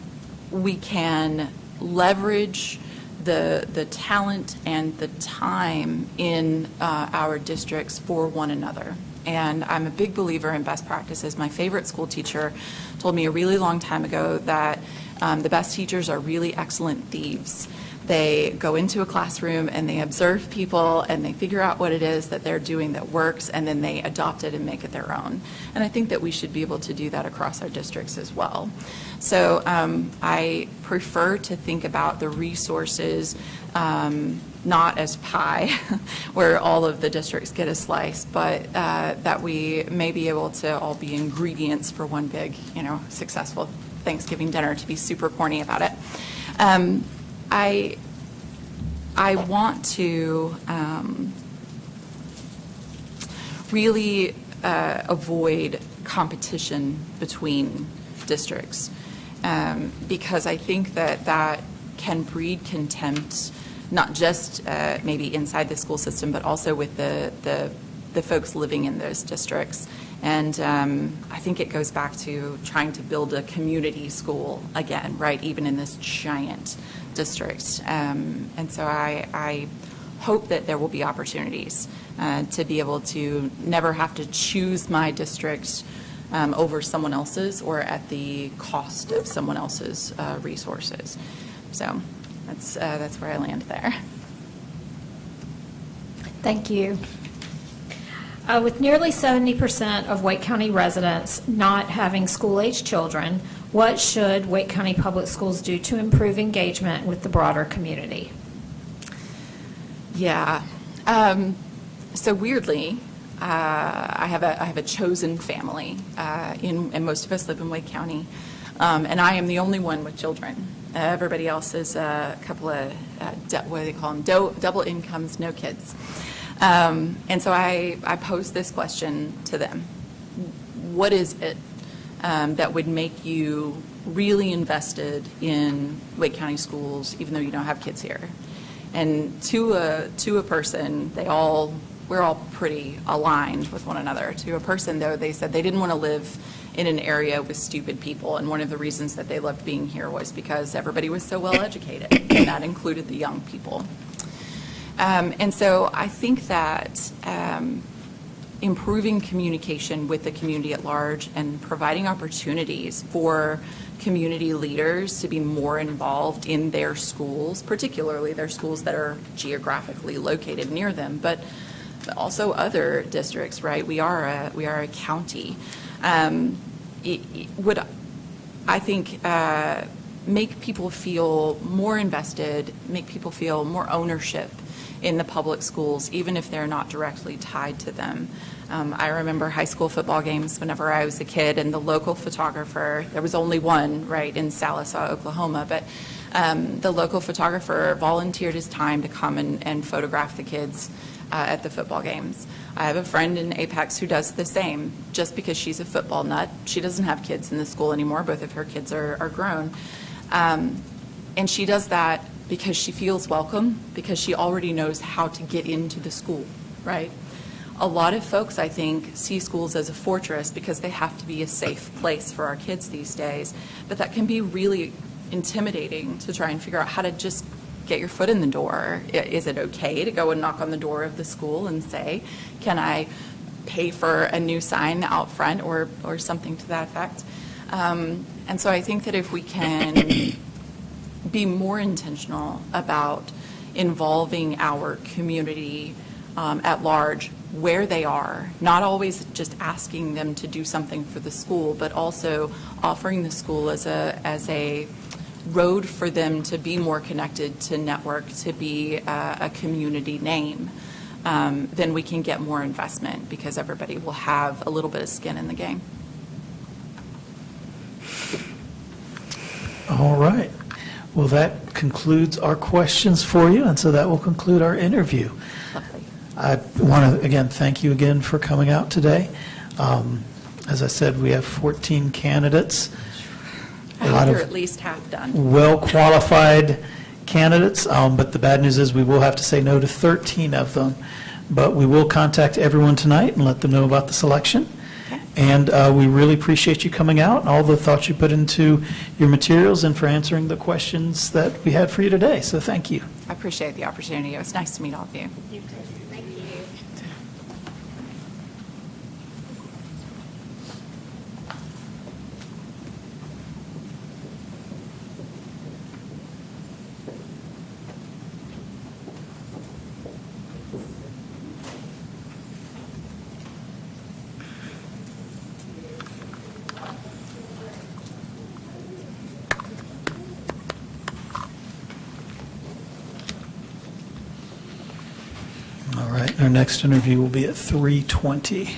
we can leverage the talent and the time in our districts for one another. And I'm a big believer in best practices. My favorite school teacher told me a really long time ago that the best teachers are really excellent thieves. They go into a classroom and they observe people and they figure out what it is that they're doing that works, and then they adopt it and make it their own. And I think that we should be able to do that across our districts as well. So I prefer to think about the resources not as pie, where all of the districts get a slice, but that we may be able to all be ingredients for one big, successful Thanksgiving dinner, to be super corny about it. I want to really avoid competition between districts, because I think that can breed contempt, not just maybe inside the school system, but also with the folks living in those districts. And I think it goes back to trying to build a community school again, right, even in this giant district. And so I hope that there will be opportunities to be able to never have to choose my district over someone else's or at the cost of someone else's resources. So that's where I land there. Thank you. With nearly 70% of Wake County residents not having school-age children, what should Wake County Public Schools do to improve engagement with the broader community? Yeah. So weirdly, I have a chosen family, and most of us live in Wake County, and I am the only one with children. Everybody else is a couple of what do they call them? Double incomes, no kids. And so I posed this question to them. What is it that would make you really invested in Wake County schools, even though you don't have kids here? And to a person, we're all pretty aligned with one another. To a person, though, they said they didn't want to live in an area with stupid people, and one of the reasons that they loved being here was because everybody was so well educated, and that included the young people. And so I think that improving communication with the community at large and providing opportunities for community leaders to be more involved in their schools, particularly their schools that are geographically located near them, but also other districts, right? We are a county. It would, I think, make people feel more invested, make people feel more ownership in the public schools, even if they're not directly tied to them. I remember high school football games whenever I was a kid, and the local photographer, there was only one, right, in Sallisaw, Oklahoma, but the local photographer volunteered his time to come and photograph the kids at the football games. I have a friend in Apex who does the same. Just because she's a football nut, she doesn't have kids in the school anymore. Both of her kids are grown. And she does that because she feels welcome, because she already knows how to get into the school, right? A lot of folks, I think, see schools as a fortress because they have to be a safe place for our kids these days. But that can be really intimidating to try and figure out how to just get your foot in the door. Is it okay to go and knock on the door of the school and say, can I pay for a new sign out front or something to that effect? And so I think that if we can be more intentional about involving our community at large where they are, not always just asking them to do something for the school, but also offering the school as a road for them to be more connected, to network, to be a community name, then we can get more investment because everybody will have a little bit of skin in the game. All right. Well, that concludes our questions for you, and so that will conclude our interview. Lovely. I want to, again, thank you again for coming out today. As I said, we have 14 candidates. I hope you're at least half done. Well-qualified candidates, but the bad news is we will have to say no to 13 of them. But we will contact everyone tonight and let them know about the selection. And we really appreciate you coming out and all the thoughts you put into your materials and for answering the questions that we had for you today. So thank you. I appreciate the opportunity. It was nice to meet all of you. Thank you. All right, our next interview will be at 3:20.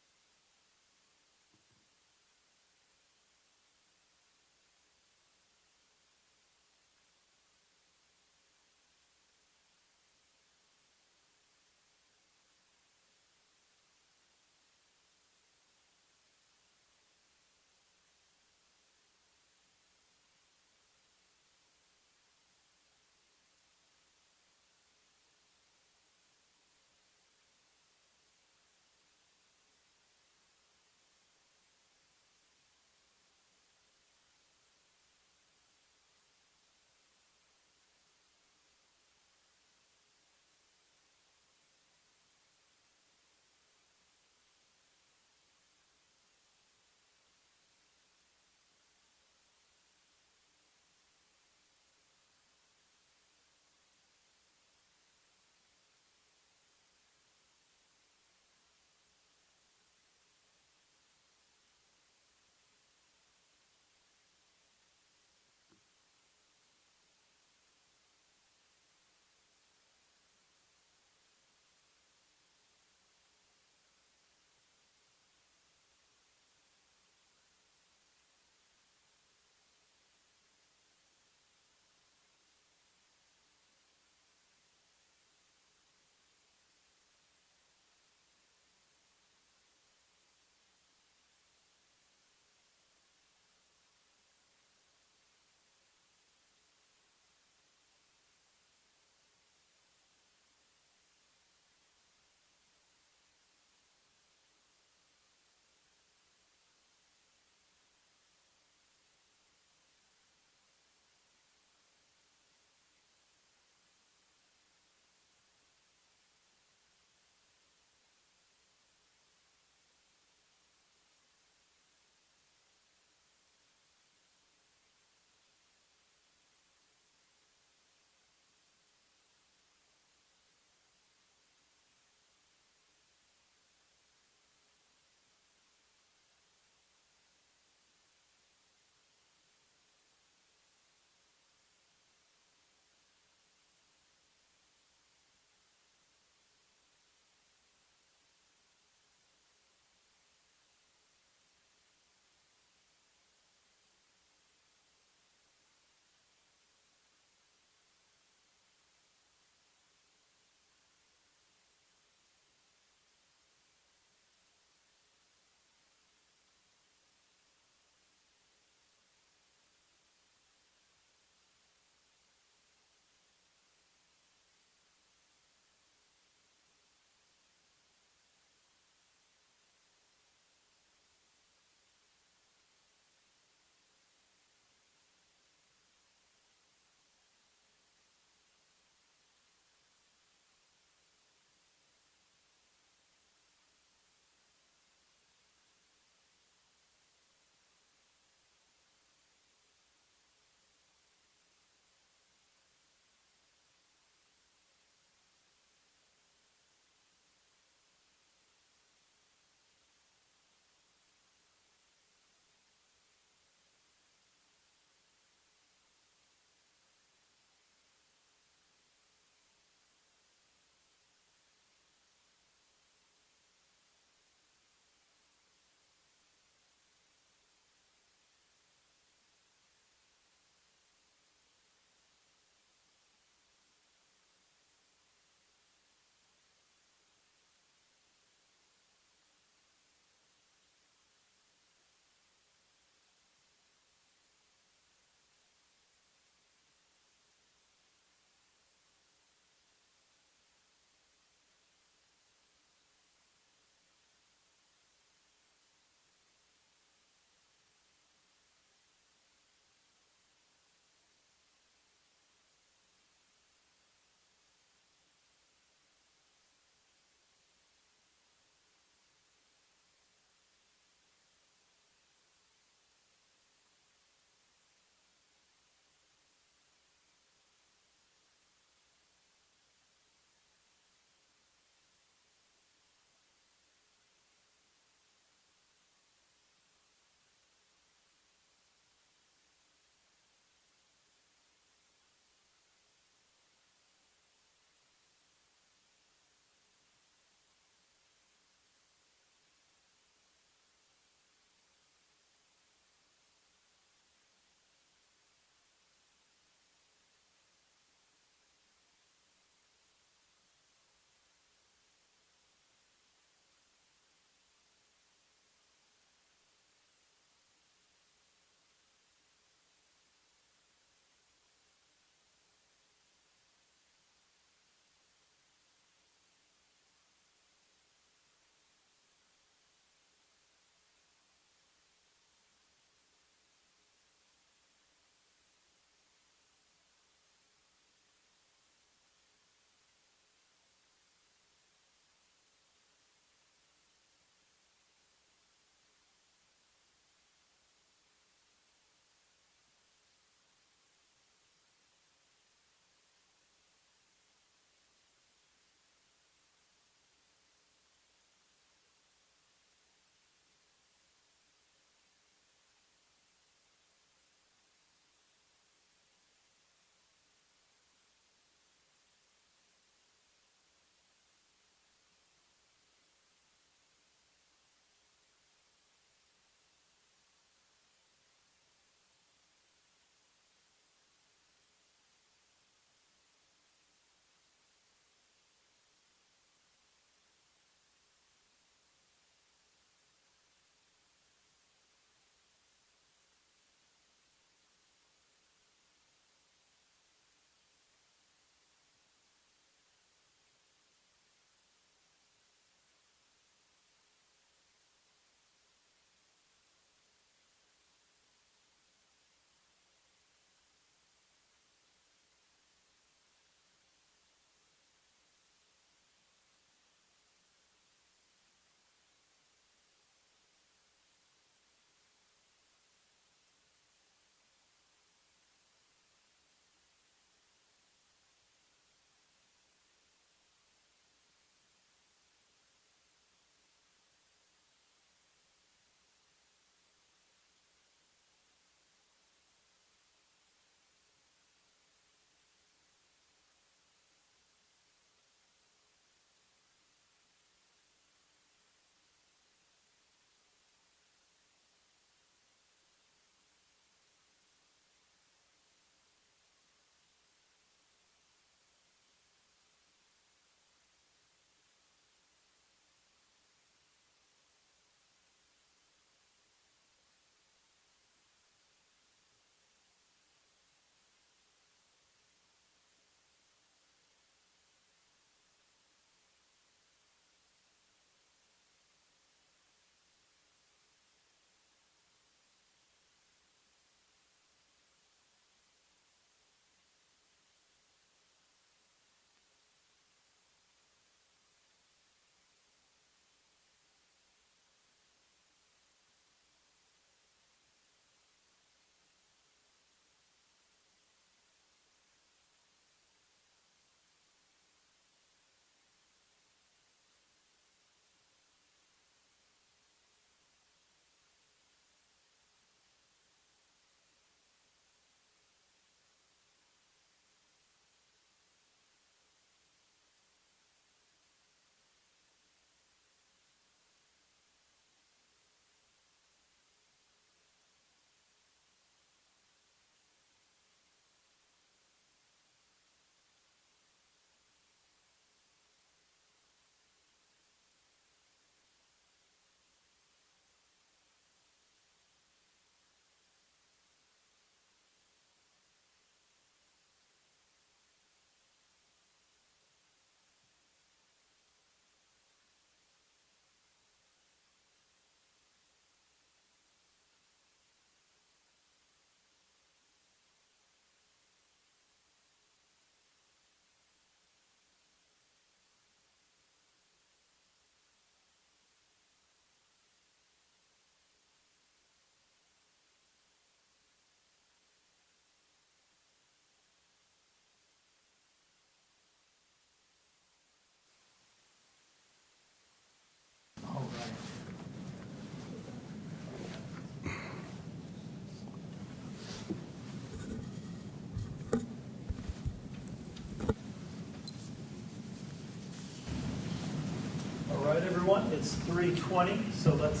everyone. It's 3:20, so let's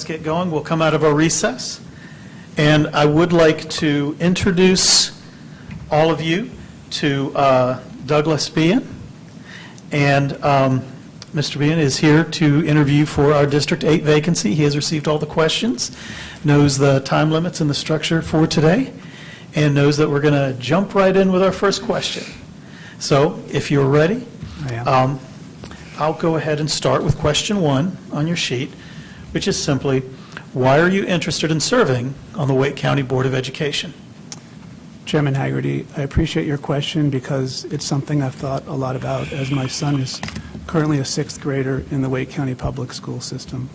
get going. We'll come out of our recess. And I would like to introduce all of you to Douglas Behan. And Mr. Behan is here to interview for our District 8 vacancy. He has received all the questions, knows the time limits and the structure for today, and knows that we're going to jump right in with our first question. So if you're ready, I'll go ahead and start with question 1 on your sheet, which is simply, why are you interested in serving on the Wake County Board of Education? Chairman Haggerty, I appreciate your question because it's something I've thought a lot about as my son is currently a 6th grader in the Wake County Public School System.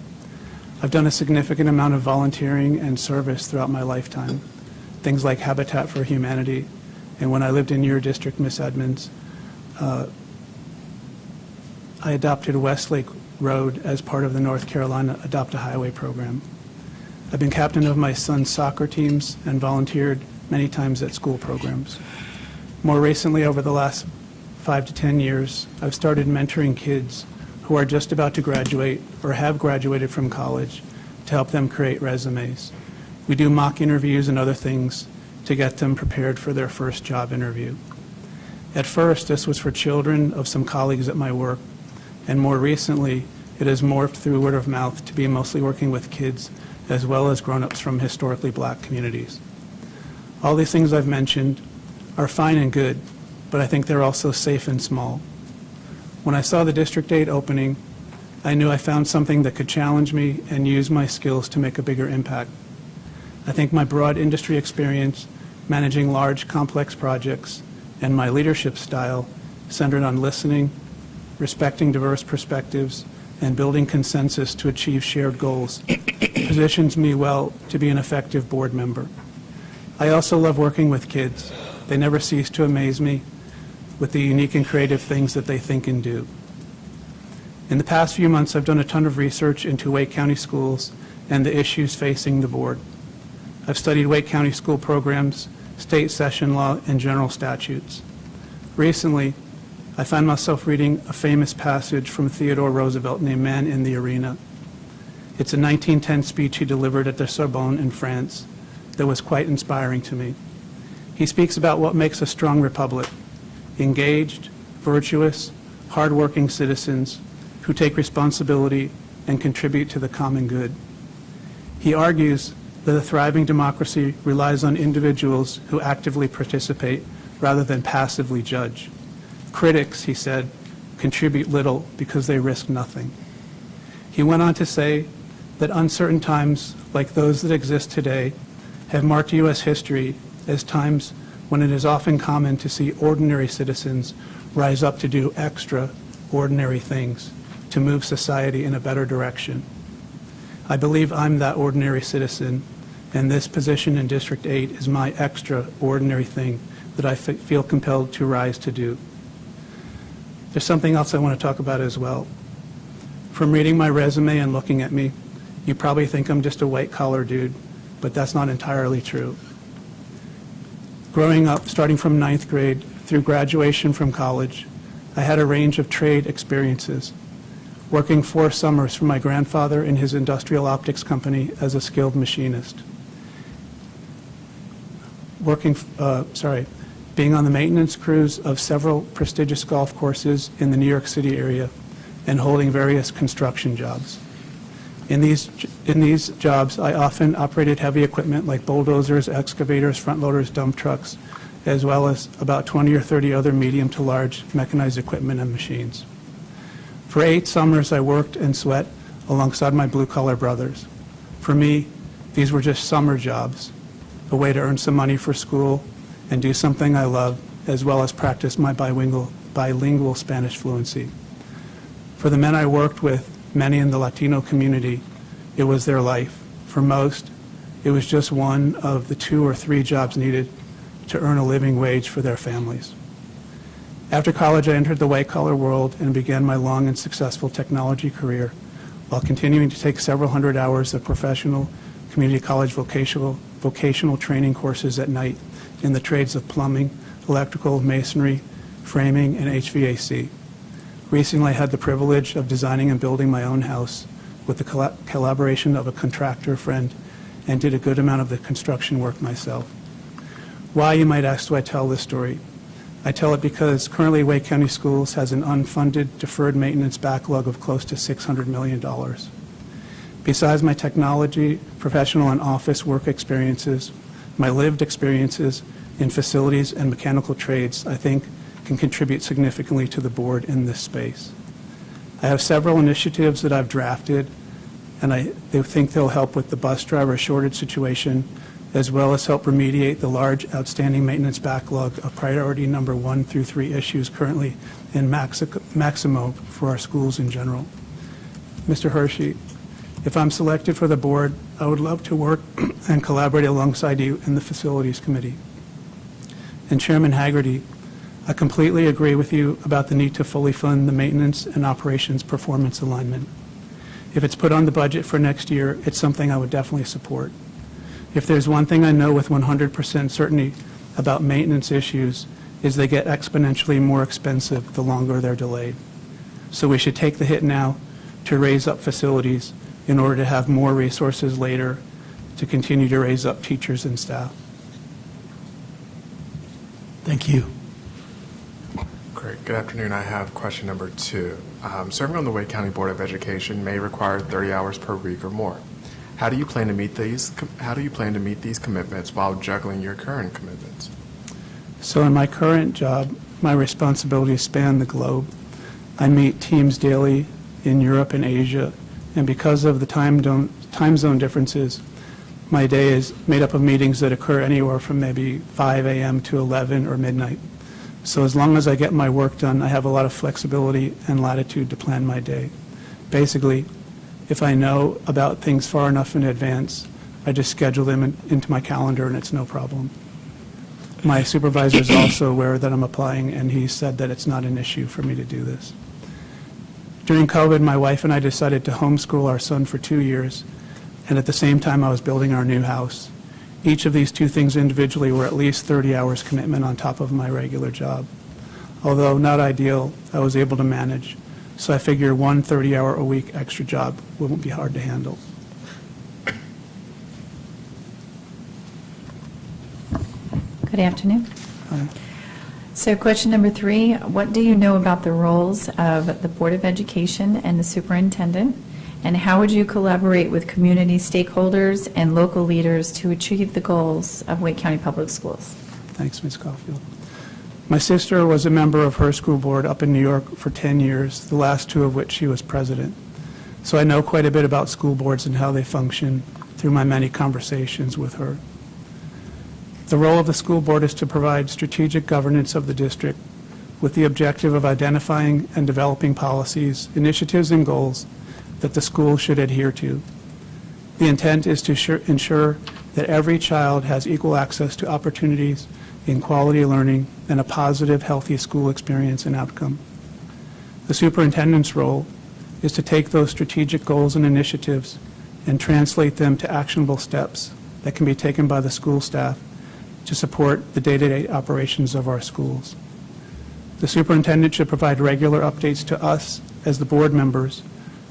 I've done a significant amount of volunteering and service throughout my lifetime, things like Habitat for Humanity, and when I lived in your district, Ms. Edmonds, I adopted Westlake Road as part of the North Carolina Adopt a Highway program. I've been captain of my son's soccer teams and volunteered many times at school programs. More recently, over the last 5 to 10 years, I've started mentoring kids who are just about to graduate or have graduated from college to help them create resumes. We do mock interviews and other things to get them prepared for their first job interview. At first, this was for children of some colleagues at my work, and more recently, it has morphed through word of mouth to be mostly working with kids as well as grown-ups from historically black communities. All these things I've mentioned are fine and good, but I think they're also safe and small. When I saw the District 8 opening, I knew I found something that could challenge me and use my skills to make a bigger impact. I think my broad industry experience managing large, complex projects and my leadership style centered on listening, respecting diverse perspectives, and building consensus to achieve shared goals positions me well to be an effective board member. I also love working with kids. They never cease to amaze me with the unique and creative things that they think and do. In the past few months, I've done a ton of research into Wake County schools and the issues facing the board. I've studied Wake County school programs, state session law, and general statutes. Recently, I found myself reading a famous passage from Theodore Roosevelt named Man in the Arena. It's a 1910 speech he delivered at the Sorbonne in France that was quite inspiring to me. He speaks about what makes a strong republic: engaged, virtuous, hardworking citizens who take responsibility and contribute to the common good. He argues that a thriving democracy relies on individuals who actively participate rather than passively judge. Critics, he said, contribute little because they risk nothing. He went on to say that uncertain times like those that exist today have marked U.S. history as times when it is often common to see ordinary citizens rise up to do extraordinary things to move society in a better direction. I believe I'm that ordinary citizen, and this position in District 8 is my extraordinary thing that I feel compelled to rise to do. There's something else I want to talk about as well. From reading my resume and looking at me, you probably think I'm just a white-collar dude, but that's not entirely true. Growing up, starting from 9th grade through graduation from college, I had a range of trade experiences, working 4 summers for my grandfather in his industrial optics company as a skilled machinist, being on the maintenance crews of several prestigious golf courses in the New York City area, and holding various construction jobs. In these jobs, I often operated heavy equipment like bulldozers, excavators, front loaders, dump trucks, as well as about 20 or 30 other medium to large mechanized equipment and machines. For 8 summers, I worked and sweat alongside my blue-collar brothers. For me, these were just summer jobs, a way to earn some money for school and do something I love, as well as practice my bilingual Spanish fluency. For the men I worked with, many in the Latino community, it was their life. For most, it was just one of the 2 or 3 jobs needed to earn a living wage for their families. After college, I entered the white-collar world and began my long and successful technology career while continuing to take several hundred hours of professional community college vocational training courses at night in the trades of plumbing, electrical, masonry, framing, and HVAC. Recently, I had the privilege of designing and building my own house with the collaboration of a contractor friend and did a good amount of the construction work myself. Why, you might ask, do I tell this story? I tell it because currently Wake County Schools has an unfunded deferred maintenance backlog of close to $600 million. Besides my technology, professional and office work experiences, my lived experiences in facilities and mechanical trades, I think, can contribute significantly to the board in this space. I have several initiatives that I've drafted, and I think they'll help with the bus driver shortage situation, as well as help remediate the large outstanding maintenance backlog of priority number 1 through 3 issues currently in Maximo for our schools in general. Mr. Hershey, if I'm selected for the board, I would love to work and collaborate alongside you in the Facilities Committee. And Chairman Haggerty, I completely agree with you about the need to fully fund the maintenance and operations performance alignment. If it's put on the budget for next year, it's something I would definitely support. If there's one thing I know with 100% certainty about maintenance issues, is they get exponentially more expensive the longer they're delayed. So we should take the hit now to raise up facilities in order to have more resources later to continue to raise up teachers and staff. Thank you. Great. Good afternoon. I have question number 2. Serving on the Wake County Board of Education may require 30 hours per week or more. How do you plan to meet these commitments while juggling your current commitments? So in my current job, my responsibilities span the globe. I meet teams daily in Europe and Asia, and because of the time zone differences, my day is made up of meetings that occur anywhere from maybe 5 a.m. to 11 or midnight. So as long as I get my work done, I have a lot of flexibility and latitude to plan my day. Basically, if I know about things far enough in advance, I just schedule them into my calendar and it's no problem. My supervisor is also aware that I'm applying, and he said that it's not an issue for me to do this. During COVID, my wife and I decided to homeschool our son for 2 years, and at the same time I was building our new house. Each of these 2 things individually were at least 30 hours commitment on top of my regular job. Although not ideal, I was able to manage. So I figure one 30-hour-a-week extra job wouldn't be hard to handle. Good afternoon. Hi. So question number 3, what do you know about the roles of the Board of Education and the superintendent? And how would you collaborate with community stakeholders and local leaders to achieve the goals of Wake County Public Schools? Thanks, Ms. Caulfield. My sister was a member of her school board up in New York for 10 years, the last 2 of which she was president. So I know quite a bit about school boards and how they function through my many conversations with her. The role of the school board is to provide strategic governance of the district with the objective of identifying and developing policies, initiatives, and goals that the school should adhere to. The intent is to ensure that every child has equal access to opportunities in quality learning and a positive, healthy school experience and outcome. The superintendent's role is to take those strategic goals and initiatives and translate them to actionable steps that can be taken by the school staff to support the day-to-day operations of our schools. The superintendent should provide regular updates to us as the board members,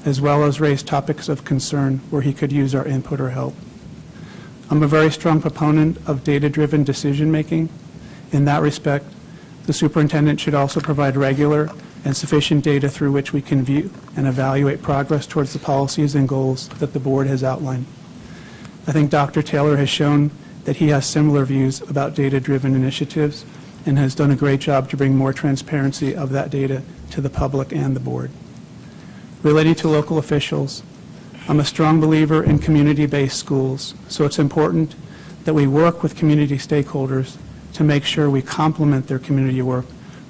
as well as raise topics of concern where he could use our input or help. I'm a very strong proponent of data-driven decision-making. In that respect, the superintendent should also provide regular and sufficient data through which we can view and evaluate progress towards the policies and goals that the board has outlined. I think Dr. Taylor has shown that he has similar views about data-driven initiatives and has done a great job to bring more transparency of that data to the public and the board. Relating to local officials, I'm a strong believer in community-based schools, so it's important that we work with community stakeholders to make sure we complement their community work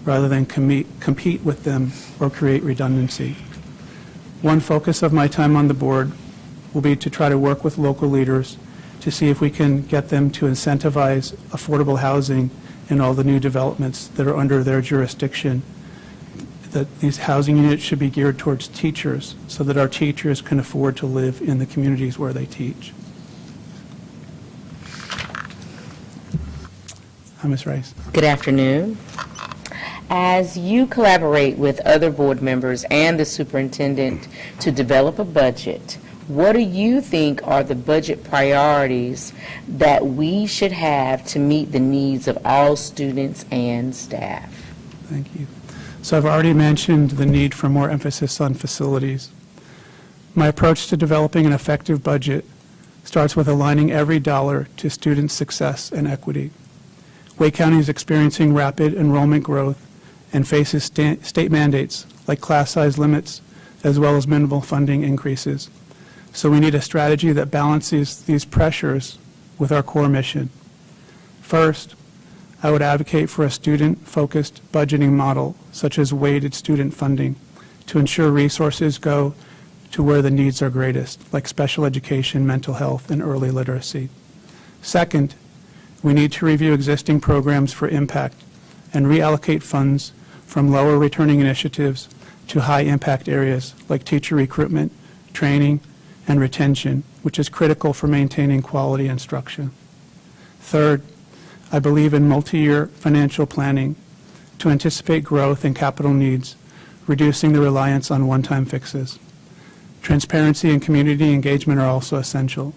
rather than compete with them or create redundancy. One focus of my time on the board will be to try to work with local leaders to see if we can get them to incentivize affordable housing in all the new developments that are under their jurisdiction. That these housing units should be geared towards teachers so that our teachers can afford to live in the communities where they teach. Hi, Ms. Rice. Good afternoon. As you collaborate with other board members and the superintendent to develop a budget, what do you think are the budget priorities that we should have to meet the needs of all students and staff? Thank you. So I've already mentioned the need for more emphasis on facilities. My approach to developing an effective budget starts with aligning every dollar to student success and equity. Wake County is experiencing rapid enrollment growth and faces state mandates like class size limits as well as minimal funding increases. So we need a strategy that balances these pressures with our core mission. First, I would advocate for a student-focused budgeting model, such as weighted student funding, to ensure resources go to where the needs are greatest, like special education, mental health, and early literacy. Second, we need to review existing programs for impact and reallocate funds from lower returning initiatives to high impact areas like teacher recruitment, training, and retention, which is critical for maintaining quality instruction. Third, I believe in multi-year financial planning to anticipate growth and capital needs, reducing the reliance on one-time fixes. Transparency and community engagement are also essential.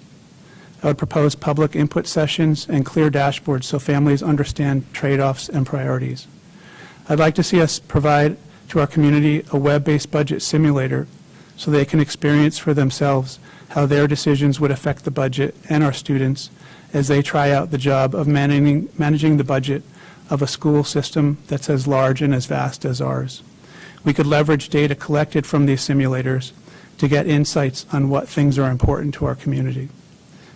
I would propose public input sessions and clear dashboards so families understand trade-offs and priorities. I'd like to see us provide to our community a web-based budget simulator so they can experience for themselves how their decisions would affect the budget and our students as they try out the job of managing the budget of a school system that's as large and as vast as ours. We could leverage data collected from these simulators to get insights on what things are important to our community.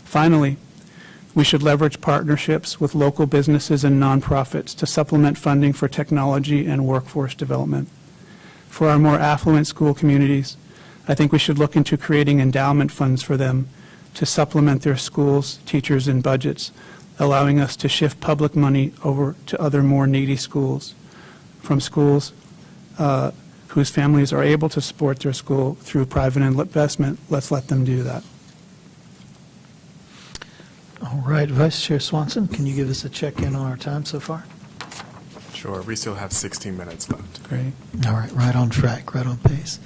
Finally, we should leverage partnerships with local businesses and nonprofits to supplement funding for technology and workforce development. For our more affluent school communities, I think we should look into creating endowment funds for them to supplement their schools, teachers, and budgets, allowing us to shift public money over to other more needy schools, from schools whose families are able to support their school through private investment. Let's let them do that. All right, Vice Chair Swanson, can you give us a check-in on our time so far? Sure, we still have 16 minutes left. Great. All right, right on track, right on pace.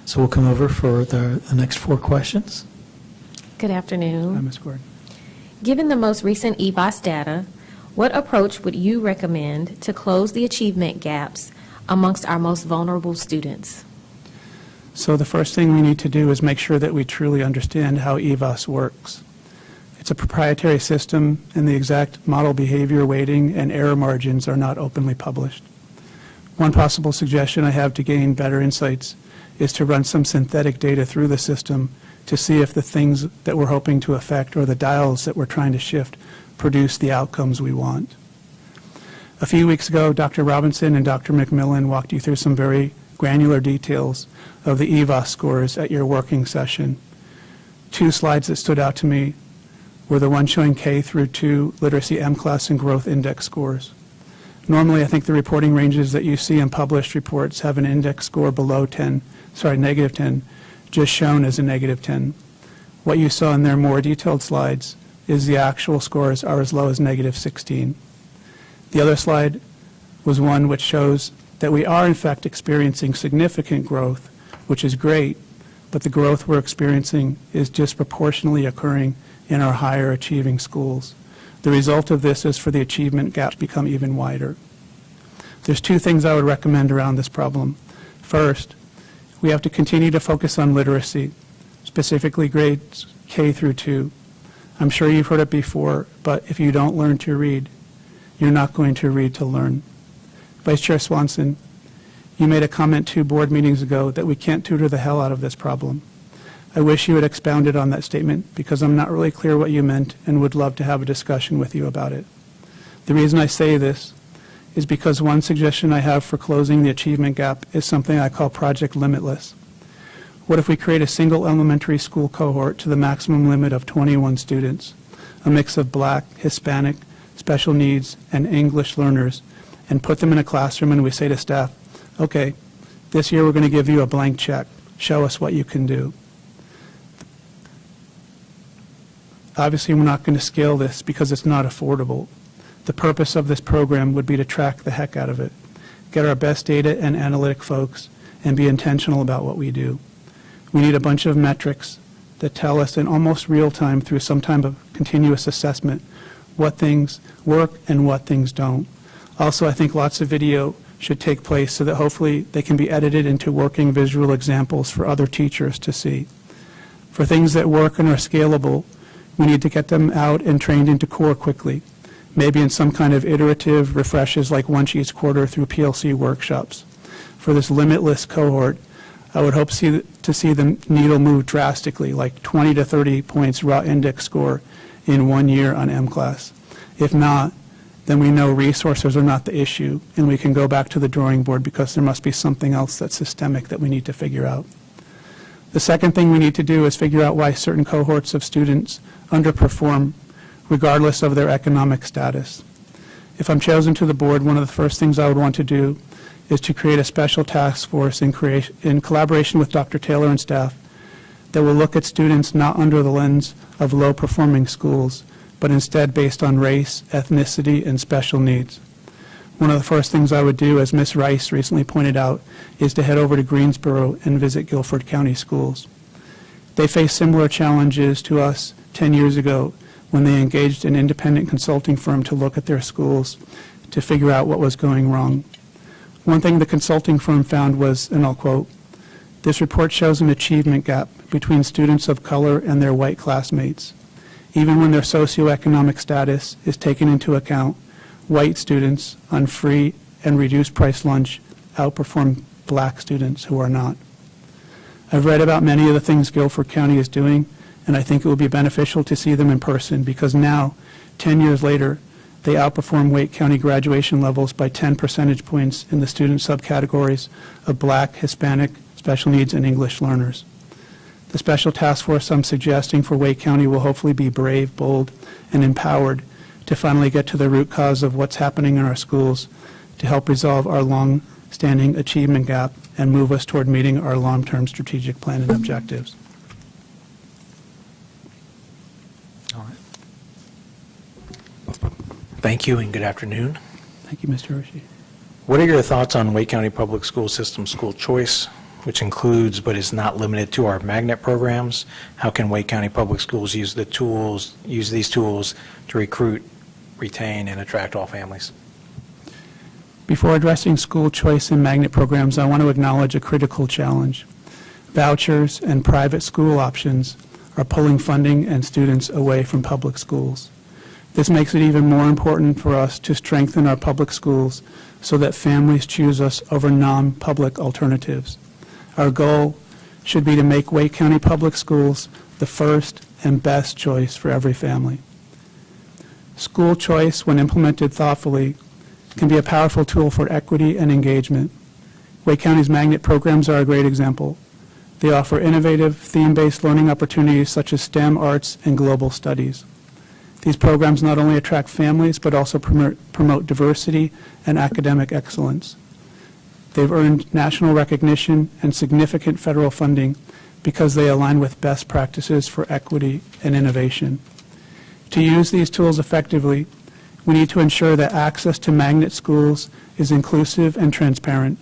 So we'll come over for the next 4 questions. Good afternoon. Hi, Ms. Gordon. Given the most recent EVOS data, what approach would you recommend to close the achievement gaps amongst our most vulnerable students? So the first thing we need to do is make sure that we truly understand how EVOS works. It's a proprietary system, and the exact model behavior weighting and error margins are not openly published. One possible suggestion I have to gain better insights is to run some synthetic data through the system to see if the things that we're hoping to affect or the dials that we're trying to shift produce the outcomes we want. A few weeks ago, Dr. Robinson and Dr. McMillan walked you through some very granular details of the EVOS scores at your working session. 2 slides that stood out to me were the one showing K through 2 literacy M-class and growth index scores. Normally, I think the reporting ranges that you see in published reports have an index score below negative 10, just shown as a negative 10. What you saw in their more detailed slides is the actual scores are as low as negative 16. The other slide was one which shows that we are in fact experiencing significant growth, which is great, but the growth we're experiencing is disproportionately occurring in our higher achieving schools. The result of this is for the achievement gap to become even wider. There's 2 things I would recommend around this problem. First, we have to continue to focus on literacy, specifically grades K through 2. I'm sure you've heard it before, but if you don't learn to read, you're not going to read to learn. Vice Chair Swanson, you made a comment 2 board meetings ago that we can't tutor the hell out of this problem. I wish you had expounded on that statement because I'm not really clear what you meant and would love to have a discussion with you about it. The reason I say this is because one suggestion I have for closing the achievement gap is something I call Project Limitless. What if we create a single elementary school cohort to the maximum limit of 21 students, a mix of Black, Hispanic, special needs, and English learners, and put them in a classroom and we say to staff, okay, this year we're going to give you a blank check. Show us what you can do. Obviously, we're not going to scale this because it's not affordable. The purpose of this program would be to track the heck out of it. get our best data and analytic folks, and be intentional about what we do. We need a bunch of metrics that tell us in almost real time through some type of continuous assessment what things work and what things don't. Also, I think lots of video should take place so that hopefully they can be edited into working visual examples for other teachers to see. For things that work and are scalable, we need to get them out and trained into core quickly, maybe in some kind of iterative refreshes like once each quarter through PLC workshops. For this limitless cohort, I would hope to see the needle move drastically, like 20 to 30 points raw index score in 1 year on M-Class. If not, then we know resources are not the issue, and we can go back to the drawing board because there must be something else that's systemic that we need to figure out. The second thing we need to do is figure out why certain cohorts of students underperform regardless of their economic status. If I'm chosen to the board, one of the first things I would want to do is to create a special task force in collaboration with Dr. Taylor and staff that will look at students not under the lens of low-performing schools, but instead based on race, ethnicity, and special needs. One of the first things I would do, as Ms. Rice recently pointed out, is to head over to Greensboro and visit Guilford County schools. They faced similar challenges to us 10 years ago when they engaged an independent consulting firm to look at their schools to figure out what was going wrong. One thing the consulting firm found was, and I'll quote, "This report shows an achievement gap between students of color and their white classmates. Even when their socioeconomic status is taken into account, white students on free and reduced price lunch outperform black students who are not." I've read about many of the things Guilford County is doing, and I think it would be beneficial to see them in person because now, 10 years later, they outperform Wake County graduation levels by 10 percentage points in the student subcategories of Black, Hispanic, special needs, and English learners. The special task force I'm suggesting for Wake County will hopefully be brave, bold, and empowered to finally get to the root cause of what's happening in our schools to help resolve our long-standing achievement gap and move us toward meeting our long-term strategic plan and objectives. Thank you and good afternoon. Thank you, Mr. Hershey. What are your thoughts on Wake County Public School System school choice, which includes but is not limited to our magnet programs? How can Wake County Public Schools use these tools to recruit, retain, and attract all families? Before addressing school choice and magnet programs, I want to acknowledge a critical challenge. Vouchers and private school options are pulling funding and students away from public schools. This makes it even more important for us to strengthen our public schools so that families choose us over non-public alternatives. Our goal should be to make Wake County Public Schools the first and best choice for every family. School choice, when implemented thoughtfully, can be a powerful tool for equity and engagement. Wake County's magnet programs are a great example. They offer innovative, theme-based learning opportunities such as STEM, arts, and global studies. These programs not only attract families, but also promote diversity and academic excellence. They've earned national recognition and significant federal funding because they align with best practices for equity and innovation. To use these tools effectively, we need to ensure that access to magnet schools is inclusive and transparent.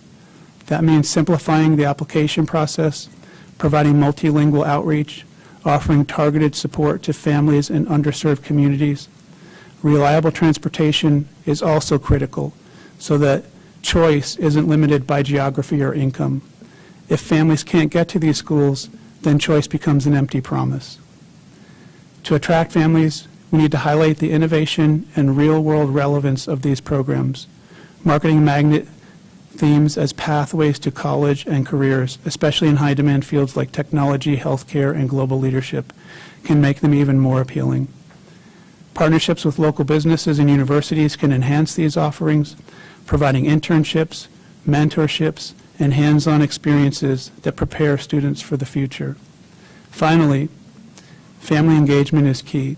That means simplifying the application process, providing multilingual outreach, offering targeted support to families in underserved communities. Reliable transportation is also critical so that choice isn't limited by geography or income. If families can't get to these schools, then choice becomes an empty promise. To attract families, we need to highlight the innovation and real-world relevance of these programs. Marketing magnet themes as pathways to college and careers, especially in high-demand fields like technology, healthcare, and global leadership, can make them even more appealing. Partnerships with local businesses and universities can enhance these offerings, providing internships, mentorships, and hands-on experiences that prepare students for the future. Finally, family engagement is key.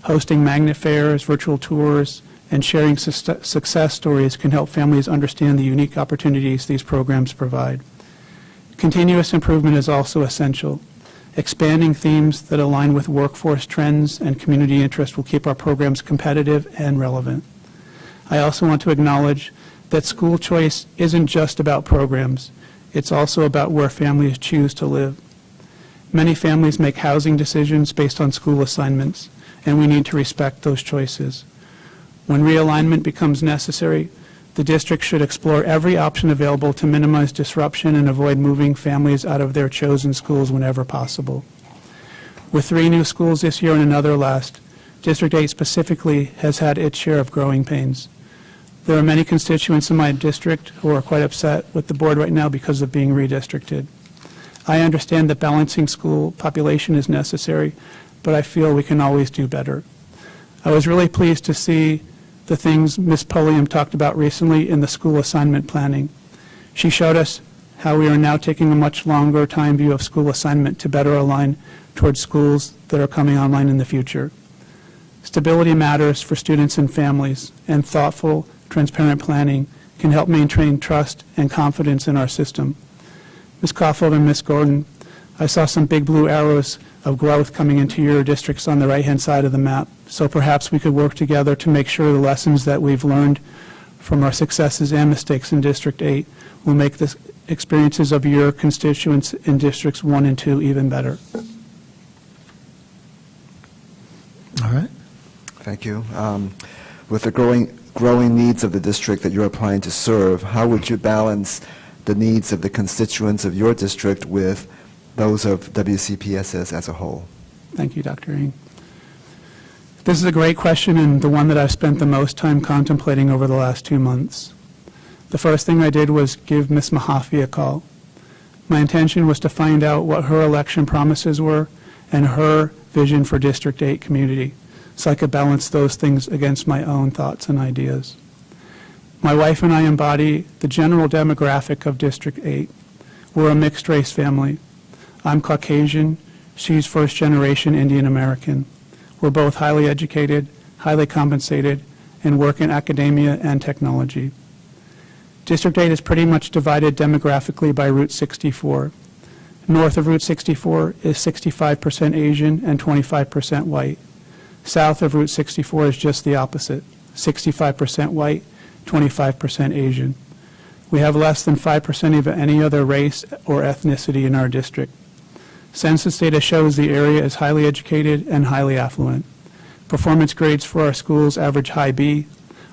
Hosting magnet fairs, virtual tours, and sharing success stories can help families understand the unique opportunities these programs provide. Continuous improvement is also essential. Expanding themes that align with workforce trends and community interest will keep our programs competitive and relevant. I also want to acknowledge that school choice isn't just about programs. It's also about where families choose to live. Many families make housing decisions based on school assignments, and we need to respect those choices. When realignment becomes necessary, the district should explore every option available to minimize disruption and avoid moving families out of their chosen schools whenever possible. With 3 new schools this year and another last, District 8 specifically has had its share of growing pains. There are many constituents in my district who are quite upset with the board right now because of being redistricted. I understand that balancing school population is necessary, but I feel we can always do better. I was really pleased to see the things Ms. Pulliam talked about recently in the school assignment planning. She showed us how we are now taking a much longer time view of school assignment to better align towards schools that are coming online in the future. Stability matters for students and families, and thoughtful, transparent planning can help maintain trust and confidence in our system. Ms. Caulfield and Ms. Gordon, I saw some big blue arrows of growth coming into your districts on the right-hand side of the map, so perhaps we could work together to make sure the lessons that we've learned from our successes and mistakes in District 8 will make the experiences of your constituents in Districts 1 and 2 even better. All right. Thank you. With the growing needs of the district that you're applying to serve, how would you balance the needs of the constituents of your district with those of WCPSS as a whole? Thank you, Dr. Ng. This is a great question and the one that I've spent the most time contemplating over the last 2 months. The first thing I did was give Ms. Mahaffey a call. My intention was to find out what her election promises were and her vision for District 8 community, so I could balance those things against my own thoughts and ideas. My wife and I embody the general demographic of District 8. We're a mixed-race family. I'm Caucasian, she's first-generation Indian American. We're both highly educated, highly compensated, and work in academia and technology. District 8 is pretty much divided demographically by Route 64. North of Route 64 is 65% Asian and 25% white. South of Route 64 is just the opposite, 65% white, 25% Asian. We have less than 5% of any other race or ethnicity in our district. Census data shows the area is highly educated and highly affluent. Performance grades for our schools average high B.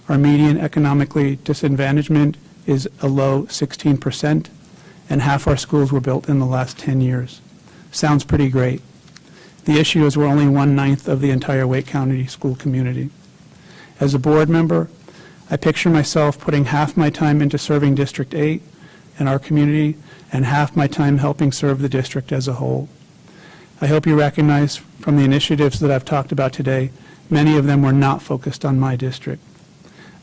Our median economically disadvantagement is a low 16%, and half our schools were built in the last 10 years. Sounds pretty great. The issue is we're only 1/9 of the entire Wake County school community. As a board member, I picture myself putting half my time into serving District 8 and our community, and half my time helping serve the district as a whole. I hope you recognize from the initiatives that I've talked about today, many of them were not focused on my district.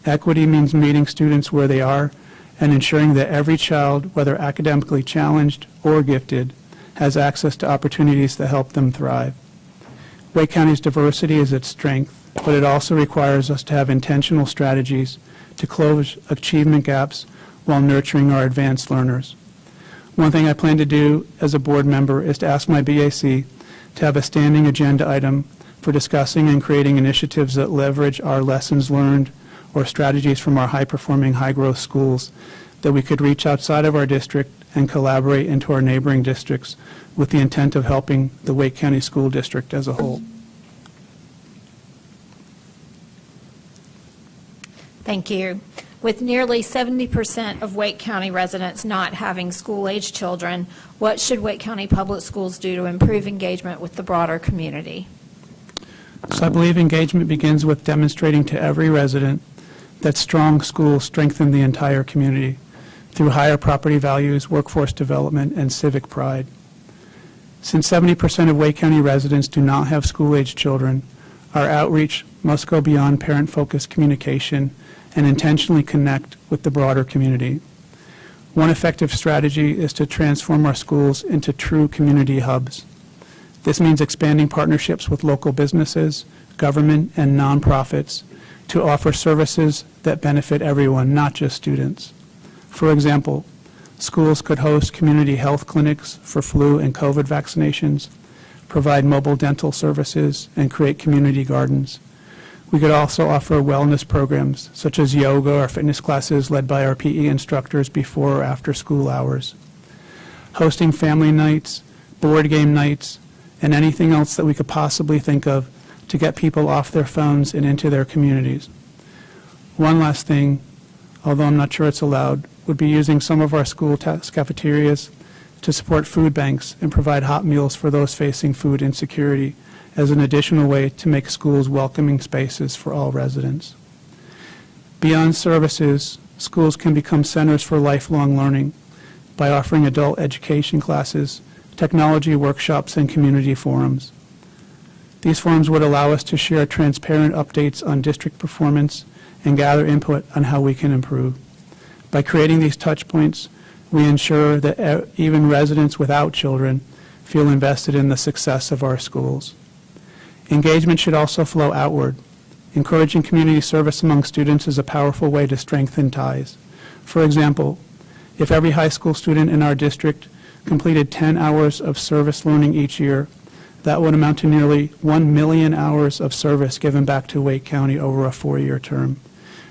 Equity means meeting students where they are and ensuring that every child, whether academically challenged or gifted, has access to opportunities that help them thrive. Wake County's diversity is its strength, but it also requires us to have intentional strategies to close achievement gaps while nurturing our advanced learners. One thing I plan to do as a board member is to ask my BAC to have a standing agenda item for discussing and creating initiatives that leverage our lessons learned or strategies from our high-performing, high-growth schools that we could reach outside of our district and collaborate into our neighboring districts with the intent of helping the Wake County School District as a whole. Thank you. With nearly 70% of Wake County residents not having school-age children, what should Wake County Public Schools do to improve engagement with the broader community? So I believe engagement begins with demonstrating to every resident that strong schools strengthen the entire community through higher property values, workforce development, and civic pride. Since 70% of Wake County residents do not have school-age children, our outreach must go beyond parent-focused communication and intentionally connect with the broader community. One effective strategy is to transform our schools into true community hubs. This means expanding partnerships with local businesses, government, and nonprofits to offer services that benefit everyone, not just students. For example, schools could host community health clinics for flu and COVID vaccinations, provide mobile dental services, and create community gardens. We could also offer wellness programs such as yoga or fitness classes led by our PE instructors before or after school hours. Hosting family nights, board game nights, and anything else that we could possibly think of to get people off their phones and into their communities. One last thing, although I'm not sure it's allowed, would be using some of our school cafeterias to support food banks and provide hot meals for those facing food insecurity as an additional way to make schools welcoming spaces for all residents. Beyond services, schools can become centers for lifelong learning by offering adult education classes, technology workshops, and community forums. These forums would allow us to share transparent updates on district performance and gather input on how we can improve. By creating these touch points, we ensure that even residents without children feel invested in the success of our schools. Engagement should also flow outward. Encouraging community service among students is a powerful way to strengthen ties. For example, if every high school student in our district completed 10 hours of service learning each year, that would amount to nearly 1 million hours of service given back to Wake County over a 4-year term.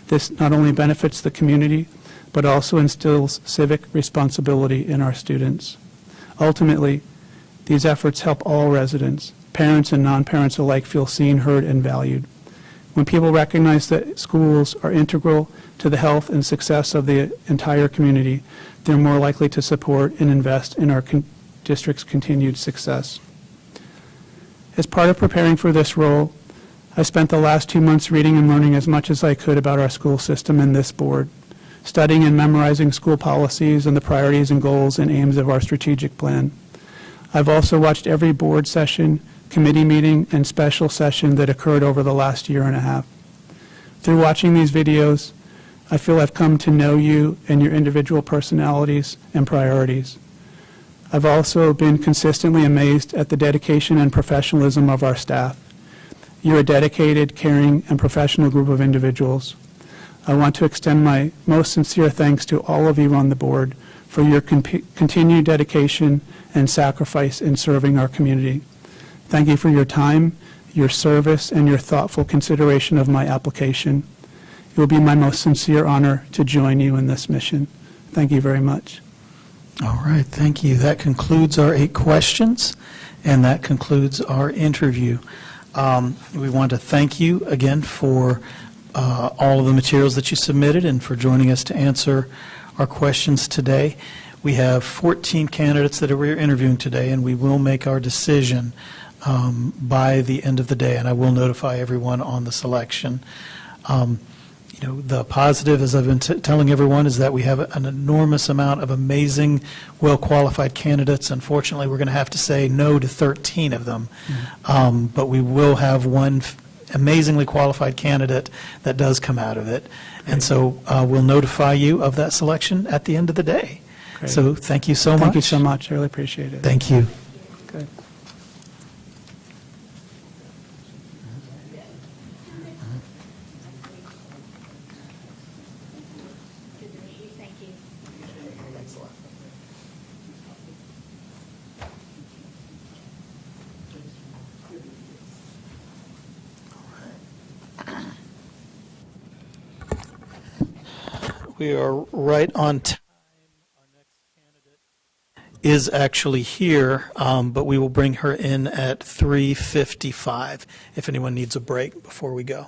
This not only benefits the community, but also instills civic responsibility in our students. Ultimately, these efforts help all residents, parents and non-parents alike, feel seen, heard, and valued. When people recognize that schools are integral to the health and success of the entire community, they're more likely to support and invest in our district's continued success. As part of preparing for this role, I spent the last 2 months reading and learning as much as I could about our school system and this board, studying and memorizing school policies and the priorities and goals and aims of our strategic plan. I've also watched every board session, committee meeting, and special session that occurred over the last year and a half. Through watching these videos, I feel I've come to know you and your individual personalities and priorities. I've also been consistently amazed at the dedication and professionalism of our staff. You're a dedicated, caring, and professional group of individuals. I want to extend my most sincere thanks to all of you on the board for your continued dedication and sacrifice in serving our community. Thank you for your time, your service, and your thoughtful consideration of my application. It will be my most sincere honor to join you in this mission. Thank you very much. All right, thank you. That concludes our 8 questions, and that concludes our interview. We want to thank you again for all of the materials that you submitted and for joining us to answer our questions today. We have 14 candidates that we're interviewing today, and we will make our decision by the end of the day, and I will notify everyone on the selection. The positive, as I've been telling everyone, is that we have an enormous amount of amazing, well-qualified candidates. Unfortunately, we're going to have to say no to 13 of them. But we will have one amazingly qualified candidate that does come out of it. And so we'll notify you of that selection at the end of the day. Great. So thank you so much. Thank you so much. I really appreciate it. Thank you. Good. We are right on time. Our next candidate is actually here, but we will bring her in at 3:55 if anyone needs a break before we go.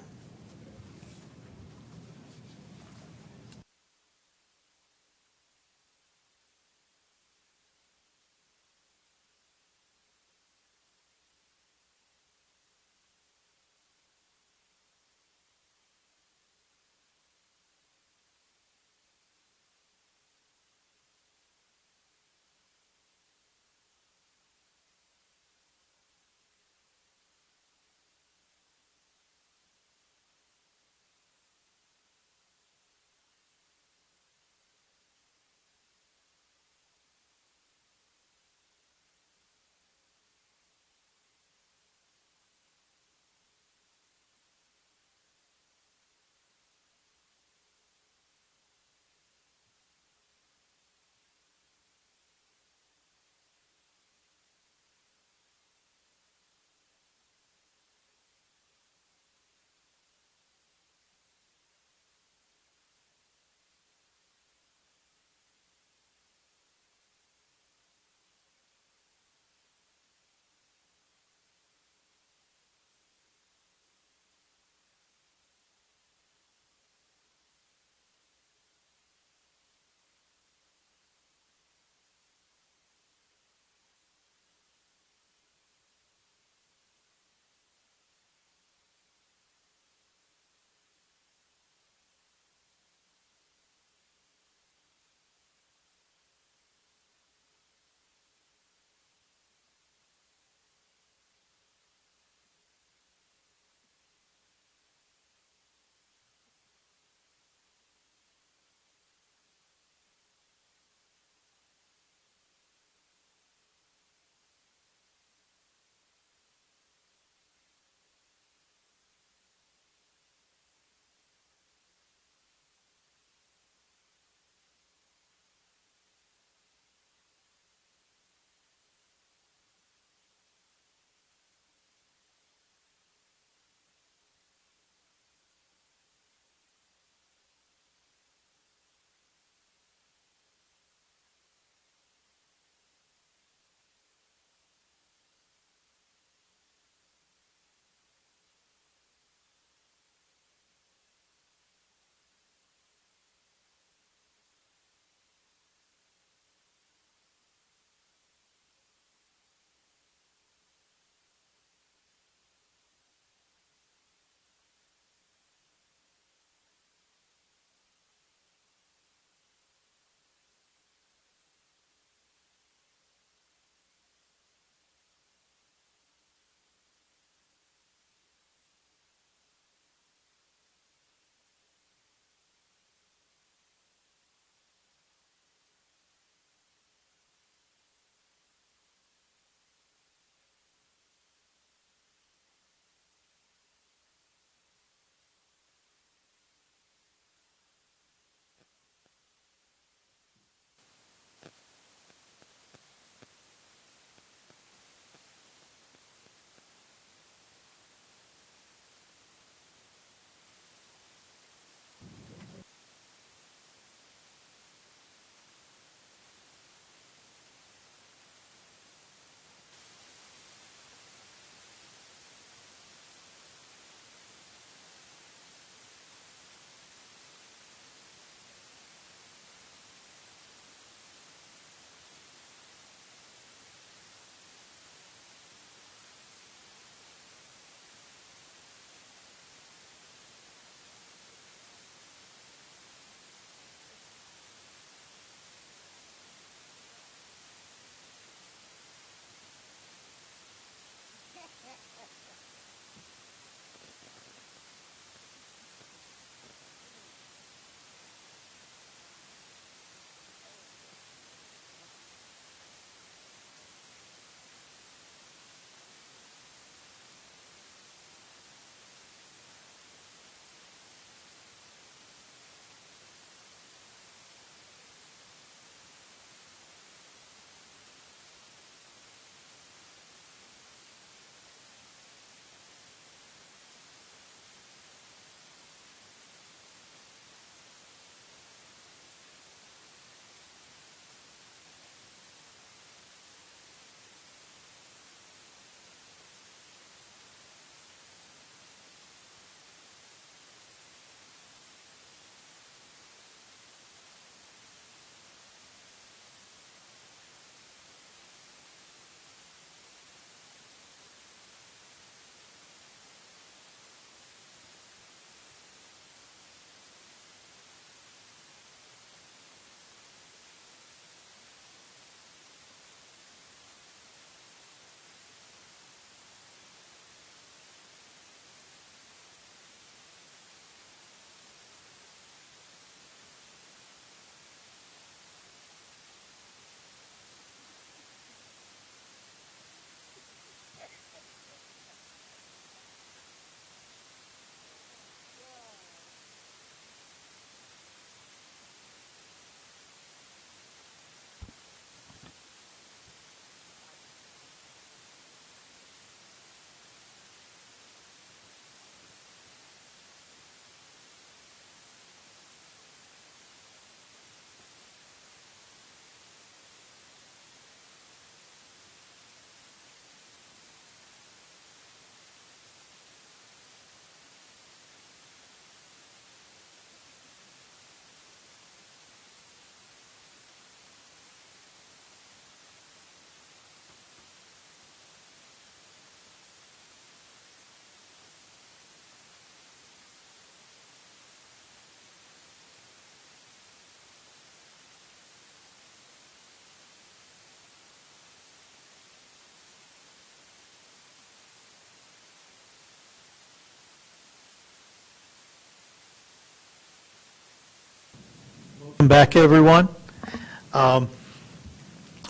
Welcome back, everyone.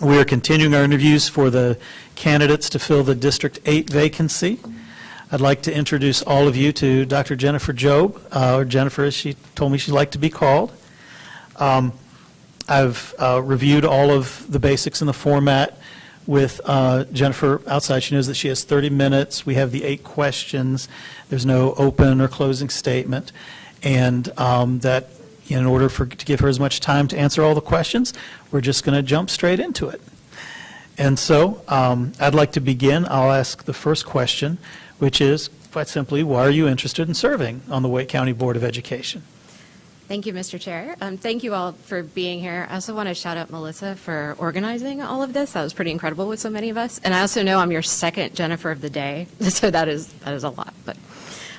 We are continuing our interviews for the candidates to fill the District 8 vacancy. I'd like to introduce all of you to Dr. Jennifer Jobe, or Jennifer, as she told me she'd like to be called. I've reviewed all of the basics in the format with Jennifer outside. She knows that she has 30 minutes. We have the 8 questions. There's no open or closing statement. And that in order to give her as much time to answer all the questions, we're just going to jump straight into it. And so I'd like to begin. I'll ask the first question, which is quite simply, why are you interested in serving on the Wake County Board of Education? Thank you, Mr. Chair. Thank you all for being here. I also want to shout out Melissa for organizing all of this. That was pretty incredible with so many of us. And I also know I'm your second Jennifer of the day, so that is a lot. But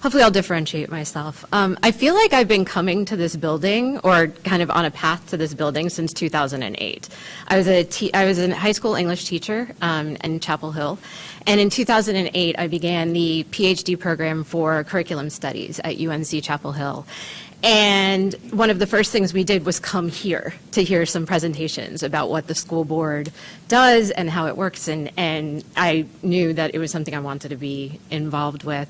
hopefully I'll differentiate myself. I feel like I've been coming to this building, or kind of on a path to this building, since 2008. I was a high school English teacher in Chapel Hill. And in 2008, I began the PhD program for curriculum studies at UNC Chapel Hill. And one of the first things we did was come here to hear some presentations about what the school board does and how it works. And I knew that it was something I wanted to be involved with.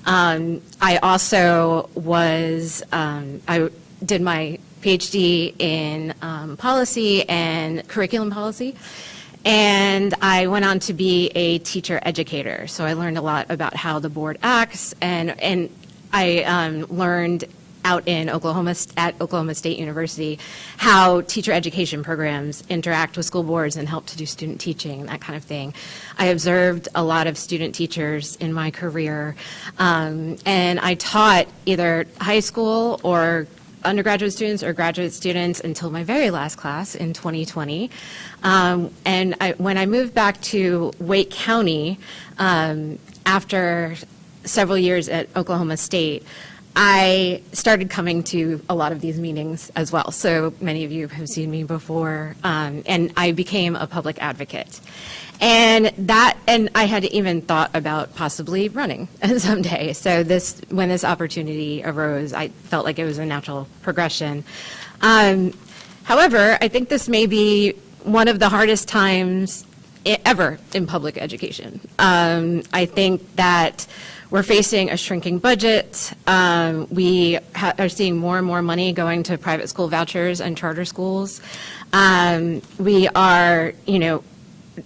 I also I did my PhD in policy and curriculum policy. And I went on to be a teacher educator. So I learned a lot about how the board acts, and I learned out in Oklahoma, at Oklahoma State University, how teacher education programs interact with school boards and help to do student teaching and that kind of thing. I observed a lot of student teachers in my career, and I taught either high school or undergraduate students or graduate students until my very last class in 2020. When I moved back to Wake County after several years at Oklahoma State, I started coming to a lot of these meetings as well. So many of you have seen me before, and I became a public advocate. And I had even thought about possibly running someday. So when this opportunity arose, I felt like it was a natural progression. However, I think this may be one of the hardest times ever in public education. I think that we're facing a shrinking budget. We are seeing more and more money going to private school vouchers and charter schools. We are,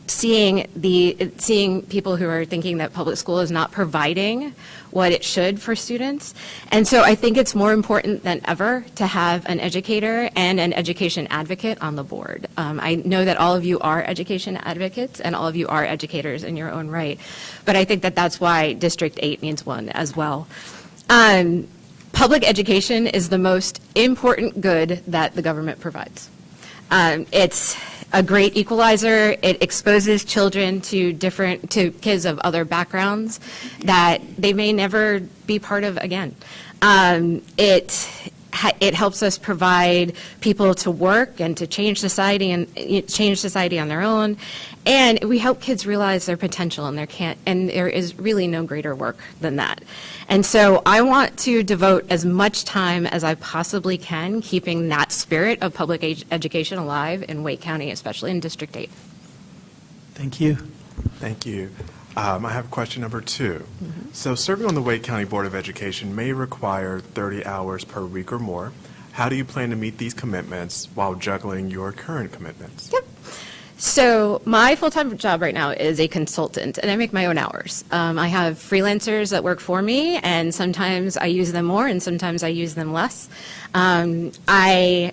seeing people who are thinking that public school is not providing what it should for students. And so I think it's more important than ever to have an educator and an education advocate on the board. I know that all of you are education advocates and all of you are educators in your own right, but I think that that's why District 8 needs one as well. Public education is the most important good that the government provides. It's a great equalizer. It exposes children to kids of other backgrounds that they may never be part of again. It helps us provide people to work and to change society on their own, and we help kids realize their potential, and there is really no greater work than that. And so I want to devote as much time as I possibly can keeping that spirit of public education alive in Wake County, especially in District 8. Thank you. Thank you. I have question number 2. So serving on the Wake County Board of Education may require 30 hours per week or more. How do you plan to meet these commitments while juggling your current commitments? Yep. So my full-time job right now is a consultant, and I make my own hours. I have freelancers that work for me, and sometimes I use them more, and sometimes I use them less. I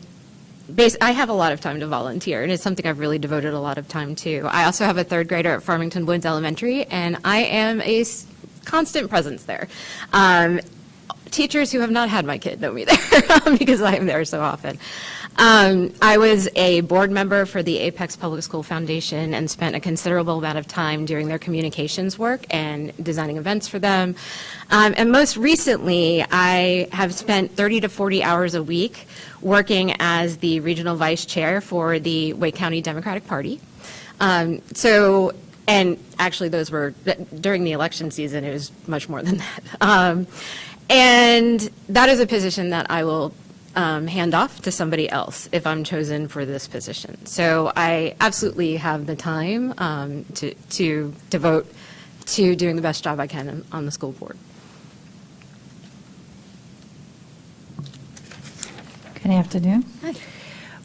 have a lot of time to volunteer, and it's something I've really devoted a lot of time to. I also have a 3rd grader at Farmington Woods Elementary, and I am a constant presence there. Teachers who have not had my kid know me there because I am there so often. I was a board member for the Apex Public School Foundation and spent a considerable amount of time doing their communications work and designing events for them. And most recently, I have spent 30 to 40 hours a week working as the regional vice chair for the Wake County Democratic Party. And actually those were, during the election season, it was much more than that. And that is a position that I will hand off to somebody else if I'm chosen for this position. So I absolutely have the time to devote to doing the best job I can on the school board. Good afternoon.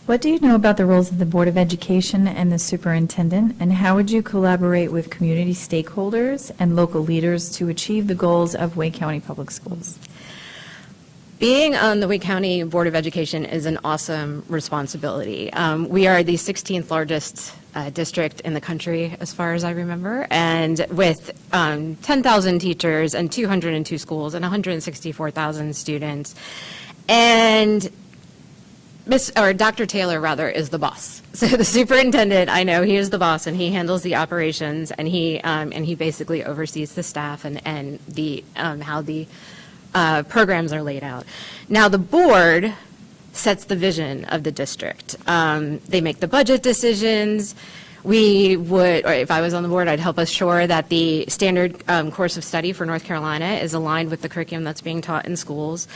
What do you know about the roles of the Board of Education and the superintendent, and how would you collaborate with community stakeholders and local leaders to achieve the goals of Wake County Public Schools? Being on the Wake County Board of Education is an awesome responsibility. We are the 16th largest district in the country, as far as I remember, and with 10,000 teachers and 202 schools and 164,000 students. And Dr. Taylor, rather, is the boss. So the superintendent, I know he is the boss, and he handles the operations, and he basically oversees the staff and the how the programs are laid out. Now, the board sets the vision of the district. They make the budget decisions. We would, or if I was on the board, I'd help assure that the standard course of study for North Carolina is aligned with the curriculum that's being taught in schools,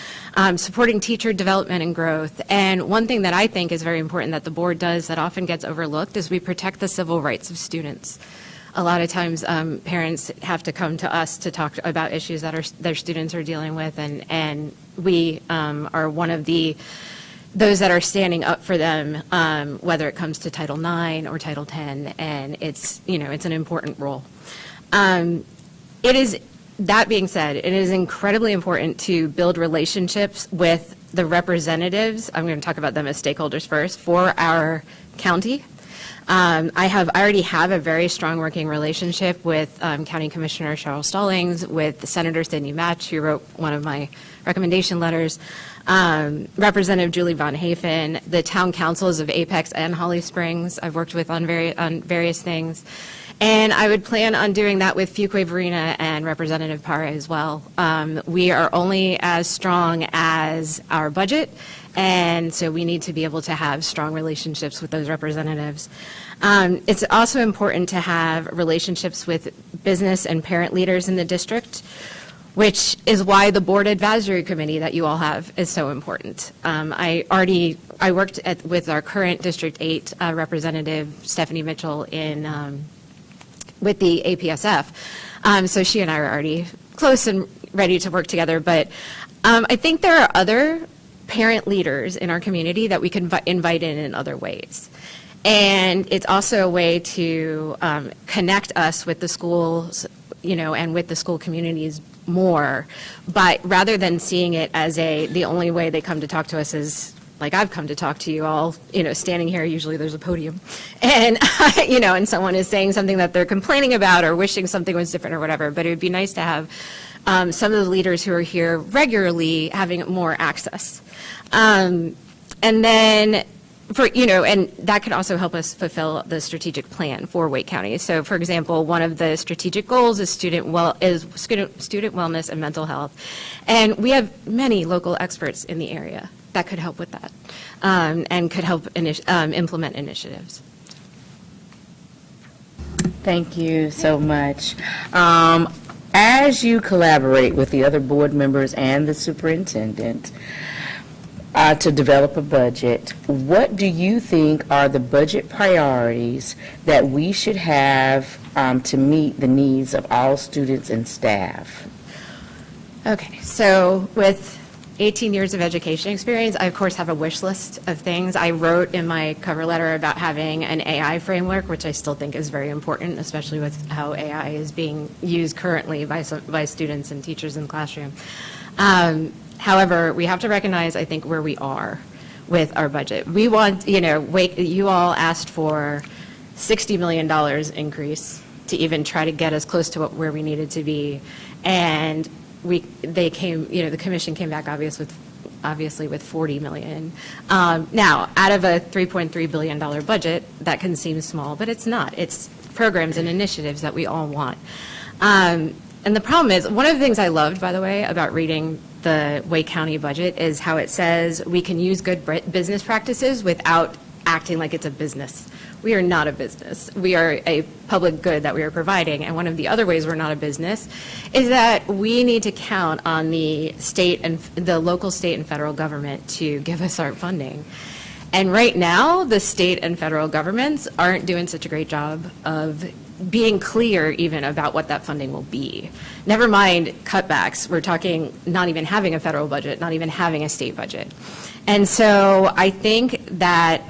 supporting teacher development and growth. And one thing that I think is very important that the board does that often gets overlooked is we protect the civil rights of students. A lot of times, parents have to come to us to talk about issues that their students are dealing with, and we are one of those that are standing up for them, whether it comes to Title IX or Title X, and it's an important role. That being said, it is incredibly important to build relationships with the representatives. I'm going to talk about them as stakeholders first for our county. I already have a very strong working relationship with County Commissioner Cheryl Stallings, with Senator Sidney Match, who wrote one of my recommendation letters, Representative Julie Von Hafen, the town councils of Apex and Holly Springs I've worked with on various things. And I would plan on doing that with Fuquay Varina and Representative Parra as well. We are only as strong as our budget, and so we need to be able to have strong relationships with those representatives. It's also important to have relationships with business and parent leaders in the district, which is why the board advisory committee that you all have is so important. I worked with our current District 8 representative, Stephanie Mitchell, with the APSF. So she and I are already close and ready to work together. But I think there are other parent leaders in our community that we can invite in other ways. And it's also a way to connect us with the schools, and with the school communities more. But rather than seeing it as the only way they come to talk to us is like I've come to talk to you all, standing here, usually there's a podium, and, and someone is saying something that they're complaining about or wishing something was different or whatever, but it would be nice to have some of the leaders who are here regularly having more access. And then, and that could also help us fulfill the strategic plan for Wake County. So, for example, one of the strategic goals is student wellness and mental health, and we have many local experts in the area that could help with that, and could help implement initiatives. Thank you so much. As you collaborate with the other board members and the superintendent to develop a budget, what do you think are the budget priorities that we should have to meet the needs of all students and staff? Okay, so with 18 years of education experience, I, of course, have a wish list of things. I wrote in my cover letter about having an AI framework, which I still think is very important, especially with how AI is being used currently by students and teachers in the classroom. However, we have to recognize, I think, where we are with our budget. We want, you all asked for $60 million increase to even try to get us close to where we needed to be. And the commission came back obviously with $40 million. Now, out of a $3.3 billion budget, that can seem small, but it's not. It's programs and initiatives that we all want. And the problem is, one of the things I loved, by the way, about reading the Wake County budget is how it says we can use good business practices without acting like it's a business. we are not a business. We are a public good that we are providing. And one of the other ways we're not a business is that we need to count on the local, state, and federal government to give us our funding. And right now, the state and federal governments aren't doing such a great job of being clear even about what that funding will be. Never mind cutbacks. We're talking not even having a federal budget, not even having a state budget. And so I think that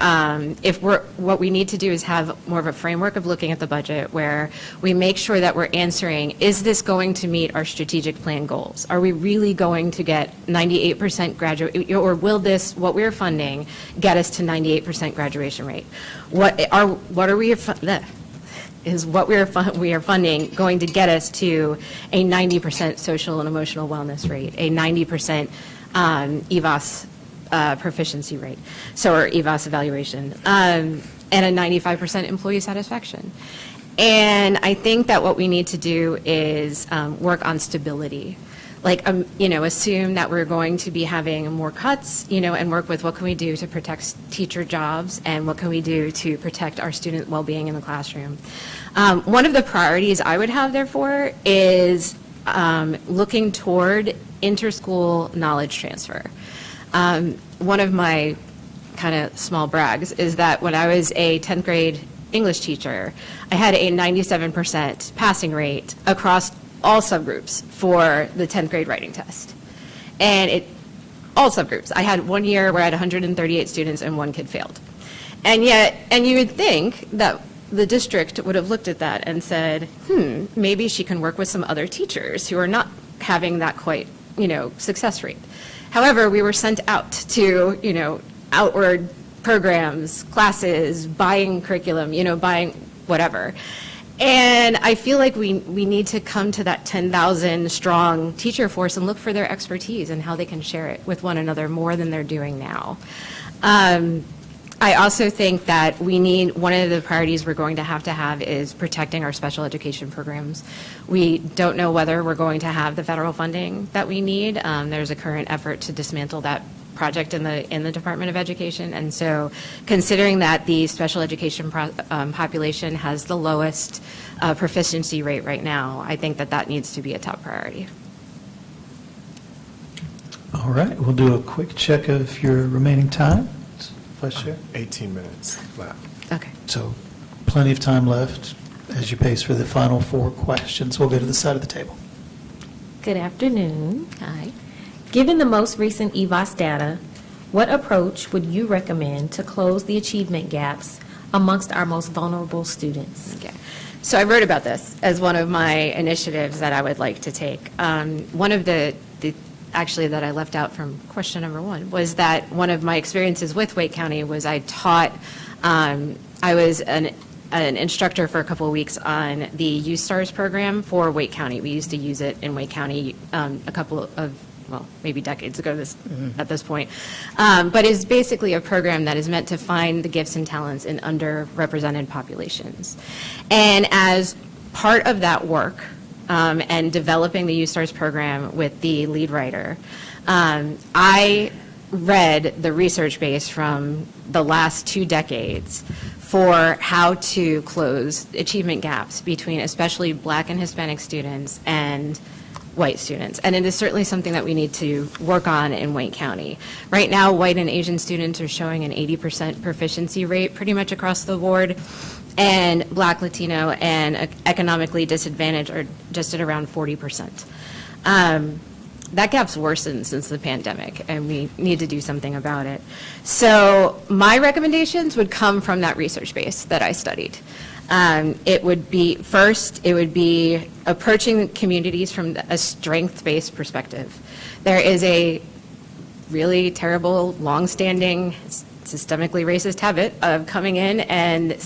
what we need to do is have more of a framework of looking at the budget where we make sure that we're answering, is this going to meet our strategic plan goals? Are we really going to get 98% graduate, or will this, what we're funding, get us to 98% graduation rate? Is what we are funding going to get us to a 90% social and emotional wellness rate, a 90% EVOS proficiency rate, or EVOS evaluation, and a 95% employee satisfaction. And I think that what we need to do is work on stability. Assume that we're going to be having more cuts, and work with what can we do to protect teacher jobs and what can we do to protect our student well-being in the classroom. One of the priorities I would have, therefore, is looking toward interschool knowledge transfer. One of my kind of small brags is that when I was a 10th grade English teacher, I had a 97% passing rate across all subgroups for the 10th grade writing test. And all subgroups. I had 1 year where I had 138 students and 1 kid failed. And you would think that the district would have looked at that and said, maybe she can work with some other teachers who are not having that quite, success rate. However, we were sent out to, outward programs, classes, buying curriculum, buying whatever. And I feel like we need to come to that 10,000 strong teacher force and look for their expertise and how they can share it with one another more than they're doing now. I also think that one of the priorities we're going to have is protecting our special education programs. We don't know whether we're going to have the federal funding that we need. There's a current effort to dismantle that project in the Department of Education. And so considering that the special education population has the lowest proficiency rate right now, I think that needs to be a top priority. All right, we'll do a quick check of your remaining time. Vice Chair? 18 minutes left. Okay. So plenty of time left as you pace for the final 4 questions. We'll go to the side of the table. Good afternoon. Hi. Given the most recent EVOS data, what approach would you recommend to close the achievement gaps amongst our most vulnerable students? Okay. So I wrote about this as one of my initiatives that I would like to take. One of the actually that I left out from question number 1 was that one of my experiences with Wake County was I was an instructor for a couple of weeks on the U-Stars program for Wake County. We used to use it in Wake County a couple of, maybe decades ago at this point. But it's basically a program that is meant to find the gifts and talents in underrepresented populations. And as part of that work, and developing the U-Stars program with the lead writer, I read the research base from the last 2 decades for how to close achievement gaps between especially Black and Hispanic students and white students. And it is certainly something that we need to work on in Wake County. Right now, white and Asian students are showing an 80% proficiency rate pretty much across the board. And Black, Latino, and economically disadvantaged are just at around 40%. That gap's worsened since the pandemic, and we need to do something about it. So my recommendations would come from that research base that I studied. It would be approaching communities from a strength-based perspective. There is a really terrible, long-standing, systemically racist habit of coming in and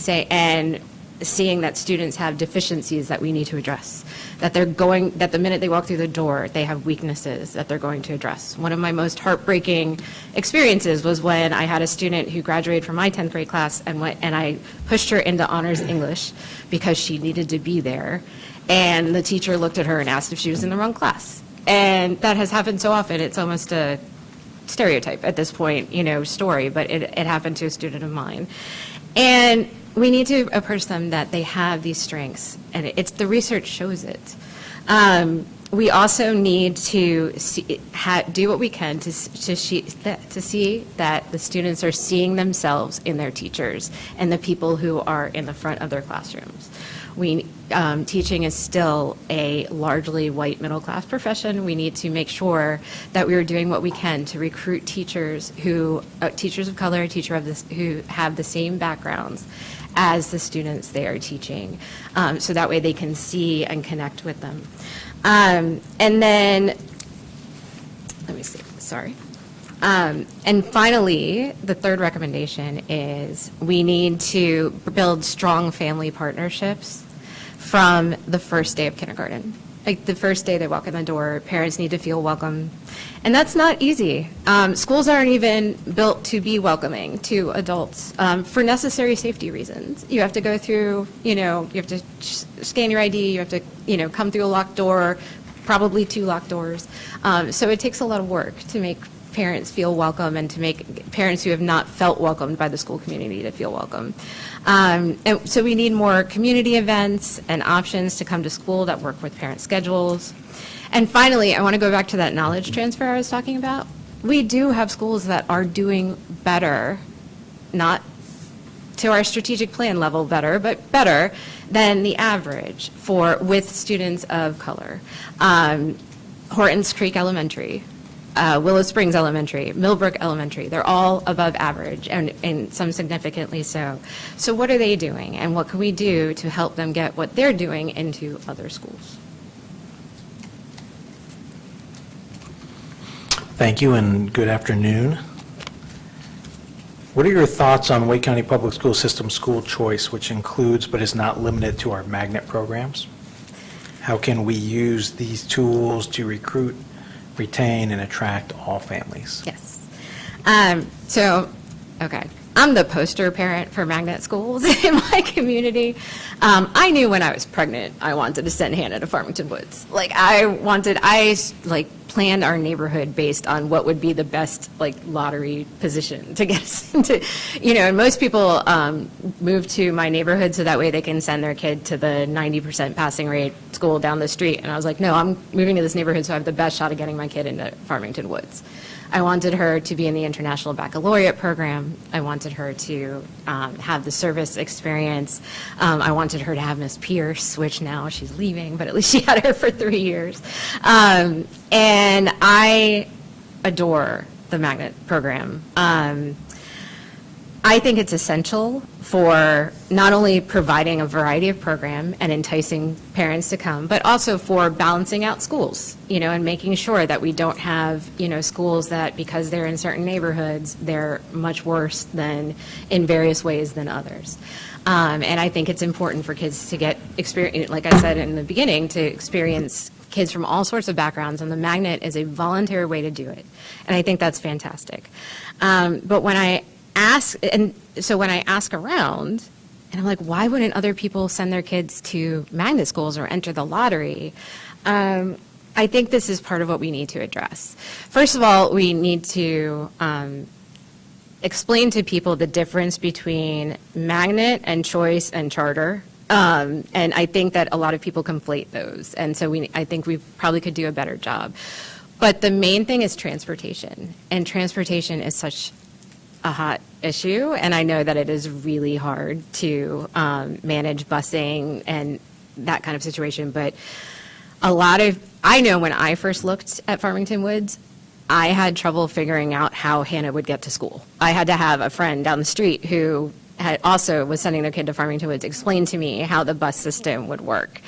seeing that students have deficiencies that we need to address, that the minute they walk through the door, they have weaknesses that they're going to address. One of my most heartbreaking experiences was when I had a student who graduated from my 10th grade class and I pushed her into honors English because she needed to be there. And the teacher looked at her and asked if she was in the wrong class. And that has happened so often, it's almost a stereotype at this point, story, but it happened to a student of mine. And we need to approach them that they have these strengths, and it's, the research shows it. We also need to do what we can to see that the students are seeing themselves in their teachers and the people who are in the front of their classrooms. Teaching is still a largely white middle-class profession. We need to make sure that we are doing what we can to recruit teachers teachers of color, who have the same backgrounds as the students they are teaching, so that way they can see and connect with them. And then, let me see, sorry. And finally, the third recommendation is we need to build strong family partnerships from the first day of kindergarten. Like the first day they walk in the door, parents need to feel welcome. And that's not easy. Schools aren't even built to be welcoming to adults for necessary safety reasons. You have to go through, you have to scan your ID, you have to, come through a locked door, probably 2 locked doors. So it takes a lot of work to make parents feel welcome and to make parents who have not felt welcomed by the school community to feel welcome. And so we need more community events and options to come to school that work with parent schedules. And finally, I want to go back to that knowledge transfer I was talking about. We do have schools that are doing better, not to our strategic plan level better, but better than the average with students of color. Hortons Creek Elementary, Willow Springs Elementary, Millbrook Elementary, they're all above average, and some significantly so. So what are they doing, and what can we do to help them get what they're doing into other schools? Thank you, and good afternoon. What are your thoughts on Wake County Public School System school choice, which includes but is not limited to our magnet programs? How can we use these tools to recruit, retain, and attract all families? Yes. Okay. I'm the poster parent for magnet schools in my community. I knew when I was pregnant I wanted to send Hannah to Farmington Woods. I planned our neighborhood based on what would be the best lottery position to get us into. And most people move to my neighborhood so that way they can send their kid to the 90% passing rate school down the street. And I was like, no, I'm moving to this neighborhood so I have the best shot of getting my kid into Farmington Woods. I wanted her to be in the International Baccalaureate program. I wanted her to have the service experience. I wanted her to have Miss Pierce, which now she's leaving, but at least she had her for 3 years. And I adore the magnet program. I think it's essential for not only providing a variety of program and enticing parents to come, but also for balancing out schools, and making sure that we don't have, schools that because they're in certain neighborhoods, they're much worse than in various ways than others. And I think it's important for kids to get experience, like I said in the beginning, to experience kids from all sorts of backgrounds, and the magnet is a voluntary way to do it. And I think that's fantastic. But when I ask around, and I'm like, why wouldn't other people send their kids to magnet schools or enter the lottery? I think this is part of what we need to address. First of all, we need to explain to people the difference between magnet and choice and charter. And I think that a lot of people conflate those. And so I think we probably could do a better job. But the main thing is transportation. And transportation is such a hot issue, and I know that it is really hard to manage busing and that kind of situation, but I know when I first looked at Farmington Woods, I had trouble figuring out how Hannah would get to school. I had to have a friend down the street who was sending their kid to Farmington Woods explain to me how the bus system would work.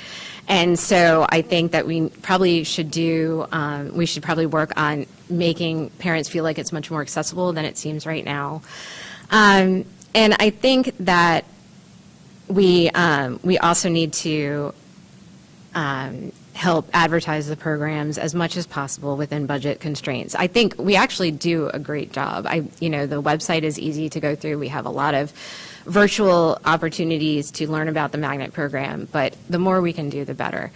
And so I think that we probably should work on making parents feel like it's much more accessible than it seems right now. And I think that we also need to help advertise the programs as much as possible within budget constraints. I think we actually do a great job. The website is easy to go through. We have a lot of virtual opportunities to learn about the magnet program, but the more we can do, the better.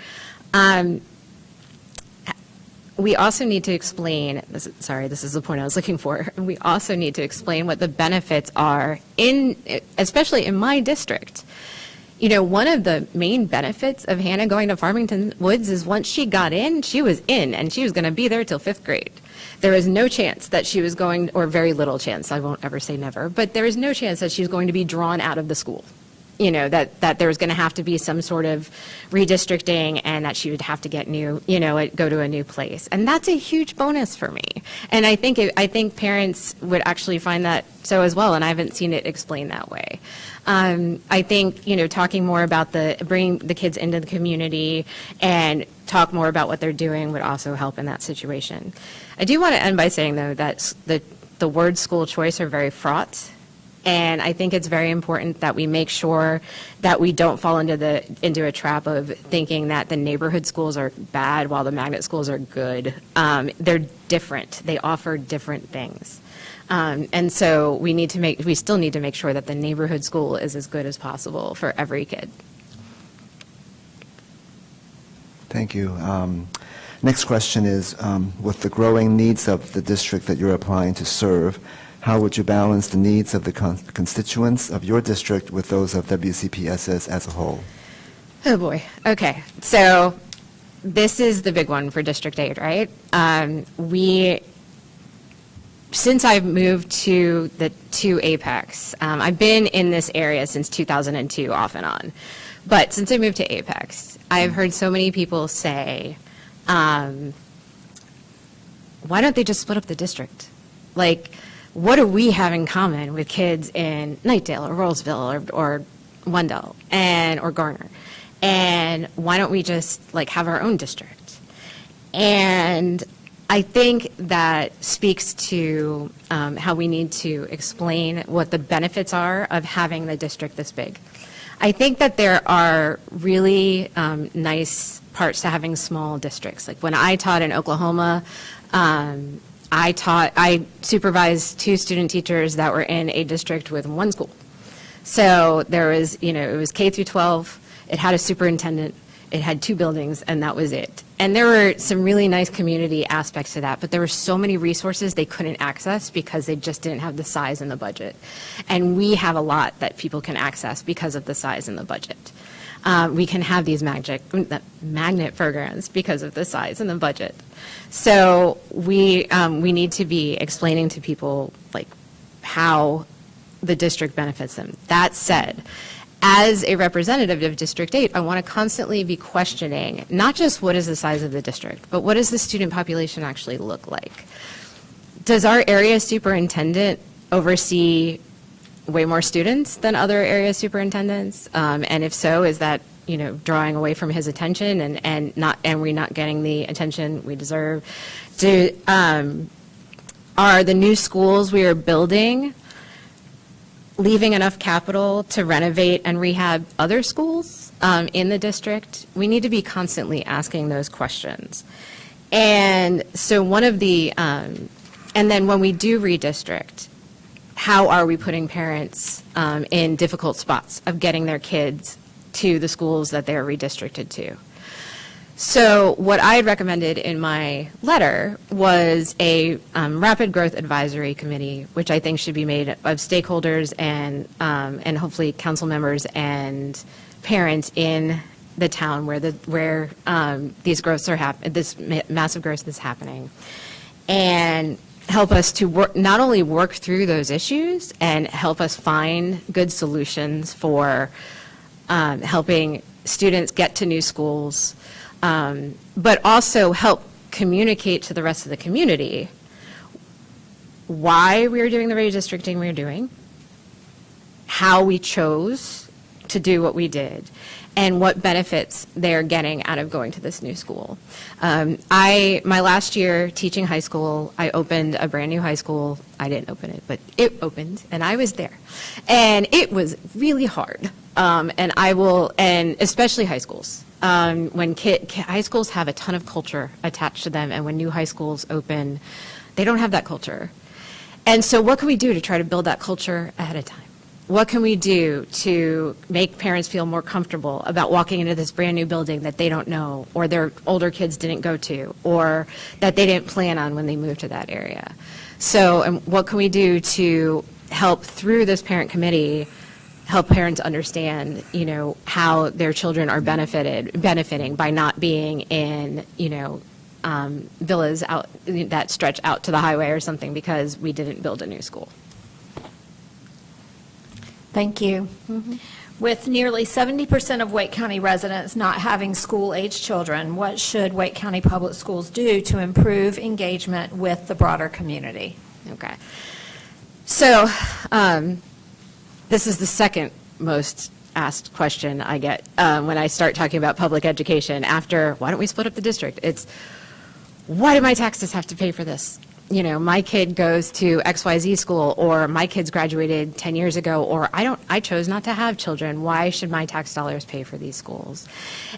we also need to explain, this is the point I was looking for. We also need to explain what the benefits are especially in my district. You know, one of the main benefits of Hannah going to Farmington Woods is once she got in, she was in, and she was going to be there till 5th grade. There was no chance that she was going, or very little chance, I won't ever say never, but there was no chance that she was going to be drawn out of the school. You know, that there was going to have to be some sort of redistricting and that she would have to get new, go to a new place. And that's a huge bonus for me. And I think parents would actually find that so as well, and I haven't seen it explained that way. I think, talking more about bringing the kids into the community and talk more about what they're doing would also help in that situation. I do want to end by saying, though, that the words school choice are very fraught. And I think it's very important that we make sure that we don't fall into a trap of thinking that the neighborhood schools are bad while the magnet schools are good. They're different. They offer different things. And so we still need to make sure that the neighborhood school is as good as possible for every kid. Thank you. Next question is, with the growing needs of the district that you're applying to serve, how would you balance the needs of the constituents of your district with those of WCPSS as a whole? Oh, boy. Okay. So this is the big one for District 8, right? Since I've moved to Apex, I've been in this area since 2002, off and on. But since I moved to Apex, I've heard so many people say, why don't they just split up the district? Like, what do we have in common with kids in Knightdale or Rolesville or Wendell or Garner? And why don't we just have our own district? And I think that speaks to how we need to explain what the benefits are of having the district this big. I think that there are really nice parts to having small districts. Like when I taught in Oklahoma, I supervised 2 student teachers that were in a district with 1 school. So there was, it was K through 12, it had a superintendent, it had 2 buildings, and that was it. And there were some really nice community aspects to that, but there were so many resources they couldn't access because they just didn't have the size and the budget. And we have a lot that people can access because of the size and the budget. We can have these magnet programs because of the size and the budget. So we need to be explaining to people how the district benefits them. That said, as a representative of District 8, I want to constantly be questioning not just what is the size of the district, but what does the student population actually look like? Does our area superintendent oversee way more students than other area superintendents? And if so, is that drawing away from his attention and we're not getting the attention we deserve? Are the new schools we are building leaving enough capital to renovate and rehab other schools in the district? We need to be constantly asking those questions. And so and then when we do redistrict, how are we putting parents in difficult spots of getting their kids to the schools that they're redistricted to? So what I had recommended in my letter was a rapid growth advisory committee, which I think should be made of stakeholders and hopefully council members and parents in the town where these growths are this massive growth is happening, and help us to not only work through those issues and help us find good solutions for helping students get to new schools, but also help communicate to the rest of the community why we are doing the redistricting we are doing, how we chose to do what we did, and what benefits they're getting out of going to this new school. My last year teaching high school, I opened a brand new high school. I didn't open it, but it opened, and I was there. And it was really hard, and especially high schools. When high schools have a ton of culture attached to them, and when new high schools open, they don't have that culture. And so what can we do to try to build that culture ahead of time? what can we do to make parents feel more comfortable about walking into this brand-new building that they don't know, or their older kids didn't go to, or that they didn't plan on when they moved to that area? So, what can we do to help, through this parent committee, help parents understand, how their children are benefiting by not being in, villas out that stretch out to the highway or something because we didn't build a new school? Thank you. With nearly 70% of Wake County residents not having school-age children, what should Wake County Public Schools do to improve engagement with the broader community? Okay. So, this is the second most asked question I get when I start talking about public education after, why don't we split up the district? It's, why do my taxes have to pay for this? My kid goes to XYZ school, or my kids graduated 10 years ago, or I chose not to have children. Why should my tax dollars pay for these schools?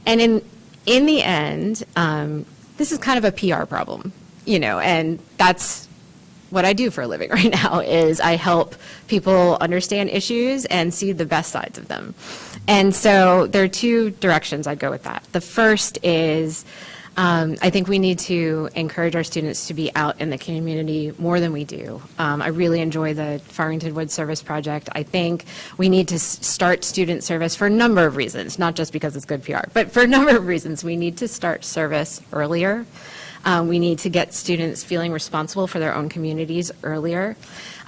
And in the end, this is kind of a PR problem, and that's what I do for a living right now, is I help people understand issues and see the best sides of them. And so there are two directions I'd go with that. The first is, I think we need to encourage our students to be out in the community more than we do. I really enjoy the Farmington Woods Service Project. I think we need to start student service for a number of reasons, not just because it's good PR, but for a number of reasons. We need to start service earlier. We need to get students feeling responsible for their own communities earlier.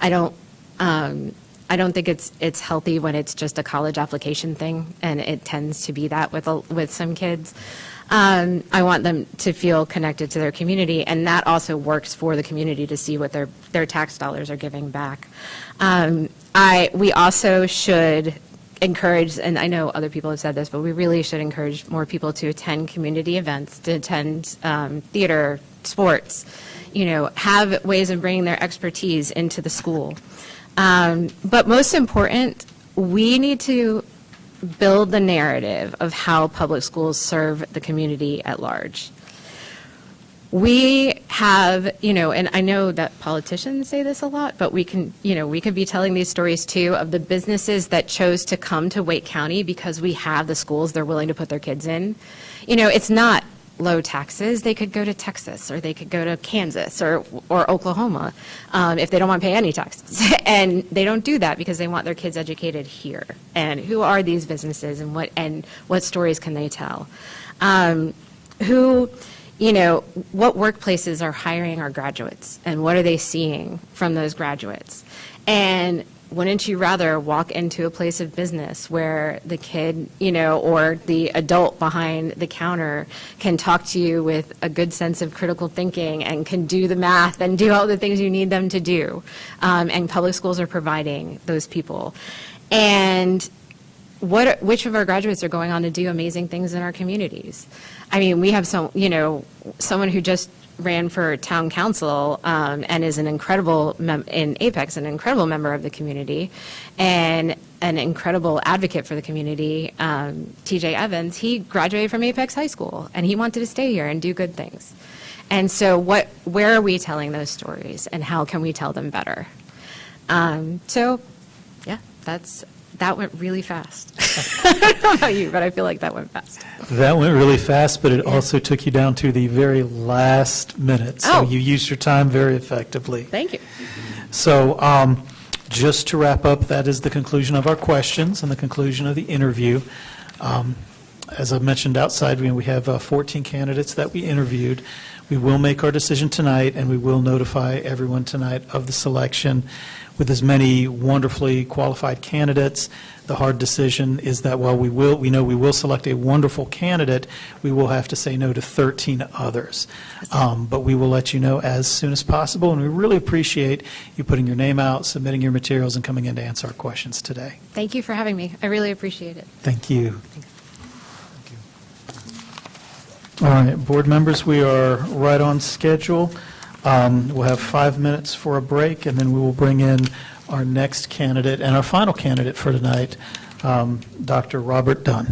I don't think it's healthy when it's just a college application thing, and it tends to be that with some kids. I want them to feel connected to their community, and that also works for the community to see what their tax dollars are giving back. We also should encourage, and I know other people have said this, but we really should encourage more people to attend community events, to attend theater, sports, have ways of bringing their expertise into the school. But most important, we need to build the narrative of how public schools serve the community at large. We have, and I know that politicians say this a lot, but we can be telling these stories too of the businesses that chose to come to Wake County because we have the schools they're willing to put their kids in. It's not low taxes. They could go to Texas, or they could go to Kansas or Oklahoma if they don't want to pay any taxes. And they don't do that because they want their kids educated here. And who are these businesses, and what stories can they tell? What workplaces are hiring our graduates, and what are they seeing from those graduates? And wouldn't you rather walk into a place of business where the kid, or the adult behind the counter can talk to you with a good sense of critical thinking and can do the math and do all the things you need them to do? And public schools are providing those people. And which of our graduates are going on to do amazing things in our communities? I mean, we have someone who just ran for town council and is an incredible, in Apex, an incredible member of the community and an incredible advocate for the community, TJ Evans. He graduated from Apex High School, and he wanted to stay here and do good things. And so where are we telling those stories, and how can we tell them better? That went really fast. I don't know about you, but I feel like that went fast. That went really fast, but it also took you down to the very last minute. So you used your time very effectively. Thank you. So just to wrap up, that is the conclusion of our questions and the conclusion of the interview. As I mentioned outside, we have 14 candidates that we interviewed. We will make our decision tonight, and we will notify everyone tonight of the selection. With as many wonderfully qualified candidates, the hard decision is that while we know we will select a wonderful candidate, we will have to say no to 13 others. But we will let you know as soon as possible, and we really appreciate you putting your name out, submitting your materials, and coming in to answer our questions today. Thank you for having me. I really appreciate it. Thank you. All right, board members, we are right on schedule. We'll have 5 minutes for a break, and then we will bring in our next candidate and our final candidate for tonight, Dr. Robert Dunn.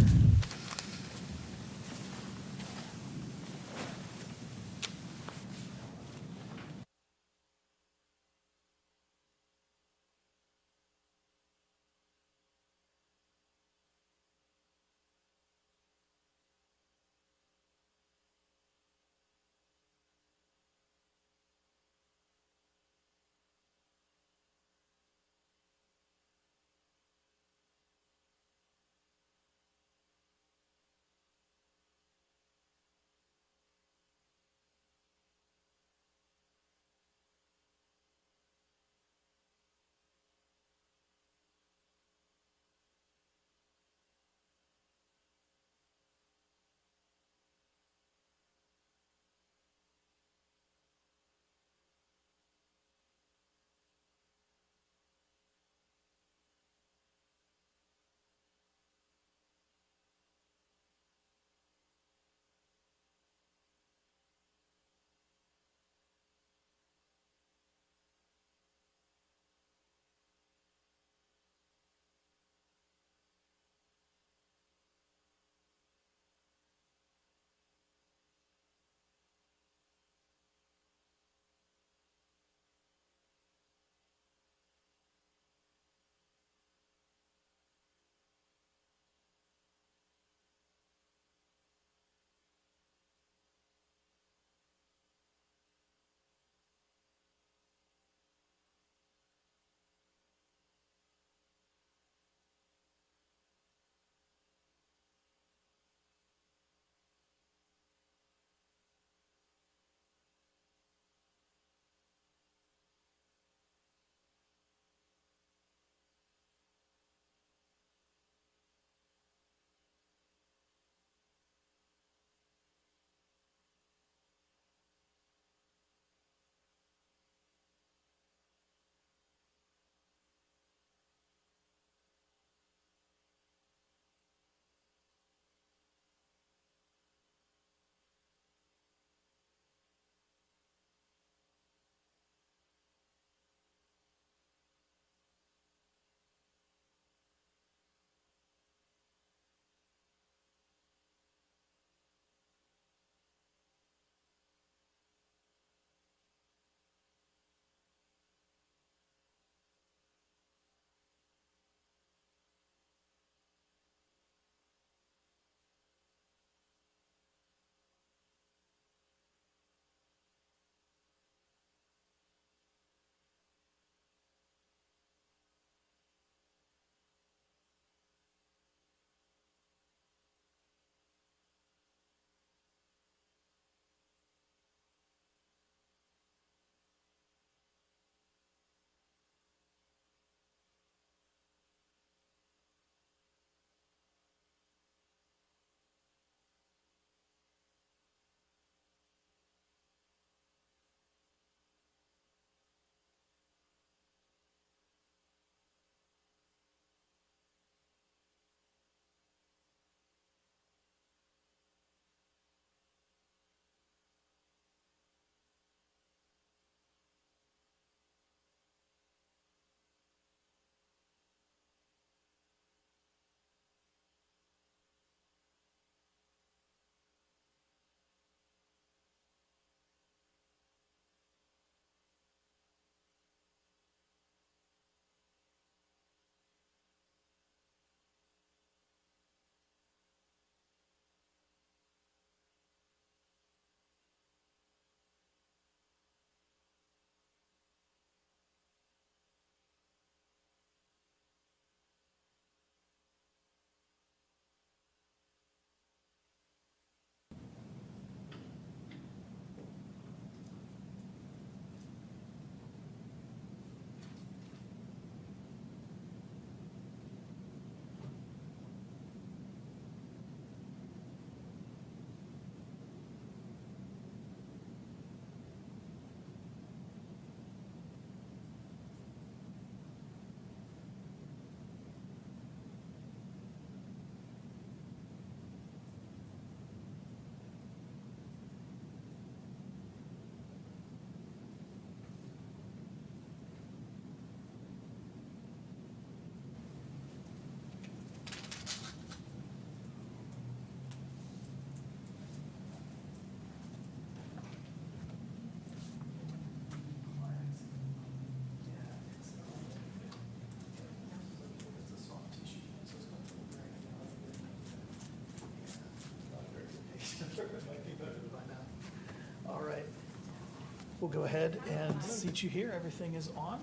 we'll go ahead and seat you here. Everything is on,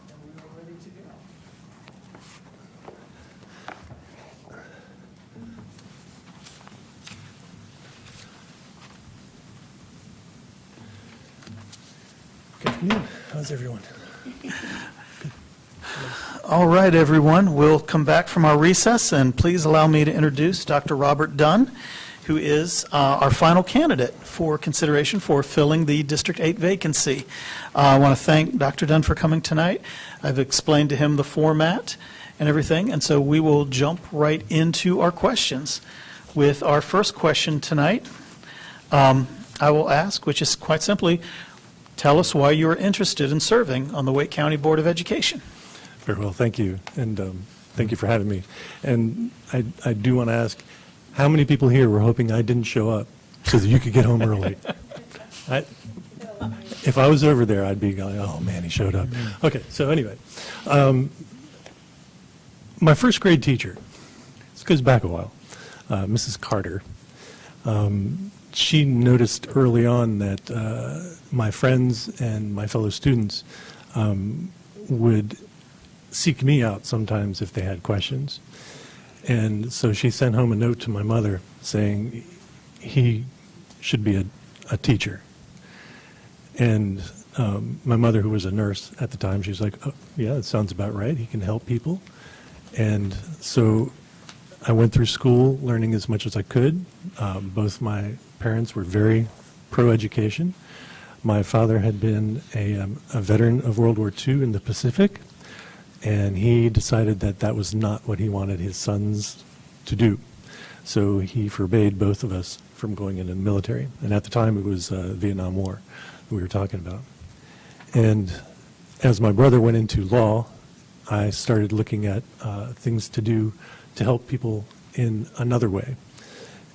and we are ready to go. Good afternoon. How's everyone? All right, everyone, we'll come back from our recess, and please allow me to introduce Dr. Robert Dunn, who is our final candidate for consideration for filling the District 8 vacancy. I want to thank Dr. Dunn for coming tonight. I've explained to him the format and everything, and so we will jump right into our questions. With our first question tonight, I will ask, which is quite simply, tell us why you are interested in serving on the Wake County Board of Education. Very well, thank you, and thank you for having me. And I do want to ask, how many people here were hoping I didn't show up so that you could get home early? If I was over there, I'd be going, oh, man, he showed up. Okay, so anyway, my first grade teacher, this goes back a while, Mrs. Carter, she noticed early on that my friends and my fellow students would seek me out sometimes if they had questions. And so she sent home a note to my mother saying he should be a teacher. And my mother, who was a nurse at the time, she was like, oh, yeah, that sounds about right. He can help people. And so I went through school learning as much as I could. Both my parents were very pro-education. My father had been a veteran of World War II in the Pacific, and he decided that that was not what he wanted his sons to do. So he forbade both of us from going into the military. And at the time, it was the Vietnam War that we were talking about. And as my brother went into law, I started looking at things to do to help people in another way.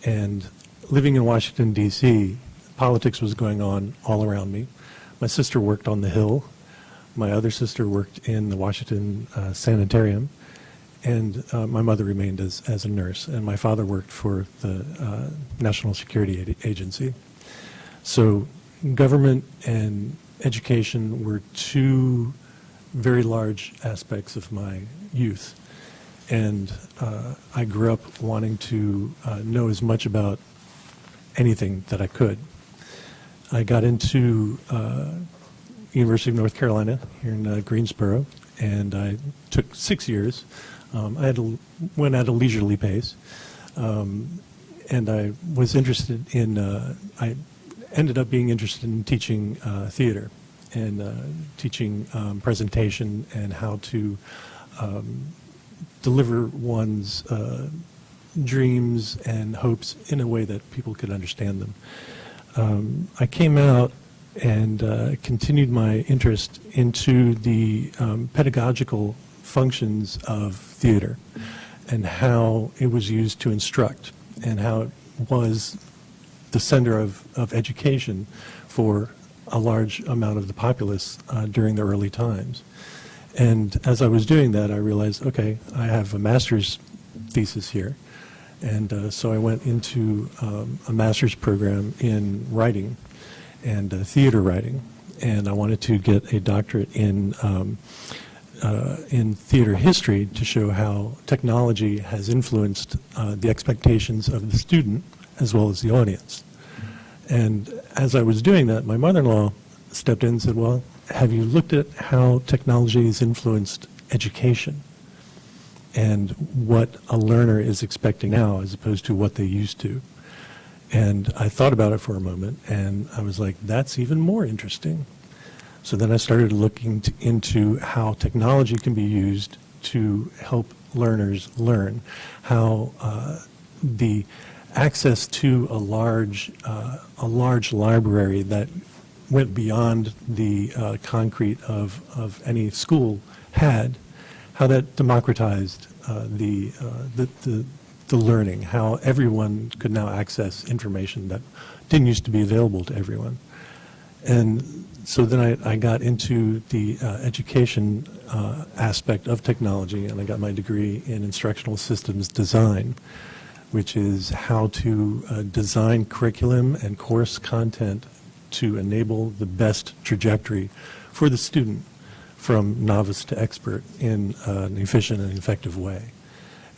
And living in Washington, D.C., politics was going on all around me. My sister worked on the Hill. My other sister worked in the Washington Sanitarium. And my mother remained as a nurse. And my father worked for the National Security Agency. So government and education were two very large aspects of my youth. And I grew up wanting to know as much about anything that I could. I got into University of North Carolina here in Greensboro, and I took 6 years. I went at a leisurely pace, and I was interested in, I ended up being interested in teaching theater and teaching presentation and how to deliver one's dreams and hopes in a way that people could understand them. I came out and continued my interest into the pedagogical functions of theater and how it was used to instruct and how it was the center of education for a large amount of the populace during the early times. And as I was doing that, I realized, okay, I have a master's thesis here. And so I went into a master's program in writing and theater writing. And I wanted to get a doctorate in theater history to show how technology has influenced the expectations of the student as well as the audience. And as I was doing that, my mother-in-law stepped in and said, well, have you looked at how technology has influenced education and what a learner is expecting now as opposed to what they used to? And I thought about it for a moment, and I was like, that's even more interesting. So then I started looking into how technology can be used to help learners learn, how the access to a large library that went beyond the concrete of any school had, how that democratized the learning, how everyone could now access information that didn't used to be available to everyone. And so then I got into the education aspect of technology, and I got my degree in instructional systems design, which is how to design curriculum and course content to enable the best trajectory for the student from novice to expert in an efficient and effective way.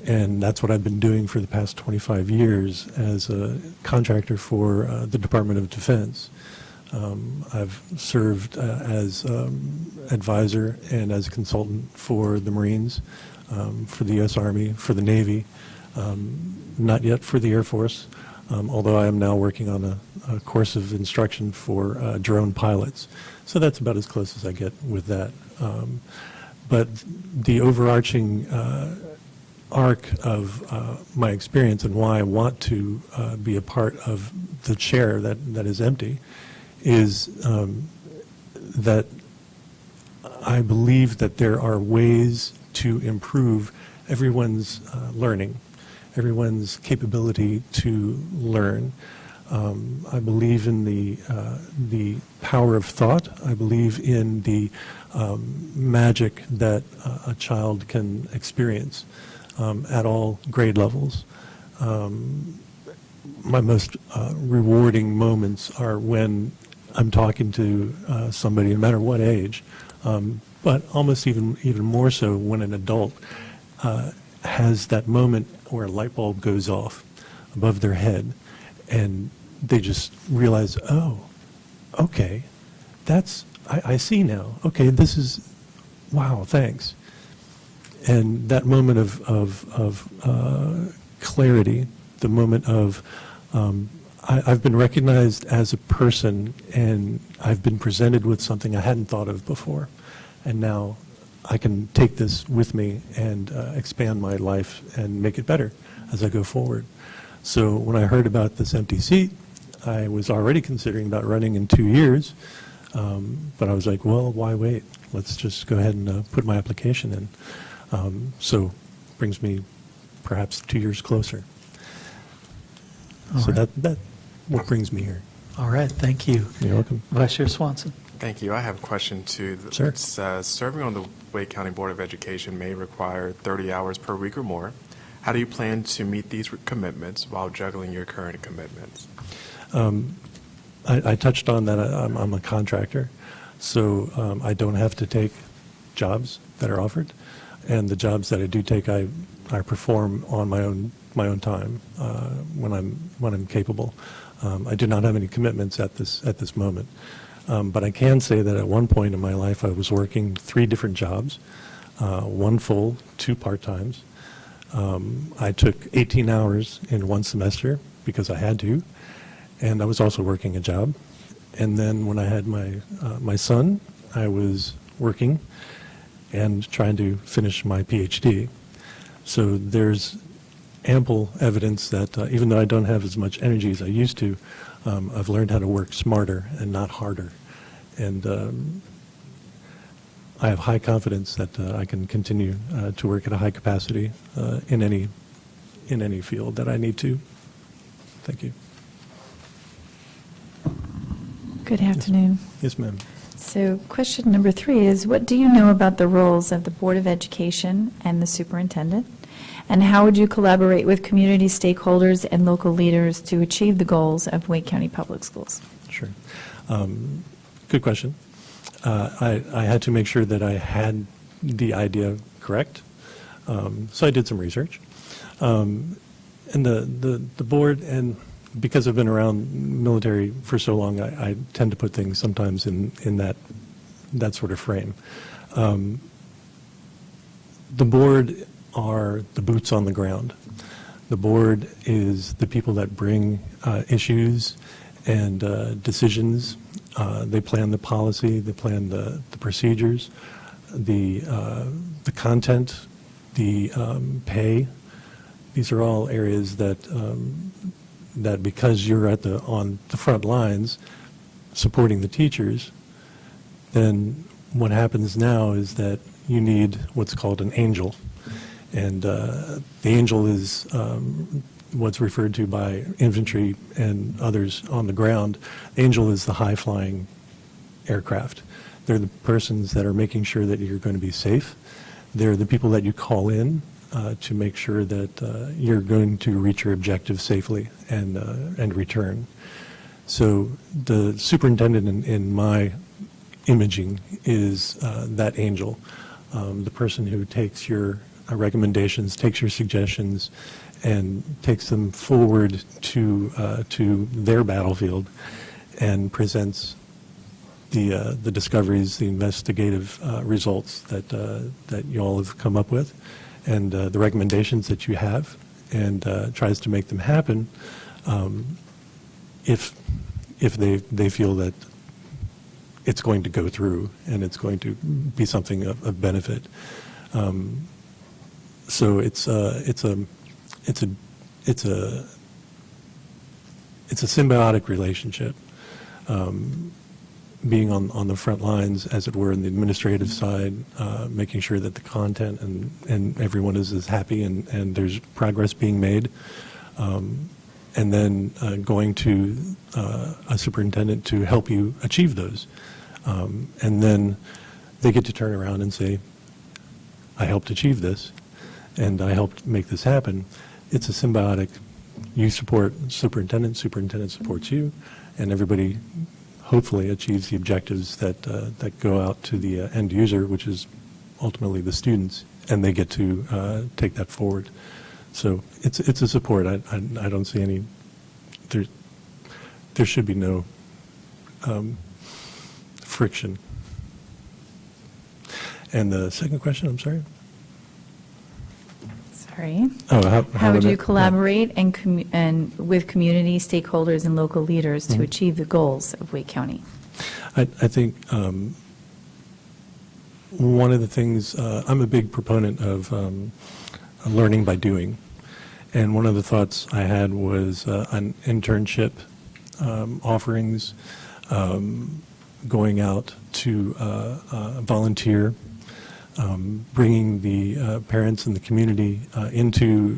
And that's what I've been doing for the past 25 years as a contractor for the Department of Defense. I've served as advisor and as a consultant for the Marines, for the U.S. Army, for the Navy, not yet for the Air Force, although I am now working on a course of instruction for drone pilots. So that's about as close as I get with that. But the overarching arc of my experience and why I want to be a part of the chair that is empty is that I believe that there are ways to improve everyone's learning, everyone's capability to learn. I believe in the power of thought. I believe in the magic that a child can experience at all grade levels. My most rewarding moments are when I'm talking to somebody, no matter what age, but almost even more so when an adult has that moment where a light bulb goes off above their head, and they just realize, oh, okay, I see now. Okay, this is, wow, thanks. And that moment of clarity, the moment of, I've been recognized as a person, and I've been presented with something I hadn't thought of before. And now I can take this with me and expand my life and make it better as I go forward. So when I heard about this empty seat, I was already considering about running in 2 years, but I was like, well, why wait? Let's just go ahead and put my application in. So brings me perhaps 2 years closer. So that what brings me here. All right, thank you. You're welcome. Vice Chair Swanson. Thank you. I have a question too. Sure. It says, serving on the Wake County Board of Education may require 30 hours per week or more. How do you plan to meet these commitments while juggling your current commitments? I touched on that. I'm a contractor, so I don't have to take jobs that are offered, and the jobs that I do take, I perform on my own time when I'm capable. I do not have any commitments at this moment, but I can say that at one point in my life I was working 3 different jobs, 1 full, 2 part-times. I took 18 hours in 1 semester because I had to, and I was also working a job. And then when I had my son, I was working and trying to finish my PhD. So there's ample evidence that even though I don't have as much energy as I used to, I've learned how to work smarter and not harder. And I have high confidence that I can continue to work at a high capacity in any field that I need to. Thank you. Good afternoon. Yes, ma'am. So question number 3 is, what do you know about the roles of the Board of Education and the superintendent? And how would you collaborate with community stakeholders and local leaders to achieve the goals of Wake County Public Schools? Sure. Good question. I had to make sure that I had the idea correct. So I did some research. And the board, and because I've been around military for so long, I tend to put things sometimes in that sort of frame. The board are the boots on the ground. The board is the people that bring issues and decisions. They plan the policy, they plan the procedures, the content, the pay. These are all areas that because you're on the front lines supporting the teachers, then what happens now is that you need what's called an angel. And the angel is what's referred to by infantry and others on the ground. Angel is the high-flying aircraft. They're the persons that are making sure that you're going to be safe. They're the people that you call in to make sure that you're going to reach your objective safely and return. So the superintendent in my imaging is that angel, the person who takes your recommendations, takes your suggestions, and takes them forward to their battlefield and presents the discoveries, the investigative results that you all have come up with, and the recommendations that you have, and tries to make them happen if they feel that it's going to go through and it's going to be something of benefit. So it's a symbiotic relationship. Being on the front lines, as it were, in the administrative side, making sure that the content and everyone is as happy and there's progress being made. And then going to a superintendent to help you achieve those. And then they get to turn around and say, I helped achieve this, and I helped make this happen. It's a symbiotic, you support superintendent, superintendent supports you, and everybody hopefully achieves the objectives that go out to the end user, which is ultimately the students, and they get to take that forward. So it's a support. I don't see any, there should be no friction. And the second question, I'm sorry? Sorry. Oh, How would you it- collaborate and with community stakeholders and local leaders to achieve the goals of Wake County? I think one of the things, I'm a big proponent of learning by doing. And one of the thoughts I had was an internship offerings, going out to volunteer, bringing the parents and the community into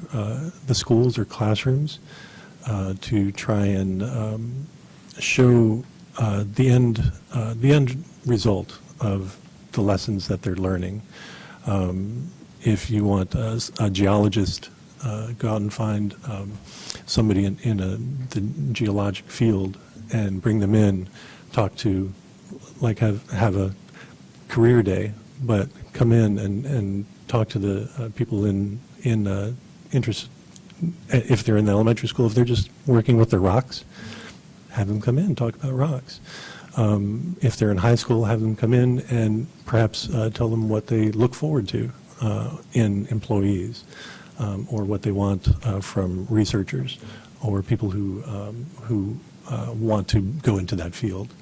the schools or classrooms to try and show the end result of the lessons that they're learning. If you want a geologist, go out and find somebody in the geologic field and bring them in, talk to, like have a career day, but come in and talk to the people in interest. If they're in the elementary school, if they're just working with the rocks, have them come in and talk about rocks. If they're in high school, have them come in and perhaps tell them what they look forward to in employees, or what they want from researchers or people who want to go into that field.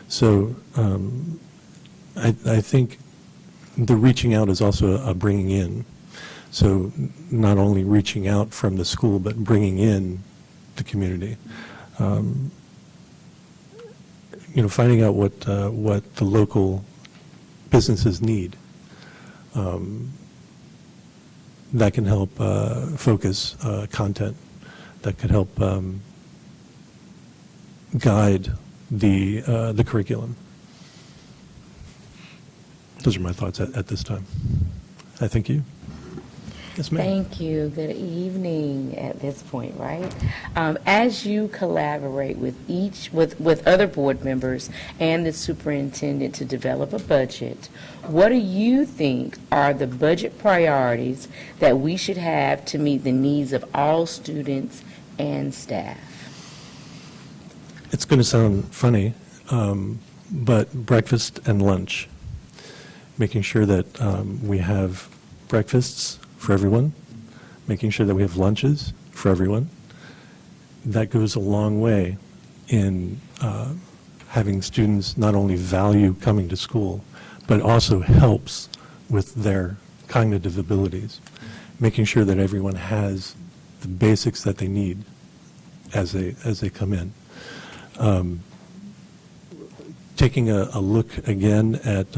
So I think the reaching out is also a bringing in. So not only reaching out from the school, but bringing in the community. Finding out what the local businesses need. That can help focus content. That could help guide the curriculum. Those are my thoughts at this time. I thank you. Yes, ma'am. Thank you. Good evening at this point, right? As you collaborate with other board members and the superintendent to develop a budget, what do you think are the budget priorities that we should have to meet the needs of all students and staff? It's going to sound funny, but breakfast and lunch. Making sure that we have breakfasts for everyone, making sure that we have lunches for everyone. That goes a long way in having students not only value coming to school, but also helps with their cognitive abilities, making sure that everyone has the basics that they need as they come in. Taking a look again at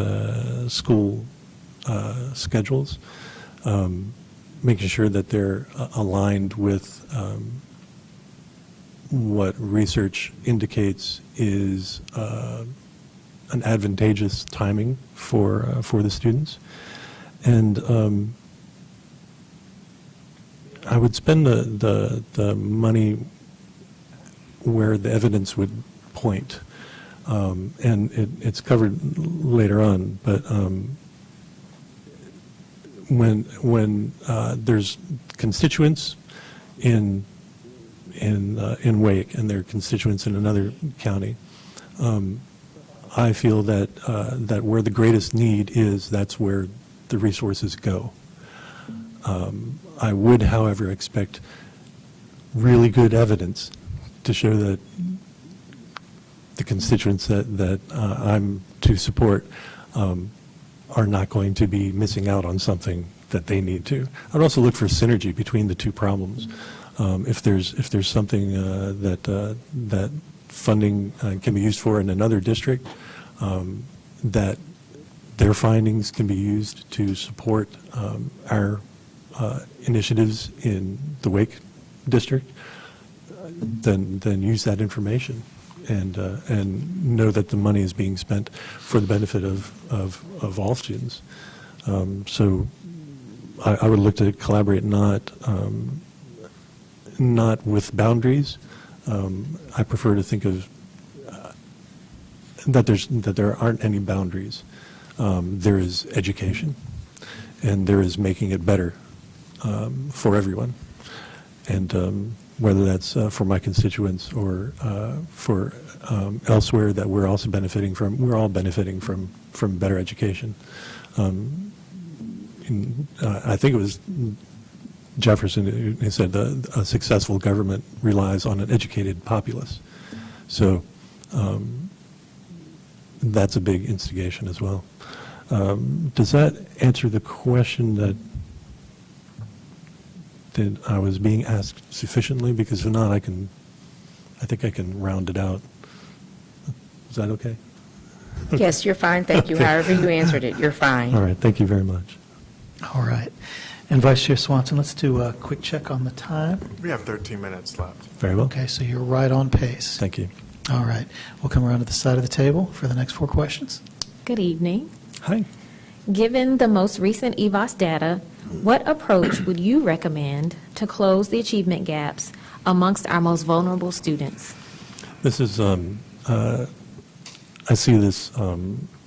school schedules, making sure that they're aligned with what research indicates is an advantageous timing for the students. And I would spend the money where the evidence would point, and it's covered later on, but when there's constituents in Wake and their constituents in another county, I feel that where the greatest need is, that's where the resources go. I would, however, expect really good evidence to show that the constituents that I'm to support are not going to be missing out on something that they need to. I'd also look for synergy between the two problems. If there's something that funding can be used for in another district, that their findings can be used to support our initiatives in the Wake district, then use that information and know that the money is being spent for the benefit of all students. So I would look to collaborate not with boundaries. I prefer to think of that there aren't any boundaries. There is education, and there is making it better for everyone. And whether that's for my constituents or for elsewhere that we're also benefiting from, we're all benefiting from better education. I think it was Jefferson who said a successful government relies on an educated populace. So that's a big instigation as well. Does that answer the question that I was being asked sufficiently? Because if not, I think I can round it out. Is that okay? Yes, you're fine, thank you. Okay. However you answered it, you're fine. All right, thank you very much. All right. And Vice Chair Swanson, let's do a quick check on the time. We have 13 minutes left. Very well. Okay, so you're right on pace. Thank you. All right. We'll come around to the side of the table for the next 4 questions. Good evening. Hi. Given the most recent EVOS data, what approach would you recommend to close the achievement gaps amongst our most vulnerable students? This is, I see this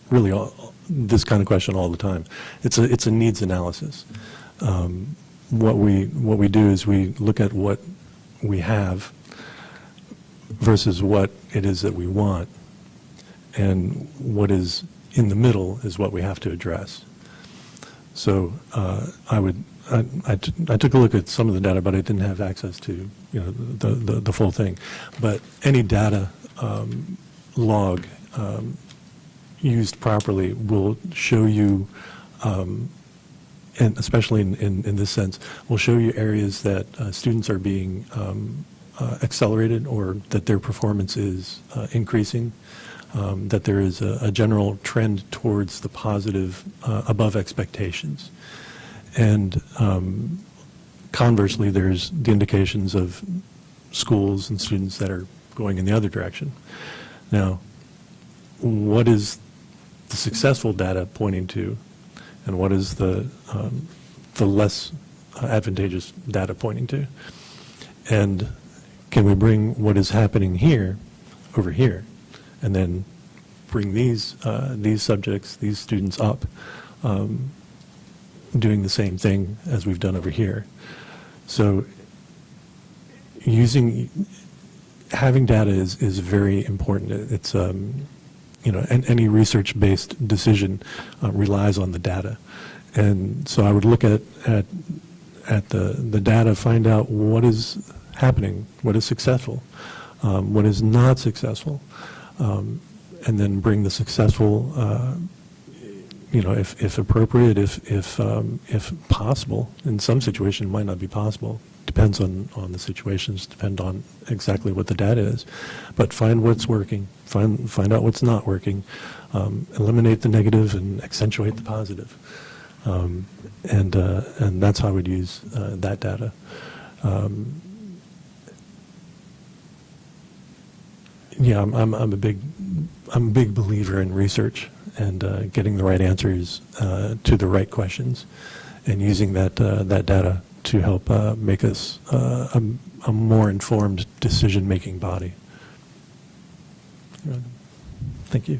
really, this kind of question all the time. It's a needs analysis. What we do is we look at what we have versus what it is that we want, and what is in the middle is what we have to address. So I took a look at some of the data, but I didn't have access to the full thing. But any data log used properly will show you, and especially in this sense, will show you areas that students are being accelerated or that their performance is increasing, that there is a general trend towards the positive above expectations. And conversely, there's the indications of schools and students that are going in the other direction. Now, what is the successful data pointing to, and what is the less advantageous data pointing to? And can we bring what is happening here over here, and then bring these subjects, these students up, doing the same thing as we've done over here? So having data is very important. It's any research-based decision relies on the data, and so I would look at the data, find out what is happening, what is successful, what is not successful, and then bring the successful, if appropriate, if possible. In some situations, it might not be possible. Depends on the situations, depend on exactly what the data is. But find what's working, find out what's not working, eliminate the negative and accentuate the positive. And that's how I would use that data. Yeah, I'm a big believer in research and getting the right answers to the right questions, and using that data to help make us a more informed decision-making body. Thank you.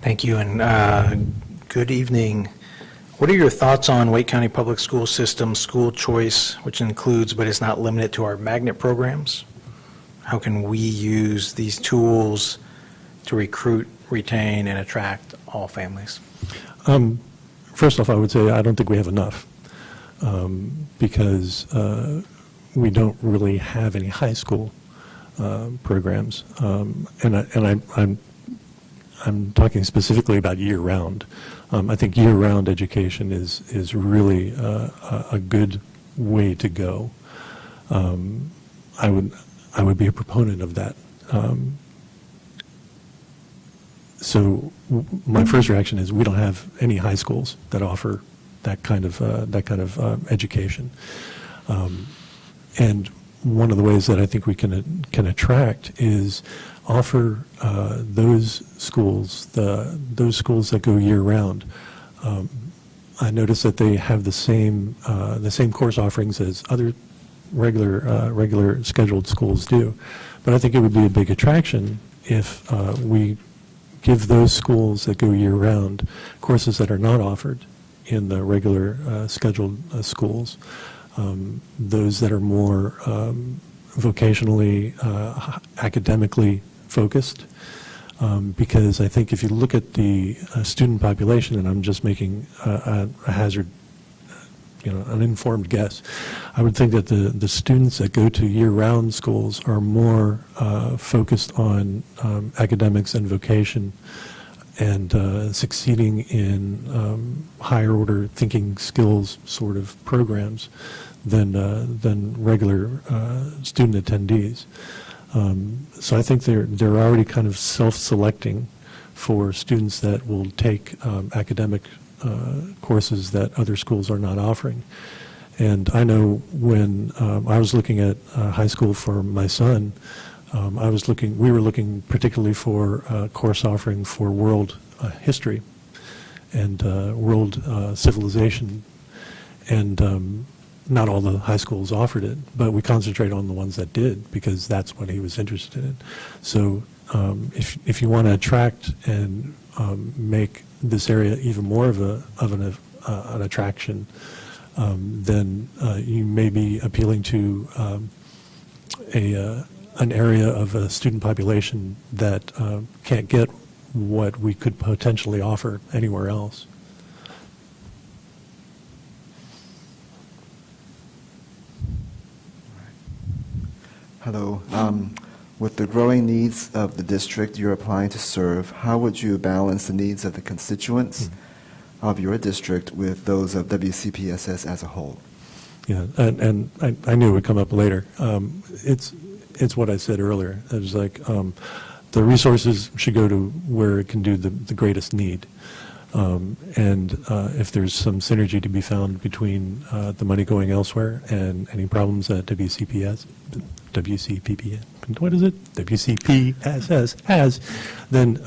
Thank you, and good evening. What are your thoughts on Wake County Public School System school choice, which includes but is not limited to our magnet programs? How can we use these tools to recruit, retain, and attract all families? First off, I would say I don't think we have enough because we don't really have any high school programs, I'm talking specifically about year-round. I think year-round education is really a good way to go. I would be a proponent of that. So my first reaction is we don't have any high schools that offer that kind of education. And one of the ways that I think we can attract is offer those schools that go year-round. I notice that they have the same course offerings as other regular scheduled schools do. But I think it would be a big attraction if we give those schools that go year-round courses that are not offered in the regular scheduled schools. Those that are more vocationally, academically focused, because I think if you look at the student population, and I'm just making a hazard, an informed guess, I would think that the students that go to year-round schools are more focused on academics and vocation and succeeding in higher order thinking skills sort of programs than regular student attendees. So I think they're already kind of self-selecting for students that will take academic courses that other schools are not offering. And I know when I was looking at high school for my son, we were looking particularly for a course offering for world history and world civilization. And not all the high schools offered it, but we concentrate on the ones that did because that's what he was interested in. So if you want to attract and make this area even more of an attraction, then you may be appealing to an area of a student population that can't get what we could potentially offer anywhere else. Hello. With the growing needs of the district you're applying to serve, how would you balance the needs of the constituents of your district with those of WCPSS as a whole? Yeah, and I knew it would come up later. It's what I said earlier. It was like the resources should go to where it can do the greatest need. And if there's some synergy to be found between the money going elsewhere and any problems that WCPPS, what is it? WCPSS has, then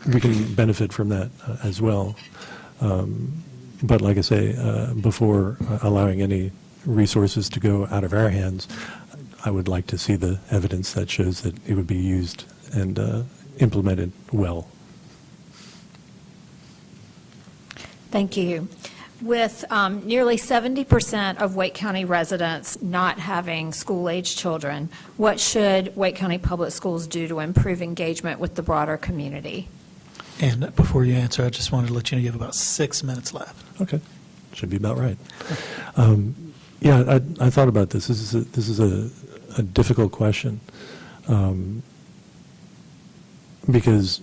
we can benefit from that as well. But like I say, before allowing any resources to go out of our hands, I would like to see the evidence that shows that it would be used and implemented well. Thank you. With nearly 70% of Wake County residents not having school-age children, what should Wake County Public Schools do to improve engagement with the broader community? And before you answer, I just wanted to let you know you have about 6 minutes left. Okay, should be about right. Yeah, I thought about this. This is a difficult question because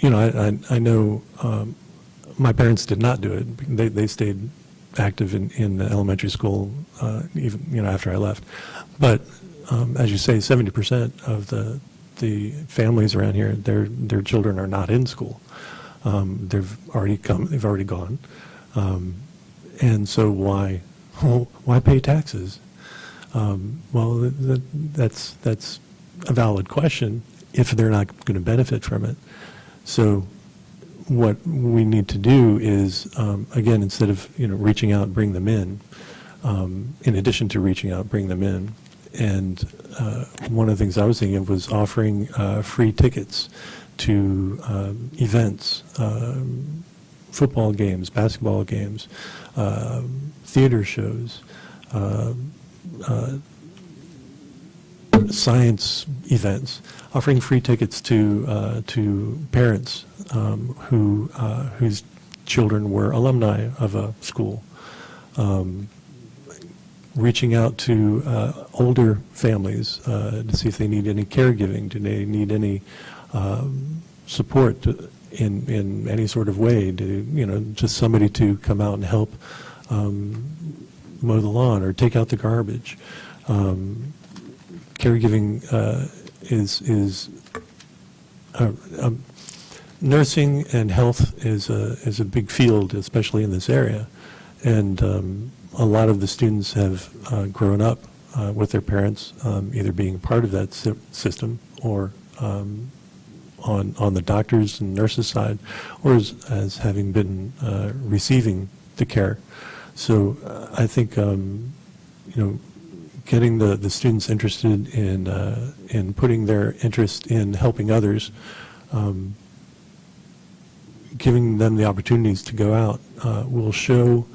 I know. My parents did not do it. They stayed active in the elementary school even after I left. But as you say, 70% of the families around here, their children are not in school. They've already gone. And so why pay taxes? Well, that's a valid question if they're not going to benefit from it. So what we need to do is, again, instead of reaching out and bring them in addition to reaching out, bring them in, And one of the things I was thinking of was offering free tickets to events, football games, basketball games, theater shows, science events, offering free tickets to parents whose children were alumni of a school. Reaching out to older families to see if they need any caregiving, do they need any support in any sort of way, just somebody to come out and help mow the lawn or take out the garbage. Caregiving is nursing and health is a big field, especially in this area, and a lot of the students have grown up with their parents either being part of that system or on the doctors and nurses side, or as having been receiving the care. So I think getting the students interested in putting their interest in helping others, giving them the opportunities to go out will show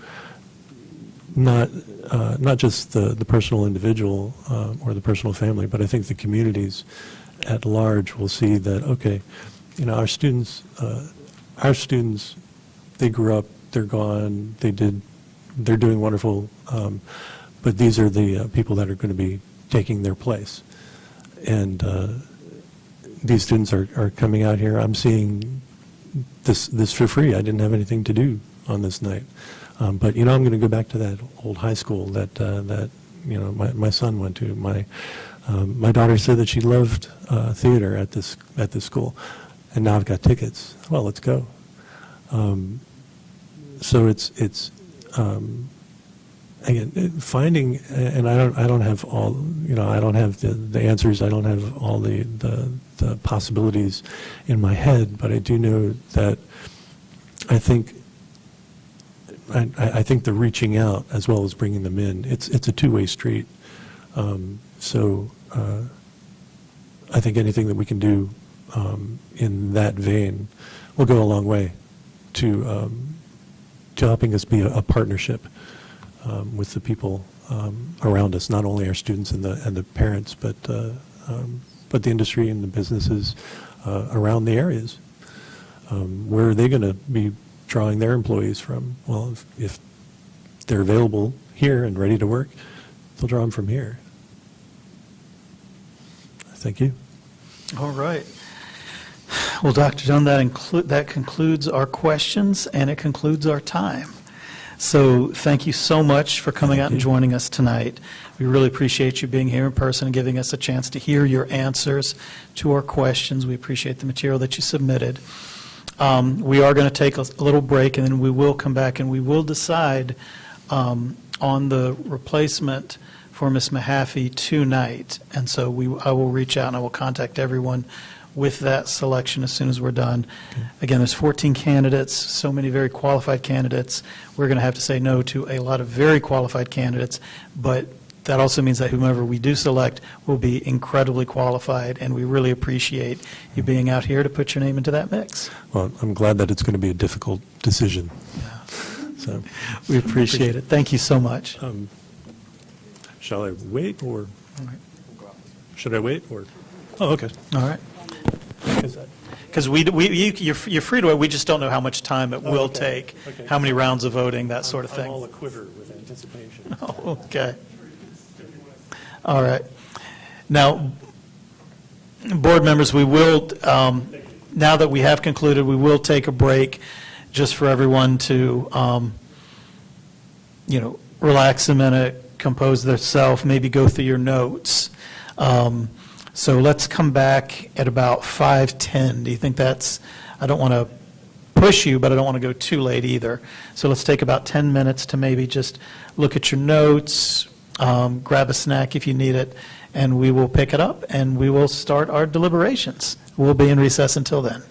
not just the personal individual or the personal family, but I think the communities at large will see that, okay, our students, they grew up, they're gone, they're doing wonderful, but these are the people that are going to be taking their place. And these students are coming out here. I'm seeing this for free. I didn't have anything to do on this night. But, I'm going to go back to that old high school that my son went to. My daughter said that she loved theater at this school, and now I've got tickets. Well, let's go. So it's again finding, and I don't have all, I don't have the answers. I don't have all the possibilities in my head, but I do know that I think the reaching out as well as bringing them in, it's a two-way street. So I think anything that we can do in that vein will go a long way to helping us be a partnership with the people around us, not only our students and the parents, but the industry and the businesses around the areas. Where are they going to be drawing their employees from? Well, if they're available here and ready to work, they'll draw them from here. Thank you. All right. Well, Dr. Dunn, that concludes our questions, and it concludes our time. So thank you so much for coming out and joining us tonight. We really appreciate you being here in person and giving us a chance to hear your answers to our questions. We appreciate the material that you submitted. We are going to take a little break, and then we will come back and we will decide on the replacement for Ms. Mahaffey tonight. And so I will reach out and I will contact everyone with that selection as soon as we're done. Again, there's 14 candidates, so many very qualified candidates. We're going to have to say no to a lot of very qualified candidates, but that also means that whomever we do select will be incredibly qualified, and we really appreciate you being out here to put your name into that mix. Well, I'm glad that it's going to be a difficult decision. Yeah. So we appreciate it. Thank you so much. Shall I wait, or should I wait, or? Oh, okay. All right. Because you're free to wait. We just don't know how much time it will take, how many rounds of voting, that sort of thing. I'm all a quiver with anticipation. Oh, okay. All right. Now, board members, we will, now that we have concluded, we will take a break just for everyone to, relax a minute, compose themselves, maybe go through your notes. So let's come back at about 5:10. Do you think that's, I don't want to push you, but I don't want to go too late either. So let's take about 10 minutes to maybe just look at your notes, grab a snack if you need it, and we will pick it up and we will start our deliberations. We'll be in recess until then.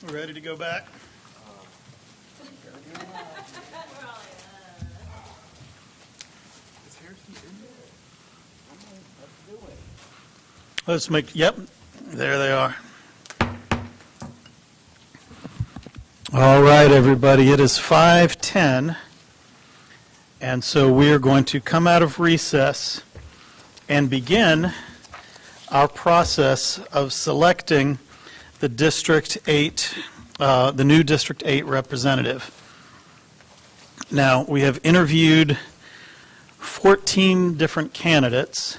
We're ready to go back? Let's make, yep, there they are. All right, everybody, it is 5:10, and so we are going to come out of recess and begin our process of selecting the District 8, the new District 8 representative. Now, we have interviewed 14 different candidates,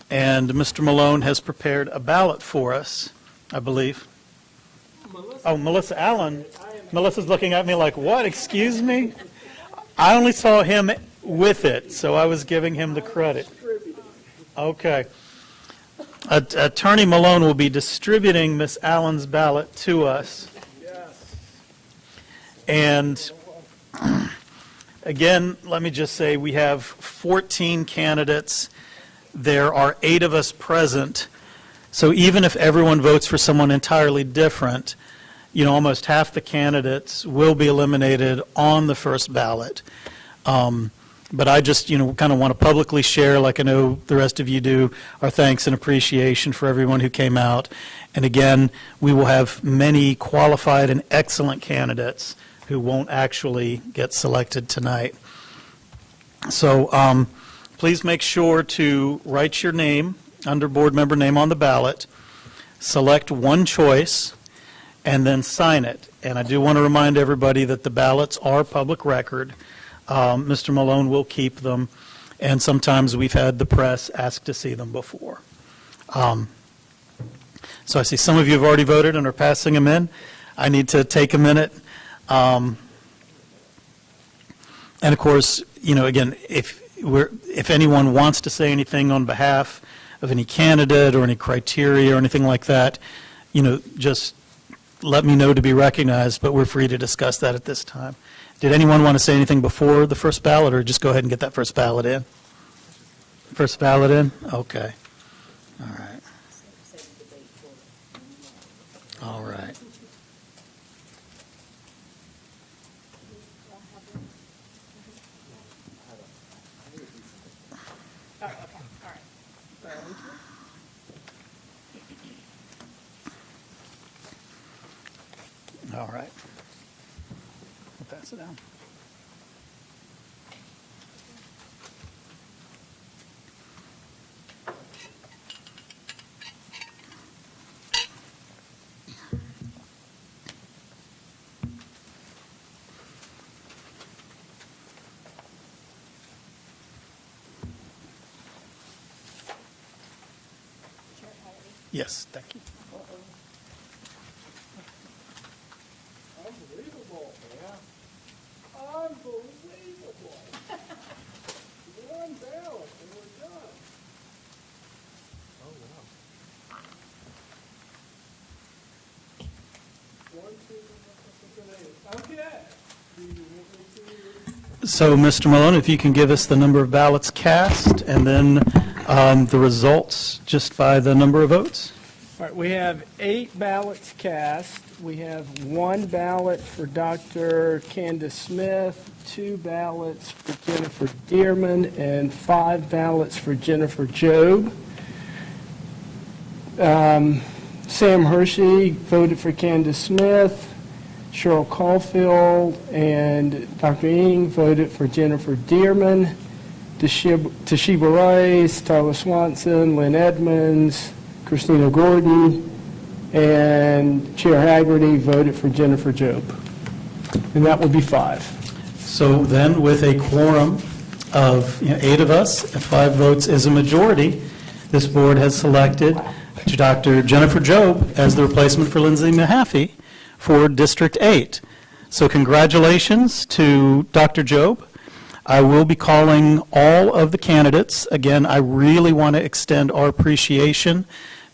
and Mr. Malone has prepared a ballot for us, I believe. Oh, Melissa Allen. Melissa's looking at me like, what, excuse me? I only saw him with it, so I was giving him the credit. Okay. Attorney Malone will be distributing Miss Allen's ballot to us. And again, let me just say, we have 14 candidates. There are 8 of us present. So even if everyone votes for someone entirely different, you know, almost half the candidates will be eliminated on the first ballot. But I just, you know, kind of want to publicly share, like I know the rest of you do, our thanks and appreciation for everyone who came out. And again, we will have many qualified and excellent candidates who won't actually get selected tonight. So please make sure to write your name under board member name on the ballot, select one choice, and then sign it. And I do want to remind everybody that the ballots are public record. Mr. Malone will keep them, and sometimes we've had the press ask to see them before. So I see some of you have already voted and are passing them in. I need to take a minute. And of course, you know, again, if anyone wants to say anything on behalf of any candidate or any criteria or anything like that, you know, just let me know to be recognized, but we're free to discuss that at this time. Did anyone want to say anything before the first ballot, or just go ahead and get that first ballot in? First ballot in? Okay. All right. All right. All right. We'll pass it down. Yes, thank you. Unbelievable, man. Unbelievable. One ballot and we're done. Oh, wow. 1, 2, 3, 4, 5, 6, 7, 8. Okay. So, Mr. Malone, if you can give us the number of ballots cast and then the results just by the number of votes. All right, we have 8 ballots cast. We have 1 ballot for Dr. Candace Smith, 2 ballots for Jennifer Dearman, and 5 ballots for Jennifer Job. Sam Hershey voted for Candace Smith. Cheryl Caulfield and Dr. Ing voted for Jennifer Dearman. Toshiba Rice, Tyler Swanson, Lynn Edmonds, Christina Gordon, and Chair Haggerty voted for Jennifer Job. And that would be 5. So then, with a quorum of 8 of us, 5 votes is a majority, this board has selected Dr. Jennifer Job as the replacement for Lindsay Mahaffey for District 8. So congratulations to Dr. Job. I will be calling all of the candidates. Again, I really want to extend our appreciation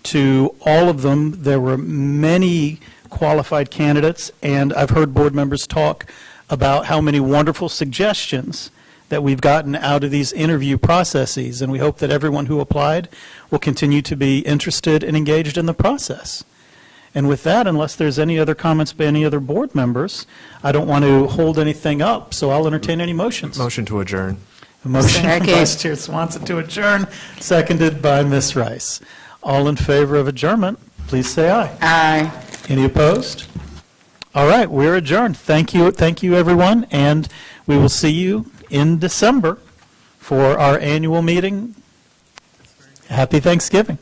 to all of them. There were many qualified candidates, and I've heard board members talk about how many wonderful suggestions that we've gotten out of these interview processes, and we hope that everyone who applied will continue to be interested and engaged in the process. And with that, unless there's any other comments by any other board members, I don't want to hold anything up, so I'll entertain any motions. Motion to adjourn. A motion from Second. Vice Chair Swanson to adjourn, seconded by Ms. Rice. All in favor of adjournment, please say aye. Aye. Any opposed? All right, we're adjourned. Thank you, everyone, and we will see you in December for our annual meeting. Happy Thanksgiving.